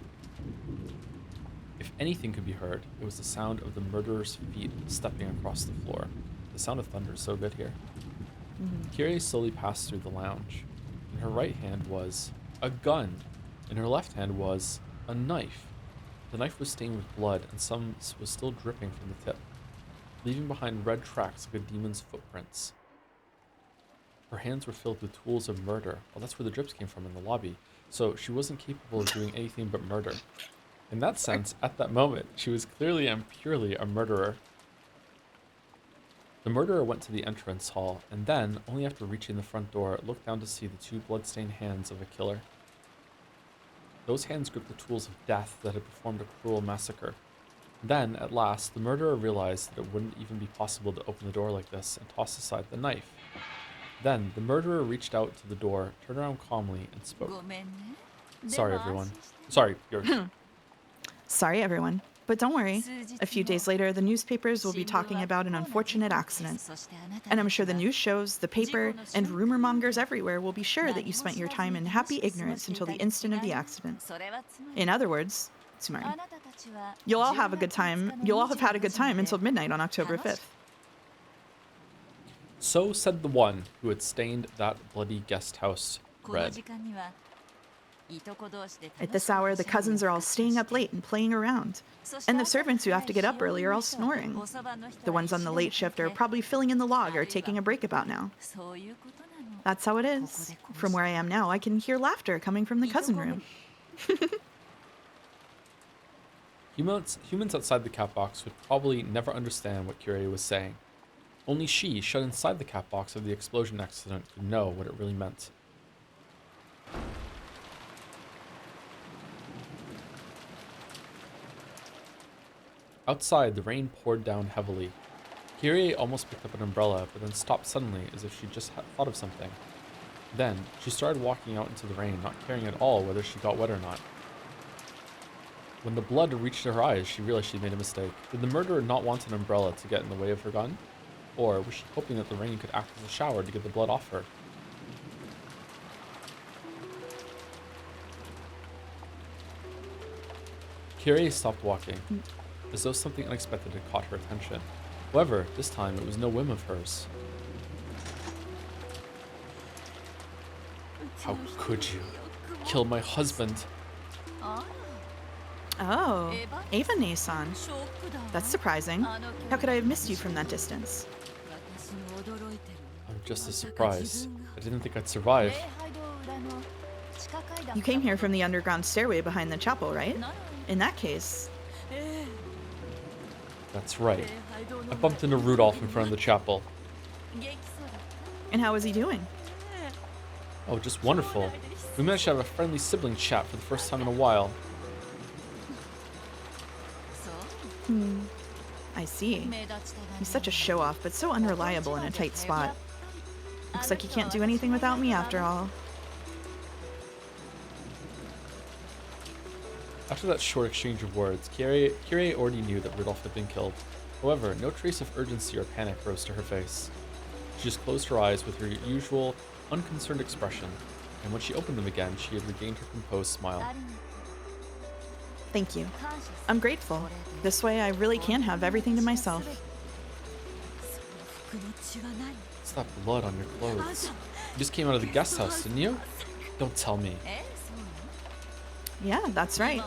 If anything could be heard, it was the sound of the murderer's feet stepping across the floor. The sound of thunder is so good here. Kyrie slowly passed through the lounge. In her right hand was a gun. In her left hand was a knife. The knife was stained with blood, and some was still dripping from the tip, leaving behind red tracks like a demon's footprints. Her hands were filled with tools of murder. Well, that's where the drips came from, in the lobby. So she wasn't capable of doing anything but murder. In that sense, at that moment, she was clearly and purely a murderer. The murderer went to the entrance hall, and then, only after reaching the front door, looked down to see the two blood-stained hands of a killer. Those hands gripped the tools of death that had performed a cruel massacre. Then, at last, the murderer realized that it wouldn't even be possible to open the door like this, and tossed aside the knife. Then, the murderer reached out to the door, turned around calmly, and spoke. Sorry, everyone. Sorry, yours. Sorry, everyone. But don't worry. A few days later, the newspapers will be talking about an unfortunate accident. And I'm sure the news shows, the paper, and rumor mongers everywhere will be sure that you spent your time in happy ignorance until the instant of the accident. In other words, Tsumari, you'll all have a good time. You'll all have had a good time until midnight on October 5th. So said the one who had stained that bloody guest house red. At this hour, the cousins are all staying up late and playing around. And the servants who have to get up early are all snoring. The ones on the late shift are probably filling in the log or taking a break about now. That's how it is. From where I am now, I can hear laughter coming from the cousin room. Humans outside the cat box would probably never understand what Kyrie was saying. Only she, shut inside the cat box of the explosion accident, could know what it really meant. Outside, the rain poured down heavily. Kyrie almost picked up an umbrella, but then stopped suddenly as if she just thought of something. Then, she started walking out into the rain, not caring at all whether she got wet or not. When the blood reached her eyes, she realized she'd made a mistake. Did the murderer not want an umbrella to get in the way of her gun? Or was she hoping that the rain could act as a shower to get the blood off her? Kyrie stopped walking, as though something unexpected had caught her attention. However, this time it was no whim of hers. How could you kill my husband? Oh, Ava Nason. That's surprising. How could I have missed you from that distance? I'm just as surprised. I didn't think I'd survive. You came here from the underground stairway behind the chapel, right? In that case... That's right. I bumped into Rudolph in front of the chapel. And how was he doing? Oh, just wonderful. We managed to have a friendly sibling chat for the first time in a while. I see. He's such a show-off, but so unreliable in a tight spot. Looks like he can't do anything without me after all. After that short exchange of words, Kyrie already knew that Rudolph had been killed. However, no trace of urgency or panic rose to her face. She just closed her eyes with her usual, unconcerned expression, and when she opened them again, she had regained her composed smile. Thank you. I'm grateful. This way I really can have everything to myself. What's that blood on your clothes? You just came out of the guest house, didn't you? Don't tell me. Yeah, that's right.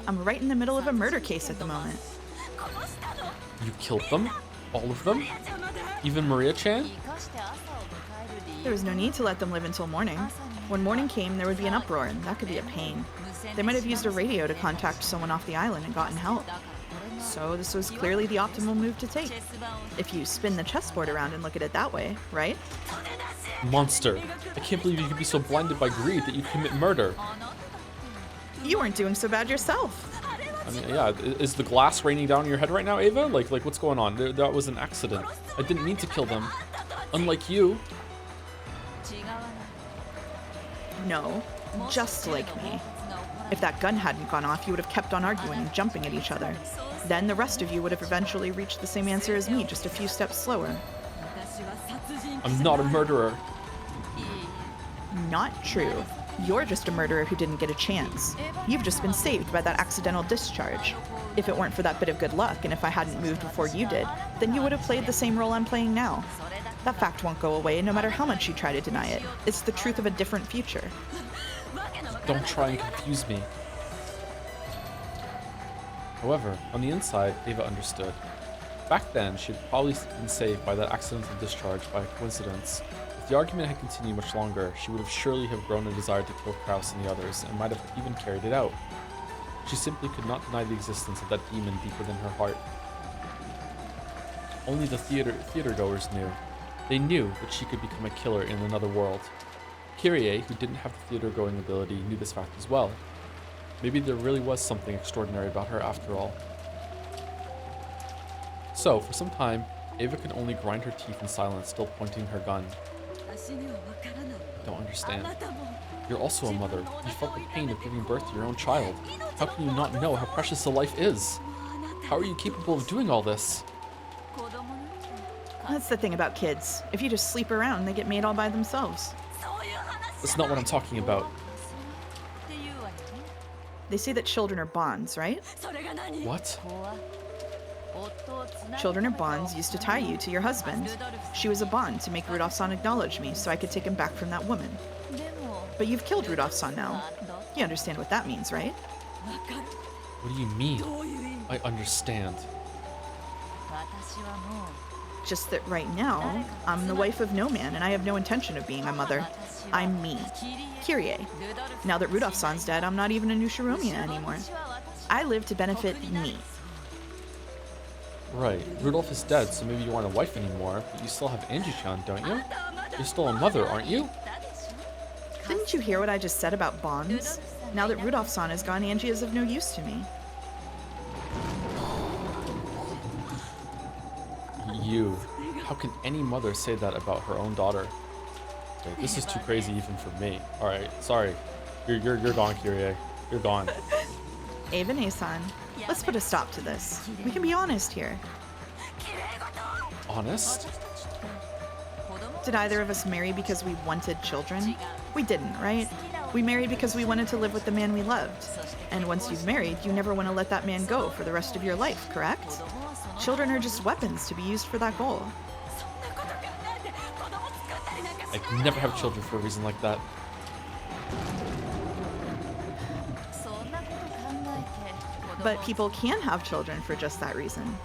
I'm right in the middle of a murder case at the moment. You killed them? All of them? Even Maria-chan? There was no need to let them live until morning. When morning came, there would be an uproar, and that could be a pain. They might have used a radio to contact someone off the island and gotten help. So this was clearly the optimal move to take. If you spin the chessboard around and look at it that way, right? Monster. I can't believe you could be so blinded by greed that you commit murder. You weren't doing so bad yourself. I mean, yeah, is the glass raining down on your head right now, Ava? Like what's going on? That was an accident. I didn't mean to kill them. Unlike you. No, just like me. If that gun hadn't gone off, you would have kept on arguing and jumping at each other. Then the rest of you would have eventually reached the same answer as me, just a few steps slower. I'm not a murderer. Not true. You're just a murderer who didn't get a chance. You've just been saved by that accidental discharge. If it weren't for that bit of good luck, and if I hadn't moved before you did, then you would have played the same role I'm playing now. That fact won't go away, no matter how much you try to deny it. It's the truth of a different future. Don't try and confuse me. However, on the inside, Ava understood. Back then, she had probably been saved by that accidental discharge by coincidence. If the argument had continued much longer, she would have surely have grown a desire to kill Kraus and the others, and might have even carried it out. She simply could not deny the existence of that demon deep within her heart. Only the theatergoers knew. They knew that she could become a killer in another world. Kyrie, who didn't have the theater-going ability, knew this fact as well. Maybe there really was something extraordinary about her after all. So, for some time, Ava could only grind her teeth in silence, still pointing her gun. I don't understand. You're also a mother. You felt the pain of giving birth to your own child. How can you not know how precious a life is? How are you capable of doing all this? That's the thing about kids. If you just sleep around, they get made all by themselves. That's not what I'm talking about. They say that children are bonds, right? What? Children are bonds used to tie you to your husband. She was a bond to make Rudolph-san acknowledge me so I could take him back from that woman. But you've killed Rudolph-san now. You understand what that means, right? What do you mean? I understand. Just that right now, I'm the wife of no man and I have no intention of being a mother. I'm me, Kyrie. Now that Rudolph-san's dead, I'm not even a Nushiromiya anymore. I live to benefit me. Right. Rudolph is dead, so maybe you aren't a wife anymore, but you still have Angie-chan, don't you? You're still a mother, aren't you? Didn't you hear what I just said about bonds? Now that Rudolph-san is gone, Angie is of no use to me. You. How can any mother say that about her own daughter? Okay, this is too crazy even for me. Alright, sorry. You're gone, Kyrie. You're gone. Ava Nasan, let's put a stop to this. We can be honest here. Honest? Did either of us marry because we wanted children? We didn't, right? We married because we wanted to live with the man we loved. And once you've married, you never want to let that man go for the rest of your life, correct? Children are just weapons to be used for that goal. I can never have children for a reason like that. But people can have children for just that reason.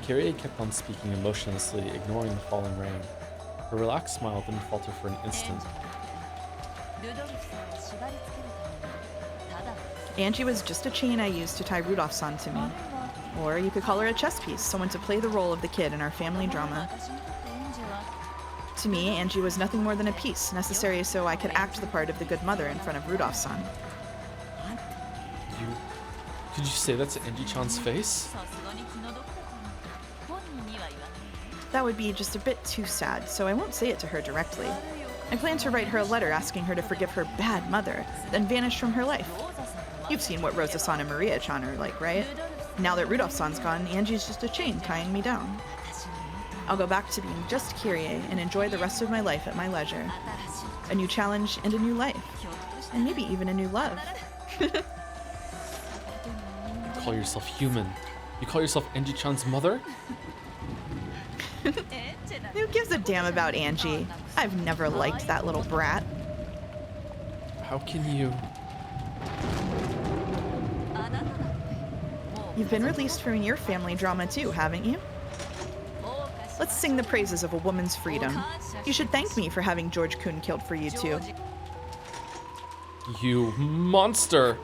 Kyrie kept on speaking emotionlessly, ignoring the falling rain. Her relaxed smile didn't falter for an instant. Angie was just a chain I used to tie Rudolph-san to me. Or you could call her a chess piece, someone to play the role of the kid in our family drama. To me, Angie was nothing more than a piece, necessary so I could act the part of the good mother in front of Rudolph-san. Could you say that to Angie-chan's face? That would be just a bit too sad, so I won't say it to her directly. I plan to write her a letter asking her to forgive her bad mother, then vanish from her life. You've seen what Rosa-san and Maria-chan are like, right? Now that Rudolph-san's gone, Angie's just a chain tying me down. I'll go back to being just Kyrie and enjoy the rest of my life at my leisure. A new challenge and a new life. And maybe even a new love. You call yourself human. You call yourself Angie-chan's mother? Who gives a damn about Angie? I've never liked that little brat. How can you? You've been released from your family drama too, haven't you? Let's sing the praises of a woman's freedom. You should thank me for having George Kun killed for you too. You monster!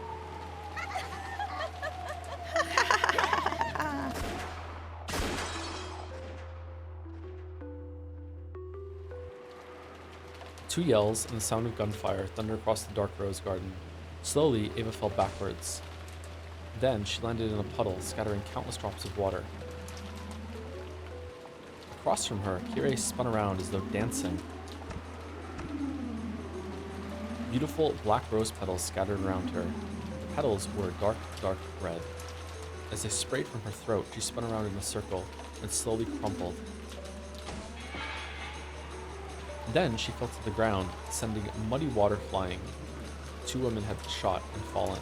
Two yells and the sound of gunfire thunder across the dark rose garden. Slowly, Ava fell backwards. Then she landed in a puddle, scattering countless drops of water. Across from her, Kyrie spun around as though dancing. Beautiful black rose petals scattered around her. The petals were dark, dark red. As they sprayed from her throat, she spun around in a circle and slowly crumpled. Then she fell to the ground, sending muddy water flying. Two women had shot and fallen.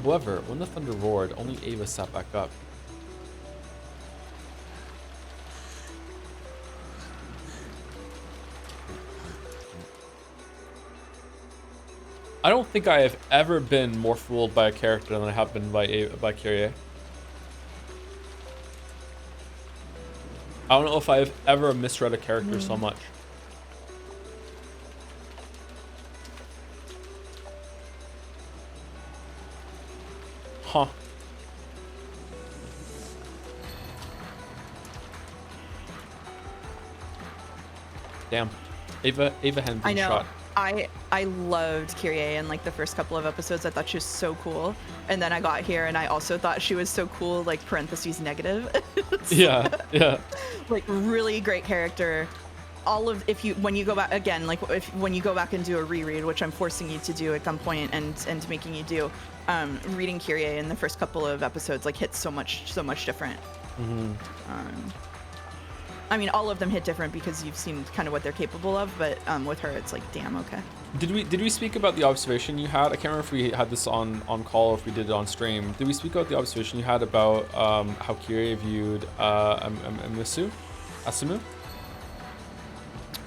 However, when the thunder roared, only Ava sat back up. I don't think I have ever been more fooled by a character than I have been by Kyrie. I don't know if I've ever misread a character so much. Huh. Damn. Ava hadn't been shot. I loved Kyrie in like the first couple of episodes. I thought she was so cool. And then I got here and I also thought she was so cool, like parentheses negative. Yeah. Like really great character. When you go back again, like when you go back and do a reread, which I'm forcing you to do at gunpoint and making you do, reading Kyrie in the first couple of episodes like hits so much different. Mm-hmm. I mean, all of them hit different because you've seen kind of what they're capable of, but with her, it's like, damn, okay. Did we speak about the observation you had? I can't remember if we had this on call or if we did it on stream. Did we speak about the observation you had about how Kyrie viewed Asumu?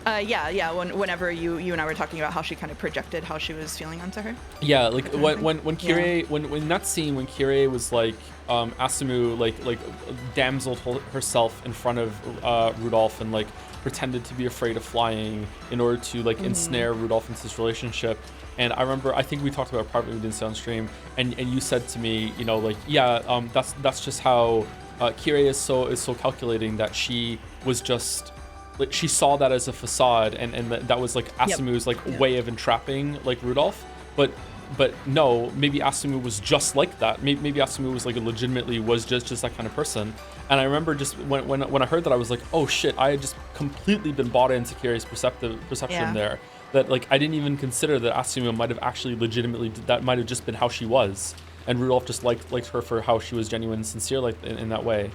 Yeah. Whenever you and I were talking about how she kind of projected how she was feeling onto her. Yeah, like when Kyrie when that scene when Kyrie was like Asumu like damseled herself in front of Rudolph and like pretended to be afraid of flying in order to like ensnare Rudolph into this relationship. And I remember, I think we talked about it privately, we didn't say on stream, and you said to me, you know, like, yeah, that's just how Kyrie is so calculating that she was just. Like she saw that as a facade, and that was like Asumu's way of entrapping like Rudolph, but no, maybe Asumu was just like that. Maybe Asumu was like legitimately was just that kind of person. And I remember just when I heard that, I was like, oh shit, I had just completely been bought into Kyrie's perception there. That like I didn't even consider that Asumu might have actually legitimately that might have just been how she was, and Rudolph just liked her for how she was genuine and sincere like in that way.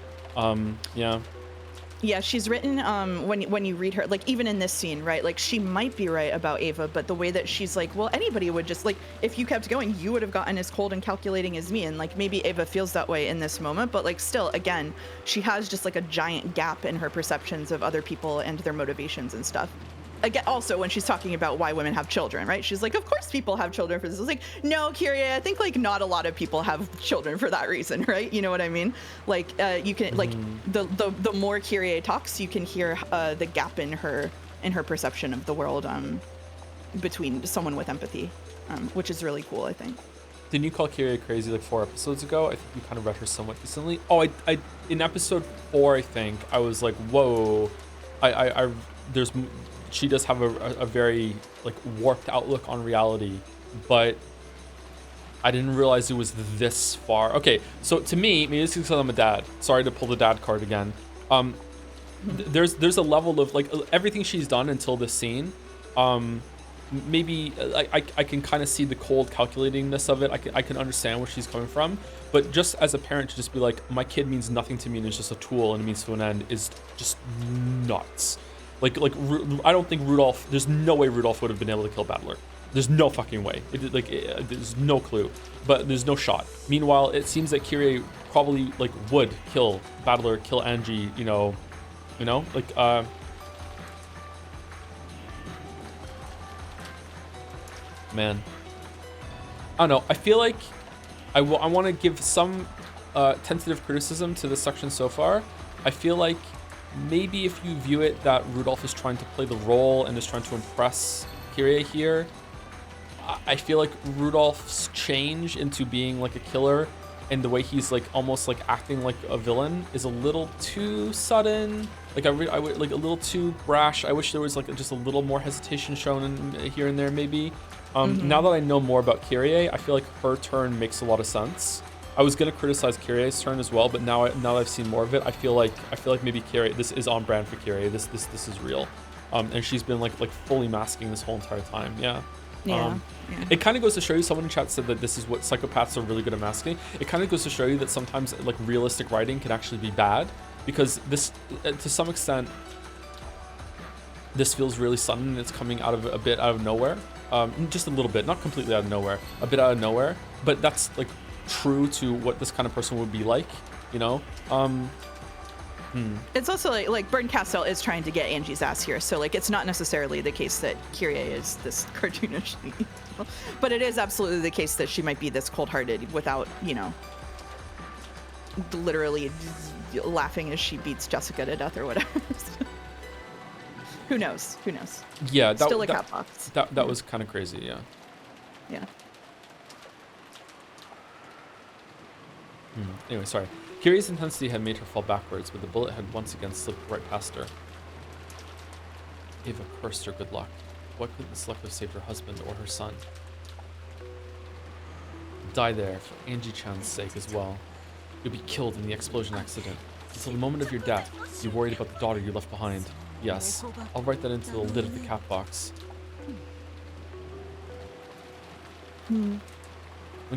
Yeah, she's written, when you read her, like, even in this scene, right, like, she might be right about Ava, but the way that she's like, well, anybody would just, like, if you kept going, you would have gotten as cold and calculating as me, and, like, maybe Ava feels that way in this moment, but, like, still, again, she has just, like, a giant gap in her perceptions of other people and their motivations and stuff. Again, also when she's talking about why women have children, right? She's like, of course people have children for this. It's like, no, Kyrie, I think like not a lot of people have children for that reason, right? You know what I mean? Like, you can like the more Kyrie talks, you can hear the gap in her perception of the world between someone with empathy, which is really cool, I think. Didn't you call Kyrie crazy like 4 episodes ago? I think you kind of read her somewhat recently. Oh, I in episode 4, I think I was like, whoa, she does have a very like warped outlook on reality, but I didn't realize it was this far. Okay, so to me, maybe it's because I'm a dad. Sorry to pull the dad card again. There's a level of like everything she's done until this scene. Maybe I can kind of see the cold calculatingness of it. I can understand where she's coming from, but just as a parent to just be like, my kid means nothing to me and it's just a tool and it means to an end is just nuts. Like I don't think Rudolph. There's no way Rudolph would have been able to kill Battler. There's no fucking way. There's no clue, but there's no shot. Meanwhile, it seems that Kyrie probably like would kill Battler, kill Angie. Man, I don't know. I feel like I want to give some tentative criticism to this section so far. I feel like maybe if you view it that Rudolph is trying to play the role and is trying to impress Kyrie here, I feel like Rudolph's change into being like a killer and the way he's like almost like acting like a villain is a little too sudden. Like I would like a little too brash. I wish there was like just a little more hesitation shown in, here and there maybe. Now that I know more about Kyrie, I feel like her turn makes a lot of sense. I was gonna criticize Kyrie's turn as well, but now that I've seen more of it, I feel like maybe Kyrie, this is on brand for Kyrie. This is real, and she's been like fully masking this whole entire time. Yeah. Yeah. It kind of goes to show you. Someone in chat said that this is what psychopaths are really good at masking. It kind of goes to show you that sometimes like realistic writing can actually be bad, because this, to some extent, this feels really sudden and it's coming out of a bit out of nowhere. Just a little bit, not completely out of nowhere, a bit out of nowhere, but that's like true to what this kind of person would be like, you know? It's also like Burton Castell is trying to get Angie's ass here, so like it's not necessarily the case that Kyrie is this cartoonishly evil, but it is absolutely the case that she might be this cold-hearted without, you know, literally laughing as she beats Jessica to death or whatever. Who knows? Who knows? Yeah, still a cat box. That was kind of crazy. Yeah. Yeah. Anyway, sorry. Kyrie's intensity had made her fall backwards, but the bullet had once again slipped right past her. Ava cursed her good luck. What could this luck have saved her husband or her son? Die there, for Angie Chan's sake as well. You'll be killed in the explosion accident. Until the moment of your death, you worried about the daughter you left behind. Yes, I'll write that into the lid of the cat box. When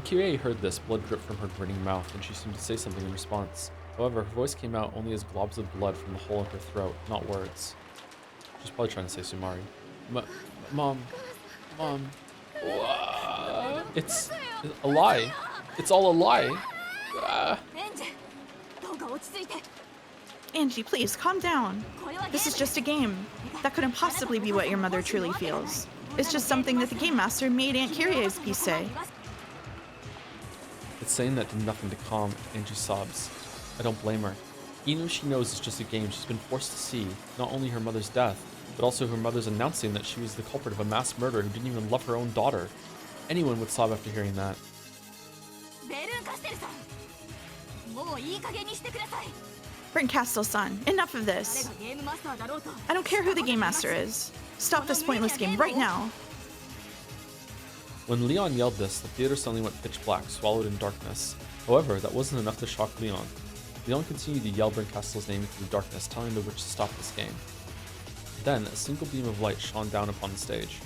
Kyrie heard this, blood dripped from her grinning mouth, and she seemed to say something in response. However, her voice came out only as globs of blood from the hole in her throat, not words. She's probably trying to say Sumari. Mom. It's a lie. It's all a lie. Angie, please, calm down. This is just a game. That couldn't possibly be what your mother truly feels. It's just something that the game master made Aunt Kyrie's piece say. It's saying that did nothing to calm Angie's sobs. I don't blame her. Even if she knows it's just a game, she's been forced to see not only her mother's death, but also her mother's announcing that she was the culprit of a mass murder who didn't even love her own daughter. Anyone would sob after hearing that. Burton Castell-san, enough of this. I don't care who the game master is. Stop this pointless game right now. When Leon yelled this, the theater suddenly went pitch black, swallowed in darkness. However, that wasn't enough to shock Leon. Leon continued to yell Burton Castell's name into the darkness, telling the witch to stop this game. Then, a single beam of light shone down upon the stage.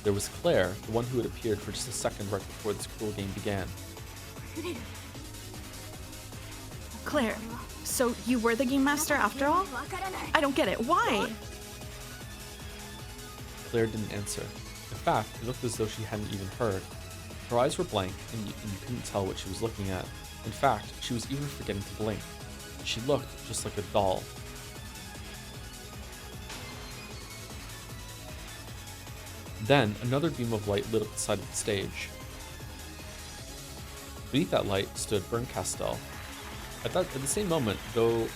There was Claire, the one who had appeared for just a second right before this cruel game began. Claire, so you were the game master after all? I don't get it. Why? Claire didn't answer. In fact, it looked as though she hadn't even heard. Her eyes were blank, and you couldn't tell what she was looking at. In fact, she was even forgetting to blink. She looked just like a doll. Then, another beam of light lit up the side of the stage. Beneath that light stood Burton Castell. At that same moment, though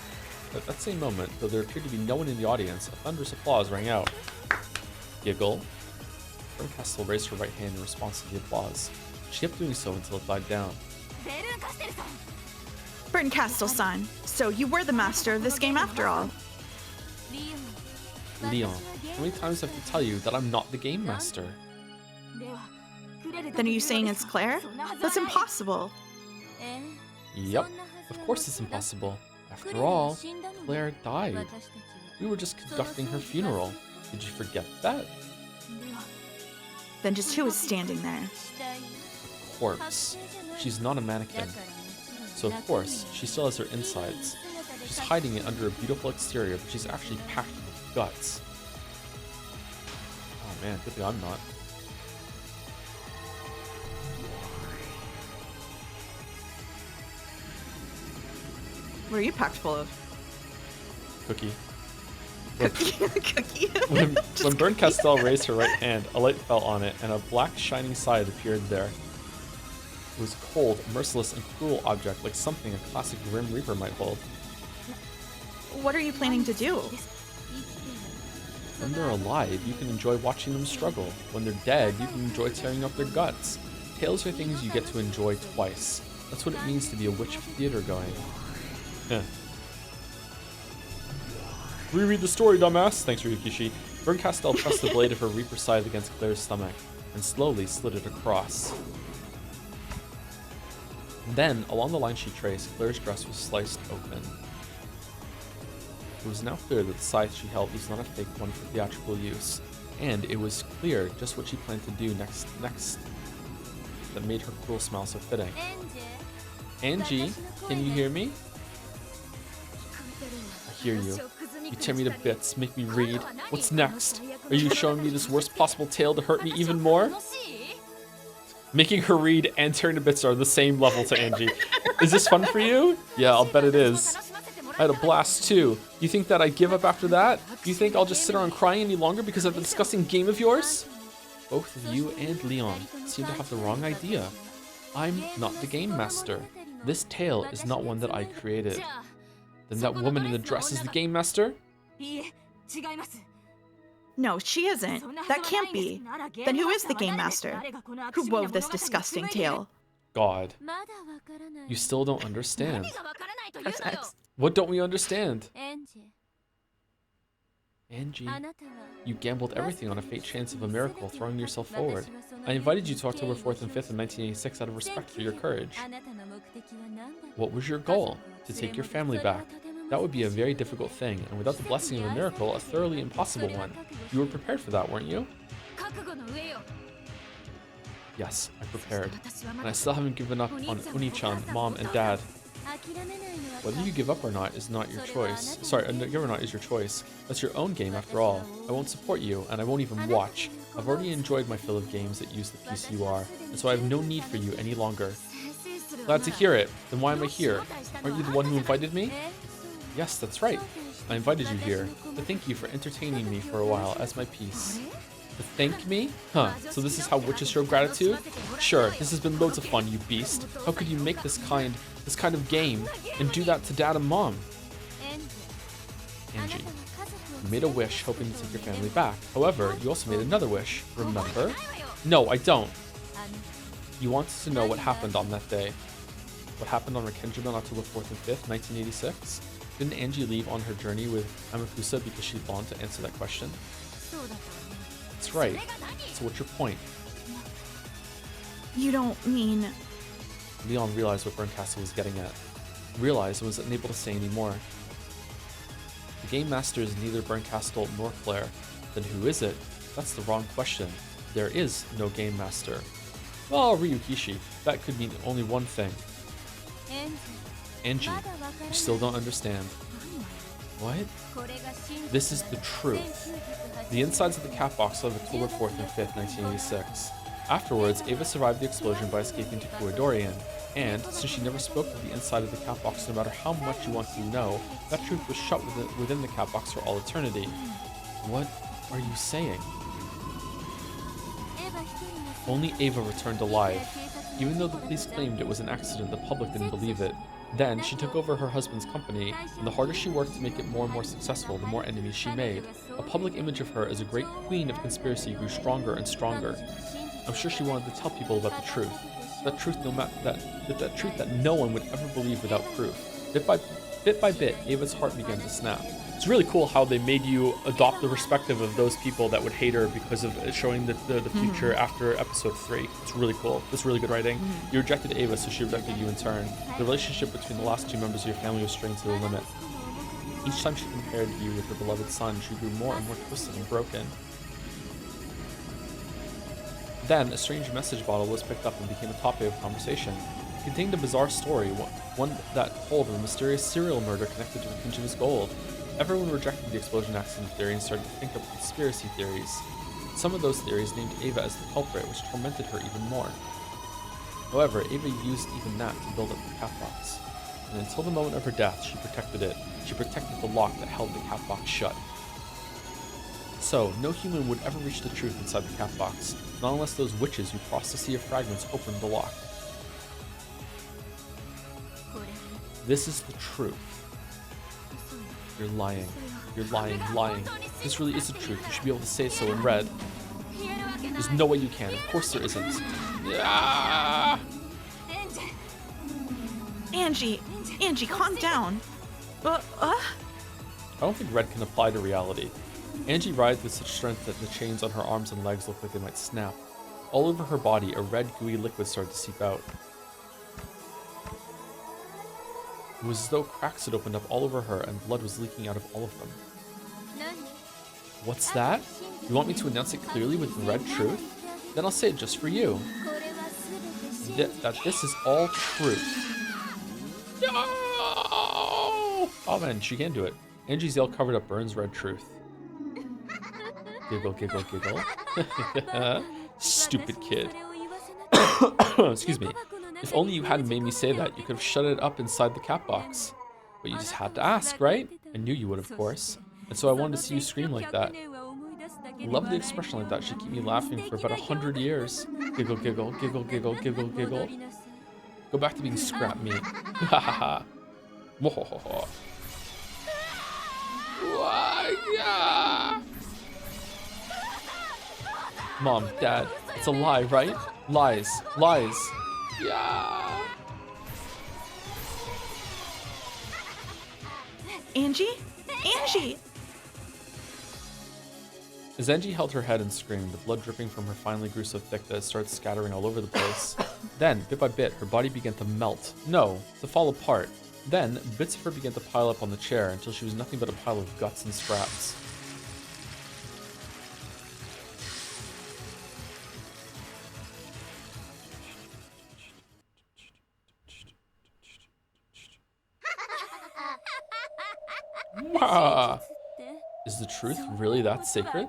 there appeared to be no one in the audience, a thunderous applause rang out. Giggle. Burton Castell raised her right hand in response to the applause. She kept doing so until it died down. Burton Castell-san, so you were the master of this game after all. Leon. How many times do I have to tell you that I'm not the game master? Then are you saying it's Claire? That's impossible. Yep, of course it's impossible. After all, Claire died. We were just conducting her funeral. Did you forget that? Then just who is standing there? A corpse. She's not a mannequin. So of course, she still has her insides. She's hiding it under a beautiful exterior, but she's actually packed with guts. Oh man, good thing I'm not. What are you packed full of? Cookie. Cookie. When Just Bern cookie. Castell raised her right hand, a light fell on it, and a black shining side appeared there. It was a cold, merciless, and cruel object, like something a classic Grim Reaper might hold. What are you planning to do? When they're alive, you can enjoy watching them struggle. When they're dead, you can enjoy tearing up their guts. Tales are things you get to enjoy twice. That's what it means to be a witch of theater going. Heh. Reread the story, dumbass! Thanks, Ryukishi. Bern Castell pressed the blade of her Reaper scythe against Claire's stomach, and slowly slid it across. Then, along the line she traced, Claire's dress was sliced open. It was now clear that the scythe she held was not a fake one for theatrical use, and it was clear just what she planned to do next that made her cruel smile so fitting. Angie, can you hear me? I hear you. You tear me to bits, make me read. What's next? Are you showing me this worst possible tale to hurt me even more? Making her read and tearing to bits are the same level to Angie. Is this fun for you? Yeah, I'll bet it is. I had a blast too. You think that I'd give up after that? Do you think I'll just sit around crying any longer because of a disgusting game of yours? Both of you and Leon seem to have the wrong idea. I'm not the game master. This tale is not one that I created. Then that woman in the dress is the game master? No, she isn't. That can't be. Then who is the game master? Who wove this disgusting tale? God. You still don't understand. Press X. What don't we understand? Angie, you gambled everything on a fate chance of a miracle, throwing yourself forward. I invited you to October 4th and 5th in 1986 out of respect for your courage. What was your goal? To take your family back. That would be a very difficult thing, and without the blessing of a miracle, a thoroughly impossible one. You were prepared for that, weren't you? Yes, I prepared. And I still haven't given up on Uni-chan, Mom, and Dad. Whether you give up or not is not your choice. Sorry, give or not is your choice. That's your own game after all. I won't support you, and I won't even watch. I've already enjoyed my fill of games that use the PCUR, and so I have no need for you any longer. Glad to hear it. Then why am I here? Aren't you the one who invited me? Yes, that's right. I invited you here to thank you for entertaining me for a while as my piece. To thank me? Huh, so this is how witches show gratitude? Sure, this has been loads of fun, you beast. How could you make this kind of game and do that to Dad and Mom? Angie, you made a wish hoping to take your family back. However, you also made another wish, remember? No, I don't. You wanted to know what happened on that day. What happened on Rekenjin on October 4th and 5th, 1986? Didn't Angie leave on her journey with Amakusa because she longed to answer that question? That's right. So what's your point? You don't mean... Leon realized what Berncastle was getting at. Realized and was unable to say any more. The game master is neither Berncastle nor Claire. Then who is it? That's the wrong question. There is no game master. Well, Ryukishi, that could mean only one thing. Angie, you still don't understand. What? This is the truth. The insides of the cat box on October 4th and 5th, 1986. Afterwards, Ava survived the explosion by escaping to Kuadorian, and since she never spoke of the inside of the cat box no matter how much you wanted to know, that truth was shut within the cat box for all eternity. What are you saying? Only Ava returned alive. Even though the police claimed it was an accident, the public didn't believe it. Then, she took over her husband's company, and the harder she worked to make it more and more successful, the more enemies she made. A public image of her as a great queen of conspiracy grew stronger and stronger. I'm sure she wanted to tell people about the truth. That truth that no one would ever believe without proof. Bit by bit, Ava's heart began to snap. It's really cool how they made you adopt the perspective of those people that would hate her because of it showing the future after episode 3. It's really cool. It's really good writing. You rejected Ava, so she rejected you in turn. The relationship between the last 2 members of your family was strained to the limit. Each time she compared you with her beloved son, she grew more and more twisted and broken. Then, a strange message bottle was picked up and became a topic of conversation. It contained a bizarre story, one that told of a mysterious serial murder connected to a pinch of his gold. Everyone rejected the explosion accident theory and started to think of conspiracy theories. Some of those theories named Ava as the culprit, which tormented her even more. However, Ava used even that to build up the cat box. And until the moment of her death, she protected it. She protected the lock that held the cat box shut. So, no human would ever reach the truth inside the cat box, not unless those witches who crossed the sea of fragments opened the lock. This is the truth. You're lying. You're lying, lying. This really is the truth. You should be able to say so in red. There's no way you can. Of course there isn't. Yeah! Angie, calm down. I don't think red can apply to reality. Angie writhed with such strength that the chains on her arms and legs looked like they might snap. All over her body, a red, gooey liquid started to seep out. It was as though cracks had opened up all over her and blood was leaking out of all of them. What's that? You want me to announce it clearly with the red truth? Then I'll say it just for you. That this is all truth. No! Oh man, she can do it. Angie's yell covered up Burns' red truth. Giggle, giggle, giggle. Stupid kid. Excuse me. If only you hadn't made me say that, you could have shut it up inside the cat box. But you just had to ask, right? I knew you would, of course. And so I wanted to see you scream like that. Lovely expression like that should keep me laughing for about 100 years. Giggle, giggle, giggle, giggle, giggle, giggle. Go back to being scrap meat. Ha ha ha. Mohohoho. Mom, Dad, it's a lie, right? Lies, lies. Yeah. Angie? As Angie held her head and screamed, the blood dripping from her finally grew so thick that it started scattering all over the place. Then, bit by bit, her body began to melt. No, to fall apart. Then, bits of her began to pile up on the chair until she was nothing but a pile of guts and scraps. Wah! Is the truth really that sacred?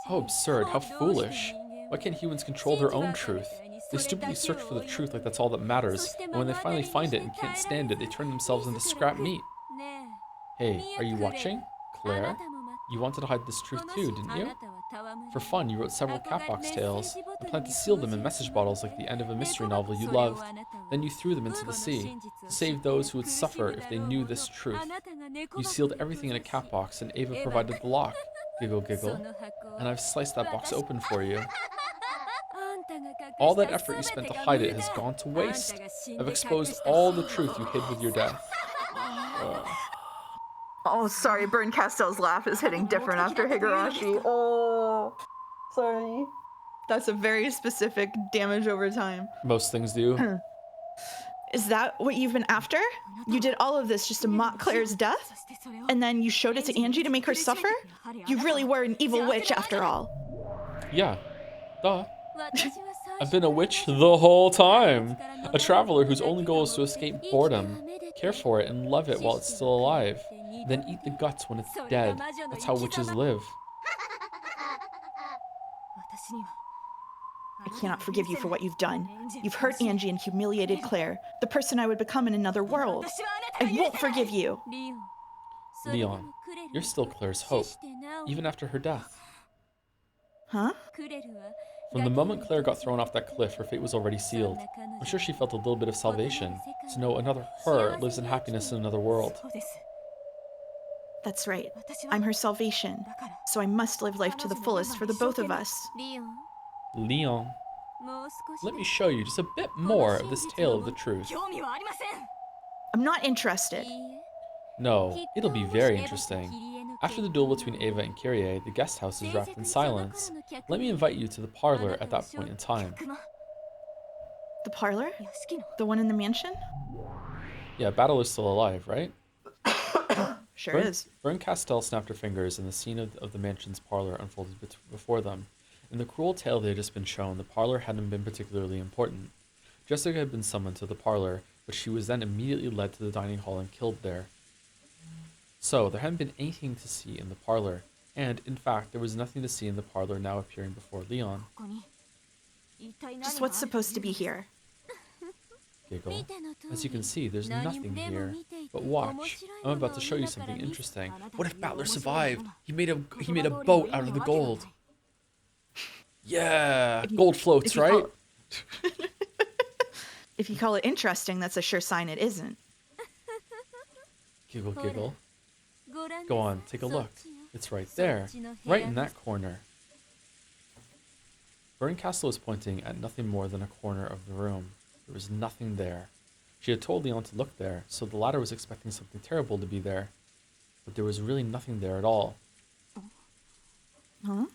How absurd, how foolish. Why can't humans control their own truth? They stupidly search for the truth like that's all that matters, and when they finally find it and can't stand it, they turn themselves into scrap meat. Hey, are you watching? Claire? You wanted to hide this truth too, didn't you? For fun, you wrote several Catbox tales, and planned to seal them in message bottles like the end of a mystery novel you loved. Then you threw them into the sea, to save those who would suffer if they knew this truth. You sealed everything in a Catbox, and Ava provided the lock. Giggle, giggle. And I've sliced that box open for you. All that effort you spent to hide it has gone to waste. I've exposed all the truth you hid with your death. Oh, sorry, Burn Castell's laugh is hitting different after Higurashi. Oh, sorry. That's a very specific damage over time. Most things do. Is that what you've been after? You did all of this just to mock Claire's death? And then you showed it to Angie to make her suffer? You really were an evil witch after all. Yeah. Duh. I've been a witch the whole time. A traveler whose only goal is to escape boredom. Care for it and love it while it's still alive. Then eat the guts when it's dead. That's how witches live. I cannot forgive you for what you've done. You've hurt Angie and humiliated Claire, the person I would become in another world. I won't forgive you. Leon, you're still Claire's hope, even after her death. Huh? From the moment Claire got thrown off that cliff, her fate was already sealed. I'm sure she felt a little bit of salvation, to know another her lives in happiness in another world. That's right. I'm her salvation, so I must live life to the fullest for the both of us. Leon, let me show you just a bit more of this tale of the truth. I'm not interested. No, it'll be very interesting. After the duel between Ava and Kyrie, the guest house is wrapped in silence. Let me invite you to the parlor at that point in time. The parlor? The one in the mansion? Yeah, Battle is still alive, right? Sure is. Vern Castell snapped her fingers, and the scene of the mansion's parlor unfolded before them. In the cruel tale they had just been shown, the parlor hadn't been particularly important. Jessica had been summoned to the parlor, but she was then immediately led to the dining hall and killed there. So, there hadn't been anything to see in the parlor, and, in fact, there was nothing to see in the parlor now appearing before Leon. Just what's supposed to be here? Giggle. As you can see, there's nothing here. But watch, I'm about to show you something interesting. What if Battler survived? He made a boat out of the gold. Yeah, gold floats, right? If you call it interesting, that's a sure sign it isn't. Giggle, giggle. Go on, take a look. It's right there, right in that corner. Berncastle was pointing at nothing more than a corner of the room. There was nothing there. She had told Leon to look there, so the latter was expecting something terrible to be there. But there was really nothing there at all. Huh?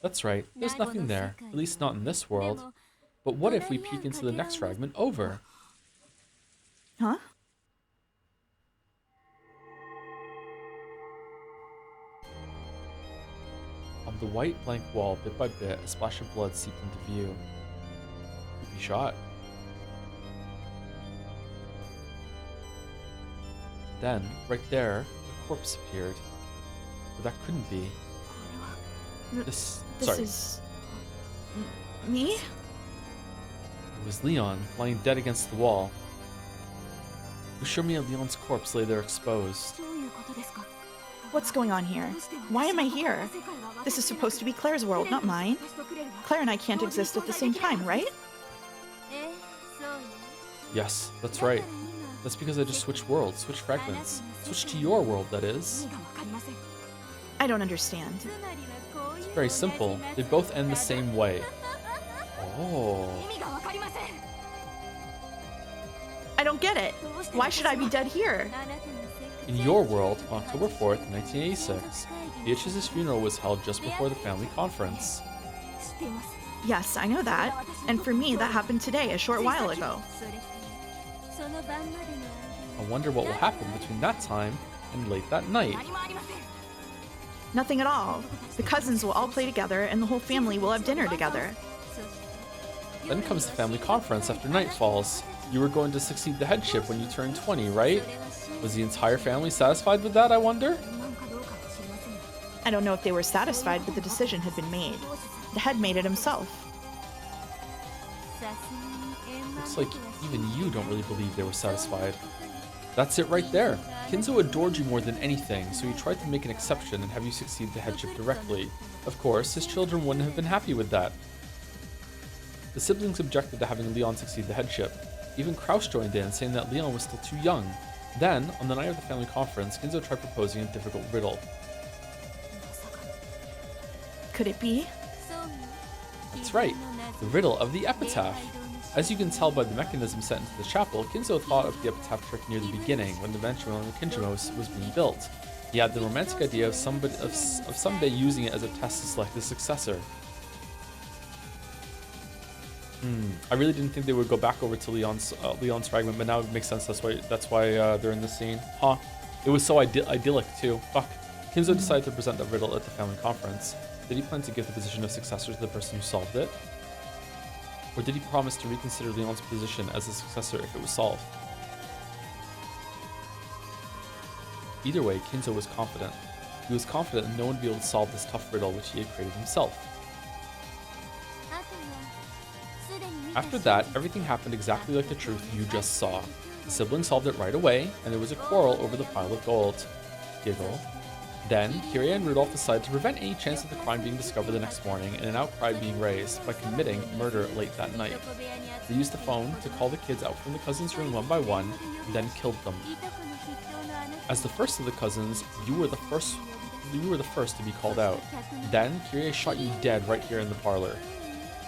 That's right, there's nothing there, at least not in this world. But what if we peek into the next fragment over? Huh? On the white blank wall, bit by bit, a splash of blood seeped into view. Creepy shot. Then, right there, a corpse appeared. But that couldn't be. This Sorry. is... me? It was Leon, lying dead against the wall. Ushumi Leon's corpse lay there exposed. What's going on here? Why am I here? This is supposed to be Claire's world, not mine. Claire and I can't exist at the same time, right? Yes, that's right. That's because I just switched worlds, switched fragments. Switched to your world, that is. I don't understand. It's very simple. They both end the same way. Oh. I don't get it. Why should I be dead here? In your world, on October 4th, 1986, Beatrice's funeral was held just before the family conference. Yes, I know that. And for me, that happened today, a short while ago. I wonder what will happen between that time and late that night. Nothing at all. The cousins will all play together, and the whole family will have dinner together. Then comes the family conference after night falls. You were going to succeed the headship when you turned 20, right? Was the entire family satisfied with that, I wonder? I don't know if they were satisfied, but the decision had been made. The head made it himself. Looks like even you don't really believe they were satisfied. That's it right there. Kinzo adored you more than anything, so he tried to make an exception and have you succeed the headship directly. Of course, his children wouldn't have been happy with that. The siblings objected to having Leon succeed the headship. Even Kraus joined in, saying that Leon was still too young. Then, on the night of the family conference, Kinzo tried proposing a difficult riddle. Could it be? That's right, the riddle of the epitaph. As you can tell by the mechanism set into the chapel, Kinzo thought of the epitaph trick near the beginning, when the mansion on Kinjimo was being built. He had the romantic idea of someday using it as a test to select his successor. I really didn't think they would go back over to Leon's fragment, but now it makes sense. That's why they're in this scene. Huh? It was so idyllic too. Fuck. Kinzo decided to present the riddle at the family conference. Did he plan to give the position of successor to the person who solved it? Or did he promise to reconsider Leon's position as the successor if it was solved? Either way, Kinzo was confident. He was confident that no one would be able to solve this tough riddle which he had created himself. After that, everything happened exactly like the truth you just saw. The siblings solved it right away, and there was a quarrel over the pile of gold. Giggle. Then, Kiria and Rudolph decided to prevent any chance of the crime being discovered the next morning and an outcry being raised by committing murder late that night. They used the phone to call the kids out from the cousins' room one by one, and then killed them. As the first of the cousins, you were the first to be called out. Then, Kiria shot you dead right here in the parlor.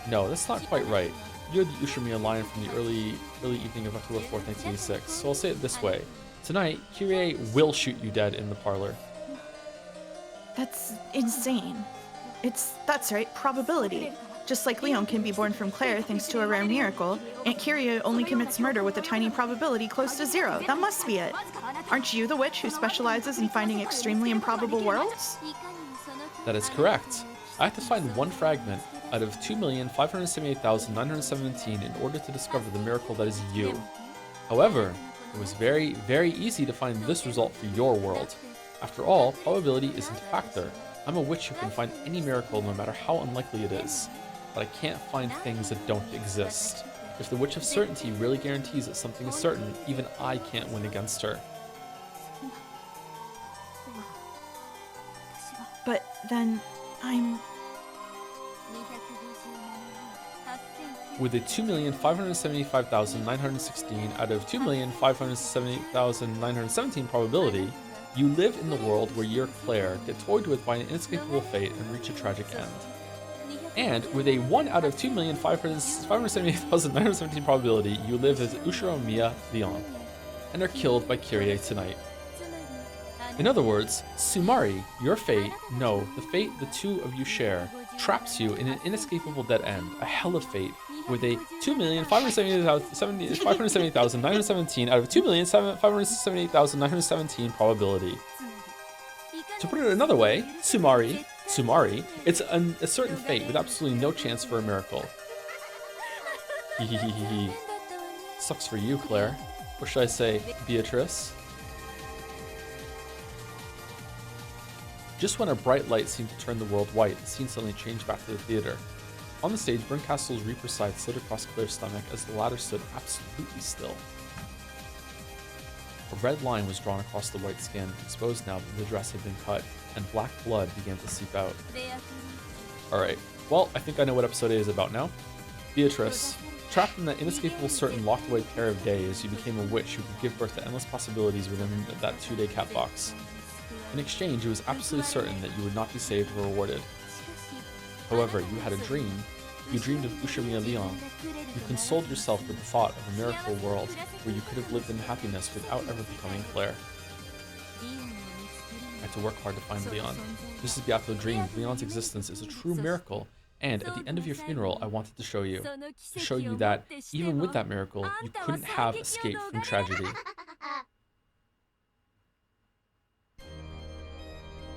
No, that's not quite right. You're the Ushimiya lion from the early evening of October 4th, 1986, so I'll say it this way. Tonight, Kyrie will shoot you dead in the parlor. That's insane. That's right, probability. Just like Leon can be born from Claire thanks to a rare miracle, Aunt Kyria only commits murder with a tiny probability close to 0. That must be it. Aren't you the witch who specializes in finding extremely improbable worlds? That is correct. I have to find one fragment out of 2,578,917 in order to discover the miracle that is you. However, it was very, very easy to find this result for your world. After all, probability isn't a factor. I'm a witch who can find any miracle no matter how unlikely it is. But I can't find things that don't exist. If the Witch of Certainty really guarantees that something is certain, even I can't win against her. But then, I'm... With a 2,575,916 out of 2,578,917 probability, you live in the world where you're Claire, get toyed with by an inescapable fate, and reach a tragic end. And with a 1 out of 2,578,917 probability, you live as Ushiromiya Leon, and are killed by Kyrie tonight. In other words, Sumari, your fate, no, the fate the two of you share, traps you in an inescapable dead end, a hell of fate, with a 2,578,917 out of 2,578,917 probability. To put it another way, Sumari, it's a certain fate with absolutely no chance for a miracle. Hehehehe. Sucks for you, Claire. Or should I say, Beatrice? Just when a bright light seemed to turn the world white, the scene suddenly changed back to the theater. On the stage, Berncastle's Reaper side slid across Claire's stomach as the latter stood absolutely still. A red line was drawn across the white skin, exposed now that the dress had been cut, and black blood began to seep out. Alright, well, I think I know what episode 8 is about now. Beatrice, trapped in that inescapable certain locked away pair of days, you became a witch who could give birth to endless possibilities within that 2-day cat box. In exchange, it was absolutely certain that you would not be saved or rewarded. However, you had a dream. You dreamed of Ushiromiya Leon. You consoled yourself with the thought of a miracle world where you could have lived in happiness without ever becoming Claire. I had to work hard to find Leon. Just as Beato dreamed, Leon's existence is a true miracle, and at the end of your funeral, I wanted to show you that, even with that miracle, you couldn't have escaped from tragedy.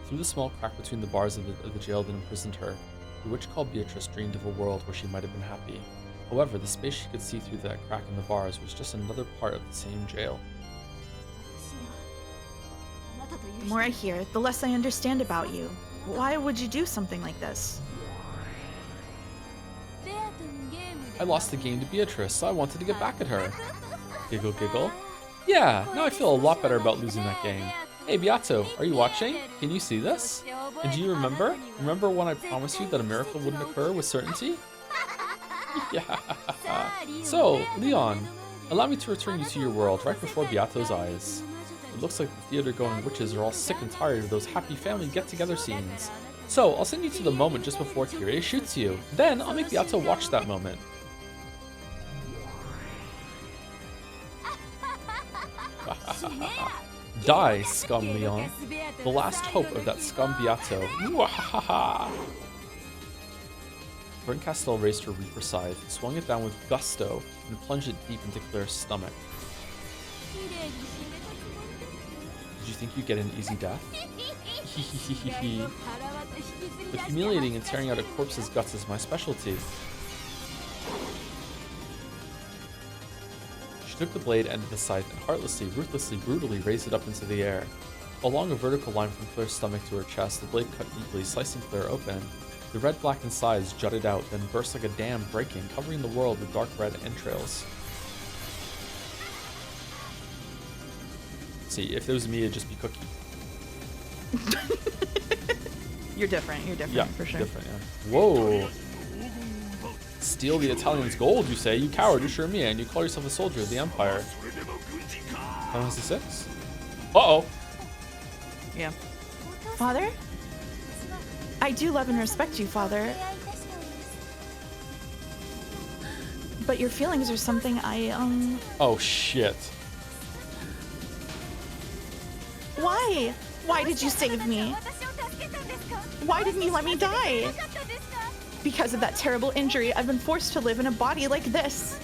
Through the small crack between the bars of the jail that imprisoned her, the witch called Beatrice dreamed of a world where she might have been happy. However, the space she could see through that crack in the bars was just another part of the same jail. The more I hear, the less I understand about you. Why would you do something like this? I lost the game to Beatrice, so I wanted to get back at her. Giggle, giggle. Yeah, now I feel a lot better about losing that game. Hey Beato, are you watching? Can you see this? And do you remember? Remember when I promised you that a miracle wouldn't occur with certainty? Yeah. So, Leon, allow me to return you to your world right before Beato's eyes. It looks like the theater-going witches are all sick and tired of those happy family get-together scenes. So, I'll send you to the moment just before Kyrie shoots you. Then, I'll make Beato watch that moment. Die, scum Leon. The last hope of that scum Beato. Mwahaha! Berncastle raised her Reaper scythe, swung it down with gusto, and plunged it deep into Claire's stomach. Did you think you'd get an easy death? But humiliating and tearing out a corpse's guts is my specialty. She took the blade end of the scythe and heartlessly, ruthlessly, brutally raised it up into the air. Along a vertical line from Claire's stomach to her chest, the blade cut deeply, slicing Claire open. The red blackened sides jutted out, then burst like a dam breaking, covering the world with dark red entrails. See, if it was me, it'd just be Cookie. You're different, Yeah, for sure. different, yeah. Whoa! Steal the Italians' gold, you say? You coward, you're sure me, and you call yourself a soldier of the Empire. 166? Uh-oh! Yeah. Father? I do love and respect you, Father. But your feelings are something I, Oh, shit. Why? Why did you save me? Why didn't you let me die? Because of that terrible injury, I've been forced to live in a body like this.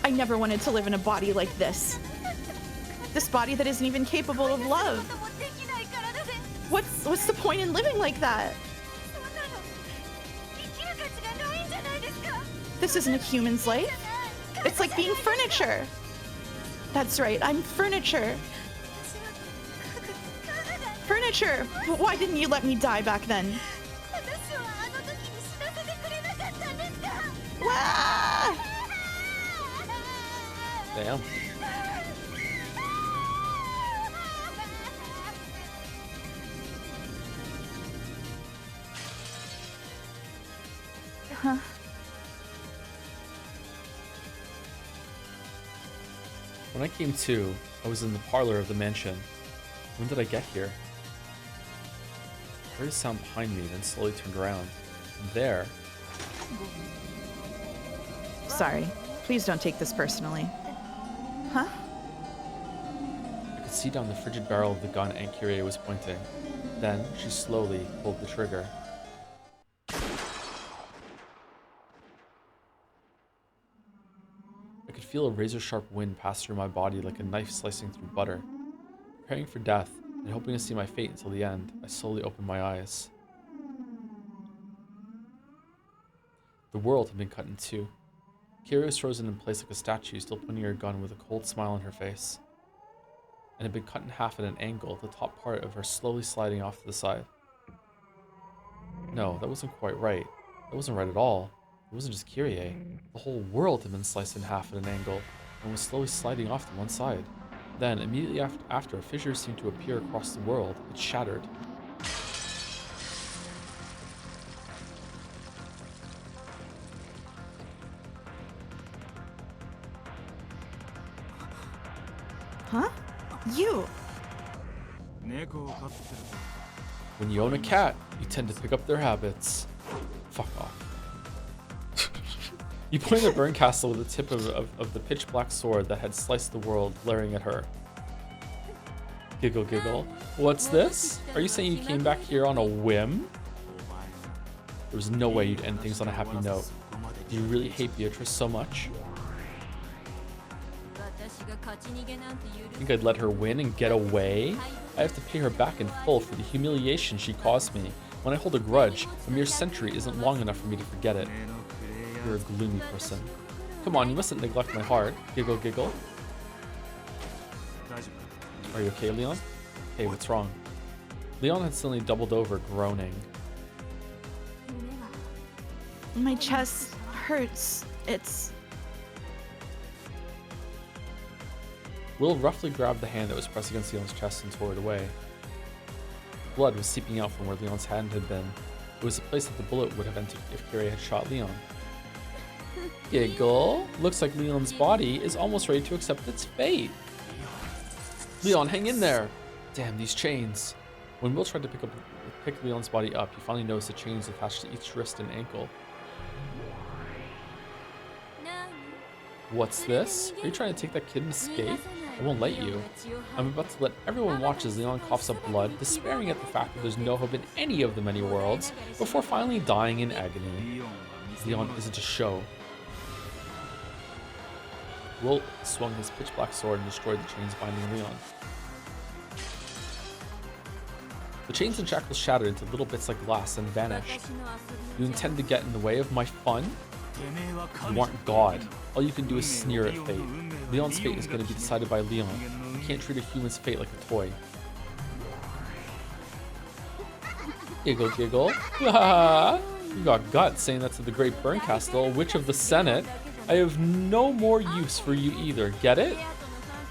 I never wanted to live in a body like this. This body that isn't even capable of love. What's the point in living like that? This isn't a human's life. It's like being furniture. That's right, I'm furniture. Furniture! Why didn't you let me die back then? Ah! Damn. Huh. When I came to, I was in the parlor of the mansion. When did I get here? I heard a sound behind me, then slowly turned around. And there. Sorry. Please don't take this personally. Huh? I could see down the frigid barrel of the gun Aunt Kyrie was pointing. Then, she slowly pulled the trigger. I could feel a razor-sharp wind pass through my body like a knife slicing through butter. Preparing for death, and hoping to see my fate until the end, I slowly opened my eyes. The world had been cut in two. Kyrie was frozen in place like a statue, still pointing her gun with a cold smile on her face. And had been cut in half at an angle, the top part of her slowly sliding off to the side. No, that wasn't quite right. That wasn't right at all. It wasn't just Kyrie. The whole world had been sliced in half at an angle, and was slowly sliding off to one side. Then, immediately after, a fissure seemed to appear across the world. It shattered. Huh? You! When you own a cat, you tend to pick up their habits. Fuck off. You pointed at Berncastle with the tip of the pitch black sword that had sliced the world, glaring at her. Giggle, giggle. What's this? Are you saying you came back here on a whim? There was no way you'd end things on a happy note. Do you really hate Beatrice so much? Think I'd let her win and get away? I have to pay her back in full for the humiliation she caused me. When I hold a grudge, a mere century isn't long enough for me to forget it. You're a gloomy person. Come on, you mustn't neglect my heart. Giggle, giggle. Are you okay, Leon? Hey, what's wrong? Leon had suddenly doubled over, groaning. My chest hurts. It's... Will roughly grabbed the hand that was pressed against Leon's chest and tore it away. Blood was seeping out from where Leon's hand had been. It was the place that the bullet would have entered if Kyrie had shot Leon. Giggle. Looks like Leon's body is almost ready to accept its fate. Leon, hang in there! Damn, these chains. When Will tried to pick Leon's body up, he finally noticed the chains attached to each wrist and ankle. What's this? Are you trying to take that kid and escape? I won't let you. I'm about to let everyone watch as Leon coughs up blood, despairing at the fact that there's no hope in any of the many worlds, before finally dying in agony. Leon isn't a show. Will swung his pitch black sword and destroyed the chains binding Leon. The chains and shackles shattered into little bits like glass and vanished. You intend to get in the way of my fun? You aren't God. All you can do is sneer at fate. Leon's fate is going to be decided by Leon. You can't treat a human's fate like a toy. Giggle, giggle. You got guts saying that to the great Berncastle, witch of the Senate. I have no more use for you either, get it?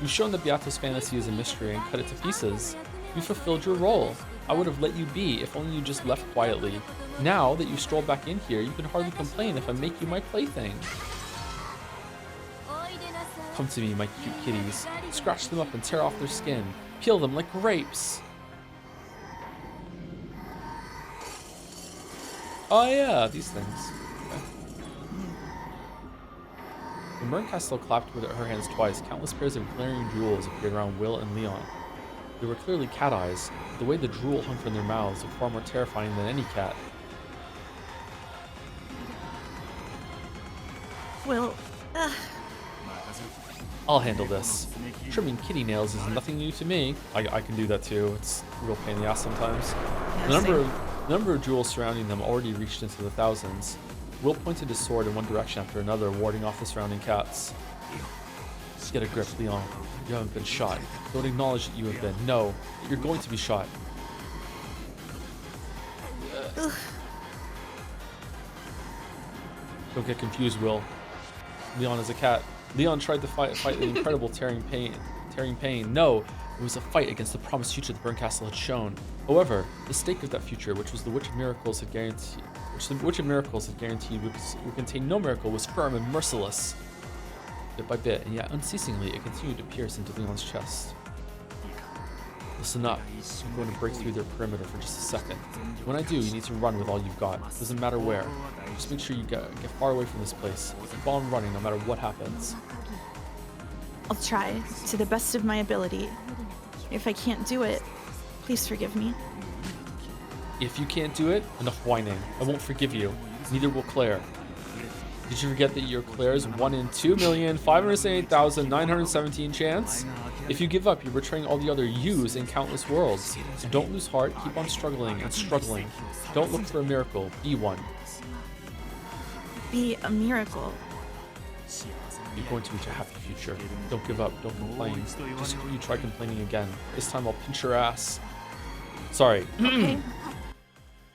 You've shown that Beato's fantasy is a mystery and cut it to pieces. You fulfilled your role. I would have let you be if only you just left quietly. Now that you stroll back in here, you can hardly complain if I make you my plaything. Come to me, my cute kitties. Scratch them up and tear off their skin. Peel them like grapes. Oh yeah, these things. Okay. When Berncastle clapped with her hands twice, countless pairs of glaring jewels appeared around Will and Leon. They were clearly cat eyes. The way the drool hung from their mouths looked far more terrifying than any cat. Well, I'll handle this. Trimming kitty nails is nothing new to me. I can do that too. It's a real pain in the ass sometimes. yeah, The number of jewels surrounding them already reached into the thousands. Will pointed his sword in one direction after another, warding off the surrounding cats. Get a grip, Leon. You haven't been shot. Don't acknowledge that you have been. No, you're going to be shot. Don't get confused, Will. Leon is a cat. Leon tried to fight the incredible tearing pain. No, it was a fight against the promised future the Burn Castle had shown. However, the stake of that future, which was the Witch of Miracles had guaranteed, would contain no miracle, was firm and merciless. Bit by bit, and yet unceasingly, it continued to pierce into Leon's chest. Listen up. I'm going to break through their perimeter for just a second. When I do, you need to run with all you've got. Doesn't matter where. Just make sure you get far away from this place. Keep on running no matter what happens. I'll try to the best of my ability. If I can't do it, please forgive me. If you can't do it, enough whining. I won't forgive you. Neither will Claire. Did you forget that you're Claire's 1 in 2,578,917 chance? If you give up, you're betraying all the other yous in countless worlds. So don't lose heart, keep on struggling and struggling. Don't look for a miracle, be one. Be a miracle. You're going to reach a happy future. Don't give up, don't complain. Just you try complaining again. This time I'll pinch your ass. Sorry. Okay.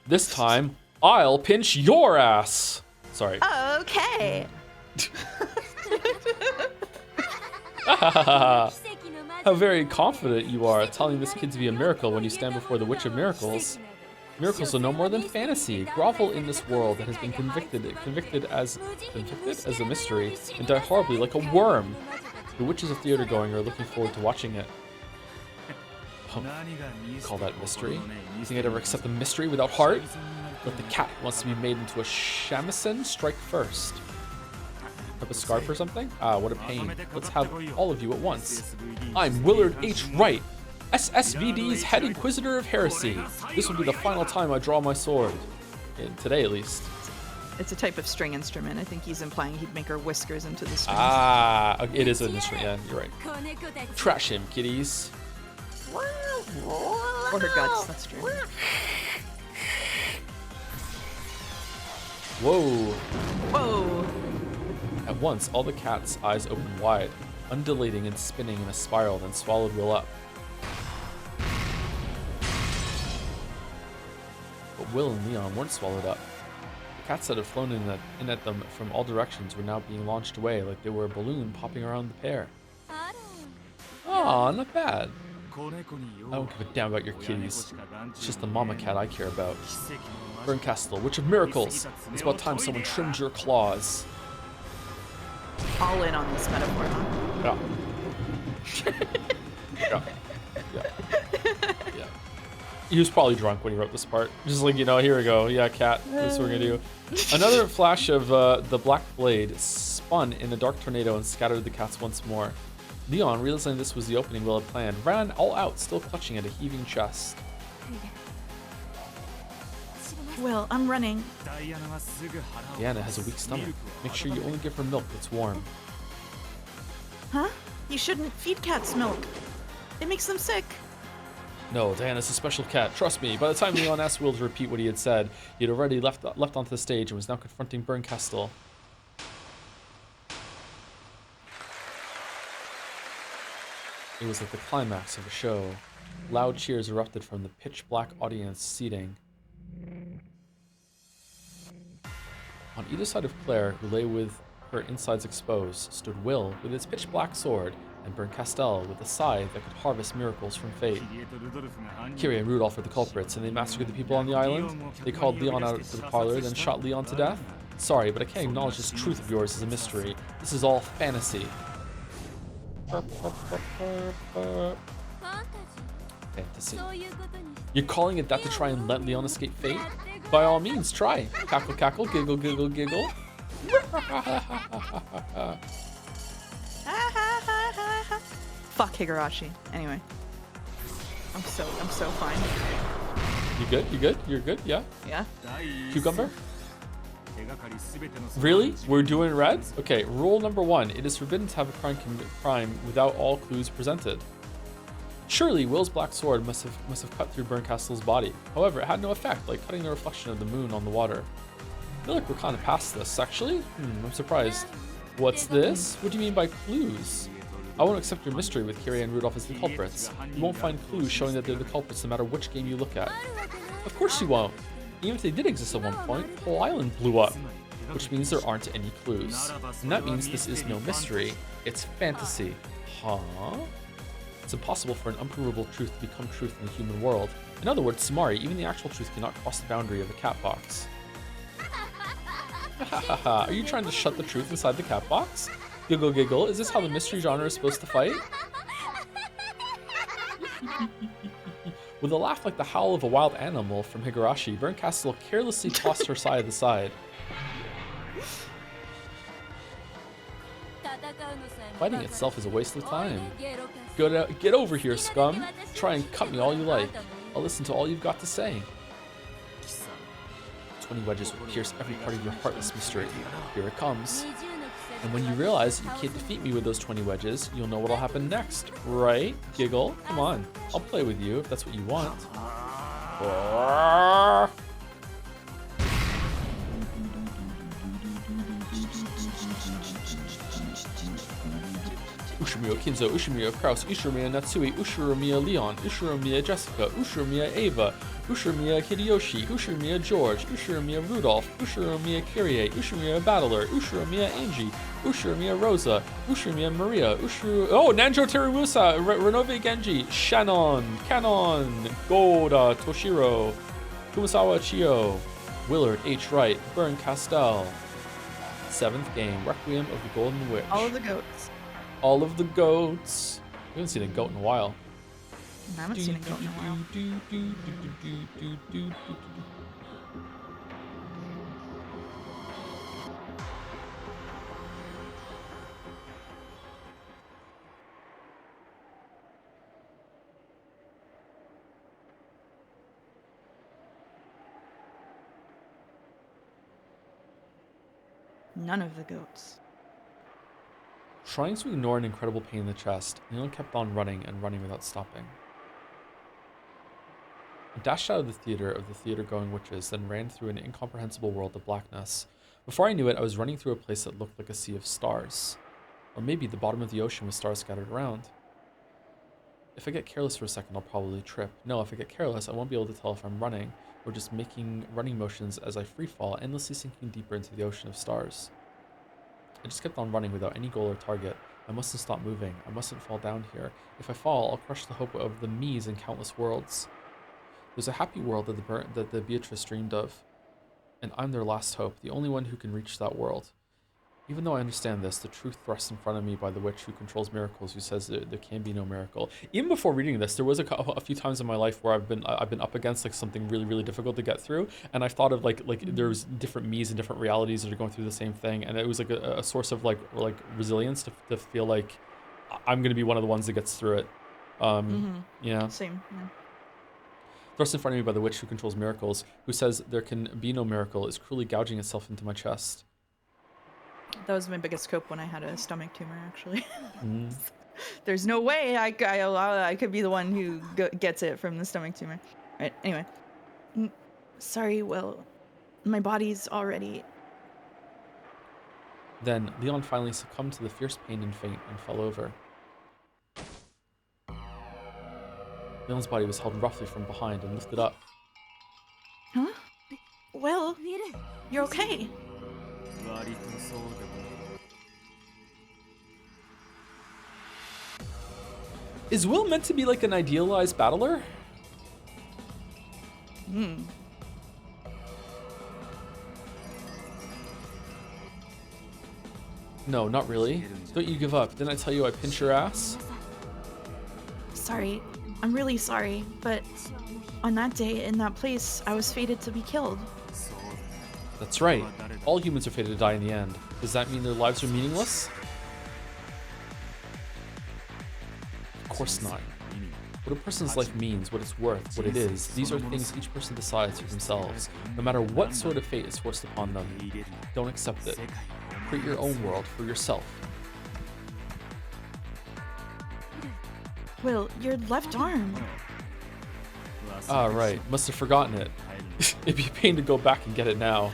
This time, I'll pinch your ass. Sorry. Okay. How very confident you are telling this kid to be a miracle when you stand before the Witch of Miracles. Miracles are no more than fantasy. Grovel in this world that has been convicted as a mystery and die horribly like a worm. The witches of theater going are looking forward to watching it. Oh, you call that mystery? You think I'd ever accept a mystery without heart? Let the cat who wants to be made into a shamisen strike first. Up a scarf or something? Ah, what a pain. Let's have all of you at once. I'm Willard H. Wright, SSVD's head inquisitor of heresy. This will be the final time I draw my sword. Today, at least. It's a type of string instrument. I think he's implying he'd make her whiskers into the strings. Ah, it is an instrument. Yeah, you're right. Trash him, kitties. Or her guts, that's true. Whoa. Whoa. At once, all the cat's eyes opened wide, undulating and spinning in a spiral, then swallowed Will up. But Will and Leon weren't swallowed up. The cats that had flown in at them from all directions were now being launched away like they were a balloon popping around the pair. Aw, not bad. I don't give a damn about your kitties. It's just the mama cat I care about. Burn Castle, Witch of Miracles! It's about time someone trimmed your claws. All in on this metaphor, huh? Yeah. Yeah. He was probably drunk when he wrote this part. Just like, here we go. Yeah, cat. That's what we're gonna do. Another flash of the black blade spun in a dark tornado and scattered the cats once more. Leon, realizing this was the opening Will had planned, ran all out, still clutching at a heaving chest. Well, I'm running. Diana has a weak stomach. Make sure you only give her milk that's warm. Huh? You shouldn't feed cats milk. It makes them sick. No, Diana's a special cat. Trust me. By the time Leon asked Will to repeat what he had said, he had already left onto the stage and was now confronting Burn Castle. It was at the climax of the show. Loud cheers erupted from the pitch-black audience seating. On either side of Claire, who lay with her insides exposed, stood Will with his pitch-black sword, and Burn Castle with a scythe that could harvest miracles from fate. Kyrie and Rudolph were the culprits, and they massacred the people on the island. They called Leon out to the parlor, then shot Leon to death. Sorry, but I can't acknowledge this truth of yours as a mystery. This is all fantasy. Fantasy. You're calling it that to try and let Leon escape fate? By all means, try. Cackle, cackle, giggle, giggle, giggle. Fuck Higurashi. Anyway. I'm so fine. You good? You good? You're good? Yeah? Yeah. Cucumber? Really? We're doing red? Okay, rule number 1. It is forbidden to have a crime without all clues presented. Surely, Will's black sword must have cut through Berncastle's body. However, it had no effect, like cutting the reflection of the moon on the water. I feel like we're kind of past this, actually. I'm surprised. What's this? What do you mean by clues? I won't accept your mystery with Kiria and Rudolph as the culprits. You won't find clues showing that they're the culprits no matter which game you look at. Of course you won't. Even if they did exist at one point, the whole island blew up. Which means there aren't any clues. And that means this is no mystery. It's fantasy. Huh? It's impossible for an unprovable truth to become truth in the human world. In other words, Samari, even the actual truth cannot cross the boundary of the cat box. Are you trying to shut the truth inside the cat box? Giggle giggle, is this how the mystery genre is supposed to fight? With a laugh like the howl of a wild animal from Higurashi, Berncastle carelessly tossed her side to side. Fighting itself is a waste of time. Get over here, scum. Try and cut me all you like. I'll listen to all you've got to say. 20 wedges will pierce every part of your heartless mystery. Here it comes. And when you realize you can't defeat me with those 20 wedges, you'll know what'll happen next, right? Giggle, come on. I'll play with you if that's what you want. Ushiromiya Kinzo, Ushiromiya Kraus, Ushiromiya Natsui, Ushiromiya Leon, Ushiromiya Jessica, Ushiromiya Ava, Ushiromiya Hideyoshi, Ushiromiya George, Ushiromiya Rudolph, Ushiromiya Kyrie, Ushiromiya Battler, Ushiromiya Angie, Ushiromiya Rosa, Ushiromiya Maria, Nanjo Terumusa, Renove Genji, Shannon, Canon, Goda, Toshiro, Kumasawa Chio, Willard H. Wright, Bern Castell. 7th game, Requiem of the Golden Witch. All of the goats. All of the goats. We haven't seen a goat in a while. I haven't seen a goat in a while. None of the goats. Trying to ignore an incredible pain in the chest, Leon kept on running and running without stopping. I dashed out of the theater-going witches, then ran through an incomprehensible world of blackness. Before I knew it, I was running through a place that looked like a sea of stars. Or maybe the bottom of the ocean with stars scattered around. If I get careless for a second, I'll probably trip. No, if I get careless, I won't be able to tell if I'm running, or just making running motions as I freefall, endlessly sinking deeper into the ocean of stars. I just kept on running without any goal or target. I mustn't stop moving. I mustn't fall down here. If I fall, I'll crush the hope of the me's in countless worlds. There's a happy world that the Beatrice dreamed of, and I'm their last hope, the only one who can reach that world. Even though I understand this, the truth thrust in front of me by the witch who controls miracles, who says there can be no miracle. Even before reading this, there was a few times in my life where I've been up against like something really, really difficult to get through, and I've thought of like there's different me's and different realities that are going through the same thing, and it was like a source of like resilience to feel like I'm gonna be one of the ones that gets through it. Yeah. Same. Yeah. Thrust in front of me by the witch who controls miracles, who says there can be no miracle, is cruelly gouging itself into my chest. That was my biggest cope when I had a stomach tumor, actually. There's no way I could be the one who gets it from the stomach tumor. Right, anyway. Sorry, Will. My body's already... Then, Leon finally succumbed to the fierce pain and faint and fell over. Leon's body was held roughly from behind and lifted up. Huh? Will, you're okay. Is Will meant to be like an idealized battler? No, not really. Don't you give up. Didn't I tell you I pinch your ass? Sorry. I'm really sorry, but on that day, in that place, I was fated to be killed. That's right. All humans are fated to die in the end. Does that mean their lives are meaningless? Of course not. What a person's life means, what it's worth, what it is, these are things each person decides for themselves, no matter what sort of fate is forced upon them. Don't accept it. Create your own world for yourself. Will, your left arm. Ah, right. Must have forgotten it. It'd be a pain to go back and get it now.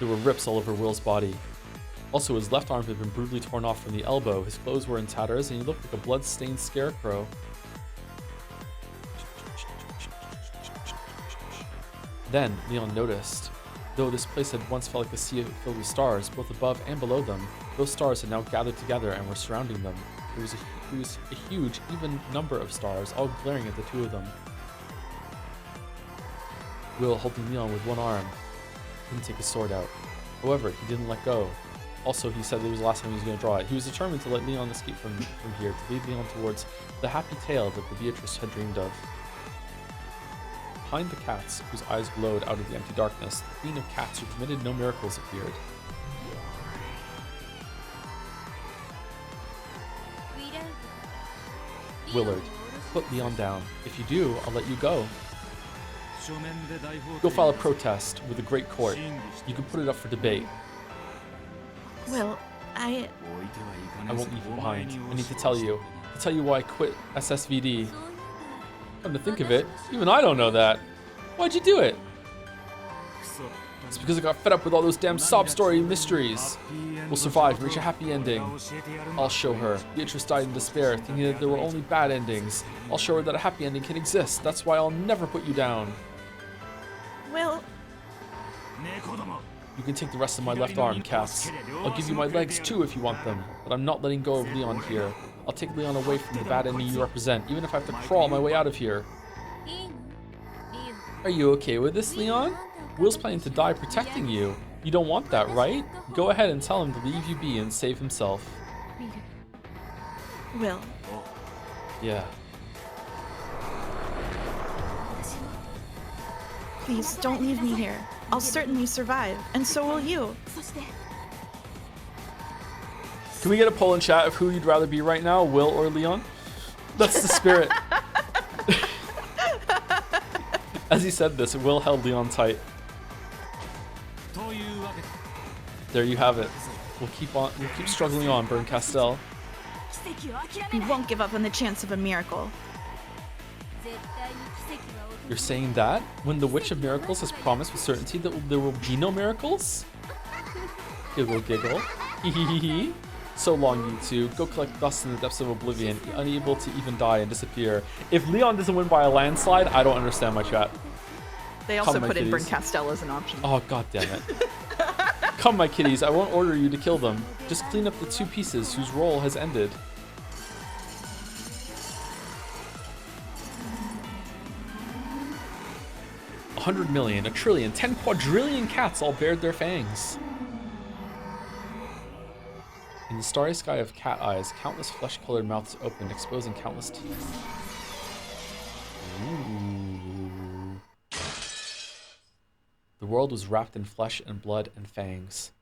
There were rips all over Will's body. Also, his left arm had been brutally torn off from the elbow, his clothes were in tatters, and he looked like a blood-stained scarecrow. Then, Leon noticed. Though this place had once felt like a sea filled with stars, both above and below them, those stars had now gathered together and were surrounding them. It was a huge, even number of stars, all glaring at the two of them. Will, holding Leon with one arm, didn't take his sword out. However, he didn't let go. Also, he said it was the last time he was going to draw it. He was determined to let Leon escape from here, to lead Leon towards the happy tale that the Beatrice had dreamed of. Behind the cats, whose eyes glowed out of the empty darkness, the queen of cats who committed no miracles appeared. Willard, put Leon down. If you do, I'll let you go. Go file a protest with the Great Court. You can put it up for debate. Will, I won't leave you behind. I need to tell you why I quit SSVD. Come to think of it, even I don't know that. Why'd you do it? It's because I got fed up with all those damn sob story mysteries. We'll survive and reach a happy ending. I'll show her. Beatrice died in despair, thinking that there were only bad endings. I'll show her that a happy ending can exist. That's why I'll never put you down. Will, you can take the rest of my left arm, cats. I'll give you my legs too if you want them, but I'm not letting go of Leon here. I'll take Leon away from the bad ending you represent, even if I have to crawl my way out of here. Are you okay with this, Leon? Will's planning to die protecting you. You don't want that, right? Go ahead and tell him to leave you be and save himself. Will. Yeah. Please, don't leave me here. I'll certainly survive, and so will you. Can we get a poll in chat of who you'd rather be right now, Will or Leon? That's the spirit. As he said this, Will held Leon tight. There you have it. We'll keep struggling on, Burn Castell. We won't give up on the chance of a miracle. You're saying that? When the Witch of Miracles has promised with certainty that there will be no miracles? Giggle giggle. Hehehe. So long, you two. Go collect dust in the depths of oblivion, unable to even die and disappear. If Leon doesn't win by a landslide, I don't understand my chat. They also put in Burn Castell as an option. Oh, god damn it. Come, my kitties, I won't order you to kill them. Just clean up the two pieces whose role has ended. $100 million, $1 trillion, 10 quadrillion cats all bared their fangs. In the starry sky of cat eyes, countless flesh-colored mouths opened, exposing countless teeth. Ooh. The world was wrapped in flesh and blood and fangs.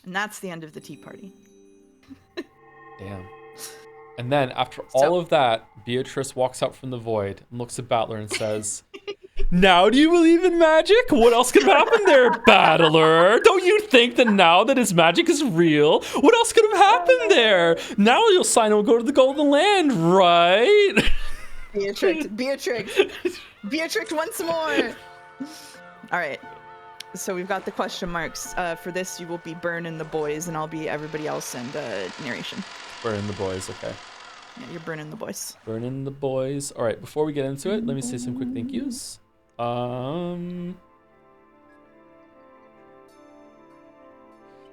And that's the end of the tea party. Damn. And then, after all of that, Beatrice walks out from the void and looks at Battler and says, "Now do you believe in magic? What else could have happened there, Battler? Don't you think that now that his magic is real, what else could have happened there? Now you'll sign and go to the Golden Land, right?" Beatrix once more. All right. So we've got the question marks. For this, you will be Burn and the boys, and I'll be everybody else and narration. Burn the boys, okay. Yeah, you're burning the boys. Burning the boys. All right, before we get into it, let me say some quick thank yous. Thank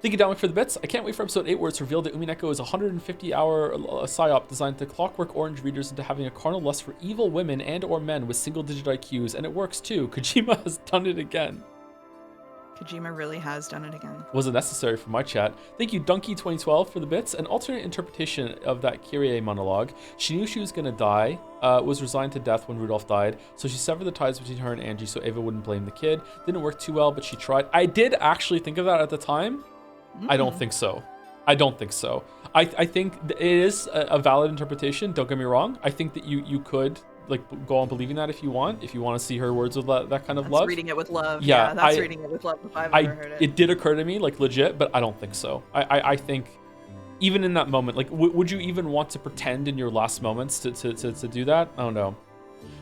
you, Dominic, for the bits. I can't wait for episode 8 where it's revealed that Umineko is a 150-hour psyop designed to clockwork orange readers into having a carnal lust for evil women and or men with single-digit IQs, and it works too. Kojima has done it again. Kojima really has done it again. Wasn't necessary for my chat. Thank you, Donkey2012, for the bits. An alternate interpretation of that Kyrie monologue. She knew she was gonna die, was resigned to death when Rudolph died, so she severed the ties between her and Angie so Ava wouldn't blame the kid. Didn't work too well, but she tried. I did actually think of that at the time. I don't think so. I don't think so. I think it is a valid interpretation. Don't get me wrong. I think that you could like go on believing that if you want to see her words with that kind of That's love. reading it with love. Yeah, Yeah, that's reading it with love if I've ever heard it. It did occur to me like legit, but I don't think so. I think even in that moment, like would you even want to pretend in your last moments to do that? I don't know.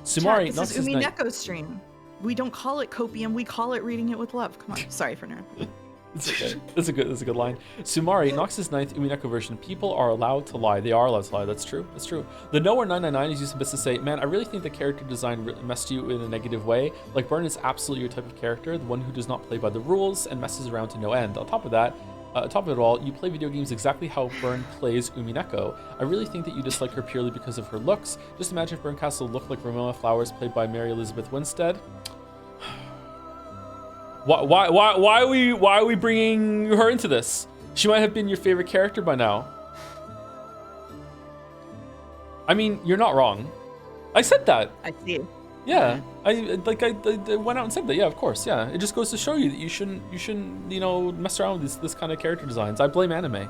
Sumari, Chat, this is Umineko's stream. We don't call it copium, we call it reading it with love. Come on. Sorry for interrupting. It's okay. That's a good line. Sumari, Nox's ninth Umineko version. People are allowed to lie. They are allowed to lie. That's true. That's true. The Nowhere 999 is used in bits to say, man, I really think the character design messed you in a negative way. Like, Burn is absolutely your type of character, the one who does not play by the rules and messes around to no end. On top of it all, you play video games exactly how Burn plays Umineko. I really think that you dislike her purely because of her looks. Just imagine if Burn Castle looked like Ramona Flowers played by Mary Elizabeth Winstead. Why are we bringing her into this? She might have been your favorite character by now. I mean, you're not wrong. I said that. I see. Yeah, I went out and said that. Yeah, of course. Yeah, it just goes to show you that you shouldn't mess around with this kind of character designs. I blame anime.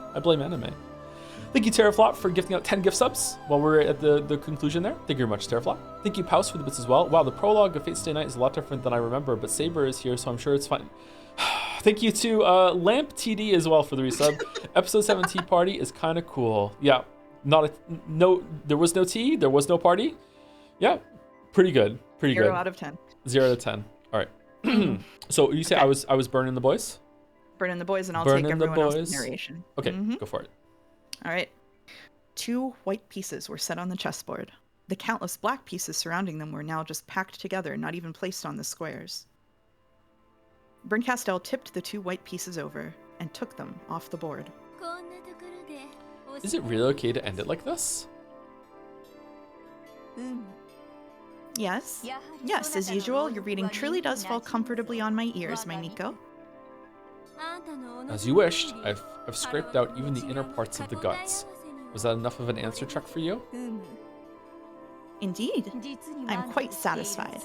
Thank you, Terraflop, for gifting out 10 gift subs while we're at the conclusion there. Thank you very much, Terraflop. Thank you, Paus, for the bits as well. Wow, the prologue of Fate's Stay Night is a lot different than I remember, but Saber is here, so I'm sure it's fine. Thank you to Lamp TD as well for the resub. Episode 7 tea party is kind of cool. Yeah, there was no tea, there was no party. Yeah, pretty good. Pretty good. 0 out of 10. 0 out of 10. All right. So you say Okay. I was burning the boys? Burning the boys, and I'll Burning take the everyone else's boys. narration. Okay, go for it. All right. 2 white pieces were set on the chessboard. The countless black pieces surrounding them were now just packed together, not even placed on the squares. Berncastel tipped the 2 white pieces over and took them off the board. Is it really okay to end it like this? Yes. Yes, as usual, your reading truly does fall comfortably on my ears, my Miko. As you wished, I've scraped out even the inner parts of the guts. Was that enough of an answer check for you? Indeed. I'm quite satisfied.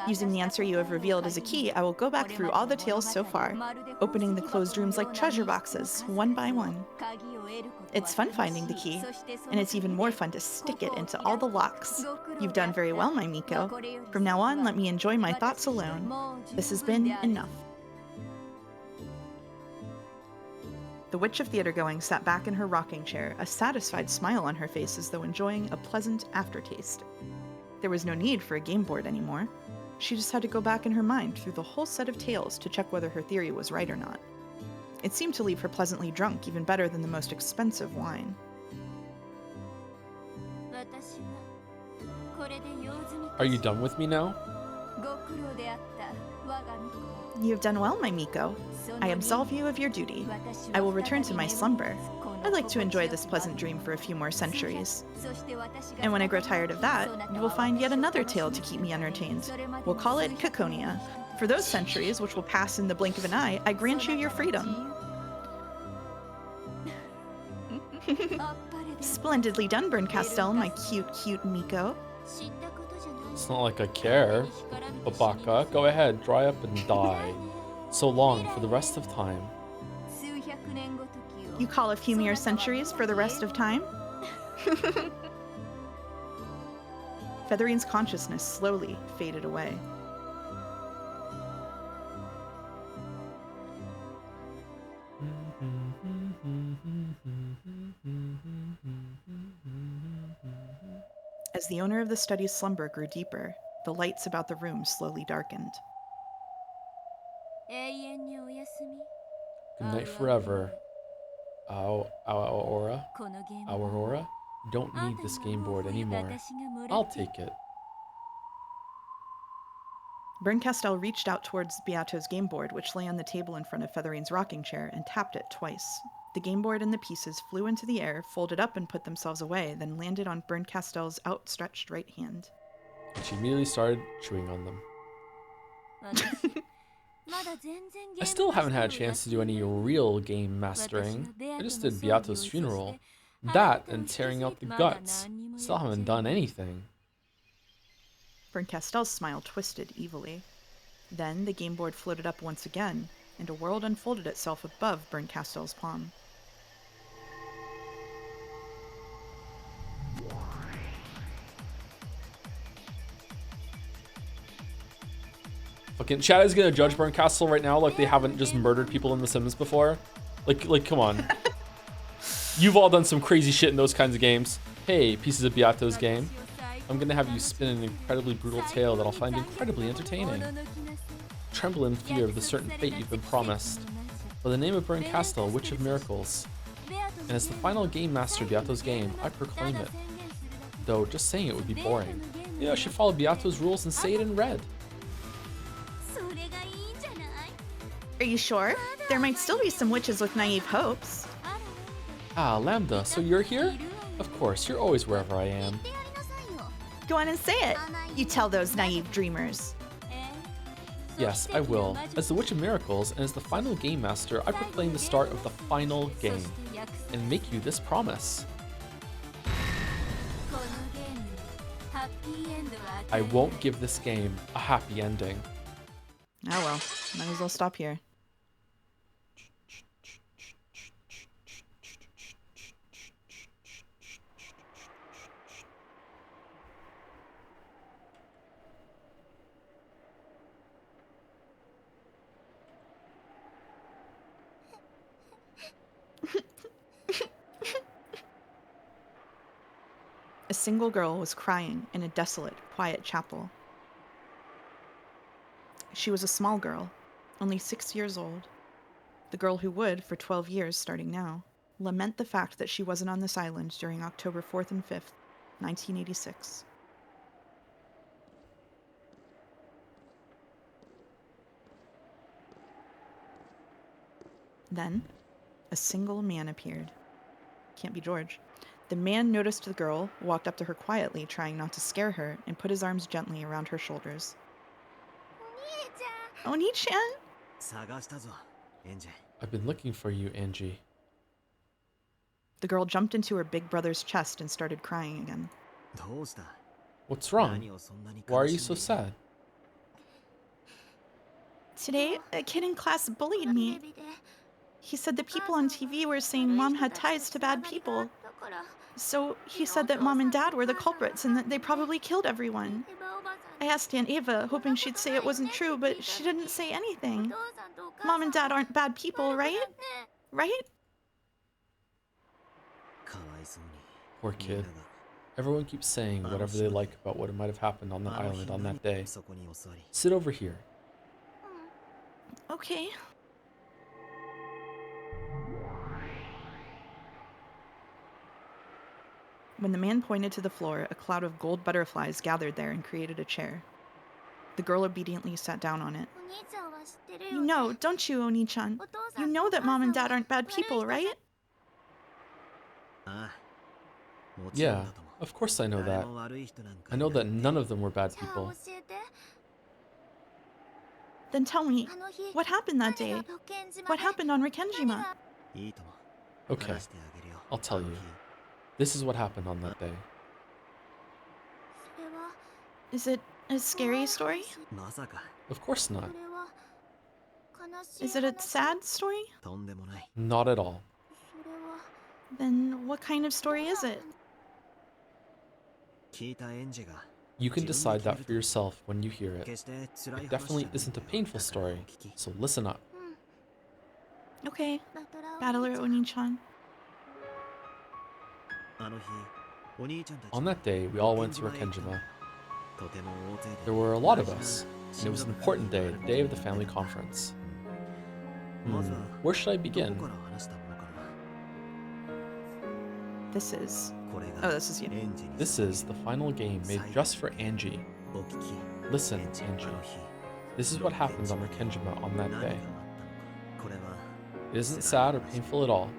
Using the answer you have revealed as a key, I will go back through all the tales so far, opening the closed rooms like treasure boxes, one by one. It's fun finding the key, and it's even more fun to stick it into all the locks. You've done very well, my Miko. From now on, let me enjoy my thoughts alone. This has been enough. The Witch of Theatergoing sat back in her rocking chair, a satisfied smile on her face as though enjoying a pleasant aftertaste. There was no need for a game board anymore. She just had to go back in her mind through the whole set of tales to check whether her theory was right or not. It seemed to leave her pleasantly drunk, even better than the most expensive wine. Are you done with me now? You have done well, my Miko. I absolve you of your duty. I will return to my slumber. I'd like to enjoy this pleasant dream for a few more centuries. And when I grow tired of that, you will find yet another tale to keep me entertained. We'll call it Caconia. For those centuries, which will pass in the blink of an eye, I grant you your freedom. Splendidly done, Berncastel, my cute Miko. It's not like I care. Babaka, go ahead, dry up and die. So long for the rest of time. You call a few mere centuries for the rest of time? Featherine's consciousness slowly faded away. As the owner of the study's slumber grew deeper, the lights about the room slowly darkened. Good night forever. Aurora? Aurora? Don't need this game board anymore. I'll take it. Berncastel reached out towards Beato's game board, which lay on the table in front of Featherine's rocking chair, and tapped it twice. The game board and the pieces flew into the air, folded up and put themselves away, then landed on Berncastel's outstretched right hand. She immediately started chewing on them. I still haven't had a chance to do any real game mastering. I just did Beato's funeral. That and tearing out the guts. Still haven't done anything. Berncastel's smile twisted evilly. Then the game board floated up once again, and a world unfolded itself above Bernkastel's palm. Fucking Chad is gonna judge Bernkastel right now like they haven't just murdered people in The Sims before. Like, come on. You've all done some crazy shit in those kinds of games. Hey, pieces of Beato's game. I'm gonna have you spin an incredibly brutal tale that I'll find incredibly entertaining. Tremble in fear of the certain fate you've been promised. By the name of Bernkastel, Witch of Miracles. And as the final game master of Beato's game, I proclaim it. Though, just saying it would be boring. You know, I should follow Beato's rules and say it in red. Are you sure? There might still be some witches with naive hopes. Ah, Lambda, so you're here? Of course, you're always wherever I am. Go on and say it. You tell those naive dreamers. Yes, I will. As the Witch of Miracles and as the final game master, I proclaim the start of the final game and make you this promise. I won't give this game a happy ending. Oh well, might as well stop here. A single girl was crying in a desolate, quiet chapel. She was a small girl, only 6 years old. The girl who would, for 12 years starting now, lament the fact that she wasn't on this island during October 4th and 5th, 1986. Then, a single man appeared. Can't be George. The man noticed the girl, walked up to her quietly, trying not to scare her, and put his arms gently around her shoulders. Oni-chan? I've been looking for you, Angie. The girl jumped into her big brother's chest and started crying again. What's wrong? Why are you so sad? Today, a kid in class bullied me. He said that people on TV were saying Mom had ties to bad people. So he said that Mom and Dad were the culprits and that they probably killed everyone. I asked Aunt Ava, hoping she'd say it wasn't true, but she didn't say anything. Mom and Dad aren't bad people, right? Right? Poor kid. Everyone keeps saying whatever they like about what might have happened on the island on that day. Sit over here. Okay. When the man pointed to the floor, a cloud of gold butterflies gathered there and created a chair. The girl obediently sat down on it. You know, don't you, Oni-chan? You know that Mom and Dad aren't bad people, right? Yeah, of course I know that. I know that none of them were bad people. Then tell me, what happened that day? What happened on Rikkenjima? Okay, I'll tell you. This is what happened on that day. Is it a scary story? Of course not. Is it a sad story? Not at all. Then what kind of story is it? You can decide that for yourself when you hear it. It definitely isn't a painful story, so listen up. Okay, Battler Oni-chan. On that day, we all went to Rikkenjima. There were a lot of us, and it was an important day, the day of the family conference. Where should I begin? This is... Oh, this is you. This is the final game made just for Angie. Listen, Angie. This is what happened on Rikkenjima on that day. It isn't sad or painful at all.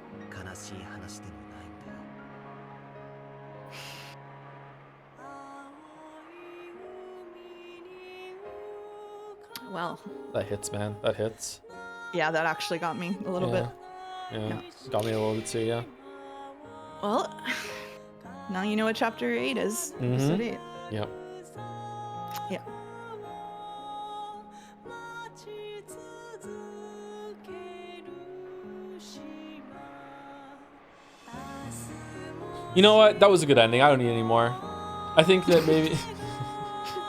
Well... That hits, man. That hits. Yeah, that actually got me a little bit. Yeah. Got me a little bit too, yeah. Well, now you know what Chapter 8 is. Episode 8. Yep. Yeah. You know what? That was a good ending. I don't need any more. I think that maybe...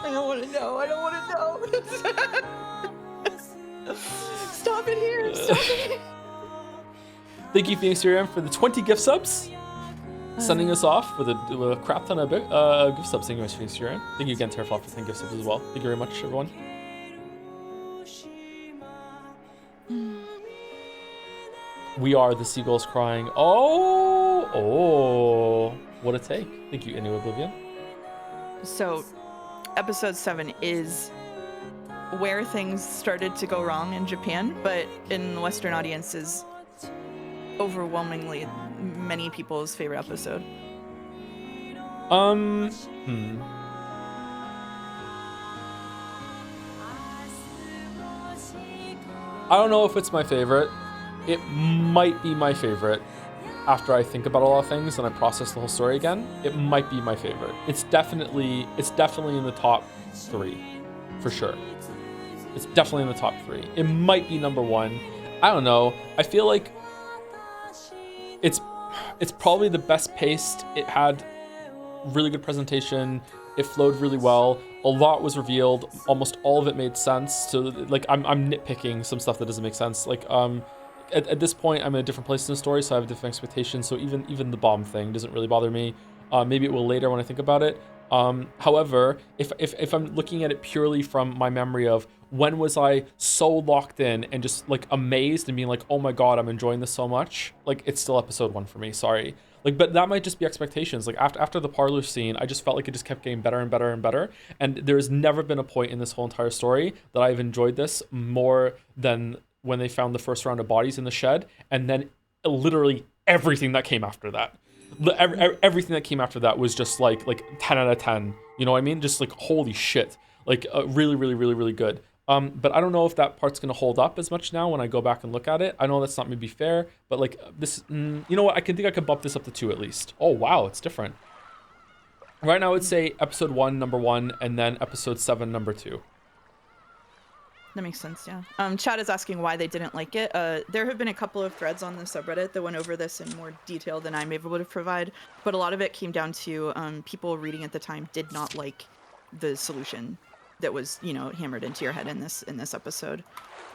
I don't want to know. I don't want to know. Stop it here. Stop it here. Thank you, Phoenix Uriam, for the 20 gift subs. Sending us off with a crap ton of gift subs. Thank you much, Phoenix Uriam. Thank you again, Terraflop, for 10 gift subs as well. Thank you very much, everyone. We are the seagulls crying. Oh, what a take. Thank you, Inu Oblivion. So, episode 7 is where things started to go wrong in Japan, but in the Western audiences, overwhelmingly many people's favorite episode. I don't know if it's my favorite. It might be my favorite after I think about a lot of things and I process the whole story again. It might be my favorite. It's definitely in the top 3 for sure. It's definitely in the top 3. It might be number 1. I don't know. I feel like it's probably the best paced. It had really good presentation. It flowed really well. A lot was revealed. Almost all of it made sense. So like I'm nitpicking some stuff that doesn't make sense. Like at this point I'm in a different place in the story, so I have different expectations. So even the bomb thing doesn't really bother me. Maybe it will later when I think about it. However, if I'm looking at it purely from my memory of when was I so locked in and just like amazed and being like, oh my god, I'm enjoying this so much, like it's still episode 1 for me. Sorry. Like, but that might just be expectations. Like after the parlor scene, I just felt like it just kept getting better and better and better. And there's never been a point in this whole entire story that I've enjoyed this more than when they found the first round of bodies in the shed, and then literally everything that came after that. Everything that came after that was just like 10 out of 10. You know what I mean? Just like holy shit. Like really, really, really, really good. But I don't know if that part's gonna hold up as much now when I go back and look at it. I know that's not maybe fair, but like this, you know what? I think I could bump this up to 2 at least. Oh wow, it's different. Right now, I would say episode 1, number 1, and then episode 7, number 2. That makes sense, yeah. Chad is asking why they didn't like it. There have been a couple of threads on the subreddit that went over this in more detail than I'm able to provide, but a lot of it came down to people reading at the time did not like the solution that was, you know, hammered into your head in this episode.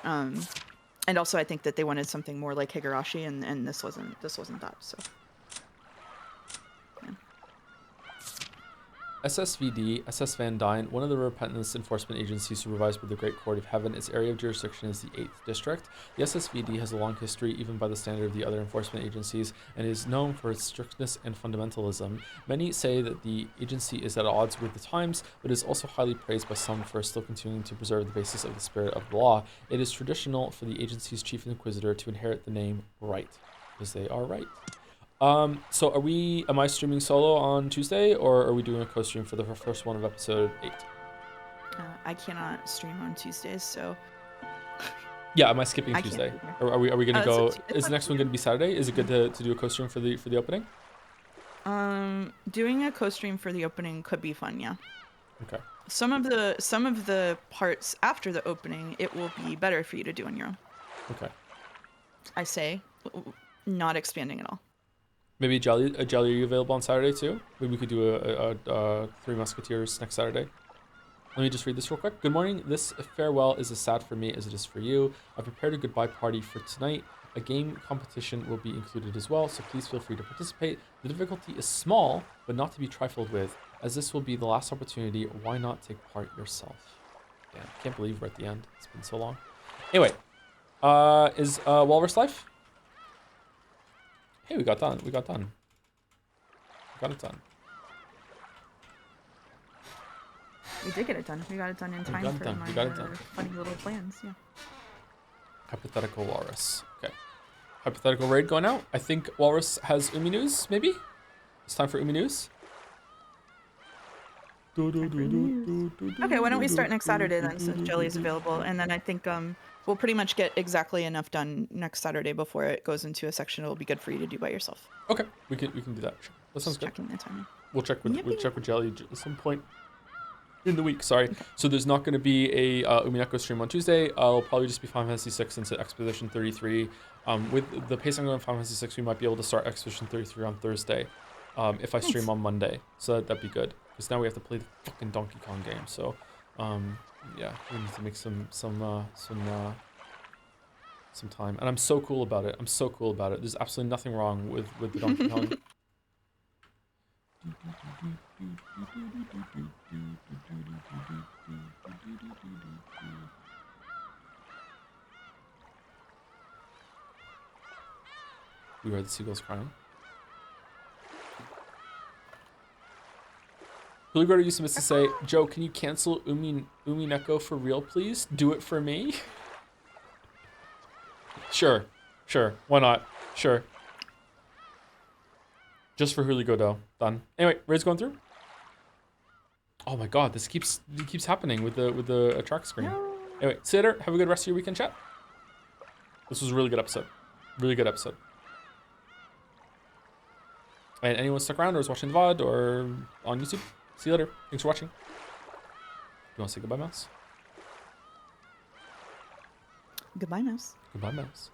And also I think that they wanted something more like Higurashi, and this wasn't that, so. SSVD, SS Van Dyne, one of the repentance enforcement agencies supervised by the Great Court of Heaven. Its area of jurisdiction is the 8th District. The SSVD has a long history, even by the standard of the other enforcement agencies, and is known for its strictness and fundamentalism. Many say that the agency is at odds with the times, but is also highly praised by some for still continuing to preserve the basis of the spirit of the law. It is traditional for the agency's chief inquisitor to inherit the name Right, because they are right. So am I streaming solo on Tuesday, or are we doing a co-stream for the first one of episode 8? I cannot stream on Tuesdays, so. Yeah, am I skipping Tuesday? Or are we gonna go? Is the next one gonna be Saturday? Is it good to do a co-stream for the opening? Doing a co-stream for the opening could be fun, yeah. Okay. Some of the parts after the opening, it will be better for you to do on your own. Okay. I say, not expanding at all. Maybe Jelly, are you available on Saturday too? Maybe we could do a Three Musketeers next Saturday. Let me just read this real quick. Good morning. This farewell is as sad for me as it is for you. I prepared a goodbye party for tonight. A game competition will be included as well, so please feel free to participate. The difficulty is small, but not to be trifled with. As this will be the last opportunity, why not take part yourself? Yeah, I can't believe we're at the end. It's been so long. Anyway, is Walrus Life? Hey, we got it done. We got it done. We did get it done. We got it done in time for my funny little plans. Yeah. Hypothetical Walrus. Okay. Hypothetical raid going out. I think Walrus has Umi news. Maybe it's time for Umi news. Okay, why don't we start next Saturday then, since Jelly is available, and then I think we'll pretty much get exactly enough done next Saturday before it goes into a section it'll be good for you to do by yourself. Okay, we can do that. Sure. That sounds good. Checking the timing. We'll check with Jelly at some point in the week. Sorry. Okay. So there's not going to be a Umineko stream on Tuesday. I'll probably just be Final Fantasy 6 into Expedition 33. With the pace I'm going on Final Fantasy 6, we might be able to start Expedition 33 on Thursday. if I stream Nice. on Monday. So that'd be good. Because now we have to play the fucking Donkey Kong game. So, yeah, we need to make some time. And I'm so cool about it. I'm so cool about it. There's absolutely nothing wrong with the Donkey Kong. We heard the seagulls crying. Hulugardo used to say, Joe, can you cancel Umineko for real, please? Do it for me? Sure. Why not? Sure. Just for Hulugardo. Done. Anyway, Ray's going through. Oh my god, this keeps happening with the track screen. Anyway, see you later. Have a good rest of your weekend, chat. This was a really good episode. Really good episode. And anyone stuck around or is watching the VOD or on YouTube, see you later. Thanks for watching. You want to say goodbye, Mouse? Goodbye, Mouse. Goodbye, Mouse.